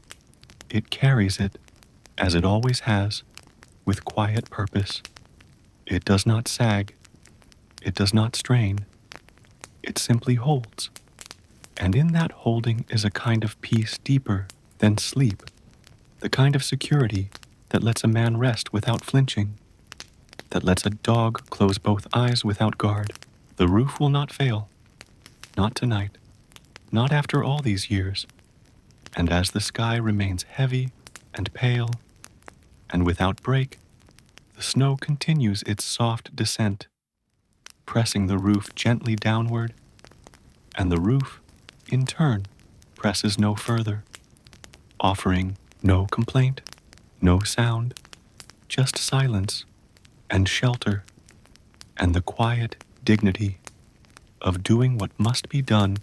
Speaker 1: It carries it, as it always has, with quiet purpose. It does not sag. It does not strain. It simply holds. And in that holding is a kind of peace deeper than sleep, the kind of security that lets a man rest without flinching, that lets a dog close both eyes without guard. The roof will not fail. Not tonight. Not after all these years. And as the sky remains heavy and pale and without break, the snow continues its soft descent, pressing the roof gently downward, and the roof, in turn, presses no further, offering no complaint, no sound, just silence and shelter and the quiet dignity of doing what must be done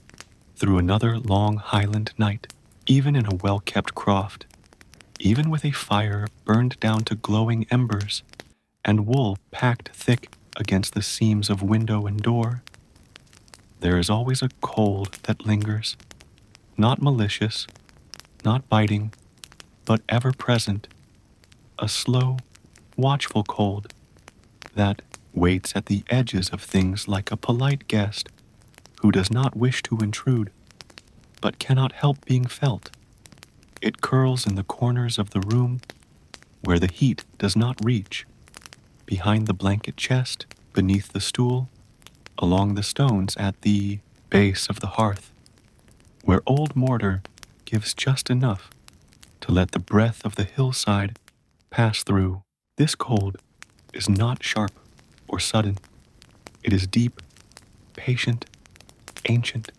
Speaker 1: through another long Highland night. Even in a well-kept croft, even with a fire burned down to glowing embers and wool packed thick against the seams of window and door, there is always a cold that lingers, not malicious, not biting, but ever present, a slow, watchful cold that waits at the edges of things like a polite guest who does not wish to intrude, but cannot help being felt. It curls in the corners of the room where the heat does not reach, behind the blanket chest, beneath the stool, along the stones at the base of the hearth, where old mortar gives just enough to let the breath of the hillside pass through. This cold is not sharp or sudden. It is deep, patient, ancient.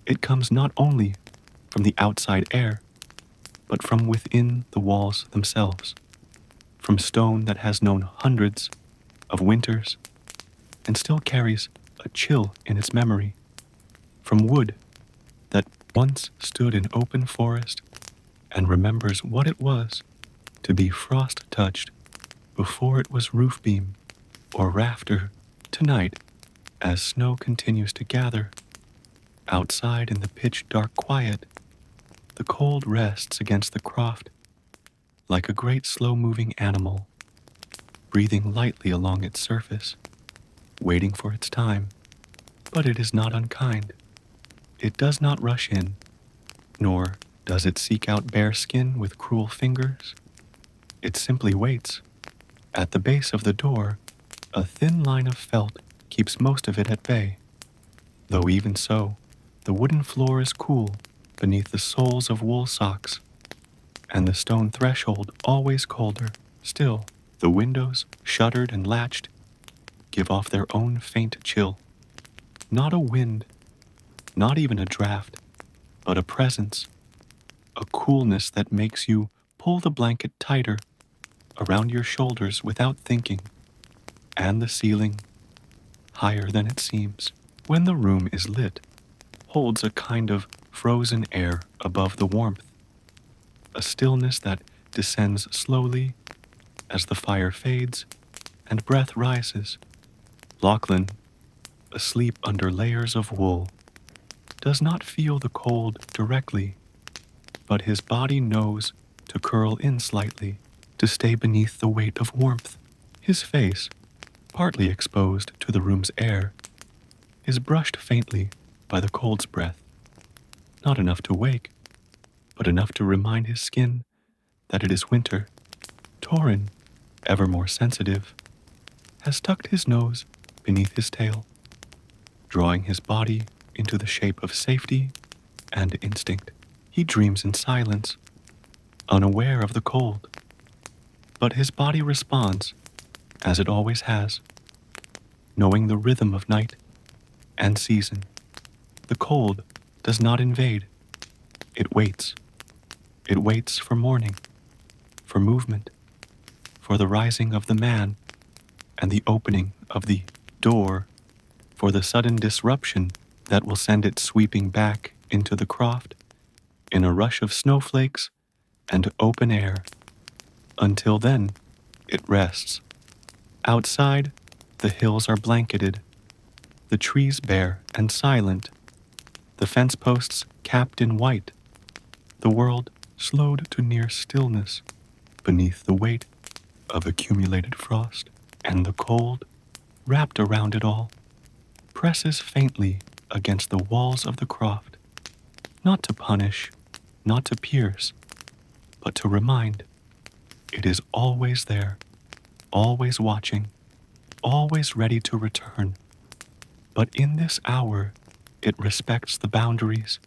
Speaker 1: It comes not only from the outside air, but from within the walls themselves, from stone that has known hundreds of winters and still carries a chill in its memory, from wood that once stood in open forest and remembers what it was to be frost-touched before it was roof beam or rafter. Tonight, as snow continues to gather, outside in the pitch-dark quiet, the cold rests against the croft like a great slow-moving animal, breathing lightly along its surface, waiting for its time. But it is not unkind. It does not rush in, nor does it seek out bare skin with cruel fingers. It simply waits. At the base of the door, a thin line of felt keeps most of it at bay. Though even so, the wooden floor is cool beneath the soles of wool socks, and the stone threshold always colder. Still, the windows, shuttered and latched, give off their own faint chill. Not a wind, not even a draft, but a presence, a coolness that makes you pull the blanket tighter around your shoulders without thinking, and the ceiling, higher than it seems, when the room is lit, holds a kind of frozen air above the warmth, a stillness that descends slowly as the fire fades and breath rises. Lachlan, asleep under layers of wool, does not feel the cold directly, but his body knows to curl in slightly to stay beneath the weight of warmth. His face, partly exposed to the room's air, is brushed faintly by the cold's breath, not enough to wake, but enough to remind his skin that it is winter. Torin, ever more sensitive, has tucked his nose beneath his tail, drawing his body into the shape of safety and instinct. He dreams in silence, unaware of the cold, but his body responds as it always has, knowing the rhythm of night and season. The cold does not invade. It waits. It waits for morning, for movement, for the rising of the man and the opening of the door, for the sudden disruption that will send it sweeping back into the croft in a rush of snowflakes and open air. Until then, it rests. Outside, the hills are blanketed, the trees bare and silent, the fence posts capped in white, the world slowed to near stillness beneath the weight of accumulated frost, and the cold, wrapped around it all, presses faintly against the walls of the croft, not to punish, not to pierce, but to remind. It is always there, always watching, always ready to return. But in this hour, it respects the boundaries.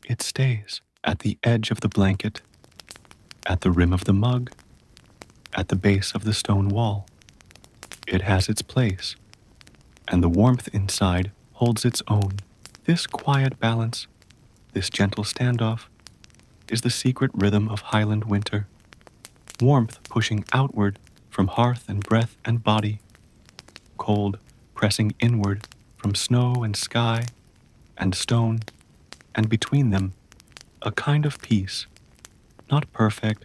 Speaker 1: It stays at the edge of the blanket, at the rim of the mug, at the base of the stone wall. It has its place, and the warmth inside holds its own. This quiet balance, this gentle standoff, is the secret rhythm of Highland winter. Warmth pushing outward from hearth and breath and body, cold pressing inward from snow and sky and stone, and between them, a kind of peace, not perfect,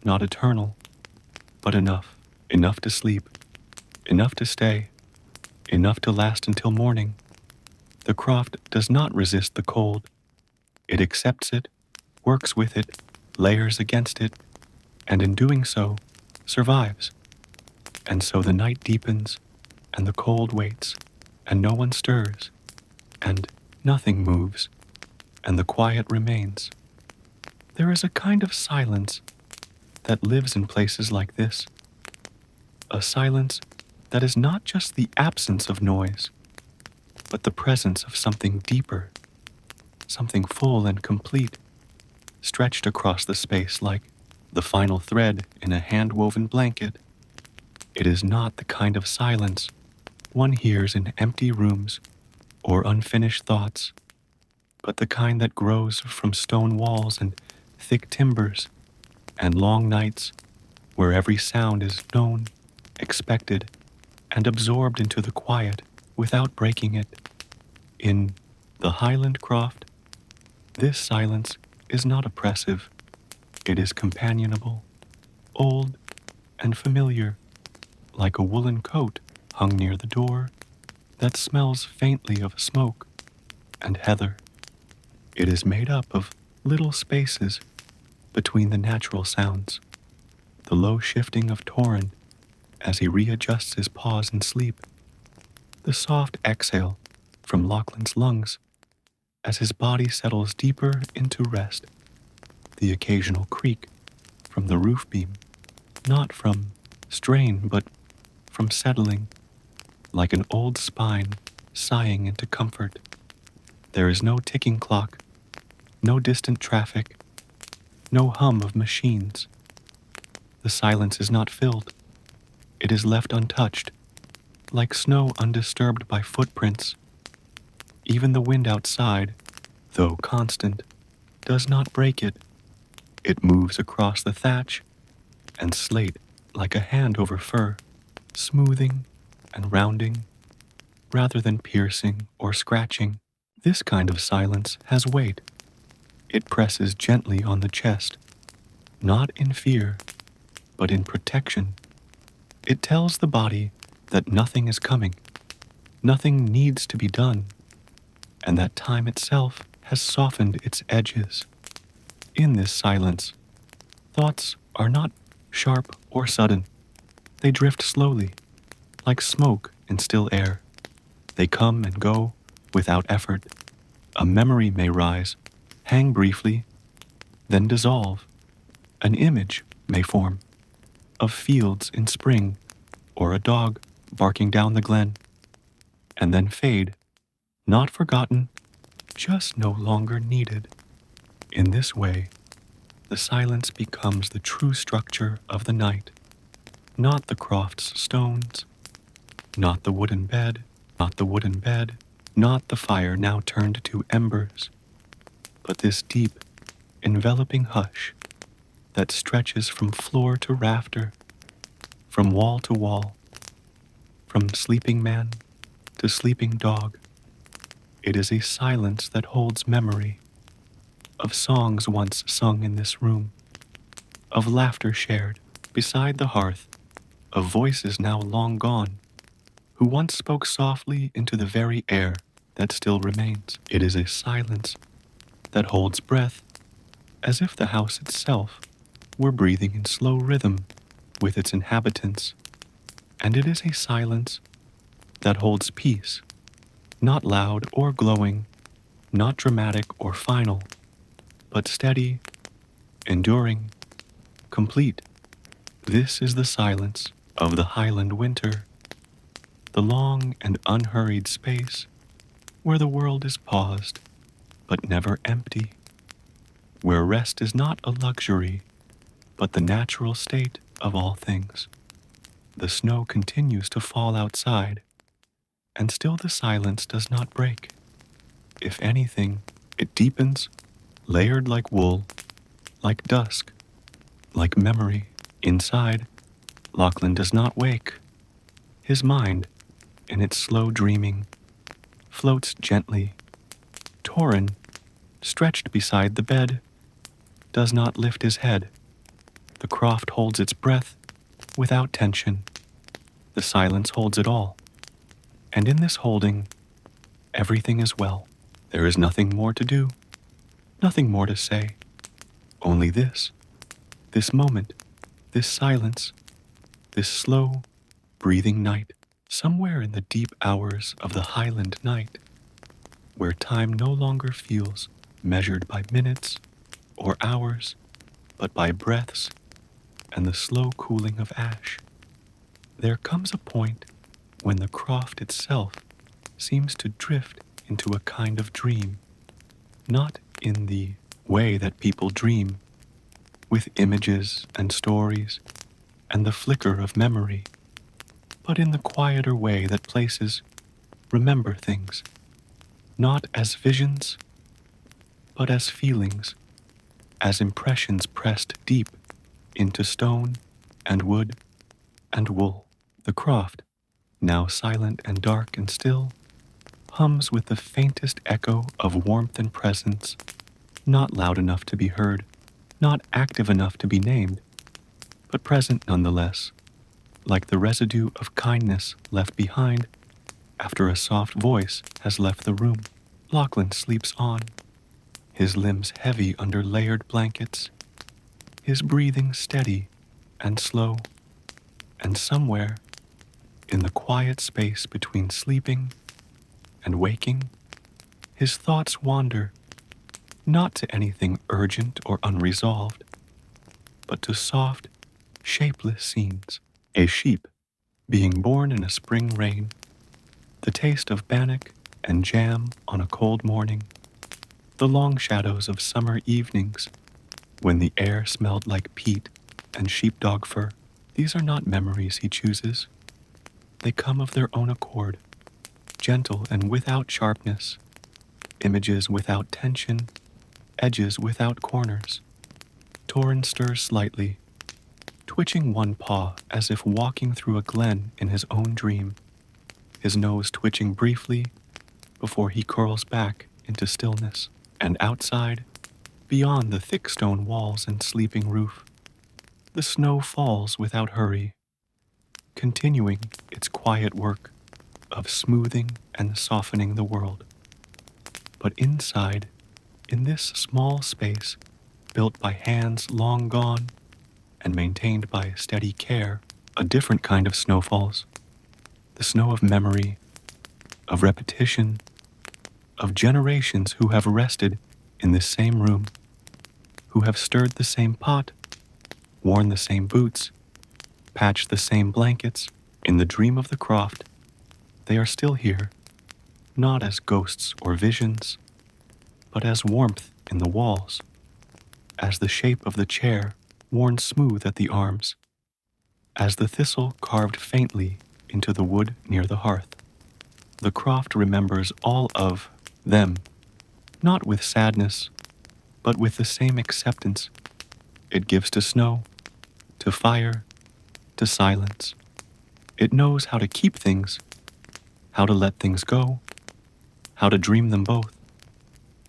Speaker 1: not eternal, but enough, enough to sleep, enough to stay, enough to last until morning. The croft does not resist the cold. It accepts it, works with it, layers against it, and in doing so, survives. And so the night deepens, and the cold waits, and no one stirs, and nothing moves, and the quiet remains. There is a kind of silence that lives in places like this, a silence that is not just the absence of noise, but the presence of something deeper, something full and complete, stretched across the space like the final thread in a hand-woven blanket. It is not the kind of silence one hears in empty rooms or unfinished thoughts, but the kind that grows from stone walls and thick timbers and long nights where every sound is known, expected, and absorbed into the quiet without breaking it. In the Highland Croft, this silence is not oppressive. It is companionable, old, and familiar, like a woolen coat hung near the door that smells faintly of smoke and heather. It is made up of little spaces between the natural sounds, the low shifting of Torin as he readjusts his paws in sleep, the soft exhale from Lachlan's lungs as his body settles deeper into rest, the occasional creak from the roof beam, not from strain but from settling, like an old spine sighing into comfort. There is no ticking clock, no distant traffic, no hum of machines. The silence is not filled. It is left untouched, like snow undisturbed by footprints. Even the wind outside, though constant, does not break it. It moves across the thatch and slate like a hand over fur, smoothing and rounding, rather than piercing or scratching. This kind of silence has weight. It presses gently on the chest, not in fear, but in protection. It tells the body that nothing is coming, nothing needs to be done, and that time itself has softened its edges. In this silence, thoughts are not sharp or sudden. They drift slowly, like smoke in still air. They come and go without effort. A memory may rise, hang briefly, then dissolve. An image may form of fields in spring or a dog barking down the glen, and then fade, not forgotten, just no longer needed. In this way, the silence becomes the true structure of the night, not the Croft's stones, not the wooden bed, not the fire now turned to embers, but this deep, enveloping hush that stretches from floor to rafter, from wall to wall, from sleeping man to sleeping dog. It is a silence that holds memory of songs once sung in this room, of laughter shared beside the hearth, of voices now long gone, who once spoke softly into the very air that still remains. It is a silence that holds breath, as if the house itself were breathing in slow rhythm with its inhabitants. And it is a silence that holds peace, not loud or glowing, not dramatic or final, but steady, enduring, complete. This is the silence of the Highland winter, the long and unhurried space where the world is paused but never empty, where rest is not a luxury but the natural state of all things. The snow continues to fall outside, and still the silence does not break. If anything, it deepens, layered like wool, like dusk, like memory. Inside, Lachlan does not wake. His mind, in its slow dreaming, floats gently. Torin, stretched beside the bed, does not lift his head. The Croft holds its breath without tension. The silence holds it all. And in this holding, everything is well. There is nothing more to do, nothing more to say. Only this moment, this silence, this slow, breathing night, somewhere in the deep hours of the Highland night, where time no longer feels measured by minutes or hours, but by breaths and the slow cooling of ash. There comes a point when the Croft itself seems to drift into a kind of dream, not in the way that people dream, with images and stories and the flicker of memory, but in the quieter way that places remember things, not as visions, but as feelings, as impressions pressed deep into stone and wood and wool. The Croft, now silent and dark and still, hums with the faintest echo of warmth and presence, not loud enough to be heard, not active enough to be named, but present nonetheless, like the residue of kindness left behind after a soft voice has left the room. Lachlan sleeps on, his limbs heavy under layered blankets, his breathing steady and slow, and somewhere in the quiet space between sleeping and waking, his thoughts wander not to anything urgent or unresolved, but to soft, shapeless scenes. A sheep being born in a spring rain, the taste of bannock and jam on a cold morning, the long shadows of summer evenings when the air smelled like peat and sheepdog fur. These are not memories he chooses. They come of their own accord, gentle and without sharpness, images without tension, edges without corners. Torrin stirs slightly, twitching one paw as if walking through a glen in his own dream, his nose twitching briefly before he curls back into stillness. And outside, beyond the thick stone walls and sleeping roof, the snow falls without hurry, continuing its quiet work of smoothing and softening the world. But inside, in this small space, built by hands long gone and maintained by steady care, a different kind of snow falls. The snow of memory, of repetition, of generations who have rested in this same room, who have stirred the same pot, worn the same boots, patched the same blankets. In the dream of the croft, they are still here, not as ghosts or visions, but as warmth in the walls, as the shape of the chair worn smooth at the arms, as the thistle carved faintly into the wood near the hearth. The croft remembers all of them, not with sadness, but with the same acceptance it gives to snow, to fire, to silence. It knows how to keep things, how to let things go, how to dream them both.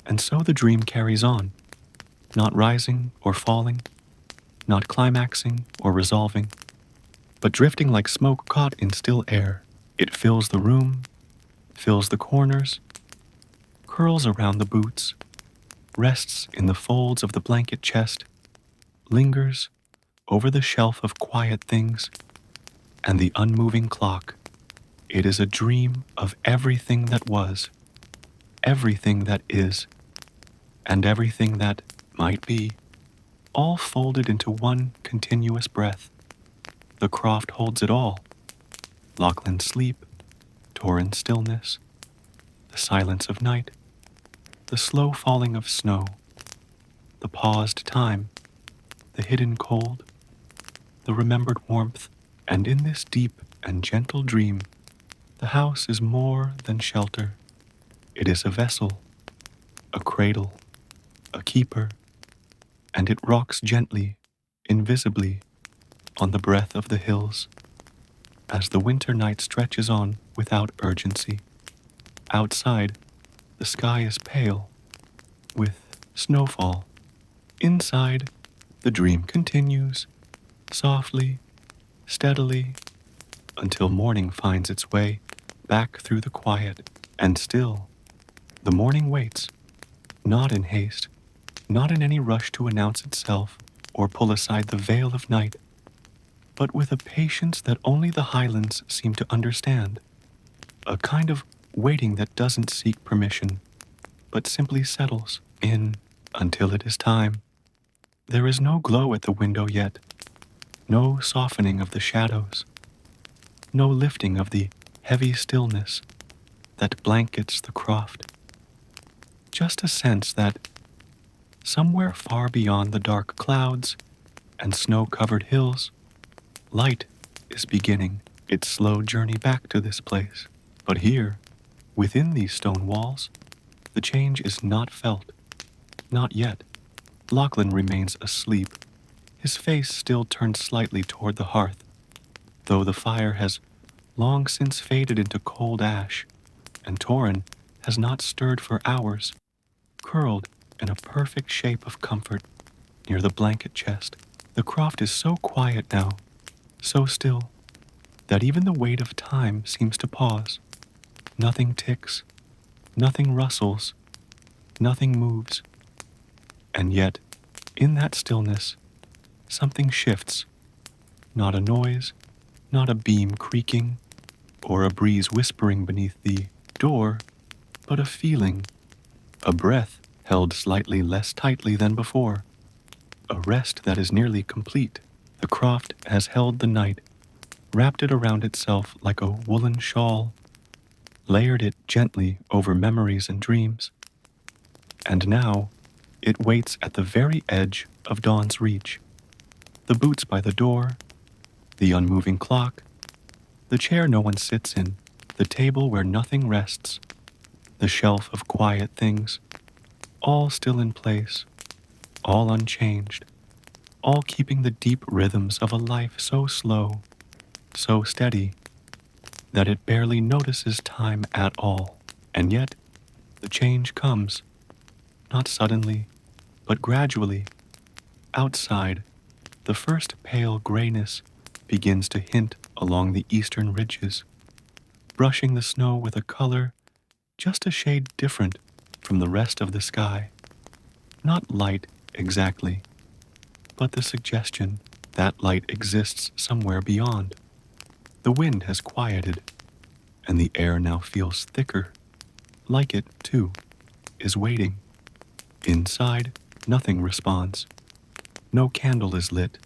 Speaker 1: And so the dream carries on, not rising or falling, not climaxing or resolving, but drifting like smoke caught in still air. It fills the room, fills the corners, curls around the boots, rests in the folds of the blanket chest, lingers over the shelf of quiet things and the unmoving clock. It is a dream of everything that was, everything that is, and everything that might be, all folded into one continuous breath. The croft holds it all. Lachlan's sleep, Torrin's stillness, the silence of night, the slow falling of snow, the paused time, the hidden cold, the remembered warmth. And in this deep and gentle dream, the house is more than shelter. It is a vessel, a cradle, a keeper, and it rocks gently, invisibly, on the breath of the hills, as the winter night stretches on without urgency. Outside, the sky is pale, with snowfall. Inside, the dream continues, softly, steadily, until morning finds its way back through the quiet. And still, the morning waits, not in haste, not in any rush to announce itself or pull aside the veil of night, but with a patience that only the Highlands seem to understand, a kind of waiting that doesn't seek permission, but simply settles in until it is time. There is no glow at the window yet, no softening of the shadows, no lifting of the heavy stillness that blankets the croft. Just a sense that somewhere far beyond the dark clouds and snow-covered hills, light is beginning its slow journey back to this place. But here, within these stone walls, the change is not felt. Not yet. Lachlan remains asleep, his face still turned slightly toward the hearth, though the fire has long since faded into cold ash, and Torrin has not stirred for hours, curled in a perfect shape of comfort near the blanket chest. The croft is so quiet now, so still, that even the weight of time seems to pause. Nothing ticks, nothing rustles, nothing moves. And yet, in that stillness, something shifts, Not a noise, not a beam creaking, or a breeze whispering beneath the door, but a feeling, a breath held slightly less tightly than before, a rest that is nearly complete. The croft has held the night, wrapped it around itself like a woolen shawl, layered it gently over memories and dreams, and now it waits at the very edge of dawn's reach. The boots by the door, the unmoving clock, the chair no one sits in, the table where nothing rests, the shelf of quiet things, all still in place, all unchanged, all keeping the deep rhythms of a life so slow, so steady, that it barely notices time at all. And yet, the change comes, not suddenly, but gradually. Outside, the first pale grayness begins to hint along the eastern ridges, brushing the snow with a color just a shade different from the rest of the sky. Not light exactly, but the suggestion that light exists somewhere beyond. The wind has quieted, and the air now feels thicker. Like it, too, is waiting. Inside, nothing responds. No candle is lit.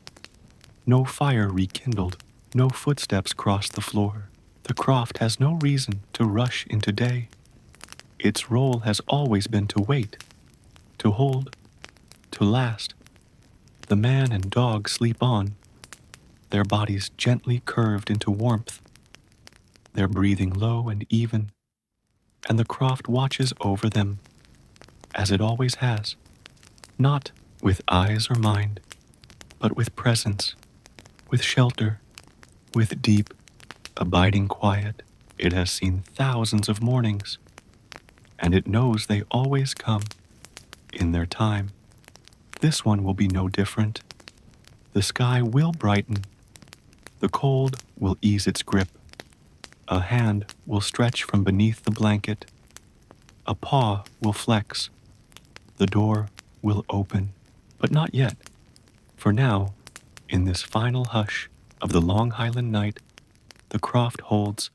Speaker 1: No fire rekindled. No footsteps cross the floor. The croft has no reason to rush into day. Its role has always been to wait, to hold, to last. The man and dog sleep on, their bodies gently curved into warmth, their breathing low and even, and the croft watches over them, as it always has, not with eyes or mind, but with presence, with shelter, with deep, abiding quiet. It has seen thousands of mornings, and it knows they always come in their time. This one will be no different. The sky will brighten. The cold will ease its grip. A hand will stretch from beneath the blanket. A paw will flex. The door will open. But not yet. For now, in this final hush of the long Highland night, the croft holds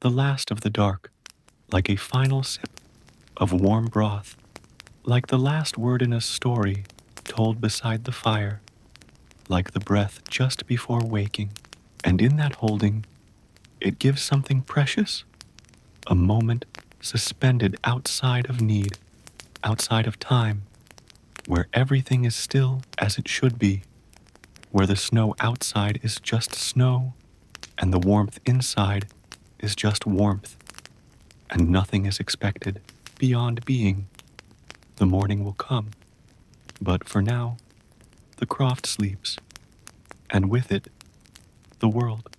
Speaker 1: the last of the dark, like a final sip of warm broth, like the last word in a story told beside the fire, like the breath just before waking. And in that holding, it gives something precious, a moment suspended outside of need, outside of time, where everything is still as it should be, where the snow outside is just snow, and the warmth inside is just warmth, and nothing is expected beyond being. The morning will come, but for now, the croft sleeps, and with it, the world.